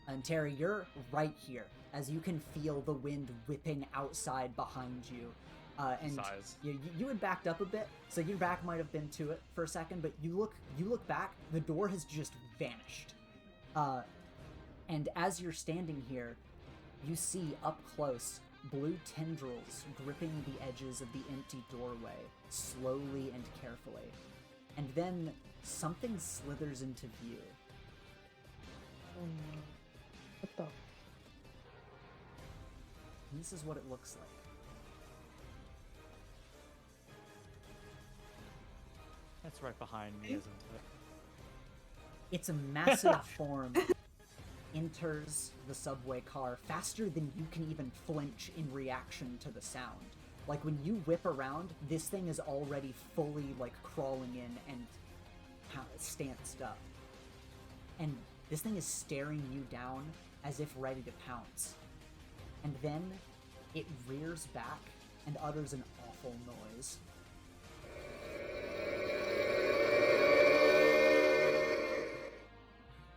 And Terry, you're right here, as you can feel the wind whipping outside behind you. And
Size.
you had backed up a bit, so your back might have been to it for a second, but you look back, the door has just vanished. And as you're standing here, you see up close blue tendrils gripping the edges of the empty doorway, slowly and carefully. And then something slithers into view.
oh no. What the?
And this is what it looks like.
That's right behind me, isn't it?
It's a massive form enters the subway car faster than you can even flinch in reaction to the sound. Like when you whip around, this thing is already fully like crawling in and stanced up. And this thing is staring you down as if ready to pounce. And then it rears back and utters an awful noise.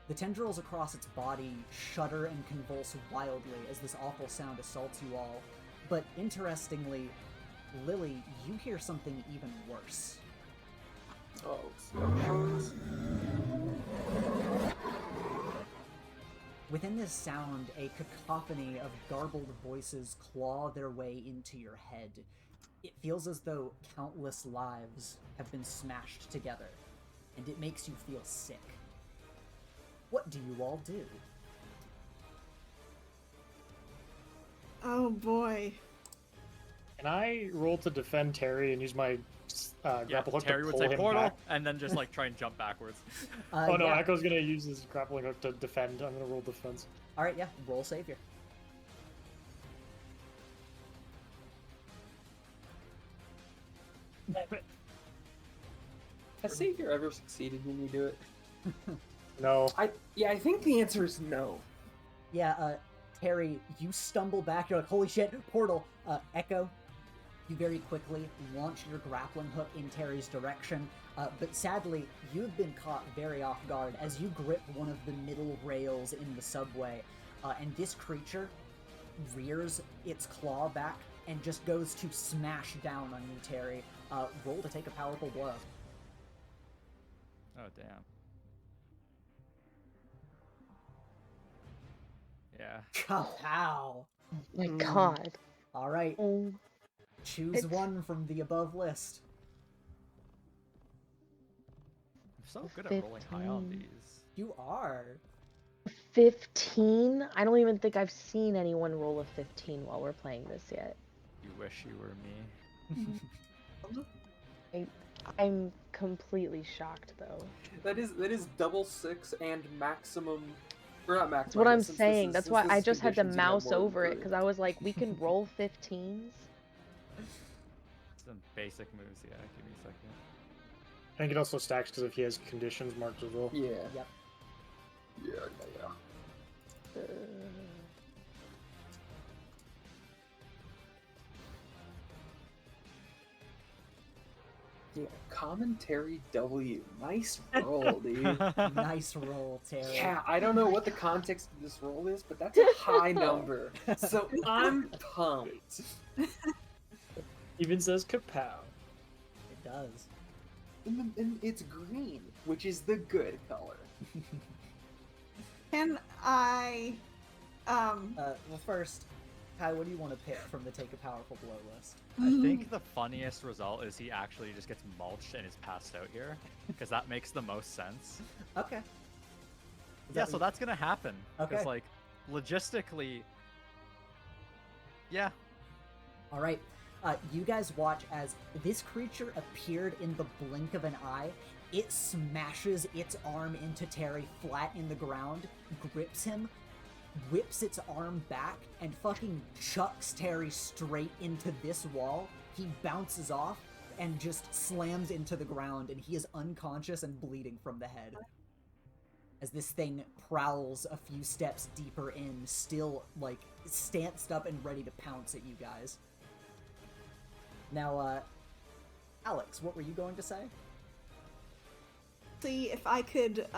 The tendrils across its body shudder and convulse wildly as this awful sound assaults you all. But interestingly, Lily, you hear something even worse.
Oh, so
Within this sound, a cacophony of garbled voices claw their way into your head. It feels as though countless lives have been smashed together, and it makes you feel sick. What do you all do?
Oh boy.
Can I roll to defend Terry and use my
Yeah,
grapple hook
Terry
to
would
pull
say
him
portal,
back?
and then just like try and jump backwards.
Oh no,
Yeah.
Echo's gonna use his grappling hook to defend. I'm gonna roll defense.
Alright, yeah, roll savior.
has Savior ever succeeded when you do it?
No.
I think the answer is no.
Yeah, Terry, you stumble back, you're like, holy shit, portal! Echo, you very quickly launch your grappling hook in Terry's direction, but sadly, you've been caught very off guard as you grip one of the middle rails in the subway, and this creature rears its claw back and just goes to smash down on you, Terry. Roll to take a powerful blow.
Oh damn. Yeah.
Kapow!
Oh my god.
Alright,
Oh,
choose
It's-
one from the above list.
I'm so good at rolling high on
15.
these.
You are.
15? I don't even think I've seen anyone roll a 15 while we're playing this yet.
You wish you were me.
I'm completely shocked though.
That is double six and maximum. Or not maximum.
That's what I'm
since this
saying.
is-
That's
since
why
this
I
is
just had to
conditions, you have
mouse
more than
over it
three.
because I was like, we can roll 15s.
Some basic moves, yeah. Give me a second.
I think it also stacks because if he has conditions marked as well.
Yeah.
Yep.
Yeah.
Uh,
Yeah. Commentary W. Nice roll, dude.
Nice roll, Terry.
Yeah, I don't know what the context of this roll is, but that's a high number. So I'm pumped.
Even says kapow.
It does.
And it's green, which is the good color.
Can I
Well, first, Kai, what do you want to pick from the Take a Powerful Blow list?
I think the funniest result is he actually just gets mulched and is passed out here, because that makes the most sense.
Okay. Is
Yeah,
that
so that's gonna happen. Because
Okay.
like, logistically, yeah.
All right. You guys watch as this creature appeared in the blink of an eye. It smashes its arm into Terry flat in the ground, grips him, whips its arm back, and fucking chucks Terry straight into this wall. He bounces off and just slams into the ground, and he is unconscious and bleeding from the head. As this thing prowls a few steps deeper in, still, like, stanced up and ready to pounce at you guys. Now, Alex, what were you going to say?
see if I could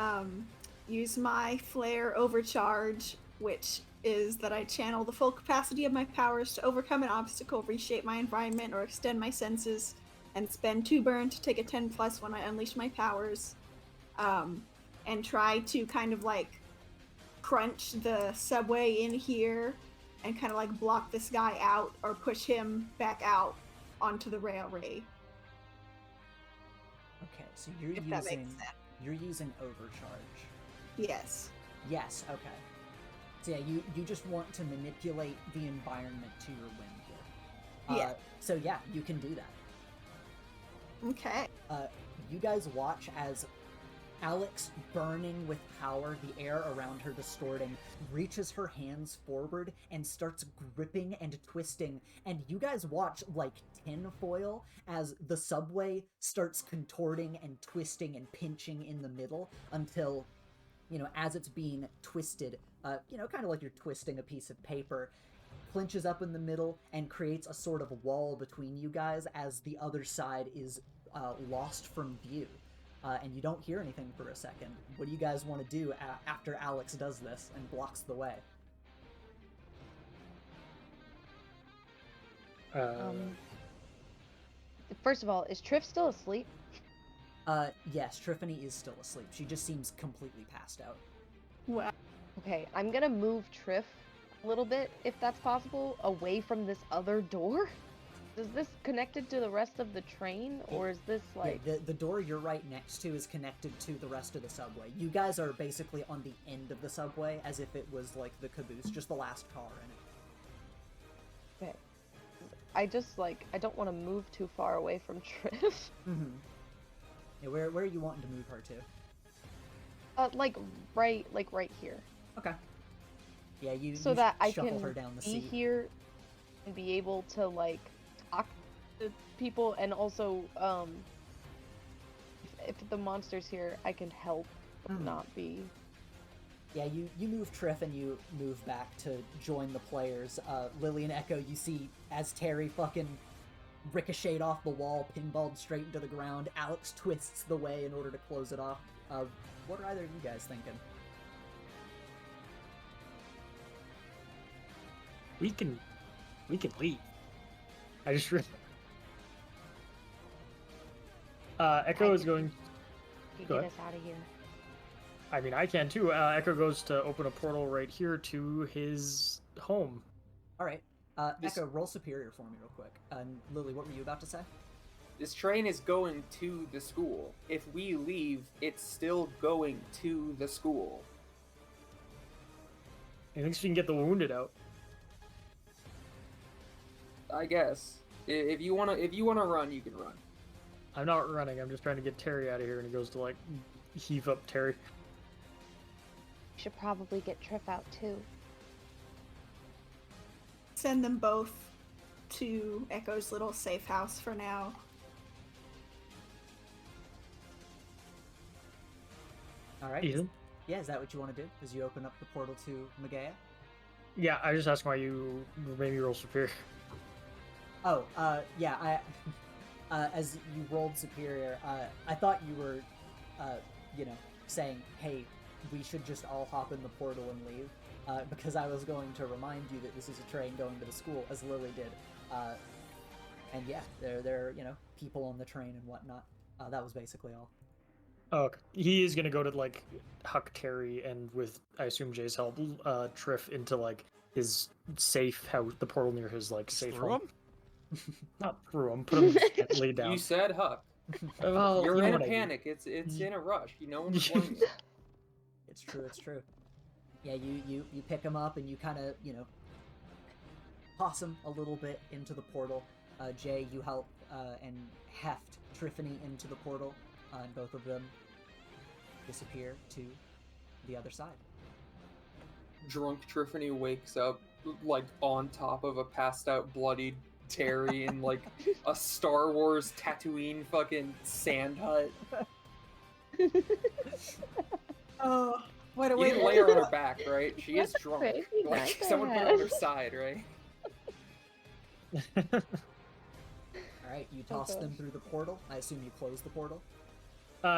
use my flare overcharge, which is that I channel the full capacity of my powers to overcome an obstacle, reshape my environment, or extend my senses, and spend 2 burn to take a 10+ when I unleash my powers, and try to kind of like crunch the subway in here and kind of like block this guy out or push him back out onto the railway.
Okay, so you're
If that makes
using
sense.
you're using overcharge.
Yes.
Yes, okay. So yeah, you just want to manipulate the environment to your whim here.
Yeah.
So yeah, you can do that.
Okay.
You guys watch as Alex, burning with power, the air around her distorting, reaches her hands forward and starts gripping and twisting. And you guys watch like tinfoil as the subway starts contorting and twisting and pinching in the middle until, as it's being twisted, kind of like you're twisting a piece of paper, clinches up in the middle and creates a sort of wall between you guys as the other side is lost from view. And you don't hear anything for a second. What do you guys want to do after Alex does this and blocks the way?
First of all, is Triff still asleep?
Yes, Triffany is still asleep. She just seems completely passed out.
Well,
Okay, I'm gonna move Triff a little bit, if that's possible, away from this other door. Is this connected to the rest of the train, or is this like...
Yeah, the door you're right next to is connected to the rest of the subway. You guys are basically on the end of the subway, as if it was like the caboose, just the last car in it.
Okay. I just, I don't want to move too far away from Triff.
Mm-hmm. Yeah, where are you wanting to move her to?
Right here.
Okay. Yeah, you
So that I
shuffle
can
her down the
be
seat.
here and be able to, talk to people, and also, if the monster's here, I can help, but not be...
Yeah, you move Triff and you move back to join the players. Lily and Echo, you see as Terry fucking ricocheted off the wall, pinballed straight into the ground. Alex twists the way in order to close it off. What are either of you guys thinking?
We can leave. I just Echo is going.
You
Go
get
ahead.
us out of here.
I mean, I can too. Echo goes to open a portal right here to his home.
All right. Echo, roll superior for me real quick. And Lily, what were you about to say?
This train is going to the school. If we leave, it's still going to the school.
I think she can get the wounded out.
I guess. If you wanna run, you can run.
I'm not running. I'm just trying to get Terry out of here, and he goes to heave up Terry.
We should probably get Triff out too.
send them both to Echo's little safe house for now.
All right.
Ethan?
Yeah, is that what you want to do? As you open up the portal to Megea?
Yeah, I just asked why you made me roll superior.
Oh, yeah, as you rolled superior, I thought you were, saying, hey, we should just all hop in the portal and leave, because I was going to remind you that this is a train going to the school, as Lily did. And yeah, there are, people on the train and whatnot. That was basically all.
Oh, okay. He is gonna go to huck Terry and with I assume Jay's help, Triff into his safe house, the portal near his safe
Through
home.
him?
Not through him. Put him gently down.
You said Huck.
Well,
You're
you know
in a
what I mean.
panic. It's in a rush. No one's warning you.
It's true. Yeah, you pick him up and you kind of, toss him a little bit into the portal. Jay, you help and heft Triffany into the portal, and both of them disappear to the other side.
Drunk Triffany wakes up on top of a passed out bloodied Terry in a Star Wars Tatooine fucking sand hut.
Oh, what a
You
way
didn't
to
lay her on her back, right? She is
That's
drunk.
crazy nice
Someone put her on her side, right?
Alright, you toss them through the portal. I assume you close the portal.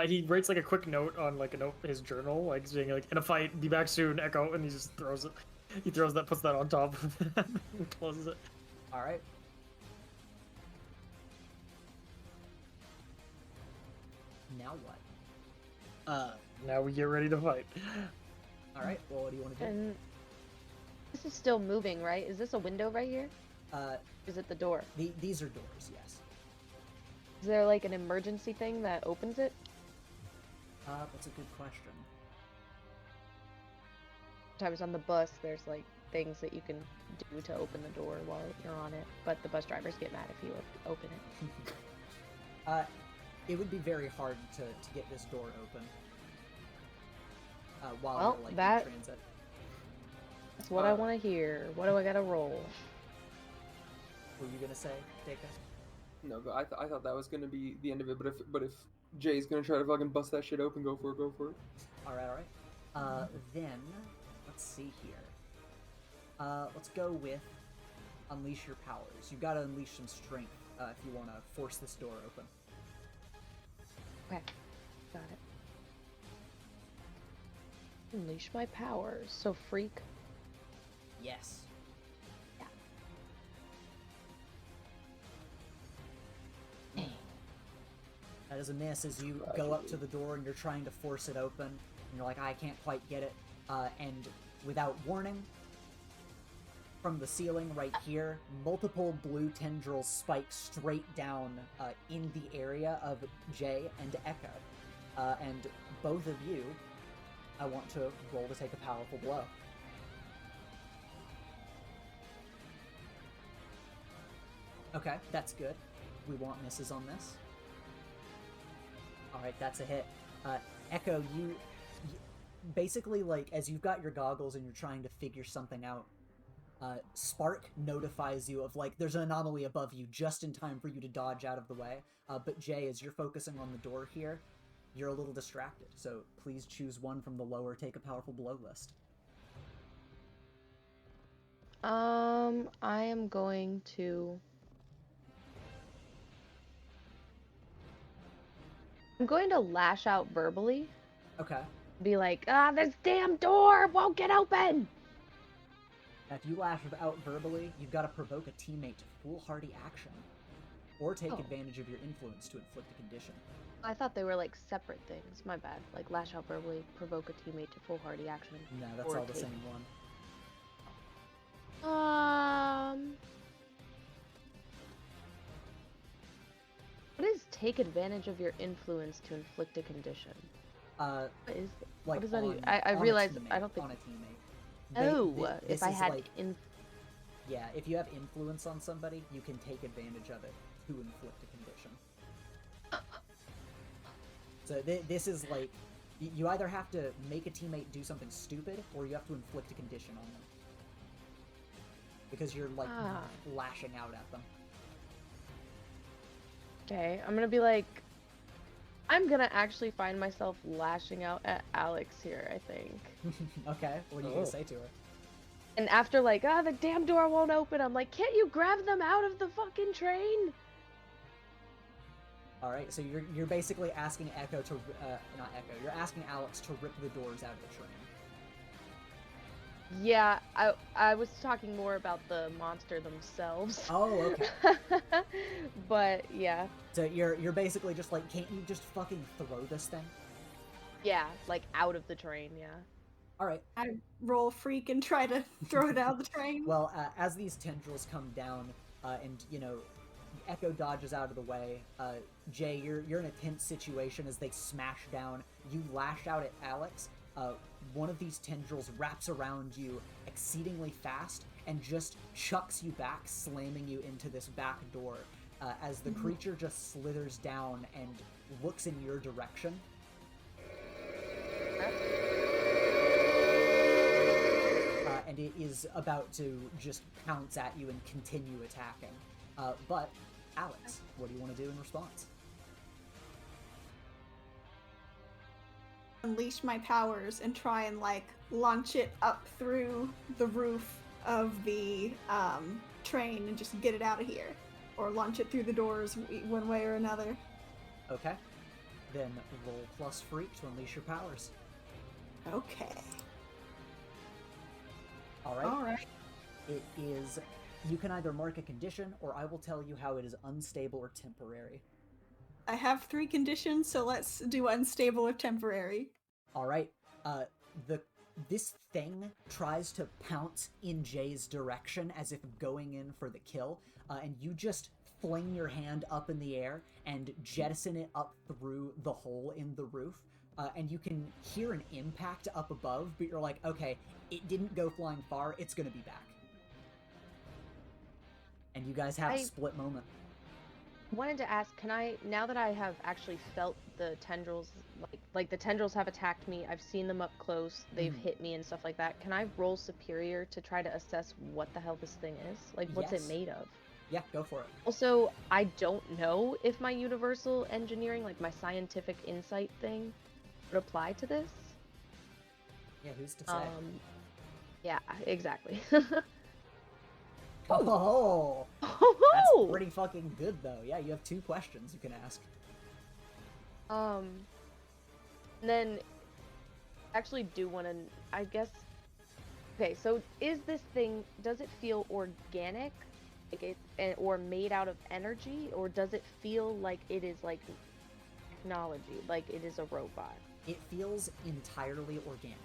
He writes a quick note on a note in his journal, saying in a fight, be back soon, Echo, and he just throws it. He throws that, puts that on top, and closes it.
Alright. Now what?
Now we get ready to fight.
Alright, well, what do you want to do?
And this is still moving, right? Is this a window right here? Is it the door?
These are doors, yes.
Is there an emergency thing that opens it?
That's a good question.
Sometimes on the bus, there's things that you can do to open the door while you're on it, but the bus drivers get mad if you open it.
It would be very hard to get this door open. while
Well,
you're like
that-
in transit.
That's what I want to hear. What do I gotta roll?
What were you gonna say, Deka?
No, I thought that was gonna be the end of it. But if Jay's gonna try to fucking bust that shit open, go for it. Go for it.
All right. Then let's see here. Let's go with unleash your powers. You've got to unleash some strength if you want to force this door open.
Okay, got it. Unleash my powers. So freak.
Yes.
Yeah.
That is a miss as you go up to the door and you're trying to force it open. And you're like, I can't quite get it. And without warning, from the ceiling right here, multiple blue tendrils spike straight down in the area of Jay and Echo. And both of you, I want to roll to take a powerful blow. Okay, that's good. We want misses on this. Alright, that's a hit. Echo, you basically, like, as you've got your goggles and you're trying to figure something out, Spark notifies you of, like, there's an anomaly above you just in time for you to dodge out of the way. But Jay, as you're focusing on the door here, you're a little distracted. So please choose one from the lower take a powerful blow list.
I am going to... I'm going to lash out verbally.
Okay.
Be like, this damn door won't get open!
Now, if you lash out verbally, you've got to provoke a teammate to foolhardy action. Or take advantage of your influence to inflict a condition.
I thought they were like separate things. My bad. Like lash out verbally, provoke a teammate to foolhardy action.
No, that's
or
all the
take-
same one.
What is take advantage of your influence to inflict a condition? What is
Like
what does that
on,
even? I
on a
realize
teammate,
I don't think.
on a teammate.
If I
is
had
like,
in.
yeah, if you have influence on somebody, you can take advantage of it to inflict a condition. So this is like, you either have to make a teammate do something stupid, or you have to inflict a condition on them. Because you're like lashing out at them.
Okay, I'm gonna be like. I'm gonna actually find myself lashing out at Alex here, I think.
Okay, what are you gonna say to her?
And after like, the damn door won't open, I'm like, can't you grab them out of the fucking train?
Alright, so you're basically asking Echo to, not Echo, you're asking Alex to rip the doors out of the train.
Yeah, I was talking more about the monster themselves.
Oh, okay.
But yeah.
So you're basically just like, can't you just fucking throw this thing?
Yeah, like out of the train, yeah.
Alright.
I roll freak and try to throw it out the train.
Well, as these tendrils come down, and, you know, Echo dodges out of the way, Jay, you're in a tense situation as they smash down. You lash out at Alex. One of these tendrils wraps around you exceedingly fast and just chucks you back, slamming you into this back door, as the creature just slithers down and looks in your direction. And it is about to just pounce at you and continue attacking. But, Alex, what do you want to do in response?
Unleash my powers and try and like launch it up through the roof of the train and just get it out of here, or launch it through the doors one way or another.
Okay. Then roll plus freak to unleash your powers.
Okay.
Alright. It is... You can either mark a condition, or I will tell you how it is unstable or temporary.
I have 3 conditions, so let's do unstable or temporary.
Alright. This thing tries to pounce in Jay's direction as if going in for the kill, and you just fling your hand up in the air and jettison it up through the hole in the roof, and you can hear an impact up above, but you're like, okay, it didn't go flying far, it's gonna be back. And you guys have a split moment.
wanted to ask, can I, now that I have actually felt the tendrils, like the tendrils have attacked me, I've seen them up close, they've hit me and stuff like that, can I roll superior to try to assess what the hell this thing is? Like, what's it
Yes.
made of?
Yeah, go for it.
Also, I don't know if my universal engineering, like my scientific insight thing, would apply to this.
Yeah, who's to say?
Yeah, exactly.
Oh, that's
Oh!
pretty fucking good though. Yeah, you have 2 questions you can ask.
And then actually do want to, I guess. Okay, so is this thing, does it feel organic, like or made out of energy, or does it feel like it is like technology, like it is a robot?
It feels entirely organic.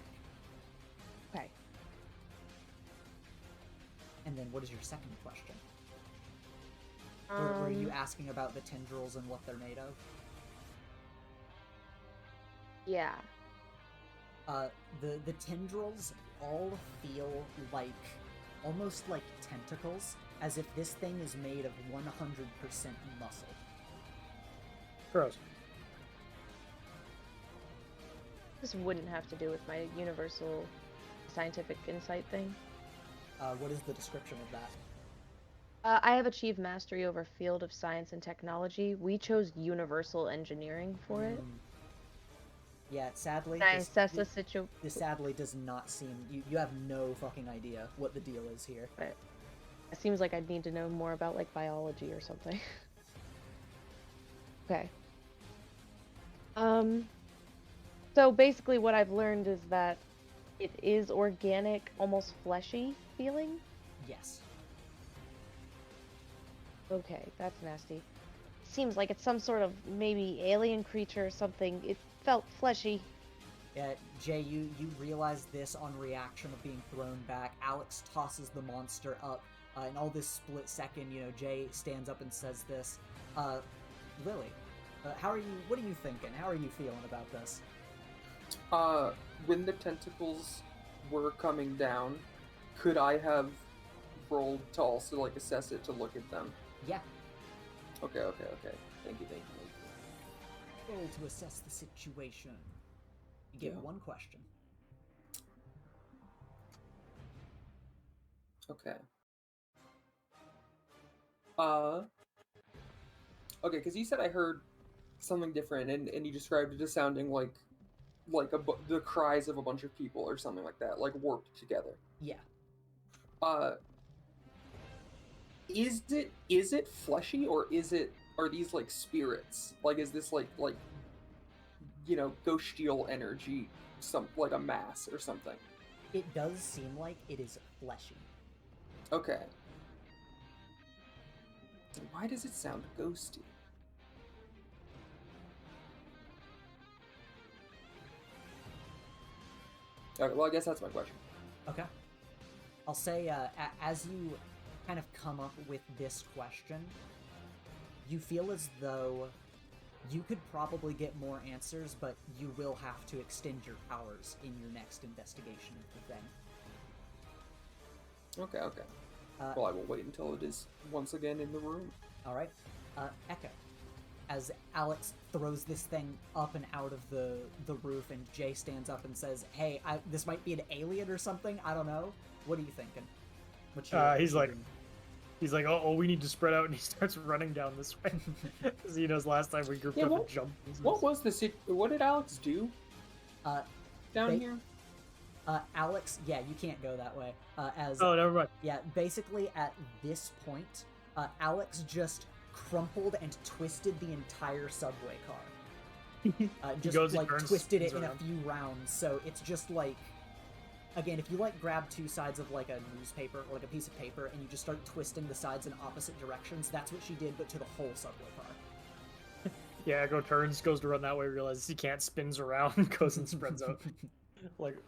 Okay.
And then what is your second question? Were you asking about the tendrils and what they're made of?
Yeah.
The tendrils all feel like, almost like tentacles, as if this thing is made of 100% muscle.
Gross.
This wouldn't have to do with my universal scientific insight thing.
What is the description of that?
I have achieved mastery over field of science and technology. We chose universal engineering for it.
Yeah, sadly,
Can I assess the situation?
this sadly does not seem... You have no fucking idea what the deal is here.
Right. It seems like I'd need to know more about, like, biology or something. Okay. So basically what I've learned is that it is organic, almost fleshy feeling.
Yes.
Okay, that's nasty. Seems like it's some sort of maybe alien creature or something. It felt fleshy.
Yeah, Jay, you realize this on reaction of being thrown back. Alex tosses the monster up. In all this split second, Jay stands up and says this. Lily, what are you thinking? How are you feeling about this?
When the tentacles were coming down, could I have rolled to also, like, assess it to look at them?
Yeah.
Okay. Thank you.
Roll to assess the situation. You get 1 question.
Okay. Okay, because you said I heard something different, and you described it as sounding like the cries of a bunch of people or something like that, like warped together.
Yeah.
Is it fleshy, or are these like spirits? Like, is this like ghostial energy, like a mass or something?
It does seem like it is fleshy.
Okay. Why does it sound ghosty? Okay, well, I guess that's my question.
Okay. I'll say, as you kind of come up with this question, you feel as though you could probably get more answers, but you will have to extend your powers in your next investigation of the thing.
Okay. Well, I will wait until it is once again in the room.
All right. Echo. As Alex throws this thing up and out of the roof, and Jay stands up and says, "Hey, this might be an alien or something. I don't know. What are you thinking?"
He's like, oh, we need to spread out, and he starts running down this way because he knows last time we grouped up and jumped.
What did Alex do? Down here.
Alex, yeah, you can't go that way.
Oh, never mind.
Yeah, basically at this point, Alex just crumpled and twisted the entire subway car. Twisted it in a few rounds, so it's just like, again, if you grab 2 sides of like a newspaper or like a piece of paper and you just start twisting the sides in opposite directions, that's what she did, but to the whole subway car.
Yeah, Echo turns, goes to run that way, realizes he can't, spins around, goes and spreads out. Like,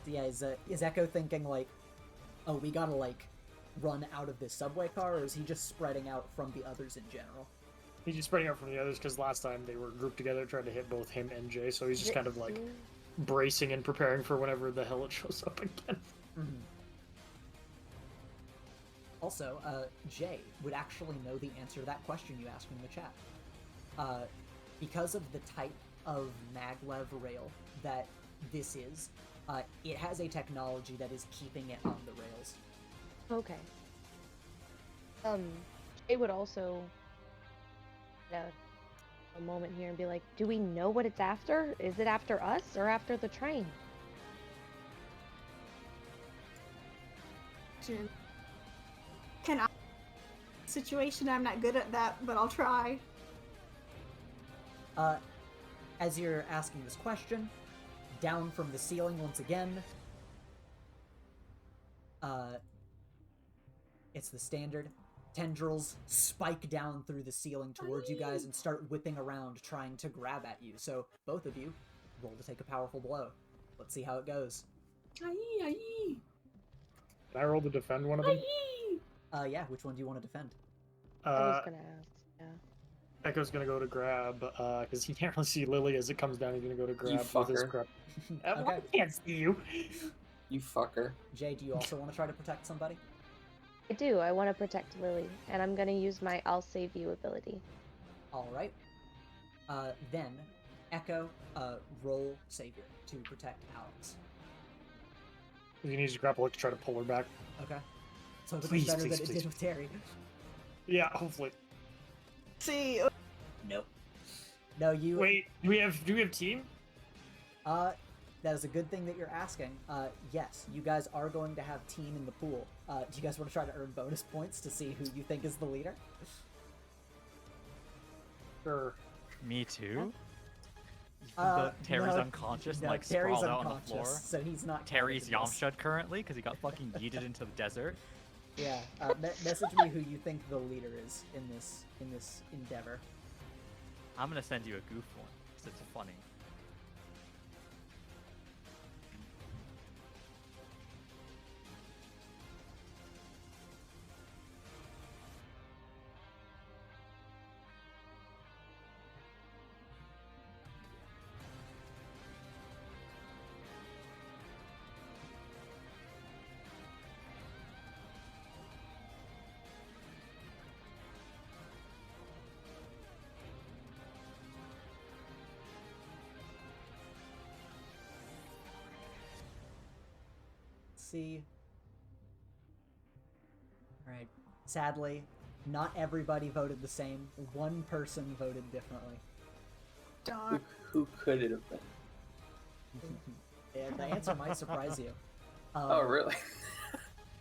yeah, is Echo thinking like, oh, we gotta run out of this subway car, or is he just spreading out from the others in general?
He's just spreading out from the others because last time they were grouped together trying to hit both him and Jay, so he's just kind of bracing and preparing for whenever the hell it shows up again.
Also, Jay would actually know the answer to that question you asked in the chat. Because of the type of maglev rail that this is, it has a technology that is keeping it on the rails.
Okay. It would also a moment here and be like, do we know what it's after? Is it after us or after the train?
Can I situation? I'm not good at that, but I'll try.
As you're asking this question, down from the ceiling once again, it's the standard. Tendrils spike down through the ceiling towards you guys and start whipping around, trying to grab at you. So, both of you, roll to take a powerful blow. Let's see how it goes.
Can I roll to defend one of them?
Yeah, which one do you want to defend?
I was gonna ask, yeah.
Echo's gonna go to grab, because he can't really see Lily as it comes down. He's gonna go to grab
You
with his
fucker.
grab.
Okay.
I can't see you.
You fucker.
Jay, do you also want to try to protect somebody?
I do. I want to protect Lily, and I'm gonna use my I'll save you ability.
Alright. Then, Echo, roll Savior to protect Alex.
He needs to grapple hook to try to pull her back.
Okay. So it's
Please,
better
please,
than it
please.
did with Terry.
Yeah, hopefully.
See,
Nope. No, you...
Wait, do we have team?
That is a good thing that you're asking. Yes, you guys are going to have team in the pool. Do you guys want to try to earn bonus points to see who you think is the leader?
Sure.
Me too?
Terry's
no,
unconscious
no,
and like
Terry's
sprawled out on the
unconscious,
floor.
so he's not.
Terry's
counted in this.
Yamshud currently because he got fucking yeeted into the desert.
Yeah. Message me who you think the leader is in this endeavor.
I'm gonna send you a goof one because it's funny.
See. Alright. Sadly, not everybody voted the same. One person voted differently.
darn.
Who could it have been?
And the answer might surprise you.
Oh, really?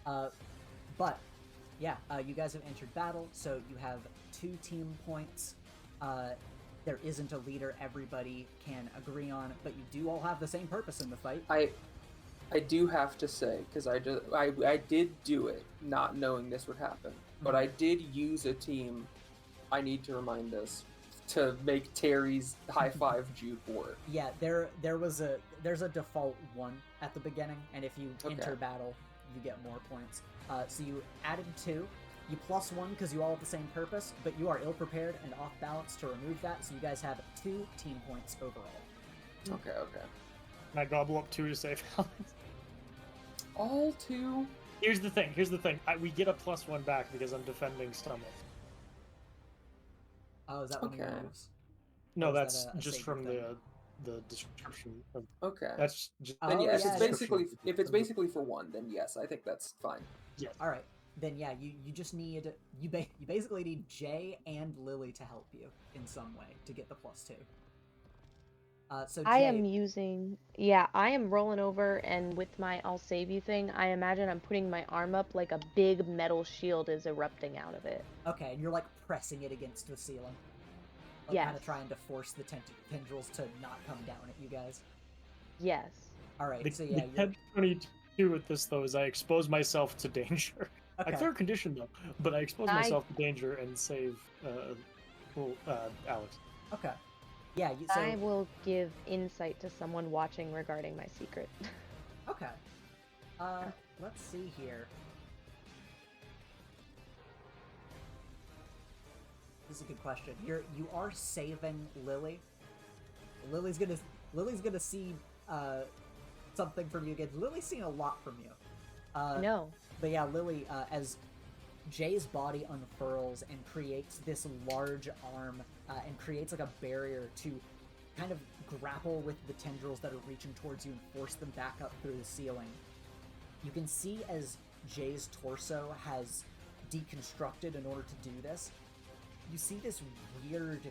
But, yeah, you guys have entered battle, so you have 2 team points. There isn't a leader everybody can agree on, but you do all have the same purpose in the fight.
I do have to say, because I did do it not knowing this would happen, but I did use a team. I need to remind us to make Terry's high five juke work.
Yeah, there's a default 1 at the beginning, and if you enter battle, you get more points. So you added 2. You plus 1 because you all have the same purpose, but you are ill-prepared and off-balance to remove that, so you guys have 2 team points overall.
Okay.
Can I gobble up 2 to save Alex?
All 2?
Here's the thing. We get a +1 back because I'm defending stomach.
Oh, is that one of your
Okay.
moves?
No,
Or is
that's
that a
just
save
from
thing?
the description. Of,
Okay.
that's just
Oh,
Then yeah,
yeah,
if it's basically for 1, then yes, I think that's fine.
yes.
All right, then yeah, you just need you basically need Jay and Lily to help you in some way to get the +2. So Jay,
I am rolling over, and with my I'll save you thing, I imagine I'm putting my arm up like a big metal shield is erupting out of it.
okay, and you're like pressing it against the ceiling, like,
Yes.
kind of trying to force the tendrils to not come down at you guys.
Yes.
All right,
The,
so yeah,
the
you're,
catch-22 with this though is I expose myself to danger. I
okay.
clear condition though, but I expose myself to danger and save Alex.
Okay, yeah. So
I will give insight to someone watching regarding my secret.
okay, let's see here. This is a good question. You are saving Lily. Lily's gonna see something from you again. Lily's seen a lot from you.
No.
But yeah, Lily, as Jay's body unfurls and creates this large arm and creates like a barrier to kind of grapple with the tendrils that are reaching towards you and force them back up through the ceiling. You can see as Jay's torso has deconstructed in order to do this, you see this weird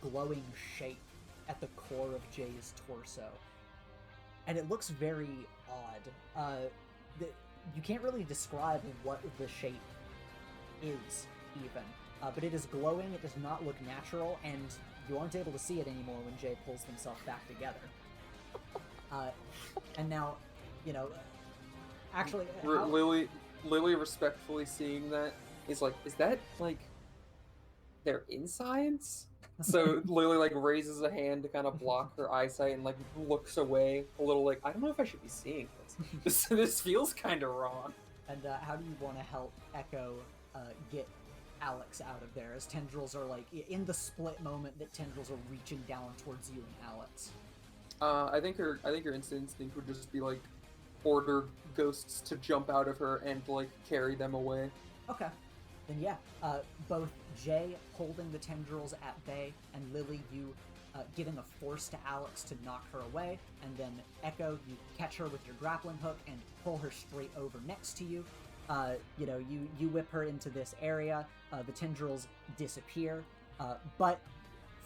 glowing shape at the core of Jay's torso. And it looks very odd. You can't really describe what the shape is, even. But it is glowing, it does not look natural, and you aren't able to see it anymore when Jay pulls himself back together. And now, actually...
Lily respectfully seeing that is like, is that, like, their insides? So Lily, like, raises a hand to kind of block her eyesight and, like, looks away a little like, I don't know if I should be seeing this. This feels kind of wrong.
And how do you want to help Echo get Alex out of there, as tendrils are, like, in the split moment that tendrils are reaching down towards you and Alex?
I think her instinct would just be, like, order ghosts to jump out of her and, like, carry them away.
Okay. Then yeah, both Jay holding the tendrils at bay, and Lily, you giving a force to Alex to knock her away, and then Echo, you catch her with your grappling hook and pull her straight over next to you. You whip her into this area, the tendrils disappear, but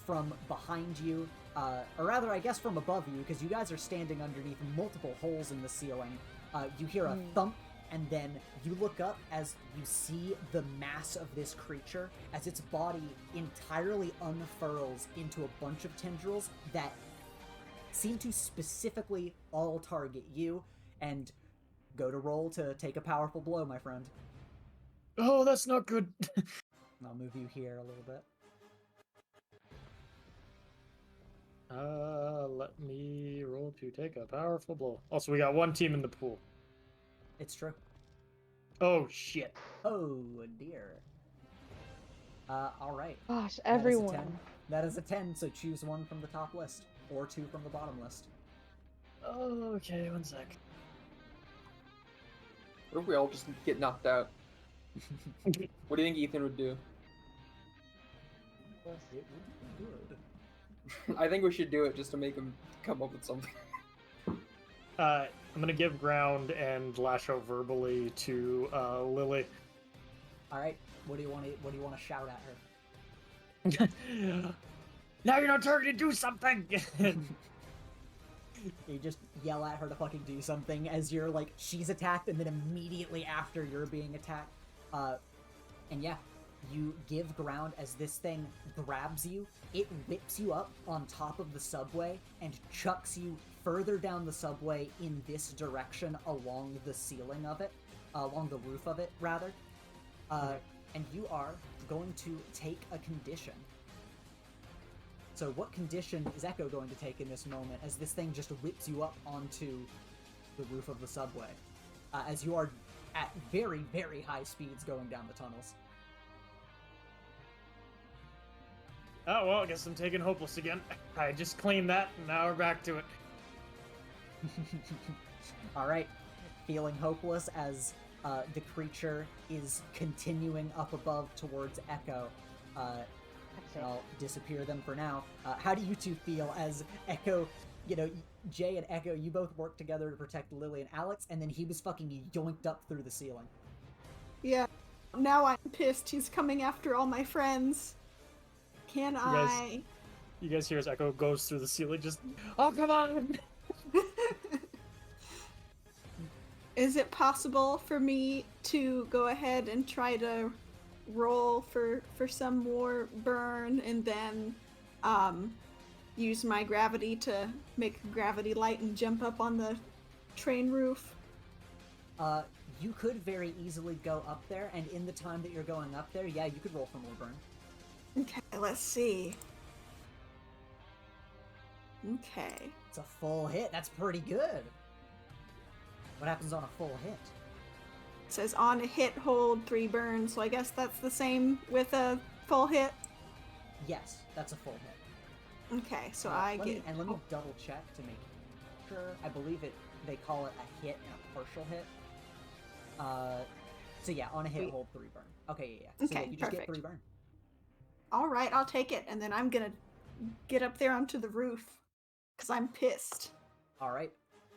from behind you, or rather I guess from above you, because you guys are standing underneath multiple holes in the ceiling, you hear a thump, and then you look up as you see the mass of this creature as its body entirely unfurls into a bunch of tendrils that seem to specifically all target you, and go to roll to take a powerful blow, my friend.
Oh, that's not good.
I'll move you here a little bit.
Let me roll to take a powerful blow. Also, we got one team in the pool.
It's true.
Oh, shit.
Oh, dear. Alright.
Gosh, everyone.
That is a 10, so choose one from the top list, or two from the bottom list.
Okay, one sec.
What if we all just get knocked out? What do you think Ethan would do?
It would be good.
I think we should do it just to make him come up with something.
I'm gonna give ground and lash out verbally to Lily.
All right. What do you want to shout at her?
Now you're not targeted. Do something.
You just yell at her to fucking do something as you're like, she's attacked, and then immediately after you're being attacked. And yeah, you give ground as this thing grabs you. It whips you up on top of the subway and chucks you further down the subway in this direction along the ceiling of it, along the roof of it, rather. And you are going to take a condition. So what condition is Echo going to take in this moment as this thing just whips you up onto the roof of the subway, as you are at very, very high speeds going down the tunnels?
Oh, well, I guess I'm taking Hopeless again. I just claimed that, and now we're back to it.
Alright, feeling hopeless as the creature is continuing up above towards Echo. I'll disappear them for now. How do you two feel as Echo, Jay and Echo, you both work together to protect Lily and Alex, and then he was fucking yoinked up through the ceiling?
Yeah. Now I'm pissed. He's coming after all my friends. Can I?
You guys hear as Echo goes through the ceiling, just, oh, come on!
Is it possible for me to go ahead and try to roll for some more burn and then use my gravity to make gravity light and jump up on the train roof?
You could very easily go up there, and in the time that you're going up there, yeah, you could roll for more burn.
Okay, let's see. Okay.
It's a full hit. That's pretty good. What happens on a full hit?
It says on a hit, hold 3 burns, so I guess that's the same with a full hit?
Yes, that's a full hit.
Okay, so
let me double check to make sure. I believe they call it a hit and a partial hit. So yeah, on a hit,
Sweet.
hold 3 burn. Okay, yeah. So yeah,
Okay,
you just get
perfect.
3 burn.
All right, I'll take it, and then I'm gonna get up there onto the roof because I'm pissed.
All right,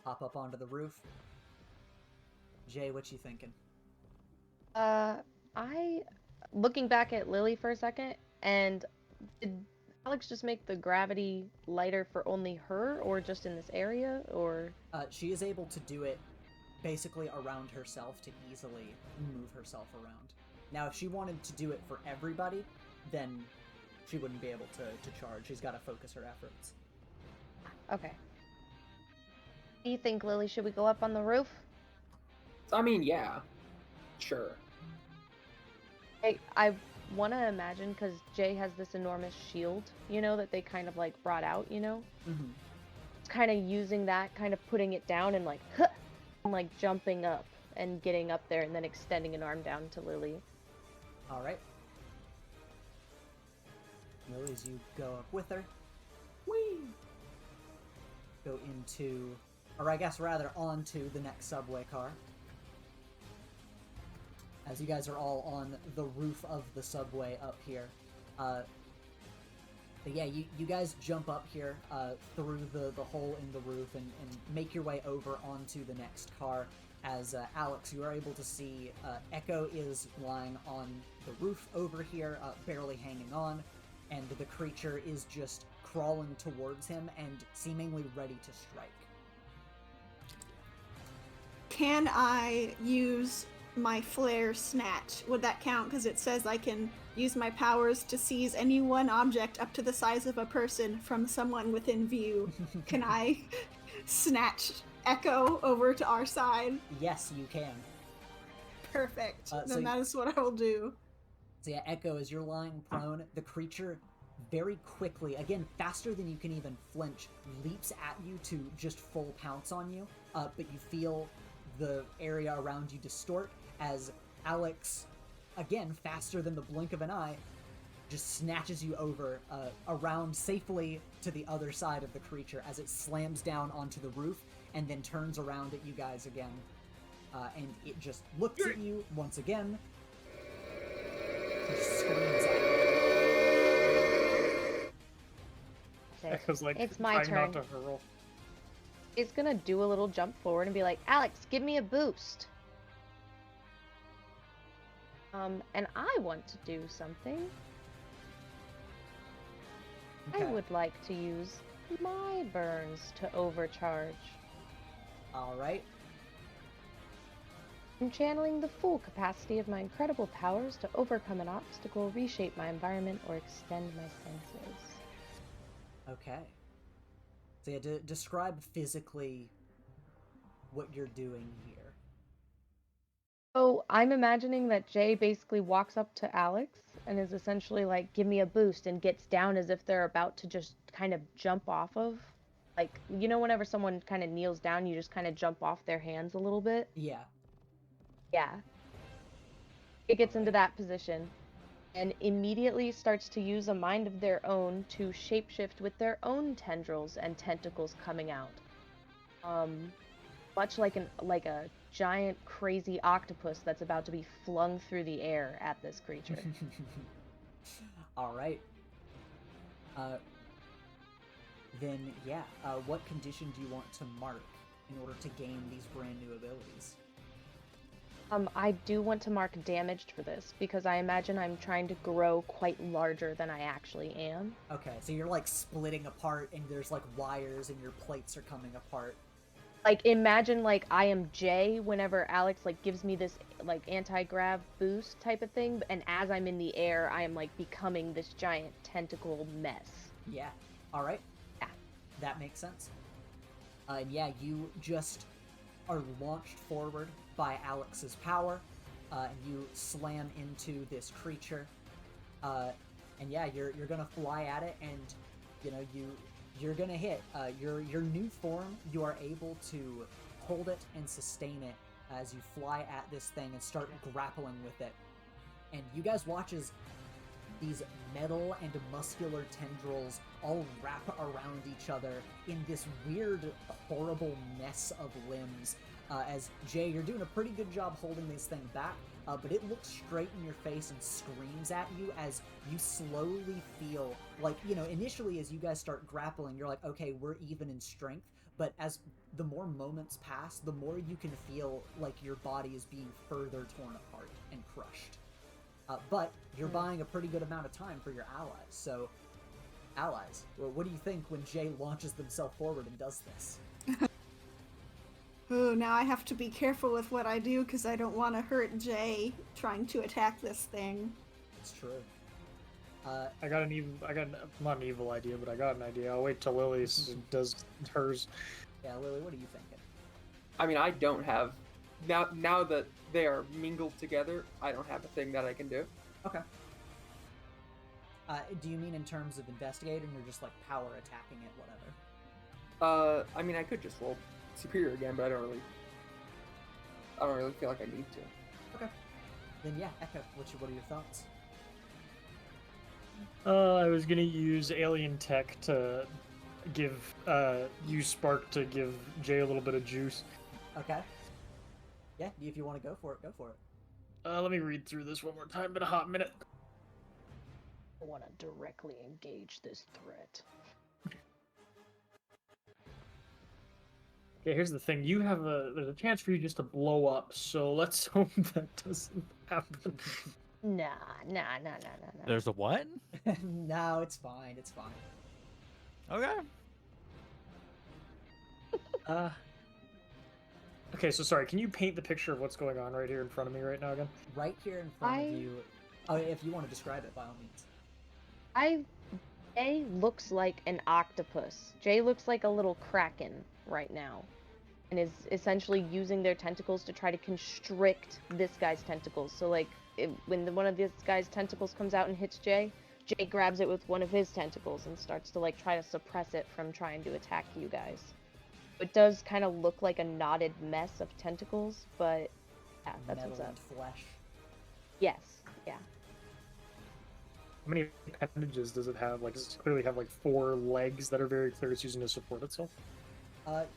hop up onto the roof. Jay, what you thinking?
I looking back at Lily for a second, and did Alex just make the gravity lighter for only her, or just in this area, or?
She is able to do it basically around herself to easily move herself around. Now, if she wanted to do it for everybody, then she wouldn't be able to charge. She's got to focus her efforts.
Okay. Do you think, Lily, should we go up on the roof?
I mean, yeah, sure.
I want to imagine, because Jay has this enormous shield, that they kind of like brought out,
Mm-hmm.
kind of using that, kind of putting it down and like, huh, and like jumping up and getting up there and then extending an arm down to Lily.
All right. Lily, as you go up with her, whee! Go into, or I guess rather onto the next subway car. As you guys are all on the roof of the subway up here. But yeah, you guys jump up here through the hole in the roof and make your way over onto the next car. As Alex, you are able to see Echo is lying on the roof over here, barely hanging on, and the creature is just crawling towards him and seemingly ready to strike.
Can I use my flare snatch? Would that count? Because it says I can use my powers to seize any one object up to the size of a person from someone within view. Can I snatch Echo over to our side?
Yes, you can.
Perfect.
So
Then that is what I will do.
So yeah, Echo, as you're lying prone, the creature very quickly, again, faster than you can even flinch, leaps at you to just full pounce on you, but you feel the area around you distort as Alex, again, faster than the blink of an eye, just snatches you over around safely to the other side of the creature as it slams down onto the roof and then turns around at you guys again. And it just looks at you once again. Just screams at you.
Echo's like
It's my
trying
turn.
not to hurl.
It's gonna do a little jump forward and be like, Alex, give me a boost. And I want to do something.
Okay.
I would like to use my burns to overcharge.
All right.
I'm channeling the full capacity of my incredible powers to overcome an obstacle, reshape my environment, or extend my senses.
Okay. So yeah, describe physically what you're doing here.
So I'm imagining that Jay basically walks up to Alex and is essentially like, give me a boost, and gets down as if they're about to just kind of jump off of. Like, whenever someone kind of kneels down, you just kind of jump off their hands a little bit.
Yeah.
Yeah. It gets into
Alright.
that position and immediately starts to use a mind of their own to shapeshift with their own tendrils and tentacles coming out. Much like a giant crazy octopus that's about to be flung through the air at this creature.
All right. Then yeah, what condition do you want to mark in order to gain these brand new abilities?
I do want to mark damaged for this because I imagine I'm trying to grow quite larger than I actually am.
Okay, so you're like splitting apart and there's like wires and your plates are coming apart.
Like, imagine like I am Jay whenever Alex like gives me this like anti-grav boost type of thing, and as I'm in the air, I am like becoming this giant tentacle mess.
Yeah. All right.
Yeah.
That makes sense. And yeah, you just are launched forward by Alex's power, and you slam into this creature. And yeah, you're gonna fly at it, and you're gonna hit. Your new form, you are able to hold it and sustain it as you fly at this thing and start grappling with it. And you guys watch as these metal and muscular tendrils all wrap around each other in this weird, horrible mess of limbs. As Jay, you're doing a pretty good job holding this thing back, but it looks straight in your face and screams at you as you slowly feel like, initially as you guys start grappling, you're like, okay, we're even in strength, but as the more moments pass, the more you can feel like your body is being further torn apart and crushed. But you're buying a pretty good amount of time for your allies, so allies, what do you think when Jay launches themselves forward and does this?
Oh, now I have to be careful with what I do because I don't want to hurt Jay trying to attack this thing.
It's true.
I got not an evil idea, but I got an idea. I'll wait till Lily does hers.
Yeah, Lily, what are you thinking?
I mean, I don't have now that they are mingled together. I don't have a thing that I can do.
Okay. Do you mean in terms of investigating, or just like power attacking it, whatever?
I mean, I could just roll superior again, but I don't really feel like I need to.
Okay. Then yeah, Echo, what are your thoughts?
I was gonna use alien tech to use spark to give Jay a little bit of juice.
Okay. Yeah, if you want to go for it, go for it.
Let me read through this one more time. Been a hot minute.
I want to directly engage this threat.
Okay, here's the thing. There's a chance for you just to blow up, so let's hope that doesn't happen.
Nah.
There's a what?
No, it's fine. It's fine.
Okay.
Okay, so sorry, can you paint the picture of what's going on right here in front of me right now again?
Right here in front of you. Oh, if you want to describe it, by all means.
Jay looks like an octopus. Jay looks like a little kraken right now, and is essentially using their tentacles to try to constrict this guy's tentacles. So like, when one of this guy's tentacles comes out and hits Jay grabs it with one of his tentacles and starts to like try to suppress it from trying to attack you guys. It does kind of look like a knotted mess of tentacles, but yeah, that's
Metal
what's up.
and flesh.
Yes, yeah.
How many appendages does it have? Like, does it clearly have like 4 legs that are very clear it's using to support itself?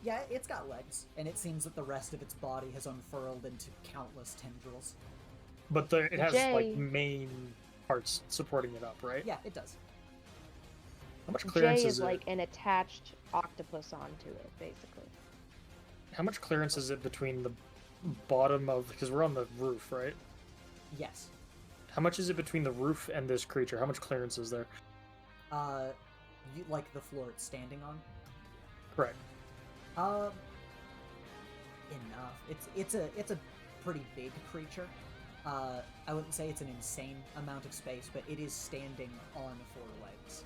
Yeah, it's got legs, and it seems that the rest of its body has unfurled into countless tendrils.
But it has
Jay-
like main parts supporting it up, right?
Yeah, it does.
How much clearance
Jay
is
is like an attached octopus onto it, basically.
How much clearance is it between the bottom of, because we're on the roof, right?
Yes.
How much is it between the roof and this creature? How much clearance is there?
Like the floor it's standing on?
Correct.
Enough. It's a pretty big creature. I wouldn't say it's an insane amount of space, but it is standing on 4 legs.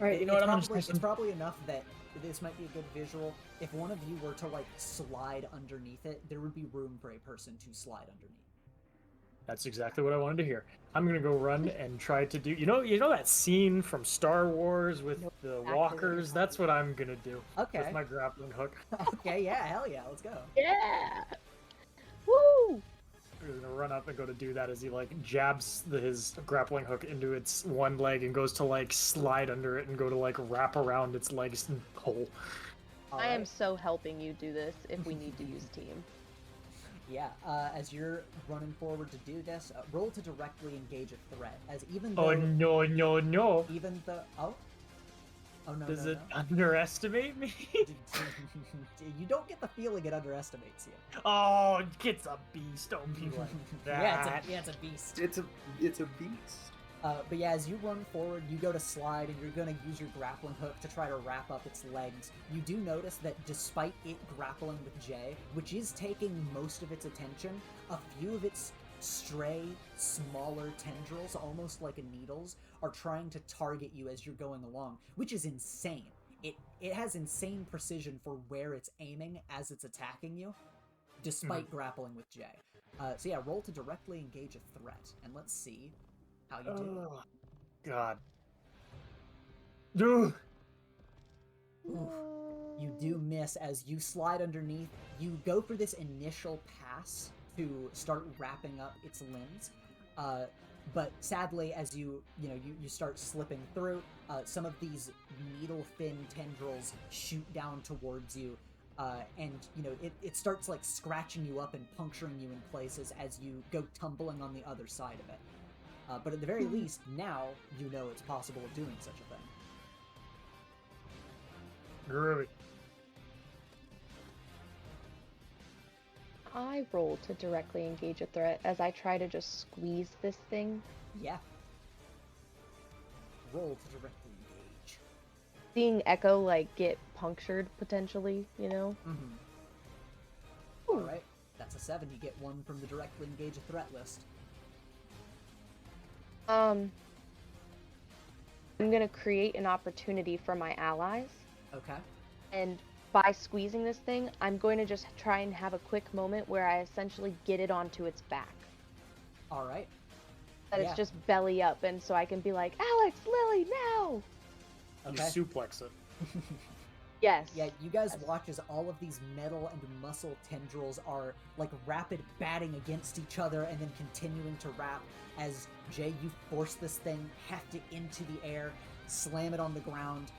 All right, you know what?
It's probably enough that this might be a good visual. If one of you were to like slide underneath it, there would be room for a person to slide underneath.
That's exactly what I wanted to hear. I'm gonna go run and try to do. You know that scene from Star Wars with the walkers. That's what I'm gonna do.
Okay.
With my grappling hook.
Okay, yeah, hell yeah, let's go.
Yeah! Woo!
I'm gonna run up and go to do that as he like jabs his grappling hook into its one leg and goes to like slide under it and go to like wrap around its legs and pull.
I am so helping you do this if we need to use team.
Yeah, as you're running forward to do this, roll to directly engage a threat. As even though...
Oh no!
Even though... Oh no,
Does
no,
it
no.
underestimate me?
You don't get the feeling it underestimates you.
Oh, it's a beast. Don't be like that.
Yeah, it's a beast.
It's a beast.
But yeah, as you run forward, you go to slide, and you're going to use your grappling hook to try to wrap up its legs. You do notice that despite it grappling with Jay, which is taking most of its attention, a few of its stray, smaller tendrils, almost like needles, are trying to target you as you're going along, which is insane. It has insane precision for where it's aiming as it's attacking you, despite grappling with Jay. So yeah, roll to directly engage a threat, and let's see how you do.
Oh, God. Dude.
Oof. You do miss as you slide underneath. You go for this initial pass to start wrapping up its limbs. But sadly, as you start slipping through, some of these needle-thin tendrils shoot down towards you, and it starts like scratching you up and puncturing you in places as you go tumbling on the other side of it. But at the very least, now you know it's possible of doing such a thing.
Groovy.
I roll to directly engage a threat as I try to just squeeze this thing.
Yeah. Roll to directly engage.
Seeing Echo like get punctured potentially, you know?
Mm-hmm. All right, that's a 7. You get 1 from the directly engage a threat list.
I'm gonna create an opportunity for my allies,
Okay.
and by squeezing this thing, I'm going to just try and have a quick moment where I essentially get it onto its back.
All right.
That
Yeah.
it's just belly up, and so I can be like, Alex, Lily, now!
Okay.
You suplex it.
Yes.
Yeah, you guys
Yes.
watch as all of these metal and muscle tendrils are like rapid batting against each other and then continuing to wrap as Jay, you force this thing, heft it into the air, slam it on the ground,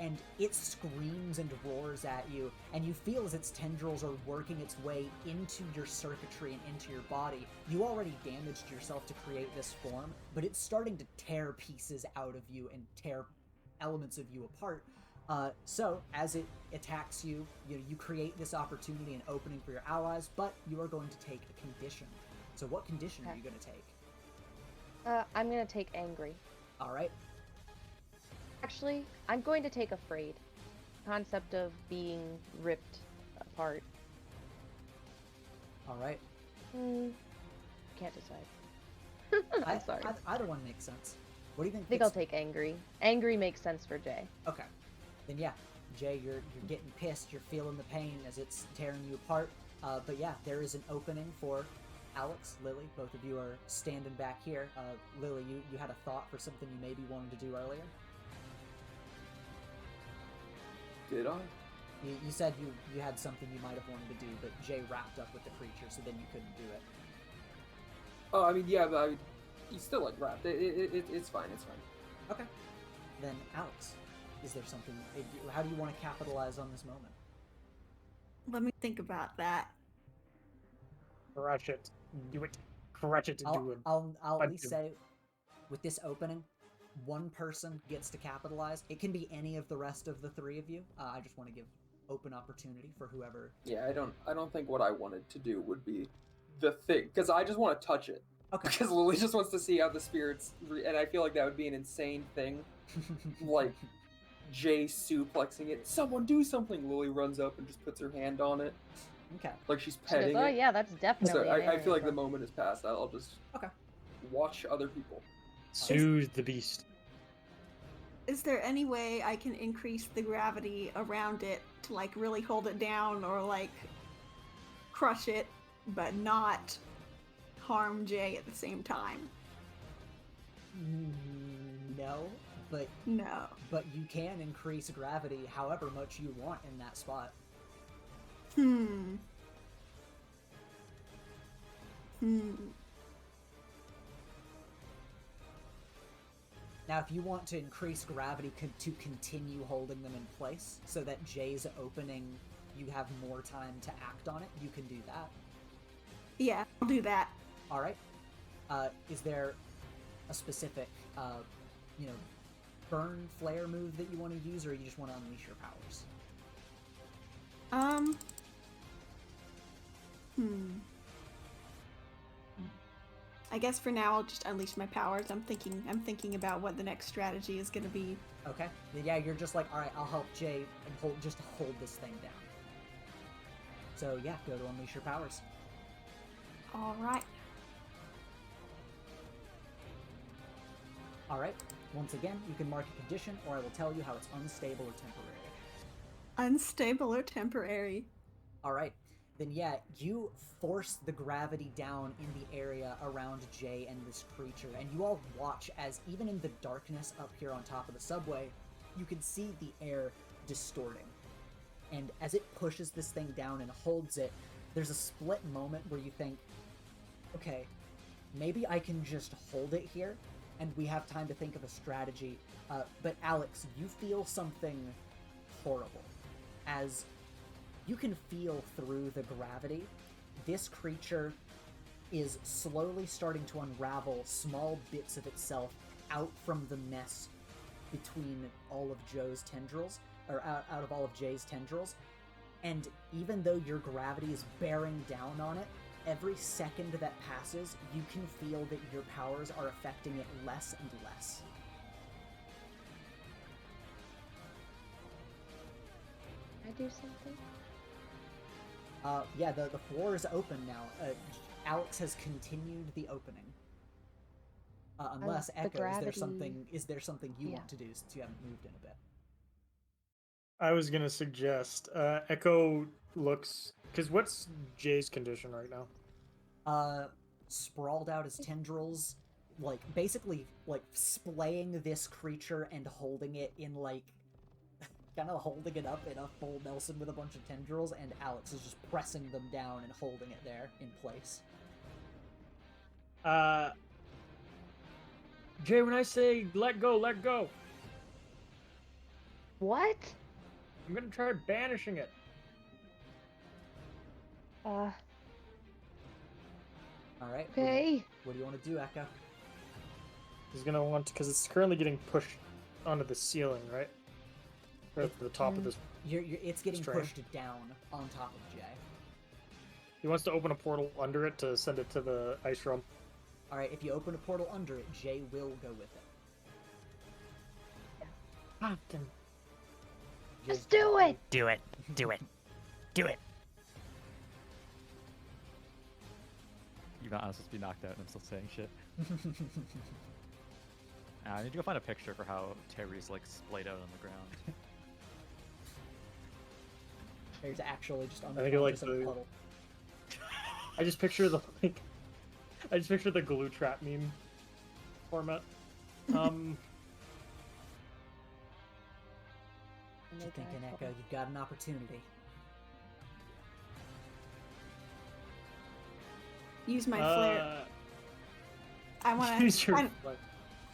and it screams and roars at you, and you feel as its tendrils are working its way into your circuitry and into your body. You already damaged yourself to create this form, but it's starting to tear pieces out of you and tear elements of you apart. So, as it attacks you, you create this opportunity and opening for your allies, but you are going to take a condition. So what condition are you going to take?
I'm gonna take angry.
All right.
Actually, I'm going to take afraid. Concept of being ripped apart.
All right.
Can't decide. I'm sorry.
Either one makes sense. What do you think?
I think I'll take angry. Angry makes sense for Jay.
Okay. Then yeah, Jay, you're getting pissed. You're feeling the pain as it's tearing you apart. But yeah, there is an opening for Alex, Lily. Both of you are standing back here. Lily, you had a thought for something you maybe wanted to do earlier?
Did I?
You said you had something you might have wanted to do, but Jay wrapped up with the creature, so then you couldn't do it.
Oh, I mean, yeah, but he's still like wrapped. It's fine. It's fine.
Okay. Then Alex, is there something? How do you want to capitalize on this moment?
Let me think about that.
Crush it. Do it. Crush it and do it.
I'll at
bunch
least
of-
say, with this opening, one person gets to capitalize. It can be any of the rest of the 3 of you. I just want to give open opportunity for whoever.
Yeah, I don't think what I wanted to do would be the thing, because I just want to touch it.
Okay.
Because Lily just wants to see how the spirits, and I feel like that would be an insane thing. Like Jay suplexing it. Someone do something! Lily runs up and just puts her hand on it,
Okay.
like she's
She goes,
petting
oh
it.
yeah, that's definitely.
So
an
I
area
feel like
for-
the moment has passed. I'll just
Okay.
watch other people.
Soothe the beast.
Is there any way I can increase the gravity around it to like really hold it down or like crush it, but not harm Jay at the same time?
No, but
No.
you can increase gravity however much you want in that spot.
Hmm.
Now, if you want to increase gravity to continue holding them in place so that Jay's opening, you have more time to act on it, you can do that.
Yeah, I'll do that.
All right. Is there a specific, burn flare move that you want to use, or you just want to unleash your powers?
I guess for now I'll just unleash my powers. I'm thinking about what the next strategy is going to be.
Okay. Then yeah, you're just like, all right, I'll help Jay and hold this thing down. So yeah, go to unleash your powers.
All right.
All right. Once again, you can mark a condition, or I will tell you how it's unstable or temporary.
Unstable or temporary.
All right. Then yeah, you force the gravity down in the area around Jay and this creature, and you all watch as even in the darkness up here on top of the subway, you can see the air distorting. And as it pushes this thing down and holds it, there's a split moment where you think, okay, maybe I can just hold it here, and we have time to think of a strategy. But Alex, you feel something horrible. As you can feel through the gravity, this creature is slowly starting to unravel small bits of itself out from the mess between all of Joe's tendrils, or out of all of Jay's tendrils. And even though your gravity is bearing down on it, every second that passes, you can feel that your powers are affecting it less and less.
Can I do something?
Yeah, the floor is open now. Alex has continued the opening. Unless
the
Echo,
gravity-
is there something you
Yeah.
want to do since you haven't moved in a bit?
I was gonna suggest Echo looks, because what's Jay's condition right now?
Sprawled out as tendrils, like basically like splaying this creature and holding it in like kind of holding it up in a full Nelson with a bunch of tendrils, and Alex is just pressing them down and holding it there in place.
Jay, when I say let go, let go.
What?
I'm gonna try banishing it.
All right.
Okay.
What do you want to do, Echo?
He's gonna want to, because it's currently getting pushed onto the ceiling, right? Or to the top of this.
It's getting
Strange.
pushed down on top of Jay.
He wants to open a portal under it to send it to the ice realm.
All right. If you open a portal under it, Jay will go with it.
Fucking.
Just do it!
Do it. Do it. Do it.
You're not supposed to be knocked out and I'm still saying shit. I need to go find a picture for how Terry's like splayed out on the ground.
There's actually just on
I think I like
just in a
the-
puddle.
I just picture the I just picture the glue trap meme format.
What you thinking, Echo? You've got an opportunity.
Use my flare. I want
use your
to.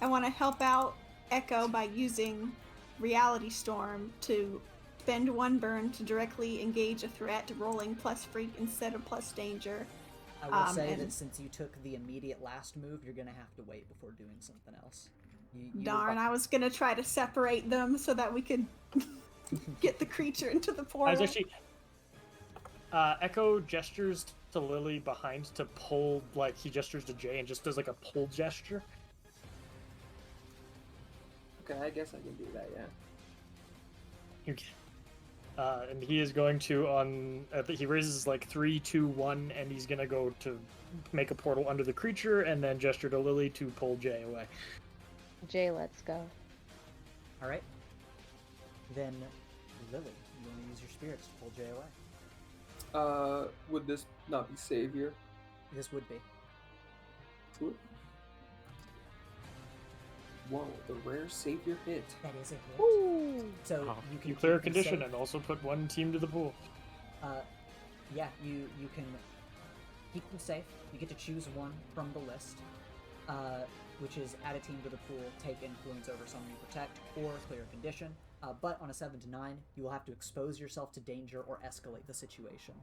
I want to help out Echo by using Reality Storm to spend one burn to directly engage a threat, rolling plus freak instead of plus danger.
I will say
and-
that since you took the immediate last move, you're gonna have to wait before doing something else. You
Darn, I was gonna try to separate them so that we could get the creature into the
I
portal.
was actually Echo gestures to Lily behind to pull, like he gestures to Jay and just does like a pull gesture.
Okay, I guess I can do that, yeah.
You can. And he is going to he raises like 3, 2, 1, and he's gonna go to make a portal under the creature and then gesture to Lily to pull Jay away.
Jay, let's go.
All right. Then, Lily, you want to use your spirits to pull Jay away?
Would this not be Savior?
This would be.
Cool. Whoa, the rare Savior hit.
That is a hit.
Ooh.
So
Oh.
you can
You clear a
keep them
condition
safe.
and also put one team to the pool.
Yeah, you can keep them safe. You get to choose one from the list, which is add a team to the pool, take influence over someone you protect, or clear a condition. But on a 7 to 9, you will have to expose yourself to danger or escalate the situation.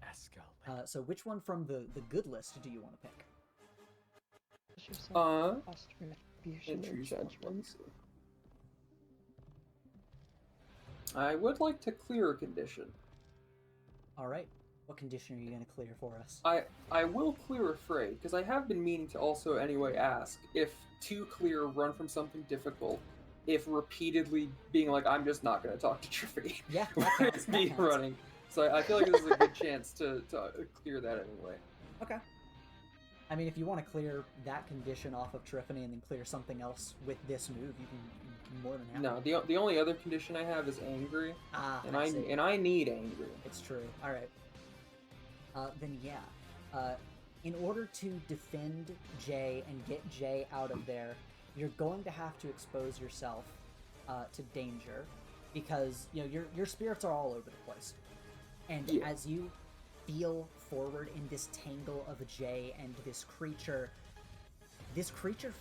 Escalate.
So which one from the good list do you want to pick?
Entries judgment. I would like to clear a condition.
All right. What condition are you going to clear for us?
I will clear a fray, because I have been meaning to also anyway ask if to clear run from something difficult, if repeatedly being like, I'm just not going to talk to Triffy.
Yeah, that
when
counts,
it's
that
me
counts.
running. So I feel like this is a good chance to clear that anyway.
Okay. I mean, if you want to clear that condition off of Triffany and then clear something else with this move, you can more than happy.
No, the only other condition I have is angry, and
I see.
I need angry.
It's true. All right. Then yeah. In order to defend Jay and get Jay out of there, you're going to have to expose yourself to danger, because you know your spirits are all over the place, and
Yeah.
as you feel forward in this tangle of Jay and this creature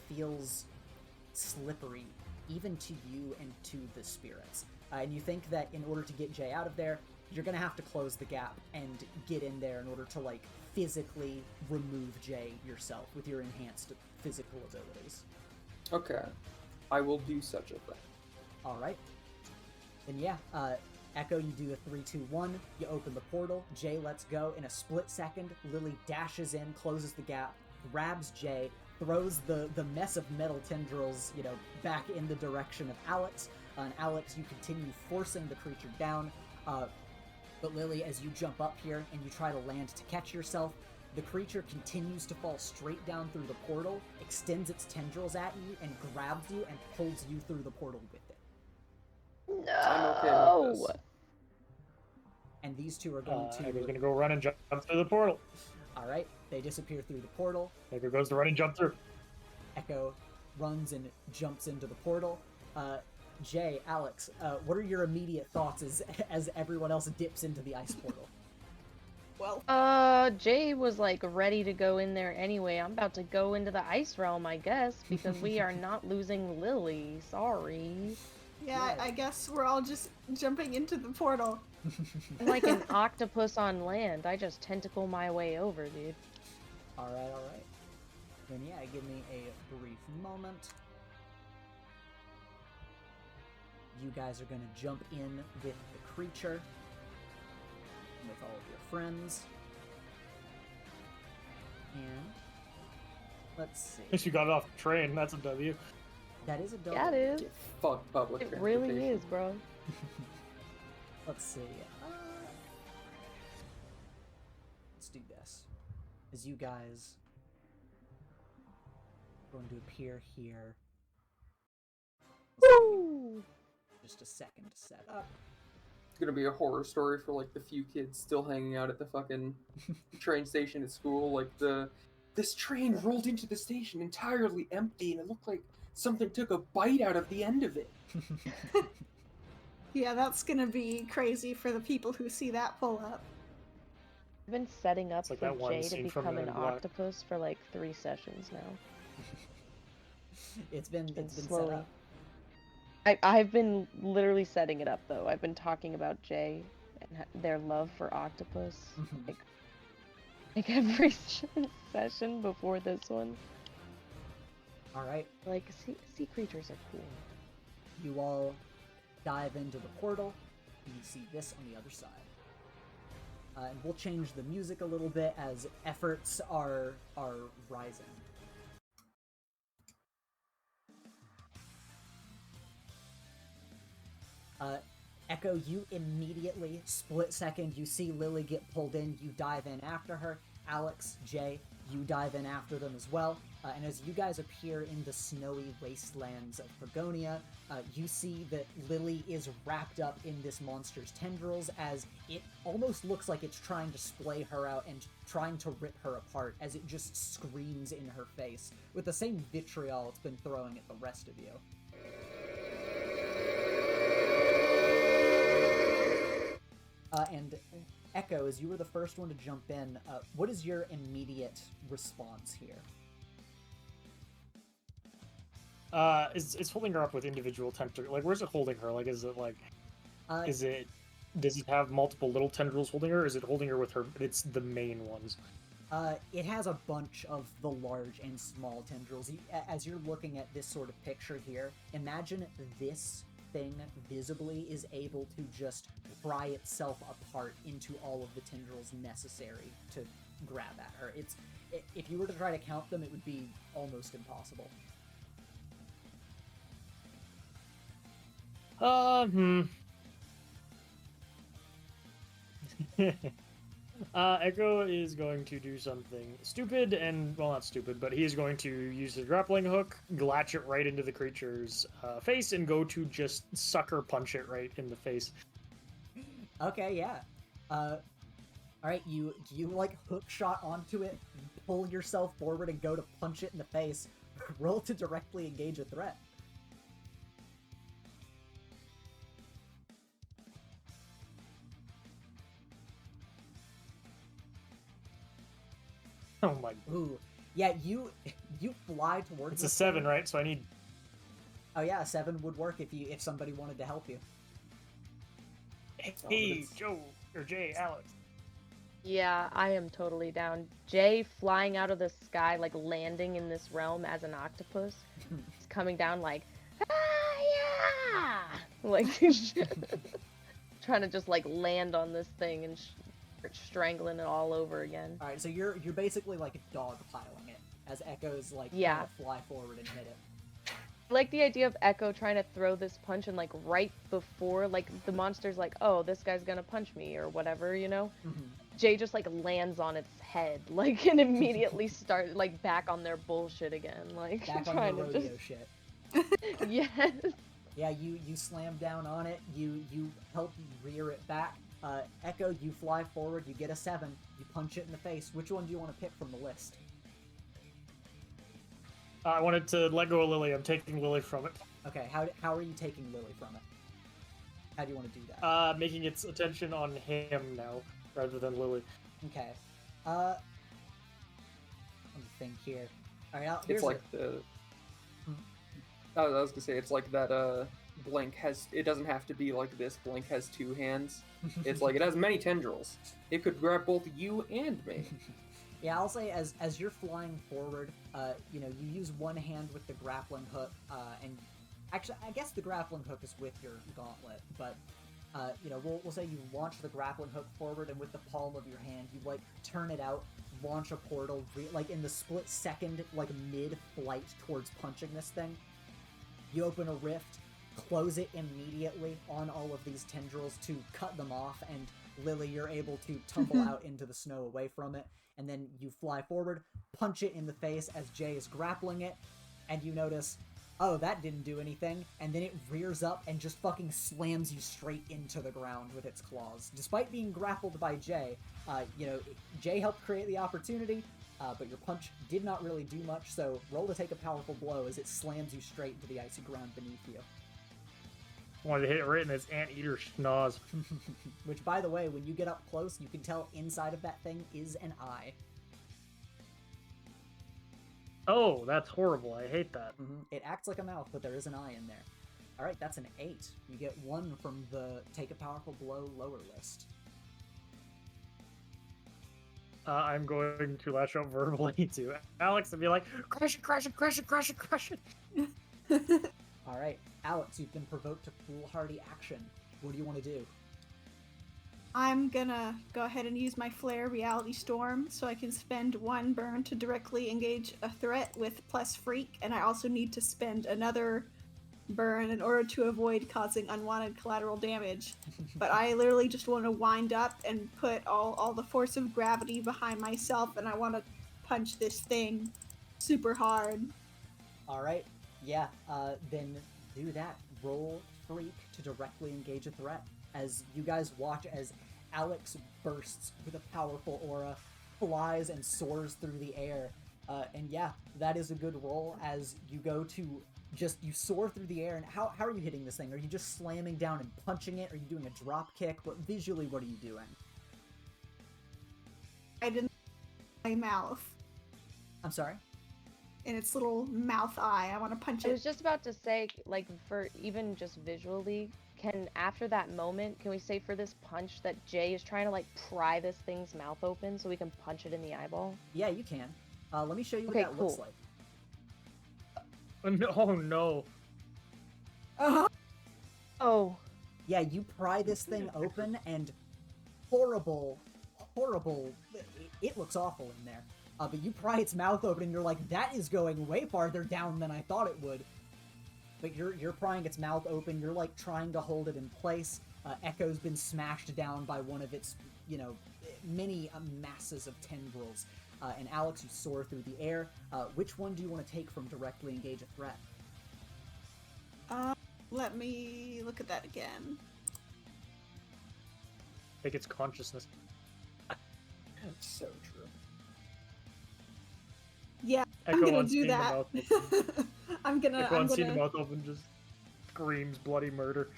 feels slippery, even to you and to the spirits. And you think that in order to get Jay out of there, you're gonna have to close the gap and get in there in order to, like, physically remove Jay yourself with your enhanced physical abilities.
Okay. I will do such a thing.
Alright. Then yeah, Echo, you do a 3-2-1, you open the portal, Jay lets go. In a split second, Lily dashes in, closes the gap, grabs Jay, throws the mess of metal tendrils, back in the direction of Alex. And Alex, you continue forcing the creature down, but Lily, as you jump up here and you try to land to catch yourself, the creature continues to fall straight down through the portal, extends its tendrils at you, and grabs you and pulls you through the portal with it.
No.
I'm okay with this.
And these two are going to...
Echo's gonna go run and jump through the portal.
Alright, they disappear through the portal.
Echo goes to run and jump through.
Echo runs and jumps into the portal. Jay, Alex, what are your immediate thoughts as everyone else dips into the ice portal?
Well,
Jay was like ready to go in there anyway. I'm about to go into the ice realm, I guess, because we are not losing Lily. Sorry.
yeah, I guess we're all just jumping into the portal.
I'm like an octopus on land. I just tentacle my way over, dude.
Alright. Then yeah, give me a brief moment. You guys are going to jump in with the creature, with all of your friends. And let's see.
At least you got it off the train. That's a W.
That is a double.
Yeah, it is.
Get fucked public
It really
transportation.
is, bro.
Let's see. Let's do this. As you guys are going to appear here.
Woo!
Just a second to set up.
It's gonna be a horror story for like the few kids still hanging out at the fucking train station at school. Like this train rolled into the station entirely empty, and it looked like something took a bite out of the end of it.
Yeah, that's gonna be crazy for the people who see that pull up.
I've been setting up
It's like
for
that one
Jay to
scene from
become
Men
an
in Black.
octopus for like 3 sessions now.
It's been set
slowly.
up.
I've been literally setting it up though. I've been talking about Jay and their love for octopus like every session before this one.
Alright,
Like sea creatures are cool.
you all dive into the portal, and you see this on the other side. And we'll change the music a little bit as efforts are rising. Echo, you immediately, split second, you see Lily get pulled in, you dive in after her. Alex, Jay, you dive in after them as well. And as you guys appear in the snowy wastelands of Pagonia, you see that Lily is wrapped up in this monster's tendrils as it almost looks like it's trying to splay her out and trying to rip her apart as it just screams in her face with the same vitriol it's been throwing at the rest of you. And Echo, as you were the first one to jump in, what is your immediate response here?
It's holding her up with individual tentacles. Like, where's it holding her? Like, is it like, does it have multiple little tendrils holding her? Or is it holding her with her? It's the main ones.
It has a bunch of the large and small tendrils. As you're looking at this sort of picture here, imagine this thing visibly is able to just pry itself apart into all of the tendrils necessary to grab at her. If you were to try to count them, it would be almost impossible.
Echo is going to do something stupid, and, well, not stupid, but he is going to use his grappling hook, latch it right into the creature's face, and go to just sucker punch it right in the face.
Okay, yeah. Alright, you like hook shot onto it, pull yourself forward and go to punch it in the face. Roll to directly engage a threat.
Oh my.
Ooh, yeah, you fly towards.
It's a
this
7,
thing.
right? So I need.
Oh yeah, a 7 would work if somebody wanted to help you.
Hey, Joe or Jay, Alex.
Yeah, I am totally down. Jay flying out of the sky, like landing in this realm as an octopus. He's coming down like, ah, yeah! Like, trying to just like land on this thing and strangling it all over again.
All right, so you're basically like dog piling it as Echo's like
Yeah.
trying to fly forward and hit it.
I like the idea of Echo trying to throw this punch and like right before like the monster's like, oh, this guy's gonna punch me or whatever, you know?
Mm-hmm.
Jay just like lands on its head, like, and immediately start like back on their bullshit again, like
Back on
trying
the
to
rodeo
just
shit.
yes.
Yeah, you slam down on it. You help rear it back. Echo, you fly forward. You get a 7. You punch it in the face. Which one do you want to pick from the list?
I wanted to let go of Lily. I'm taking Lily from it.
Okay, how are you taking Lily from it? How do you want to do that?
Making its attention on him now rather than Lily.
Okay. Let me think here. All right,
It's like the. I was gonna say it's like that. Blink has. It doesn't have to be like this. Blink has 2 hands. It's like it has many tendrils. It could grab both you and me.
Yeah, I'll say as you're flying forward, you know, you use one hand with the grappling hook, and actually, I guess the grappling hook is with your gauntlet, but you know, we'll say you launch the grappling hook forward, and with the palm of your hand, you like turn it out, launch a portal, like in the split second, like mid-flight towards punching this thing. You open a rift, close it immediately on all of these tendrils to cut them off, and Lily, you're able to tumble out into the snow away from it, and then you fly forward, punch it in the face as Jay is grappling it, and you notice, oh, that didn't do anything, and then it rears up and just fucking slams you straight into the ground with its claws. Despite being grappled by Jay, you know, Jay helped create the opportunity, but your punch did not really do much, so roll to take a powerful blow as it slams you straight into the icy ground beneath you.
Wanted to hit it right in its anteater schnoz.
Which, by the way, when you get up close, you can tell inside of that thing is an eye.
Oh, that's horrible. I hate that.
It acts like a mouth, but there is an eye in there. Alright, that's an 8. You get 1 from the Take a Powerful Blow lower list.
I'm going to lash out verbally to Alex and be like, crush it, crush it, crush it, crush it, crush it.
Alright, Alex, you've been provoked to foolhardy action. What do you want to do?
I'm gonna go ahead and use my Flare Reality Storm so I can spend 1 burn to directly engage a threat with plus Freak, and I also need to spend another burn in order to avoid causing unwanted collateral damage. But I literally just want to wind up and put all the force of gravity behind myself, and I want to punch this thing super hard.
Alright, yeah, then do that. Roll Freak to directly engage a threat. As you guys watch as Alex bursts with a powerful aura, flies and soars through the air. And yeah, that is a good roll as you go to you soar through the air. And how are you hitting this thing? Are you just slamming down and punching it? Are you doing a drop kick? Visually, what are you doing?
I didn't my mouth.
I'm sorry?
In its little mouth eye. I want to punch
I
it.
was just about to say, like, for even just visually, after that moment, can we say for this punch that Jay is trying to, like, pry this thing's mouth open so we can punch it in the eyeball?
Yeah, you can. Let me show you what
Okay,
that looks
cool.
like.
Oh no.
Uh-huh.
Oh.
Yeah, you pry this thing open, and horrible, it looks awful in there. But you pry its mouth open, and you're like, that is going way farther down than I thought it would. But you're prying its mouth open, you're like trying to hold it in place. Echo's been smashed down by one of its, you know, many masses of tendrils. And Alex, you soar through the air. Which one do you want to take from directly engage a threat?
Let me look at that again.
Take its consciousness.
So true.
Yeah,
Echo
I'm gonna
on
do
seeing the
that.
mouth open.
I'm
Echo on seeing the
gonna
mouth open just screams bloody murder.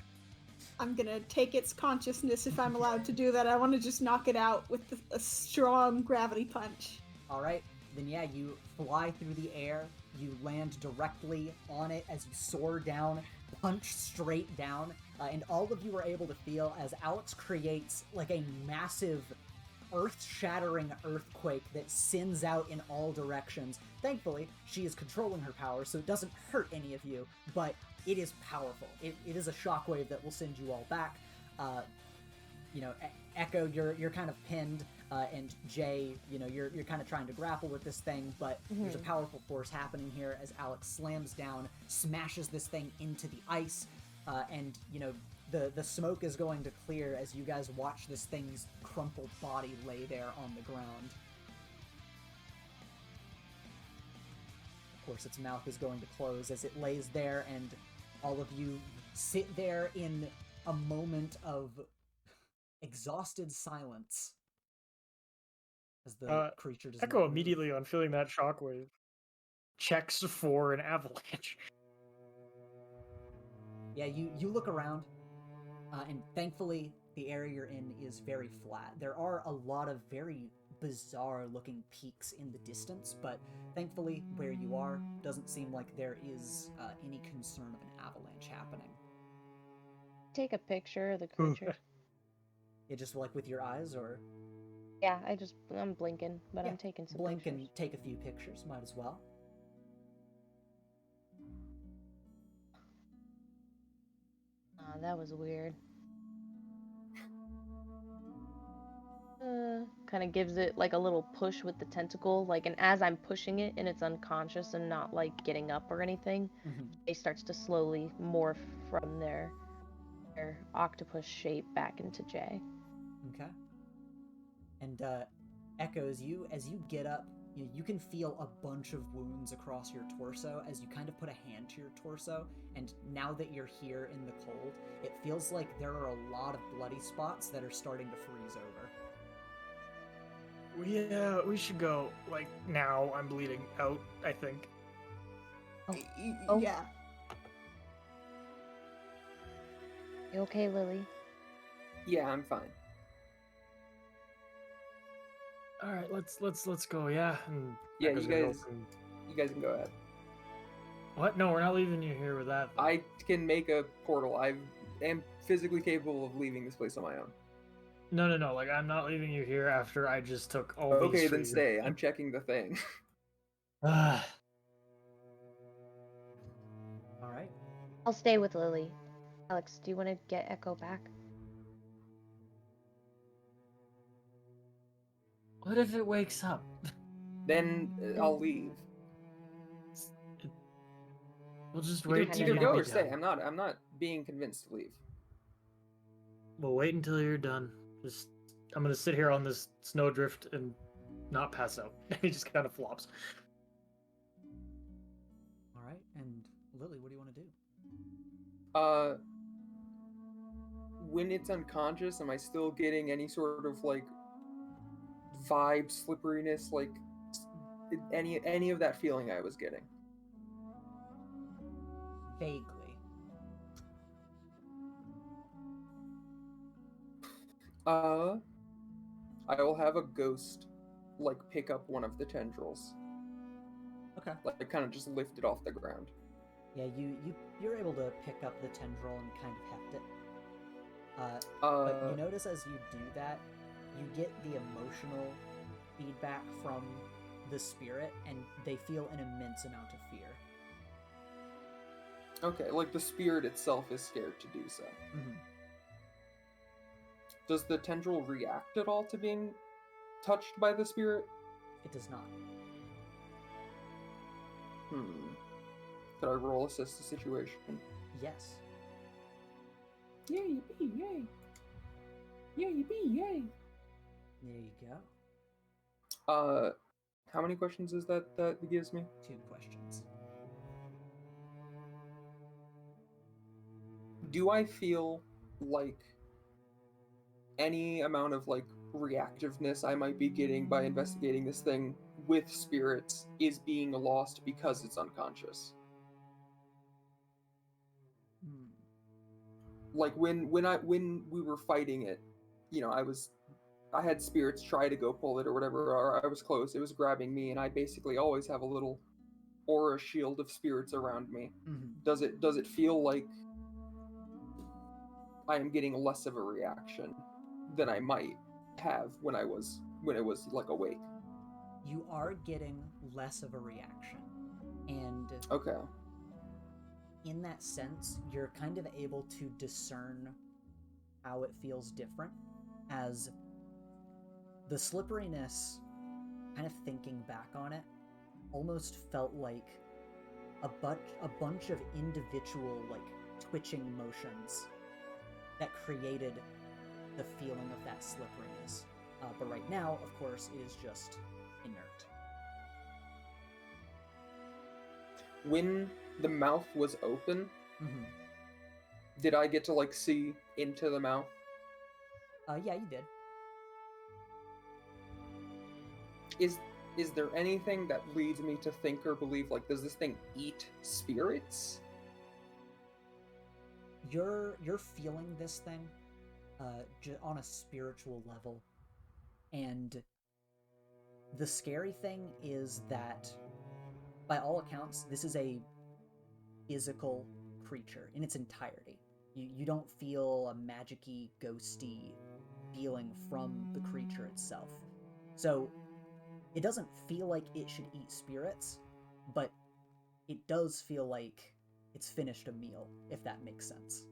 I'm gonna take its consciousness if I'm allowed to do that. I want to just knock it out with a strong gravity punch.
Alright, then yeah, you fly through the air, you land directly on it as you soar down, punch straight down, and all of you are able to feel as Alex creates like a massive earth-shattering earthquake that sends out in all directions. Thankfully, she is controlling her power, so it doesn't hurt any of you, but it is powerful. It is a shockwave that will send you all back. Echo, you're kind of pinned, and Jay, you're kind of trying to grapple with this thing, but there's a powerful force happening here as Alex slams down, smashes this thing into the ice, and the smoke is going to clear as you guys watch this thing's crumpled body lay there on the ground. Of course, its mouth is going to close as it lays there, and all of you sit there in a moment of exhausted silence as the creature does
Echo
not move.
immediately on feeling that shockwave checks for an avalanche.
Yeah, you look around, and thankfully the area you're in is very flat. There are a lot of very bizarre looking peaks in the distance, but thankfully where you are doesn't seem like there is any concern of an avalanche happening.
Take a picture of the creature.
Yeah, just like with your eyes, or
Yeah, I'm blinking, but
Yeah,
I'm taking some
blink
pictures.
and take a few pictures, might as well.
That was weird. Kind of gives it like a little push with the tentacle, and as I'm pushing it and it's unconscious and not like getting up or anything, it starts to slowly morph from their octopus shape back into Jay.
Okay. And Echo, as you get up, you can feel a bunch of wounds across your torso as you kind of put a hand to your torso, and now that you're here in the cold, it feels like there are a lot of bloody spots that are starting to freeze over.
Yeah, we should go. Like, now I'm bleeding out, I think.
Oh.
Yeah.
You okay, Lily?
Yeah, I'm fine.
All right, let's go. Yeah. And
Yeah,
Echo's
you
gonna go
guys-
and-
You guys can go ahead.
What? No, we're not leaving you here with that. Though.
I can make a portal. I am physically capable of leaving this place on my own.
No. Like, I'm not leaving you here after I just took all these.
Okay,
for
then
you.
stay. I'm checking the thing.
Ah.
All right.
I'll stay with Lily. Alex, do you want to get Echo back?
What if it wakes up?
Then I'll leave.
We'll just
Either,
wait till
either
you
go
be
or stay.
done.
I'm not being convinced to leave.
We'll wait until you're done. I'm gonna sit here on this snowdrift and not pass out. He just kind of flops.
All right. And Lily, what do you want to do?
When it's unconscious, am I still getting any sort of like vibe, slipperiness, like any of that feeling I was getting?
Vaguely.
I will have a ghost like pick up one of the tendrils.
Okay.
Like kind of just lift it off the ground.
Yeah, you're able to pick up the tendril and kind of heft it. But you notice as you do that, you get the emotional feedback from the spirit, and they feel an immense amount of fear.
Okay, like the spirit itself is scared to do so.
Mm-hmm.
Does the tendril react at all to being touched by the spirit?
It does not.
Could I roll assist the situation?
Yes.
Yay, yippee, yay! Yay, yippee, yay!
There you go.
How many questions is that it gives me?
2 questions.
Do I feel like any amount of like reactiveness I might be getting by investigating this thing with spirits is being lost because it's unconscious? Like when we were fighting it, I was I had spirits try to go pull it or whatever, or I was close. It was grabbing me, and I basically always have a little aura shield of spirits around me. Does it feel like I am getting less of a reaction than I might have when it was like awake?
You are getting less of a reaction, and
Okay.
in that sense, you're kind of able to discern how it feels different, as the slipperiness, kind of thinking back on it, almost felt like a bunch of individual, like, twitching motions that created the feeling of that slipperiness. But right now, of course, it is just inert.
When the mouth was open, did I get to, like, see into the mouth?
Yeah, you did.
Is there anything that leads me to think or believe, like, does this thing eat spirits?
You're feeling this thing on a spiritual level, and the scary thing is that, by all accounts, this is a physical creature in its entirety. You don't feel a magic-y, ghosty feeling from the creature itself. So it doesn't feel like it should eat spirits, but it does feel like it's finished a meal, if that makes sense.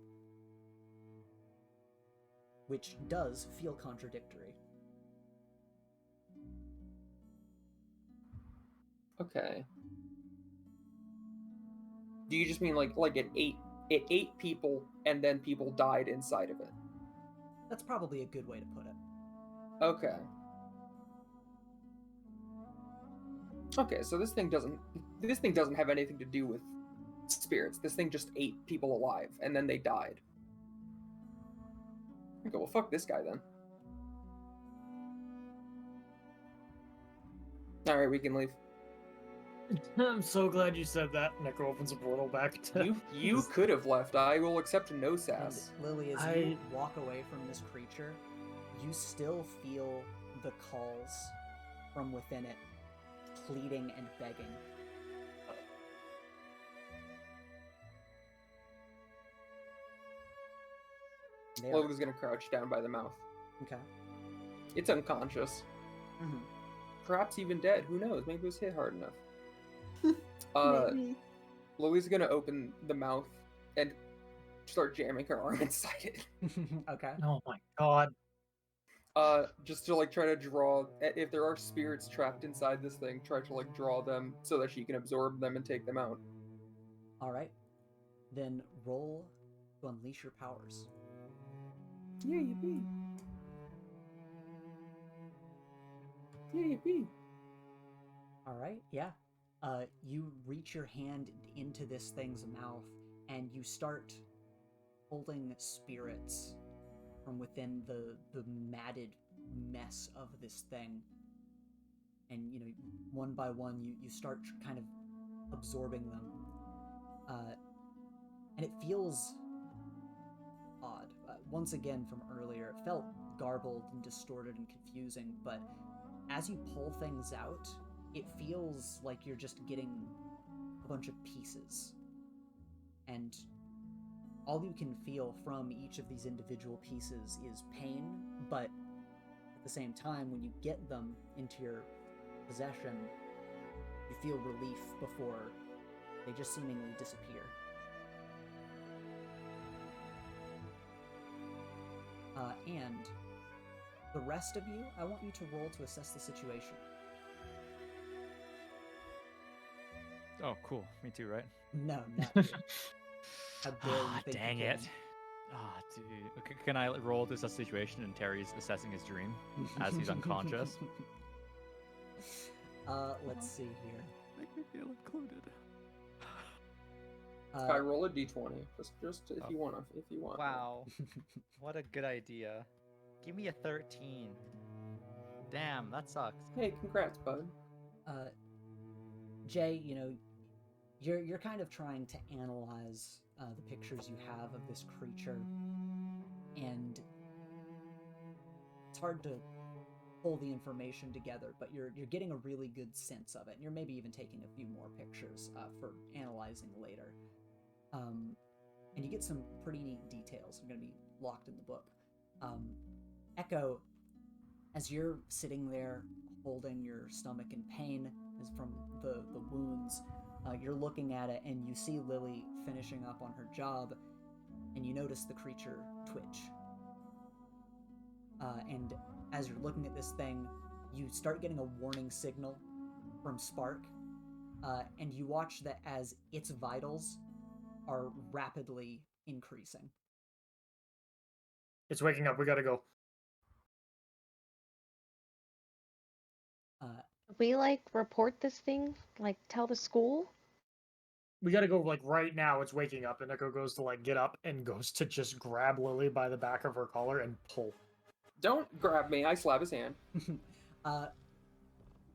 Which does feel contradictory.
Okay. Do you just mean like it ate people and then people died inside of it?
That's probably a good way to put it.
Okay. Okay, so this thing doesn't have anything to do with spirits. This thing just ate people alive and then they died. Okay, well, fuck this guy then. Alright, we can leave.
I'm so glad you said that. Necro opens a portal back to...
You could have left. I will accept no sass.
And Lily, as you walk away from this creature, you still feel the calls from within it, pleading and begging.
Logan's gonna crouch down by the mouth.
Okay.
It's unconscious.
Mm-hmm.
Perhaps even dead. Who knows? Maybe it was hit hard enough.
Maybe.
Lily's gonna open the mouth and start jamming her arm inside it.
Okay.
Oh my god.
Just to like try to draw, if there are spirits trapped inside this thing, try to like draw them so that she can absorb them and take them out.
All right. Then roll to unleash your powers.
Yeah, yippee. Yeah, yippee.
All right. Yeah. You reach your hand into this thing's mouth, and you start pulling spirits from within the matted mess of this thing. And, you know, one by one, you start kind of absorbing them. And it feels odd. Once again, from earlier, it felt garbled and distorted and confusing, but as you pull things out, it feels like you're just getting a bunch of pieces. And all you can feel from each of these individual pieces is pain, but at the same time, when you get them into your possession, you feel relief before they just seemingly disappear. And the rest of you, I want you to roll to assess the situation.
Oh, cool. Me too, right?
No, not you. How dare you think
Dang
you
it.
can.
Ah, dude. Okay, can I roll to assess the situation and Terry's assessing his dream as he's unconscious?
Let's see here.
Make me feel included.
I roll a d20, just if you want.
Wow. What a good idea. Give me a 13. Damn, that sucks.
Hey, congrats, bud.
Jay, you know, you're kind of trying to analyze the pictures you have of this creature, and it's hard to pull the information together, but you're getting a really good sense of it. And you're maybe even taking a few more pictures for analyzing later. And you get some pretty neat details. They're going to be locked in the book. Echo, as you're sitting there holding your stomach in pain as from the wounds, you're looking at it and you see Lily finishing up on her job, and you notice the creature twitch. And as you're looking at this thing, you start getting a warning signal from Spark, and you watch that as its vitals are rapidly increasing.
It's waking up. We gotta go.
We like report this thing, like tell the school.
We gotta go like right now. It's waking up, and Echo goes to like get up and goes to just grab Lily by the back of her collar and pull.
Don't grab me. I slap his hand.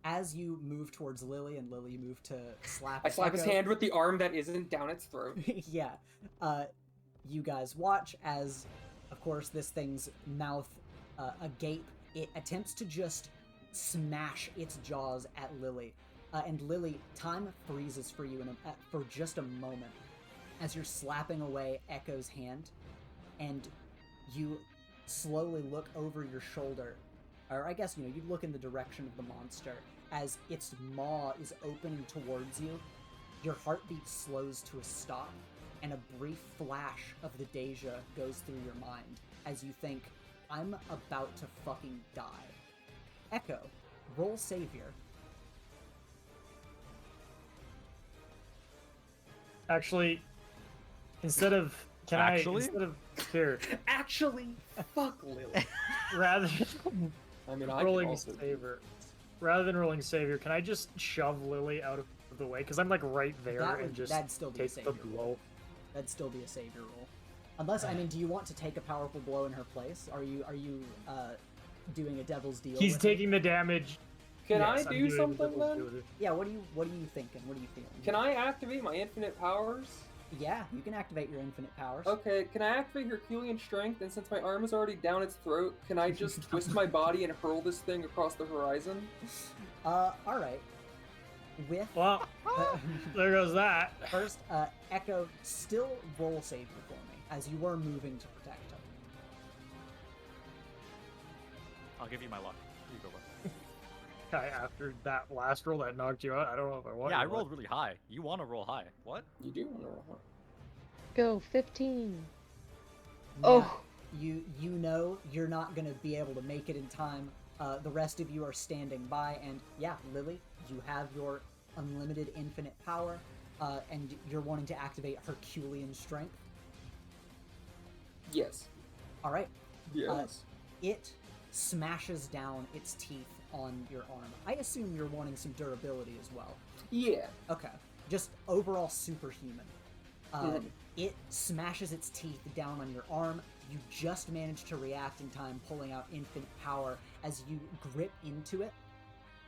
As you move towards Lily, and Lily, you move to slap.
I slap his
Echo.
hand with the arm that isn't down its throat.
Yeah. You guys watch as, of course, this thing's mouth agape. It attempts to just smash its jaws at Lily. And Lily, time freezes for you for just a moment as you're slapping away Echo's hand, and you slowly look over your shoulder, or I guess, you look in the direction of the monster as its maw is opening towards you. Your heartbeat slows to a stop, and a brief flash of the Deja goes through your mind as you think, I'm about to fucking die. Echo, roll Savior.
Actually, instead of here,
Actually, fuck Lily.
rather
I mean,
rolling Savior, can I just shove Lily out of the way? Because I'm like right there and just
that'd still be a
take
savior
the blow.
roll. That'd still be a savior roll. Unless, do you want to take a powerful blow in her place? Are you doing a devil's deal?
He's
with
taking the damage.
Can
Yes,
I
I'm
do
doing the
something
devil's
then?
deal with it.
Yeah, what are you thinking? What are you feeling?
Can I activate my infinite powers?
Yeah, you can activate your infinite powers.
Okay, can I activate Herculean Strength? And since my arm is already down its throat, can I just twist my body and hurl this thing across the horizon?
Alright. With...
Well, there goes that.
First, Echo, still roll Savior for me, as you were moving to protect him.
I'll give you my luck. You go with.
After that last roll that knocked you out, I don't know if I want.
Yeah, I
you to.
rolled really high. You want to roll high? What?
You do want to roll hard.
Go 15.
Now,
Oh.
You know you're not going to be able to make it in time. The rest of you are standing by, and yeah, Lily, you have your unlimited infinite power, and you're wanting to activate Herculean Strength.
Yes.
All right.
Yes.
It smashes down its teeth on your arm. I assume you're wanting some durability as well.
Yeah.
Okay. Just overall superhuman. It smashes its teeth down on your arm. You just manage to react in time, pulling out infinite power as you grip into it,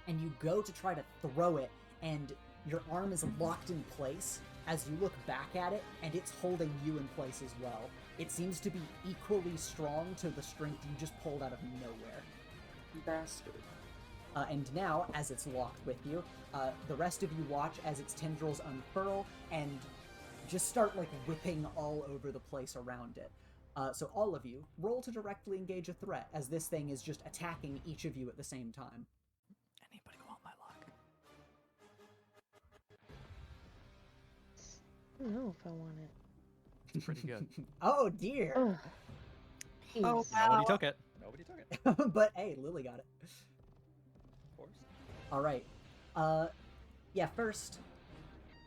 and you go to try to throw it, and your arm is locked in place as you look back at it, and it's holding you in place as well. It seems to be equally strong to the strength you just pulled out of nowhere.
Bastard.
And now, as it's locked with you, the rest of you watch as its tendrils unfurl and just start, whipping all over the place around it. So all of you, roll to directly engage a threat, as this thing is just attacking each of you at the same time.
Anybody want my luck?
I don't know if I want it.
It's pretty good.
Oh, dear!
Oh,
Oh,
jeez.
wow.
Nobody took it. Nobody took it.
But hey, Lily got it.
Of course.
Alright. Yeah, first,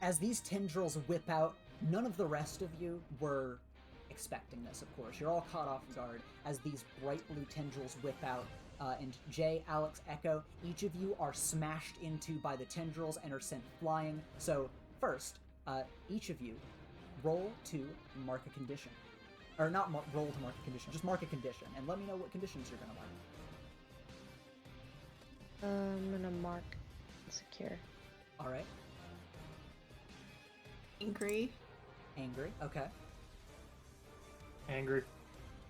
as these tendrils whip out, none of the rest of you were expecting this, of course. You're all caught off guard as these bright blue tendrils whip out. And Jay, Alex, Echo, each of you are smashed into by the tendrils and are sent flying. So, first, each of you roll to mark a condition. Or not roll to mark a condition, just mark a condition. And let me know what conditions you're going to mark.
I'm gonna mark secure.
Alright.
Angry.
Angry, okay.
Angry.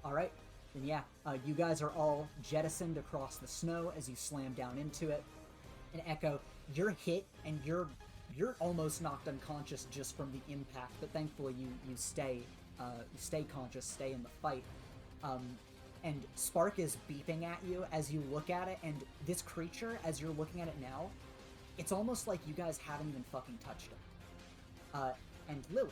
Alright. And yeah, you guys are all jettisoned across the snow as you slam down into it. And Echo, you're hit and you're almost knocked unconscious just from the impact, but thankfully you stay conscious, stay in the fight. And Spark is beeping at you as you look at it, and this creature, as you're looking at it now, it's almost like you guys haven't even fucking touched it. And Lily,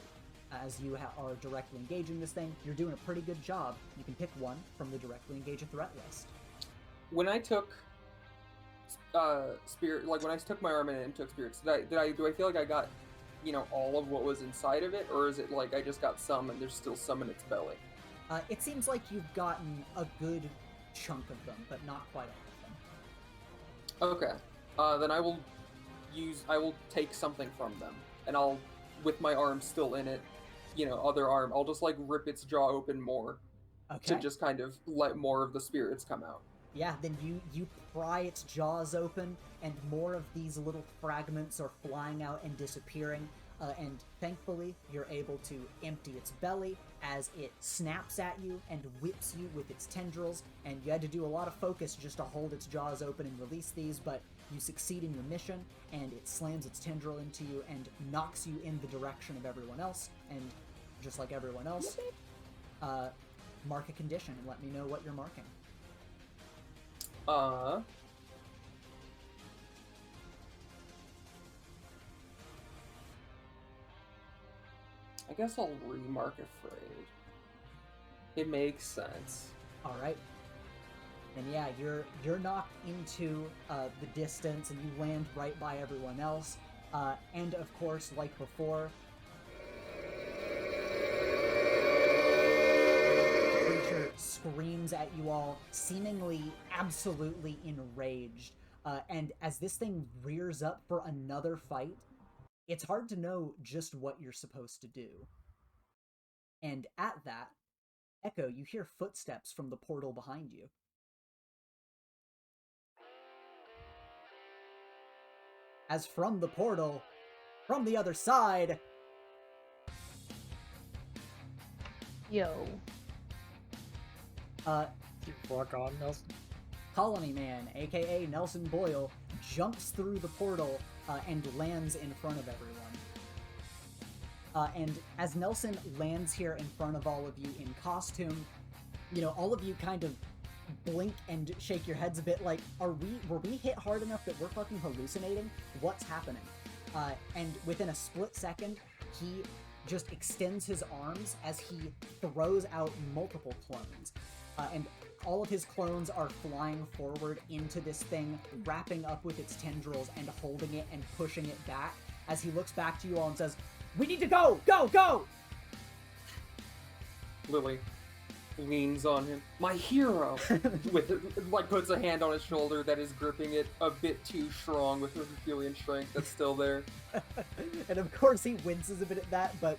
as you are directly engaging this thing, you're doing a pretty good job. You can pick one from the directly engage a threat list.
When I took spirit, like when I took my arm in and took spirits, do I feel like I got, all of what was inside of it, or is it like I just got some and there's still some in its belly?
It seems like you've gotten a good chunk of them, but not quite all of them.
Okay. Then I will take something from them, and I'll, with my arm still in it, other arm, I'll just like rip its jaw open more
Okay.
to just kind of let more of the spirits come out.
Yeah, then you pry its jaws open, and more of these little fragments are flying out and disappearing, and thankfully you're able to empty its belly as it snaps at you and whips you with its tendrils, and you had to do a lot of focus just to hold its jaws open and release these, but you succeed in your mission, and it slams its tendril into you and knocks you in the direction of everyone else, and just like everyone else, mark a condition and let me know what you're marking.
I guess I'll remark afraid. It makes sense.
All right. And yeah, you're knocked into the distance, and you land right by everyone else. And of course, like before, the creature screams at you all, seemingly absolutely enraged. And as this thing rears up for another fight, it's hard to know just what you're supposed to do. And at that, Echo, you hear footsteps from the portal behind you. As from the portal, from the other side...
Yo.
Rock on, Nelson.
Colony Man, aka Nelson Boyle, jumps through the portal and lands in front of everyone. And as Nelson lands here in front of all of you in costume, all of you kind of blink and shake your heads a bit like, were we hit hard enough that we're fucking hallucinating? What's happening? And within a split second, he just extends his arms as he throws out multiple clones. And all of his clones are flying forward into this thing, wrapping up with its tendrils and holding it and pushing it back as he looks back to you all and says, "We need to go! Go! Go!"
Lily leans on him. My hero! Puts a hand on his shoulder that is gripping it a bit too strong with the Herculean strength that's still there.
And of course he winces a bit at that, but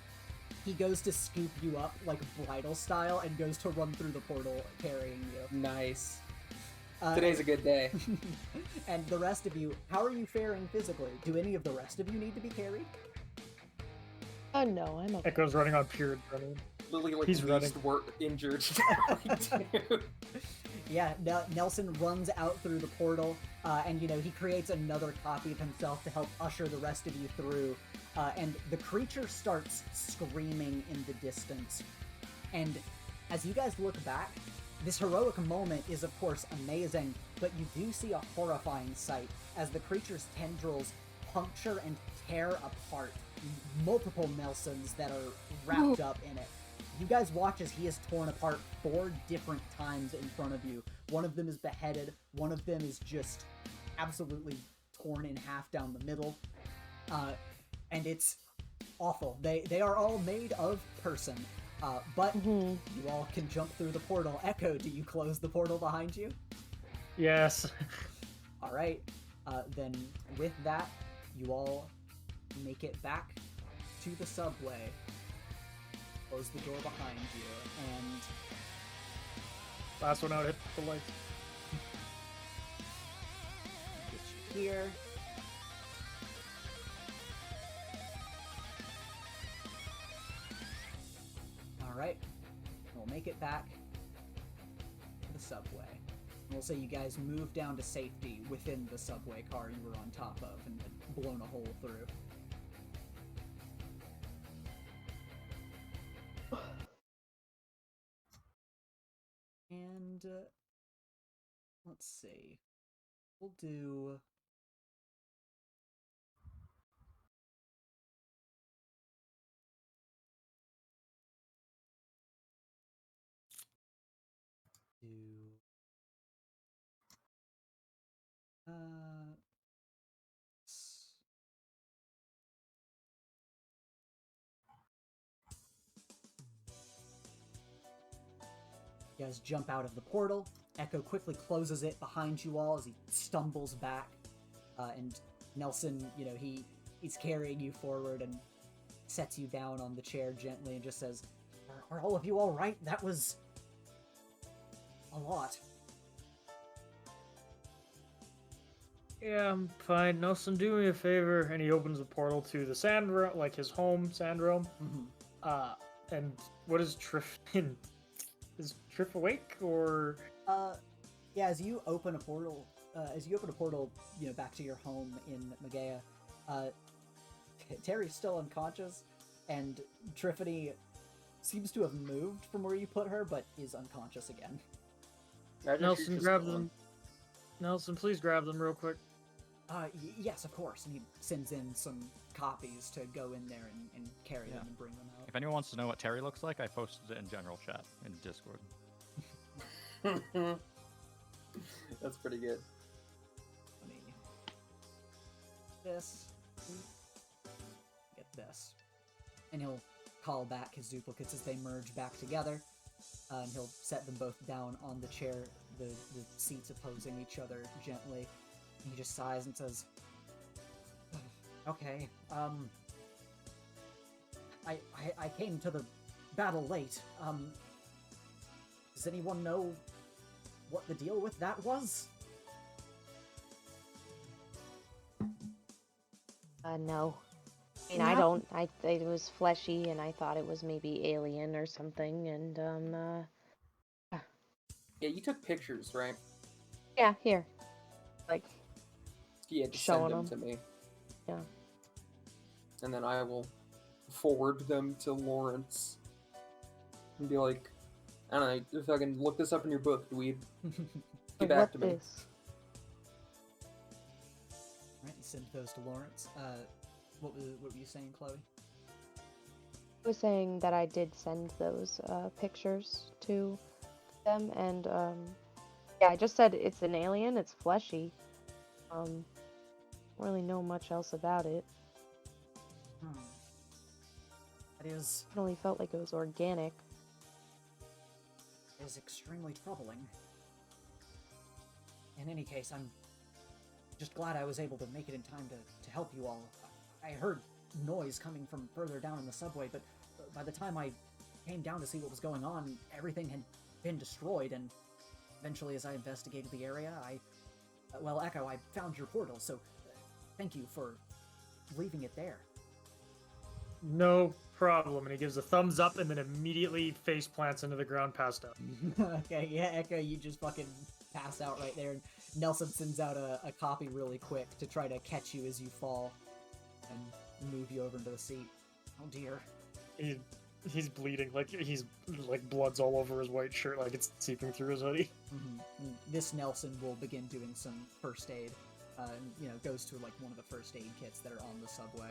he goes to scoop you up, like bridal style, and goes to run through the portal carrying you.
Nice. Today's a good day.
And the rest of you, how are you faring physically? Do any of the rest of you need to be carried?
No, I'm okay.
Echo's running on pure adrenaline.
Lily,
He's running.
Injured.
Yeah, Nelson runs out through the portal, and he creates another copy of himself to help usher the rest of you through. And the creature starts screaming in the distance. And as you guys look back, this heroic moment is of course amazing, but you do see a horrifying sight as the creature's tendrils puncture and tear apart multiple Nelsons that are wrapped up in it. You guys watch as he is torn apart 4 different times in front of you. One of them is beheaded, one of them is just absolutely torn in half down the middle. And it's awful. They are all made of person. But you all can jump through the portal. Echo, do you close the portal behind you?
Yes.
All right. Then with that, you all make it back to the subway. Close the door behind you, and
Last one out, hit the lights.
get you here. All right. We'll make it back. subway. And we'll say you guys moved down to safety within the subway car you were on top of and had blown a hole through. And, let's see. We'll do... s- You guys jump out of the portal. Echo quickly closes it behind you all as he stumbles back. And Nelson, he's carrying you forward and sets you down on the chair gently and just says, "Are all of you all right? That was a lot."
Yeah, I'm fine. Nelson, do me a favor. And he opens the portal to the sand realm, like his home sand realm.
Mm-hmm.
And what is Triff in? Is Triff awake or?
Yeah. As you open a portal, back to your home in Megea, Terry's still unconscious, and Triffany seems to have moved from where you put her, but is unconscious again.
Nelson, grab them. Nelson, please grab them real quick.
Yes, of course. And he sends in some copies to go in there and carry them and bring them out.
If anyone wants to know what Terry looks like, I posted it in general chat in Discord.
That's pretty good.
Let me this. Get this. And he'll call back his duplicates as they merge back together. And he'll set them both down on the chair, the seats opposing each other gently. And he just sighs and says, "Okay, I came to the battle late. Does anyone know what the deal with that was?"
No. I mean,
No?
I don't. It was fleshy, and I thought it was maybe alien or something, and,
Yeah, you took pictures, right?
yeah, here. Like,
You had to
showing
send them to me.
Yeah.
And then I will forward them to Lawrence. And be like, I don't know, if I can look this up in your book, dweeb. Get back to me.
this?
Right, you send those to Lawrence. What were you saying, Chloe?
I was saying that I did send those pictures to them, and yeah, I just said it's an alien. It's fleshy. Don't really know much else about it.
That is
It only felt like it was organic.
extremely troubling. In any case, I'm just glad I was able to make it in time to help you all. I heard noise coming from further down in the subway, but by the time I came down to see what was going on, everything had been destroyed, and eventually as I investigated the area, Echo, I found your portal, so thank you for leaving it there.
No problem. And he gives a thumbs up and then immediately face plants into the ground, passed out.
Okay, yeah, Echo, you just fucking pass out right there, and Nelson sends out a copy really quick to try to catch you as you fall and move you over into the seat. Oh dear.
He's bleeding, he's blood's all over his white shirt, like it's seeping through his hoodie.
Mm-hmm. This Nelson will begin doing some first aid, and goes to like one of the first aid kits that are on the subway.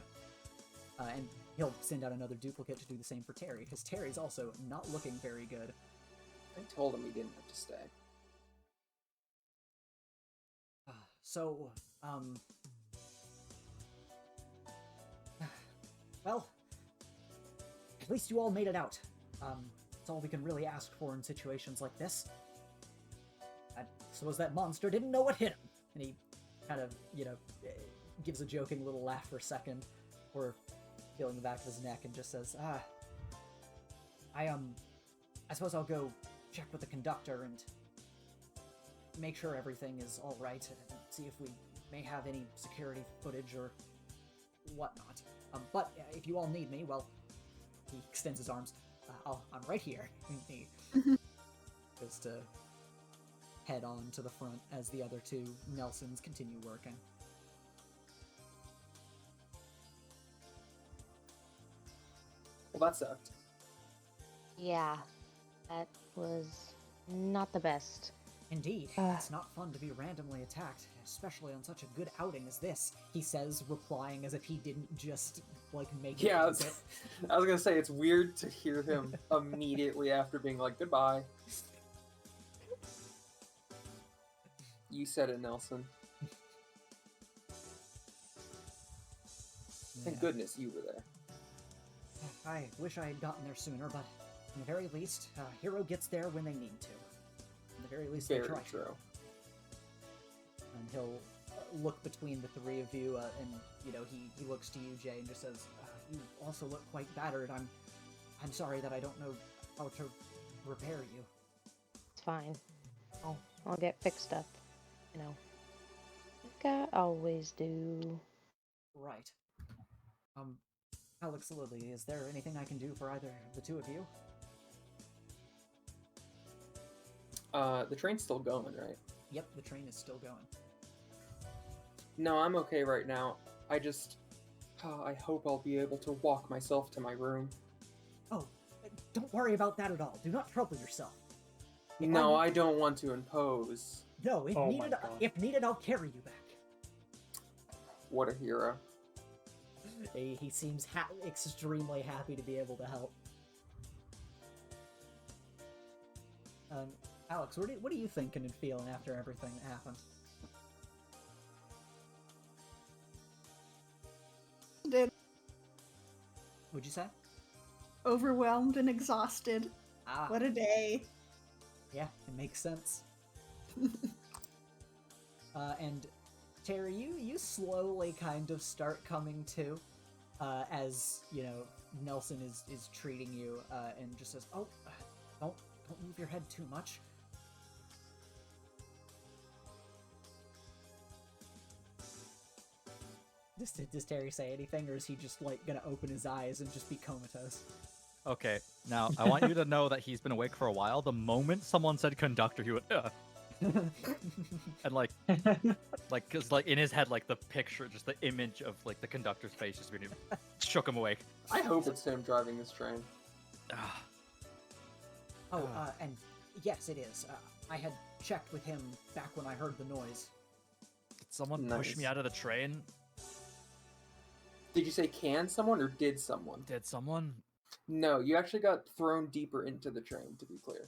And he'll send out another duplicate to do the same for Terry, because Terry's also not looking very good.
I told him he didn't have to stay.
So, well, at least you all made it out. That's all we can really ask for in situations like this. I suppose that monster didn't know what hit him. And he kind of, gives a joking little laugh for a second, or feeling the back of his neck, and just says, I suppose I'll go check with the conductor and make sure everything is all right, and see if we may have any security footage or whatnot. But if you all need me, well, he extends his arms. I'm right here. He goes to head on to the front as the other two Nelsons continue working.
Well, that sucked.
Yeah, that was not the best.
Indeed, it's not fun to be randomly attacked, especially on such a good outing as this, he says, replying as if he didn't just, like, make it.
Yeah,
exit.
I was gonna say, it's weird to hear him immediately after being like, goodbye. You said it, Nelson. Thank
Yeah.
goodness you were there.
I wish I had gotten there sooner, but in the very least, Hero gets there when they need to. In the very least, they
Very
try.
true.
And he'll look between the three of you, and you know he looks to you, Jay, and just says, "You also look quite battered. I'm sorry that I don't know how to repair you."
It's fine. I'll get fixed up. You know, like I always do.
Right. Alex Lilly, is there anything I can do for either of the two of you?
The train's still going, right?
Yep, the train is still going.
No, I'm okay right now. I just... I hope I'll be able to walk myself to my room.
Oh, don't worry about that at all. Do not trouble yourself.
No, I don't want to impose.
No, if
Oh my
needed,
God.
I'll carry you back.
What a hero.
He seems extremely happy to be able to help. Alex, what are you thinking and feeling after everything that happened?
Did
Would you say?
overwhelmed and exhausted.
Ah,
What a day.
yeah, it makes sense. And Terry, you slowly kind of start coming to, as you know Nelson is treating you, and just says, "Oh, don't move your head too much." Does Terry say anything, or is he just like gonna open his eyes and just be comatose?
Okay, now I want you to know that he's been awake for a while. The moment someone said conductor, he went, ugh. And like, cause like in his head, like the picture, just the image of like the conductor's face just really shook him awake.
I hope it's him driving this train.
Ah,
Oh, and yes, it is. I had checked with him back when I heard the noise.
did someone push me
Nice.
out of the train?
Did you say can someone or did someone?
Did someone?
No, you actually got thrown deeper into the train, to be clear.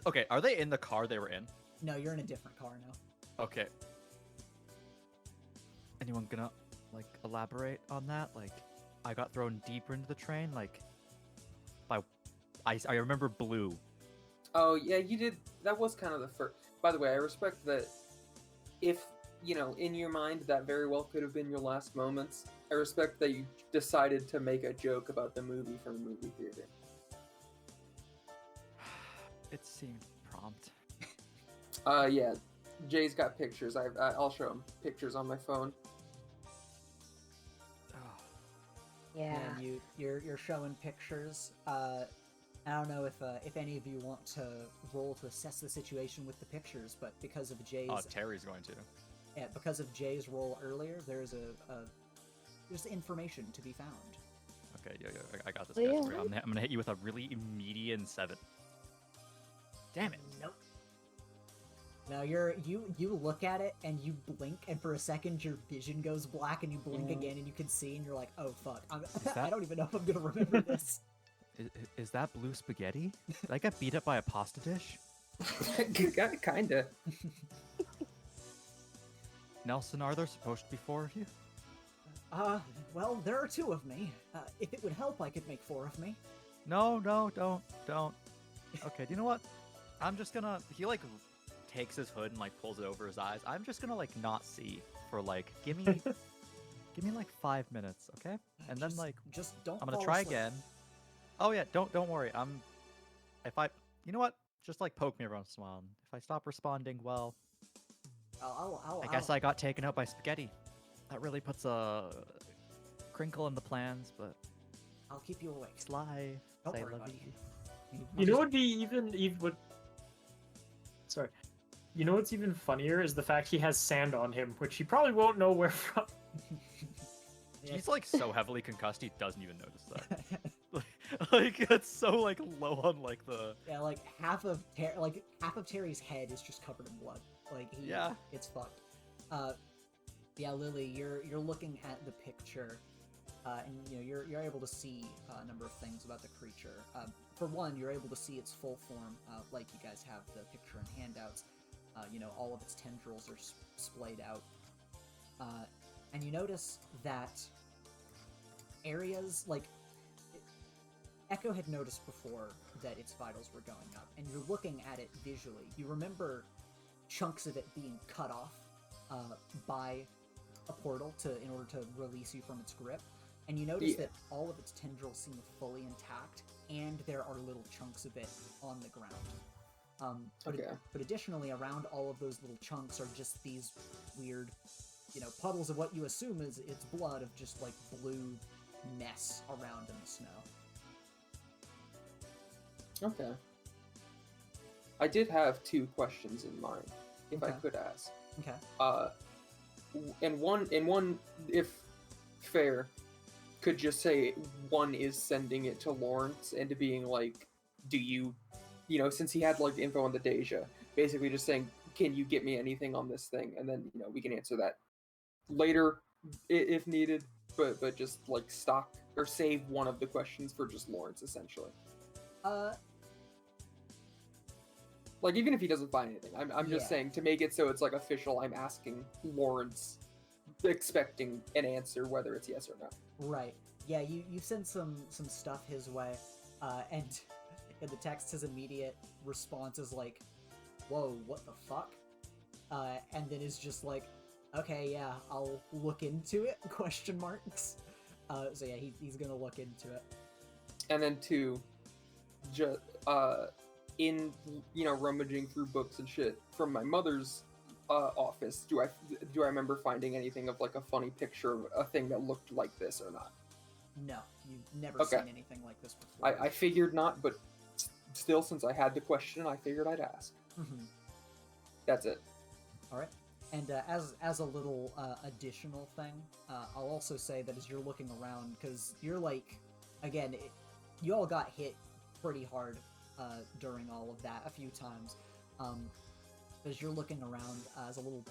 Okay, are they in the car they were in?
No, you're in a different car now.
Okay. Anyone gonna like elaborate on that? Like, I got thrown deeper into the train. Like, I remember blue.
Oh, yeah, you did. That was kind of the first. By the way, I respect that if, you know, in your mind, that very well could have been your last moments. I respect that you decided to make a joke about the movie from the movie theater.
It seemed prompt.
Yeah, Jay's got pictures. I'll show him pictures on my phone.
Oh,
Yeah.
And you're showing pictures. I don't know if any of you want to roll to assess the situation with the pictures, but because of Jay's
Terry's going to.
because of Jay's roll earlier, there's there's information to be found.
Okay, yeah, I got this.
Oh,
Guys.
yeah.
I'm gonna hit you with a really median 7. Damn it!
Nope. Now you look at it and you blink, and for a second your vision goes black, and you blink again, and you can see, and you're like, oh fuck, I
that-
don't even know if I'm gonna remember this.
Is that blue spaghetti? Did I get beat up by a pasta dish?
Kinda.
Nelson, are there supposed to be 4 of you?
Well, there are 2 of me. If it would help, I could make 4 of me.
No, don't. Okay, do you know what? I'm just gonna. He like takes his hood and like pulls it over his eyes. I'm just gonna like not see for like give me like 5 minutes, okay? And then like
just don't.
I'm gonna
fall
try
asleep.
again. Oh yeah, don't worry. You know what? Just like poke me every once in a while. And if I stop responding, well, I guess I got taken out by spaghetti. That really puts a crinkle in the plans, but
I'll keep you awake.
it's life.
Don't
Say
worry
love
about
you.
You know what would be even would. Sorry. You know what's even funnier is the fact he has sand on him, which he probably won't know where from.
He's like so heavily concussed he doesn't even notice that. Like it's so like low on like the
Yeah, like half of Terry's head is just covered in blood. Like it's fucked. Yeah, Lily, you're looking at the picture, and you're able to see a number of things about the creature. For one, you're able to see its full form, like you guys have the picture and handouts. All of its tendrils are splayed out, and you notice that areas like Echo had noticed before that its vitals were going up, and you're looking at it visually. You remember chunks of it being cut off by a portal in order to release you from its grip, and you notice that all of its tendrils seem fully intact, and there are little chunks of it on the ground. But additionally, around all of those little chunks are just these weird, puddles of what you assume is its blood, of just like blue mess around in the snow.
Okay. I did have 2 questions in mind, if I could ask.
Okay.
And one, if fair, could just say one is sending it to Lawrence and being like, do you, since he had like the info on the Deja, basically just saying, can you get me anything on this thing? And then, we can answer that later if needed, but just like stock or save one of the questions for just Lawrence, essentially. Like, even if he doesn't find anything, I'm just saying, to make it so it's like official, I'm asking Lawrence, expecting an answer, whether it's yes or no.
Right. Yeah, you send some stuff his way, and in the text, his immediate response is like, whoa, what the fuck? And then is just like, okay, yeah, I'll look into it, question marks. So yeah, he's gonna look into it.
And then 2, in rummaging through books and shit from my mother's office, do I remember finding anything of like a funny picture of a thing that looked like this or not?
No, you've never seen anything like this before.
I figured not, but still, since I had the question, I figured I'd ask.
Mm-hmm.
That's it.
All right. And as a little additional thing, I'll also say that as you're looking around, because you're like, again, you all got hit pretty hard during all of that a few times. As you're looking around, as a little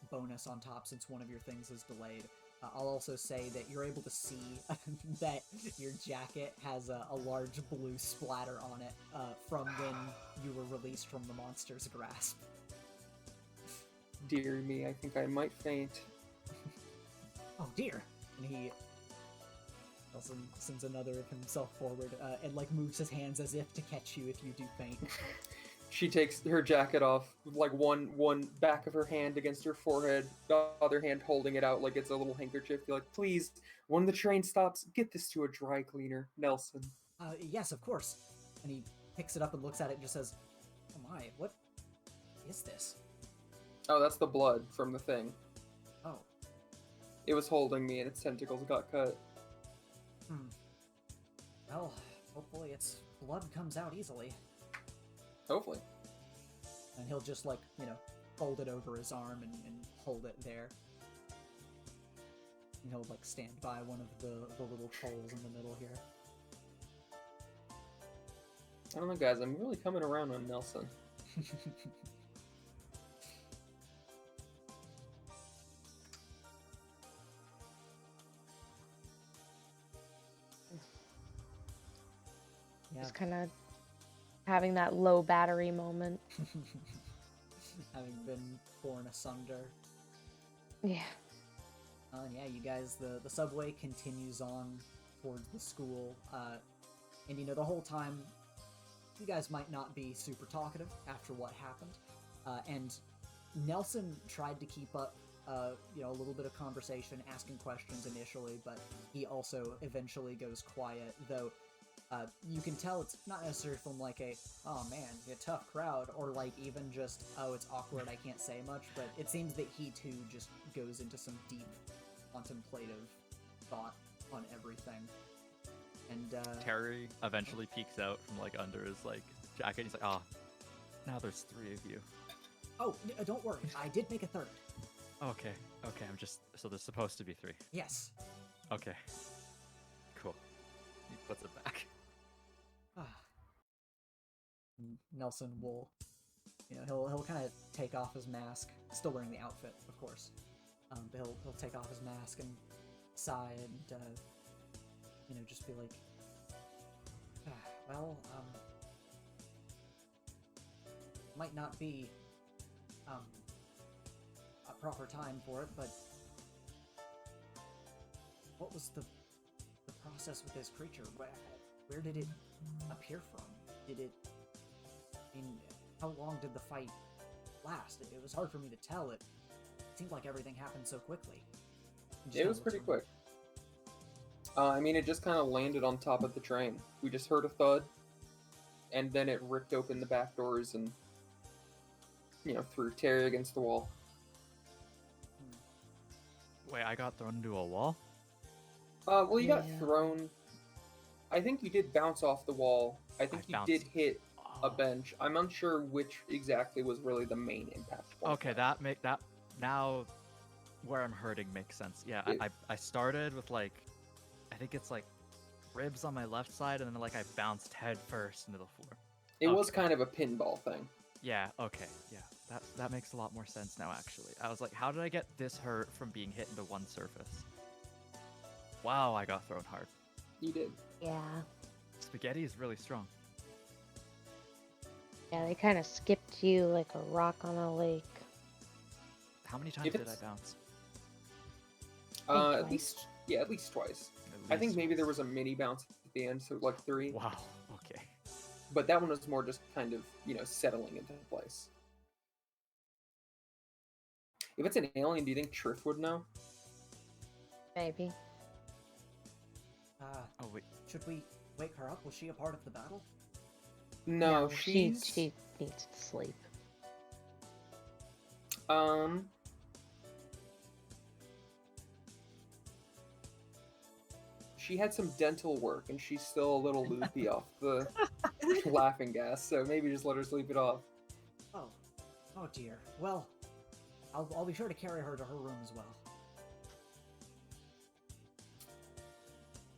bonus on top, since one of your things is delayed, I'll also say that you're able to see that your jacket has a large blue splatter on it from when you were released from the monster's grasp.
Dear me, I think I might faint.
Oh dear! And he also sends another of himself forward and like moves his hands as if to catch you if you do faint.
She takes her jacket off, like one back of her hand against her forehead, the other hand holding it out like it's a little handkerchief. You're like, please, when the train stops, get this to a dry cleaner, Nelson.
Yes, of course. And he picks it up and looks at it and just says, oh my, what is this?
Oh, that's the blood from the thing.
Oh.
It was holding me and its tentacles got cut.
Well, hopefully its blood comes out easily.
Hopefully.
And he'll just, like, fold it over his arm and hold it there. And he'll, like, stand by one of the little poles in the middle here.
I don't know, guys. I'm really coming around on Nelson.
Yeah.
Just kind of having that low battery moment.
Having been torn asunder.
Yeah.
And yeah, you guys, the subway continues on towards the school. And the whole time, you guys might not be super talkative after what happened. And Nelson tried to keep up, a little bit of conversation, asking questions initially, but he also eventually goes quiet, though you can tell it's not necessarily from like oh man, a tough crowd, or like even just, oh, it's awkward, I can't say much, but it seems that he too just goes into some deep contemplative thought on everything. And
Terry eventually peeks out from like under his like jacket. He's like, now there's 3 of you.
Oh, don't worry. I did make a third.
Okay. So there's supposed to be 3.
Yes.
Okay. Cool. He puts it back.
Nelson will, he'll kind of take off his mask, still wearing the outfit, of course. But he'll take off his mask and sigh and, just be like, well, might not be, a proper time for it, but what was the process with this creature? Where did it appear from? How long did the fight last? It was hard for me to tell. It seemed like everything happened so quickly.
It was pretty quick. It just kind of landed on top of the train. We just heard a thud, and then it ripped open the back doors and, threw Terry against the wall.
Wait, I got thrown into a wall?
Well, you got thrown. I think you did bounce off the wall. I think you did hit a bench. I'm unsure which exactly was really the main impact point.
Okay, that now where I'm hurting makes sense. Yeah, I started with I think it's ribs on my left side, and then I bounced head first into the floor.
It was kind of a pinball thing.
Yeah. Okay. Yeah. That makes a lot more sense now. Actually, I was like, how did I get this hurt from being hit into one surface? Wow, I got thrown hard.
You did.
Yeah.
Spaghetti is really strong.
Yeah, they kind of skipped you like a rock on a lake.
How many times did I bounce?
At least twice. I think maybe there was a mini bounce at the end, so 3.
Wow. Okay.
But that one was more just kind of, settling into place. If it's an alien, do you think Triff would know?
Maybe.
Oh wait.
Should we wake her up? Was she a part of the battle?
No,
she needs to sleep.
She had some dental work, and she's still a little loopy off the laughing gas, so maybe just let her sleep it off.
Oh dear. Well, I'll be sure to carry her to her room as well.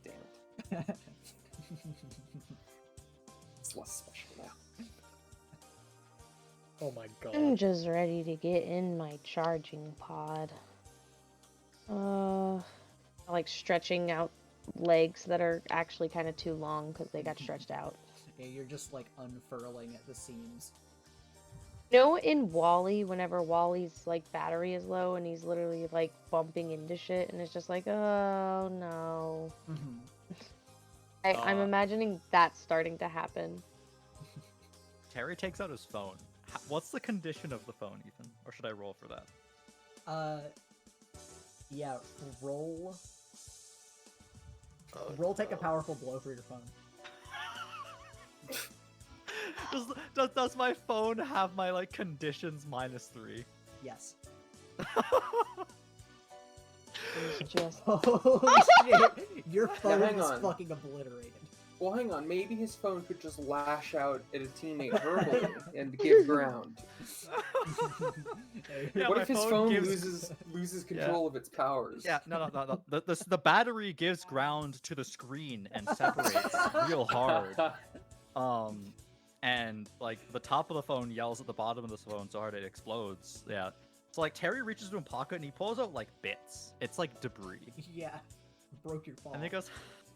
Damn it. It's less special now.
Oh my god.
I'm just ready to get in my charging pod. Stretching out legs that are actually kind of too long because they got stretched out.
Yeah, you're just unfurling at the seams.
In WALL-E, whenever WALL-E's battery is low and he's literally bumping into shit and it's just oh no.
Mm-hmm.
I'm imagining that's starting to happen.
Terry takes out his phone. What's the condition of the phone, Ethan? Or should I roll for that?
Yeah, roll. Roll take a powerful blow for your phone.
Does my phone have my conditions -3?
Yes.
Just
Oh shit! Your phone
hang
is
on.
fucking obliterated.
Well, hang on. Maybe his phone could just lash out at a teammate verbally and give ground.
Yeah,
What
my
if his
phone
phone
gives-
loses control of its powers?
Yeah, no. The battery gives ground to the screen and separates real hard. And the top of the phone yells at the bottom of the phone so hard it explodes. Yeah. So Terry reaches into a pocket and he pulls out bits. It's debris.
Yeah, broke your phone.
And he goes,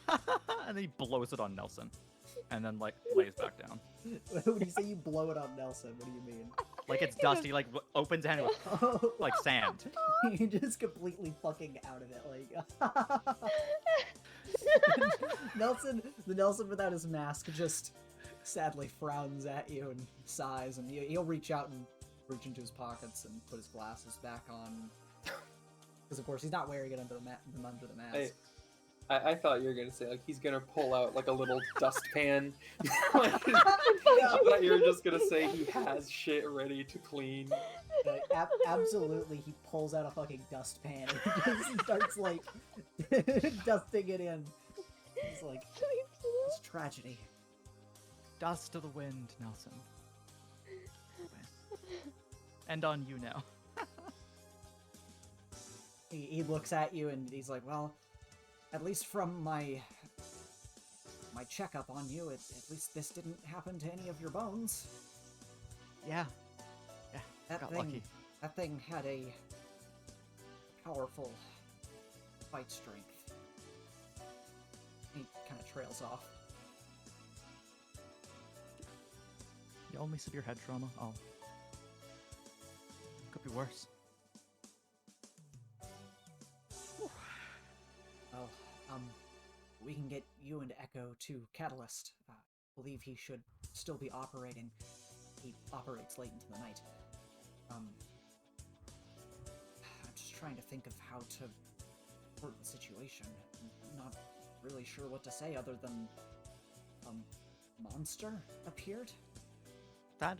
and then he blows it on Nelson. And then lays back down.
When you say you blow it on Nelson, what do you mean?
It's dusty, opens his hand and goes, like sand.
You're just completely fucking out of it. The Nelson without his mask just sadly frowns at you and sighs, and he'll reach out and reach into his pockets and put his glasses back on. Because of course he's not wearing it under the mask.
I thought you were gonna say he's gonna pull out a little dustpan. I thought you were just gonna say he has shit ready to clean.
Absolutely, he pulls out a fucking dustpan and just starts dusting it in. He's it's tragedy.
Dust to the wind, Nelson. And on you now.
He looks at you and he's like, well, at least from my checkup on you, at least this didn't happen to any of your bones.
Yeah. Yeah, got lucky.
That thing had a powerful fight strength. He kind of trails off.
The only severe head trauma. Oh. Could be worse.
Well, we can get you and Echo to Catalyst. Believe he should still be operating. He operates late into the night. I'm just trying to think of how to port the situation. I'm not really sure what to say other than monster appeared.
That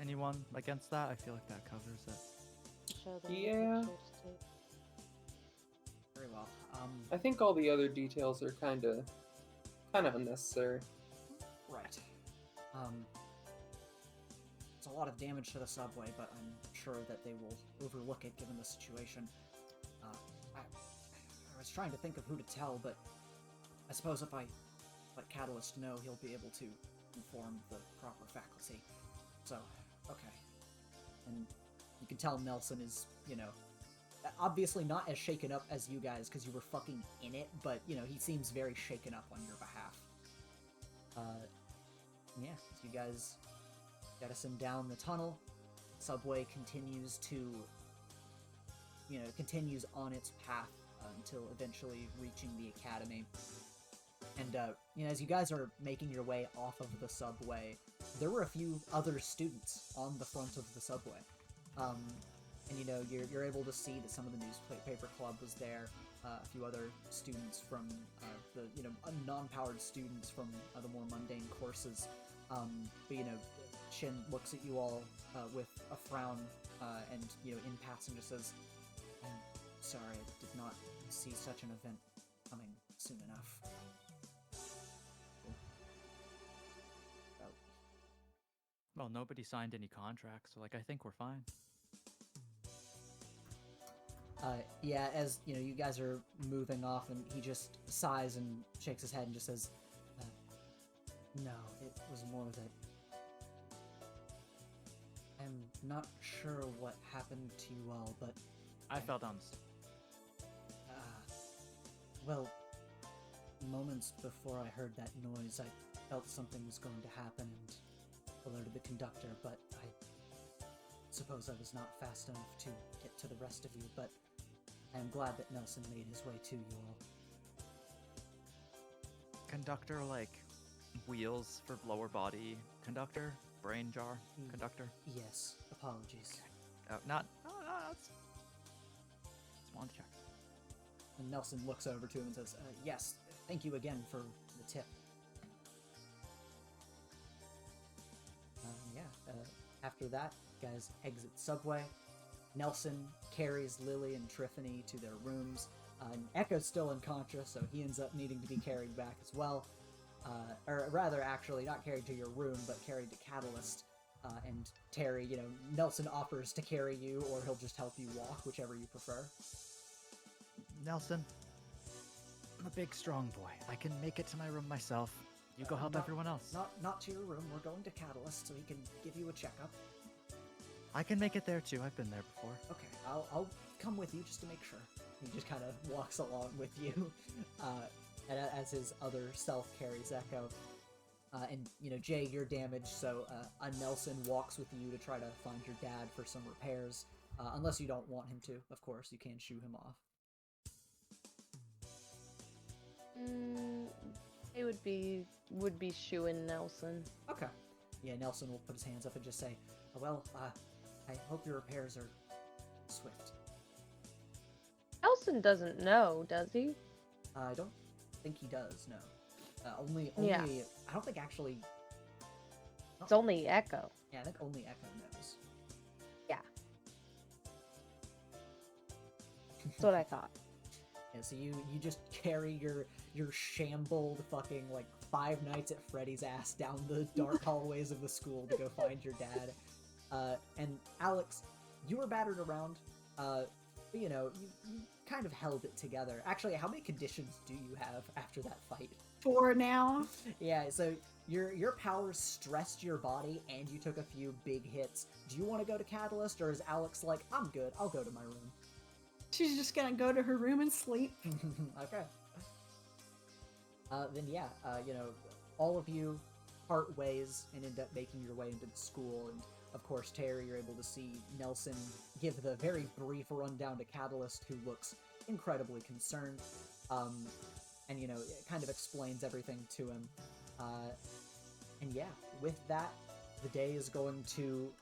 anyone against that? I feel like that covers it.
Show them the
Yeah.
pictures, too.
Very well.
I think all the other details are kind of unnecessary.
Right. It's a lot of damage to the subway, but I'm sure that they will overlook it given the situation. I was trying to think of who to tell, but I suppose if I let Catalyst know, he'll be able to inform the proper faculty. So, okay. And you can tell Nelson is, obviously not as shaken up as you guys because you were fucking in it, but, he seems very shaken up on your behalf. Yeah, so you guys jettison down the tunnel. Subway continues to, continues on its path until eventually reaching the academy. And, as you guys are making your way off of the subway, there were a few other students on the front of the subway. And, you're able to see that some of the newspaper club was there, a few other students from the, non-powered students from the more mundane courses. But, Shin looks at you all with a frown and, in passing just says, I'm sorry, I did not see such an event coming soon enough.
Well, nobody signed any contracts, so I think we're fine.
Yeah, as, you guys are moving off, and he just sighs and shakes his head and just says, no, it was more that I'm not sure what happened to you all, but
I fell down the stairs.
Well, moments before I heard that noise, I felt something was going to happen and alerted the conductor, but I suppose I was not fast enough to get to the rest of you, but I am glad that Nelson made his way to you all.
Conductor, wheels for lower body. Conductor? Brain jar? Conductor?
Yes, apologies.
No, that's... Just wanted to check.
And Nelson looks over to him and says, yes, thank you again for the tip. After that, you guys exit subway. Nelson carries Lily and Triffany to their rooms. And Echo's still unconscious, so he ends up needing to be carried back as well. Or rather, actually, not carried to your room, but carried to Catalyst. And Terry, Nelson offers to carry you, or he'll just help you walk, whichever you prefer.
Nelson, I'm a big, strong boy. I can make it to my room myself. You go help everyone else.
Not to your room. We're going to Catalyst, so he can give you a checkup.
I can make it there too. I've been there before.
Okay, I'll come with you just to make sure. He just kind of walks along with you, as his other self carries Echo. And Jay, you're damaged, so Nelson walks with you to try to find your dad for some repairs. Unless you don't want him to, of course, you can shoo him off.
It would be shooing Nelson.
Okay. Yeah, Nelson will put his hands up and just say, well, I hope your repairs are swift.
Nelson doesn't know, does he?
I don't think he does, no. Only,
Yeah.
I don't think actually...
It's only Echo.
Yeah, I think only Echo knows.
Yeah. That's what I thought.
Yeah, so you just carry your shambled fucking, Five Nights at Freddy's ass down the dark hallways of the school to go find your dad. And Alex, you were battered around. But, you kind of held it together. Actually, how many conditions do you have after that fight?
4 now.
Yeah, so your powers stressed your body, and you took a few big hits. Do you want to go to Catalyst, or is Alex like, I'm good, I'll go to my room?
She's just gonna go to her room and sleep.
Okay. Then yeah, all of you part ways and end up making your way into the school, and of course, Terry, you're able to see Nelson give the very brief rundown to Catalyst, who looks incredibly concerned, and it kind of explains everything to him. And yeah, with that, the day is going to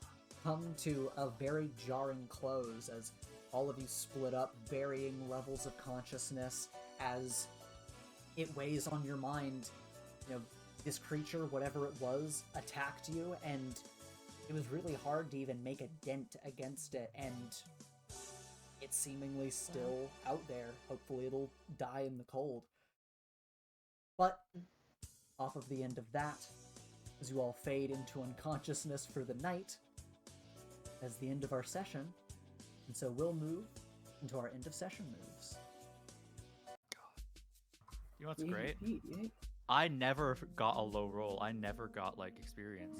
come to a very jarring close as all of you split up, varying levels of consciousness, as it weighs on your mind. This creature, whatever it was, attacked you, and it was really hard to even make a dent against it, and it's seemingly still out there. Hopefully it'll die in the cold. But off of the end of that, as you all fade into unconsciousness for the night, as the end of our session, and so we'll move into our end of session moves.
You know what's great? I never got a low roll. I never got experience.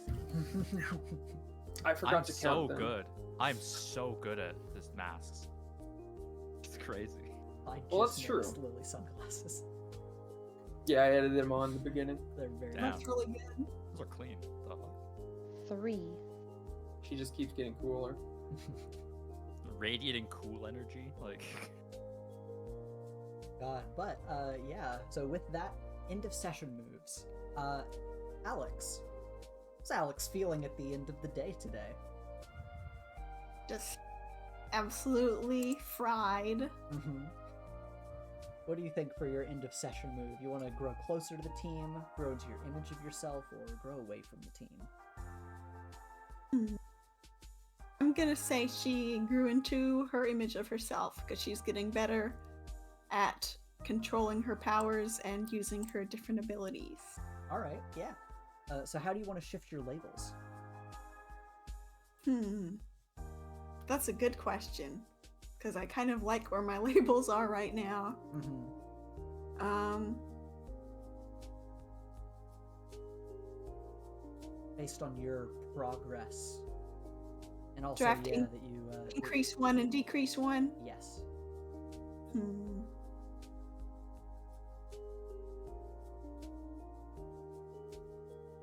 I forgot to count them.
Good. I'm so good at this masks. It's crazy.
Well, that's true.
Lily sunglasses.
Yeah, I added them on in the beginning.
They're very
Damn.
That's really good.
Those are clean. The fuck?
3.
She just keeps getting cooler.
Radiating cool energy,
God, but yeah. So with that, end of session moves. Alex, how's Alex feeling at the end of the day today?
Just absolutely fried.
Mm-hmm. What do you think for your end of session move? You want to grow closer to the team, grow into your image of yourself, or grow away from the team?
I'm gonna say she grew into her image of herself because she's getting better at controlling her powers and using her different abilities.
All right, yeah. So how do you want to shift your labels?
That's a good question, because I kind of like where my labels are right now.
Based on your progress, and also
Drafting.
that you
Increase 1 and decrease 1.
Yes.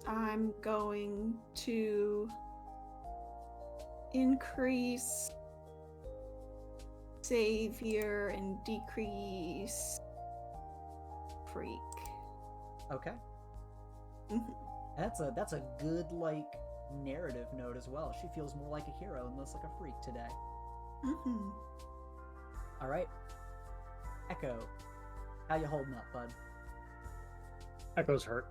I'm going to increase Savior and decrease Freak.
Okay.
Mhm.
That's a good narrative note as well. She feels more like a hero and less like a freak today. All right. Echo, how you holding up, bud?
Echo's hurt.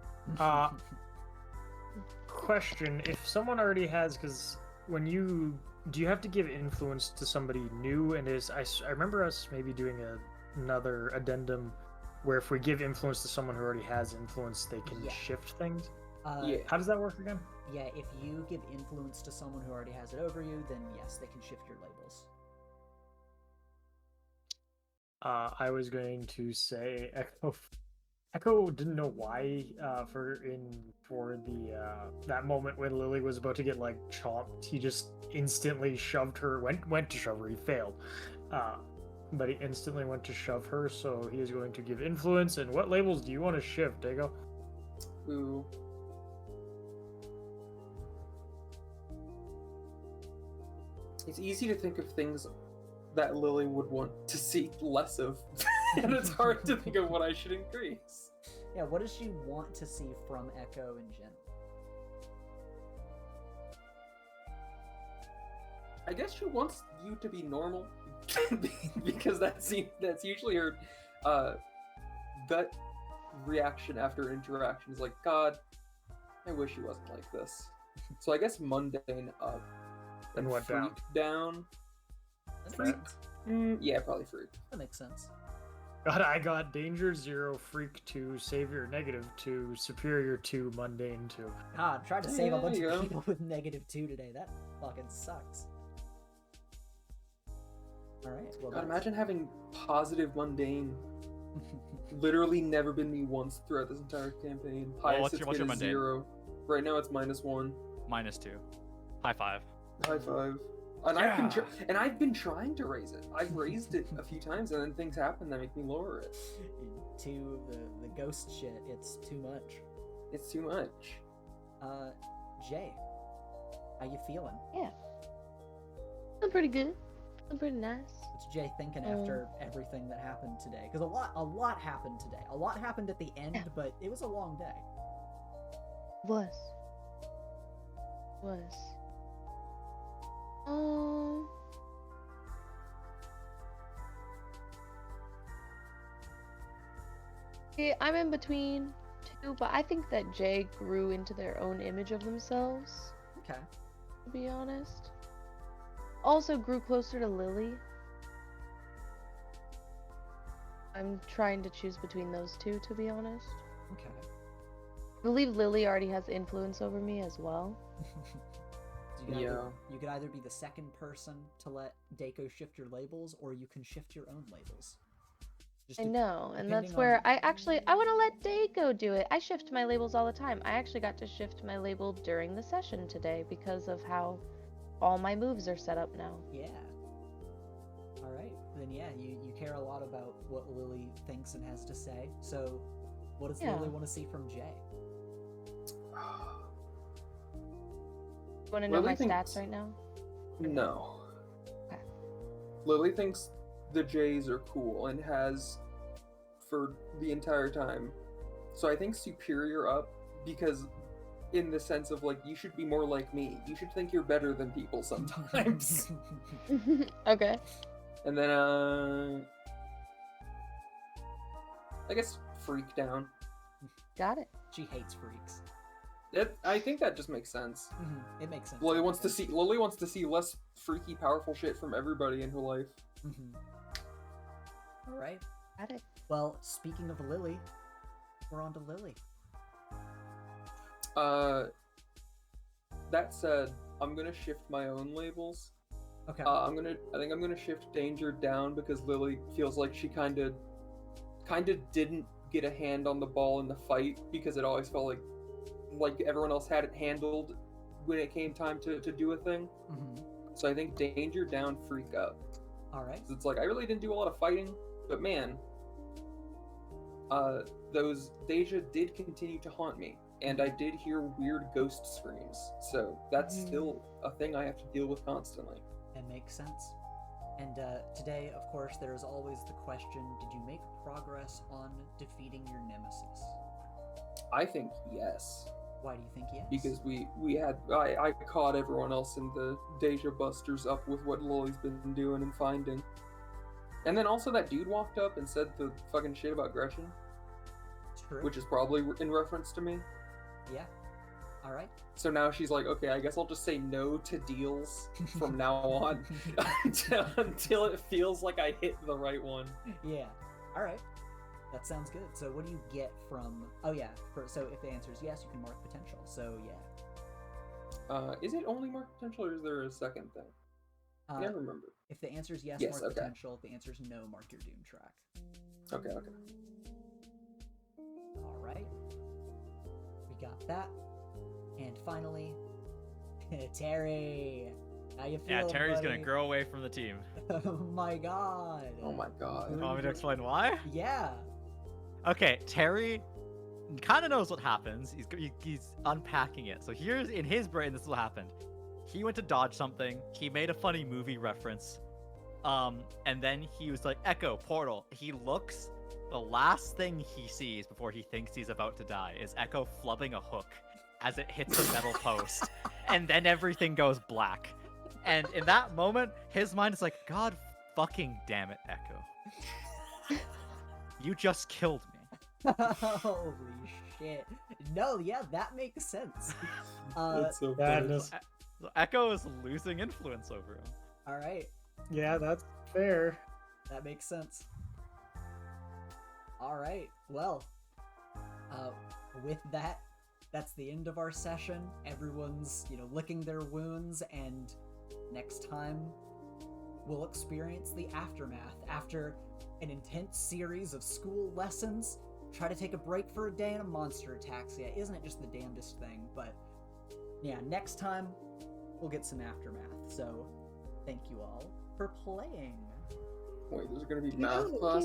Question: if someone already has, because do you have to give influence to somebody new? And I remember us maybe doing another addendum where if we give influence to someone who already has influence, they can shift things.
Yeah.
How does that work again?
Yeah, if you give influence to someone who already has it over you, then yes, they can shift your labels.
I was going to say Echo didn't know why for that moment when Lily was about to get chomped, he just instantly shoved her, went to shove her, he failed. But he instantly went to shove her, so he is going to give influence. And what labels do you want to shift, Dago?
Ooh. It's easy to think of things that Lily would want to see less of, and it's hard to think of what I should increase.
Yeah, what does she want to see from Echo in general?
I guess she wants you to be normal, because that's usually her gut reaction after interaction is like, God, I wish he wasn't like this. So I guess mundane up
And what
freak down.
That makes
Freak?
sense.
Yeah, probably freak.
That makes sense.
I got danger 0, freak 2, savior -2, superior 2, mundane 2.
God, tried to save a
Yeah,
bunch
there you
of
go.
people with -2 today. That fucking sucks. Alright, well
God,
that's...
imagine having positive mundane. Literally never been me once throughout this entire campaign. Highest
what's
it's
your
been is
mundane?
0. Right now it's -1.
-2. High five.
High five. And I've been trying to raise it. I've raised it a few times, and then things happen that make me lower it.
To the ghost shit, it's too much.
It's too much.
Jay, how you feeling?
Yeah. I'm pretty good. I'm pretty nice.
What's Jay thinking after everything that happened today? Because a lot happened today. A lot happened at the end, but it was a long day.
Was. Yeah, I'm in between two, but I think that Jay grew into their own image of themselves,
Okay.
to be honest. Also grew closer to Lily. I'm trying to choose between those two, to be honest.
Okay.
I believe Lily already has influence over me as well.
So you could either be the second person to let Dako shift your labels, or you can shift your own labels. Just
I know, and
depending
that's where
on-
I want to let Dako do it. I shift my labels all the time. I actually got to shift my label during the session today because of how all my moves are set up now.
Yeah. Alright, then yeah, you care a lot about what Lily thinks and has to say. So, what does Lily want to see from Jay?
You want to know
Lily
my
thinks-
stats right now?
No.
Okay.
Lily thinks the Jays are cool and has for the entire time. So I think superior up, because in the sense of like, you should be more like me. You should think you're better than people sometimes.
Okay.
And then I guess freak down.
Got it.
She hates freaks.
I think that just makes sense.
It makes sense.
Lily wants to see less freaky, powerful shit from everybody in her life.
Alright.
Got it.
Well, speaking of Lily, we're on to Lily.
That said, I'm gonna shift my own labels.
Okay.
I think I'm gonna shift danger down because Lily feels like she kind of didn't get a hand on the ball in the fight, because it always felt like everyone else had it handled when it came time to do a thing. So I think danger down, freak up.
Alright.
It's like, I really didn't do a lot of fighting, but man, those Deja did continue to haunt me, and I did hear weird ghost screams, so that's still a thing I have to deal with constantly.
It makes sense. And today, of course, there is always the question, did you make progress on defeating your nemesis?
I think yes.
Why do you think yes?
Because I caught everyone else in the Deja Busters up with what Lily's been doing and finding. And then also that dude walked up and said the fucking shit about Gretchen.
True.
Which is probably in reference to me.
Yeah. Alright.
So now she's like, okay, I guess I'll just say no to deals from now on until it feels like I hit the right one.
Yeah. Alright. That sounds good. So what do you get from... Oh yeah, so if the answer is yes, you can mark potential. So yeah.
Is it only mark potential, or is there a second thing? I never remember.
If the answer is yes,
Yes,
mark
okay.
potential. If the answer is no, mark your doom track.
Okay.
Alright. We got that. And finally, Terry. How you feeling,
Yeah, Terry's
buddy?
gonna grow away from the team.
Oh my god.
Oh my god.
You want me to explain why?
Yeah.
Okay, Terry kind of knows what happens. He's unpacking it. So here's in his brain, this is what happened. He went to dodge something. He made a funny movie reference. And then he was like, Echo, portal. He looks. The last thing he sees before he thinks he's about to die is Echo flubbing a hook as it hits a metal post. And then everything goes black. And in that moment, his mind is like, God fucking damn it, Echo. You just killed me.
Holy shit. No, yeah, that makes sense.
That's so
Madness.
So Echo is losing influence over him.
Alright.
Yeah, that's fair.
That makes sense. All right. Well, with that, that's the end of our session. Everyone's, licking their wounds, and next time we'll experience the aftermath. After an intense series of school lessons, try to take a break for a day, and a monster attacks you. Isn't it just the damnedest thing? But yeah, next time we'll get some aftermath. So thank you all for playing.
Wait, there's gonna be math class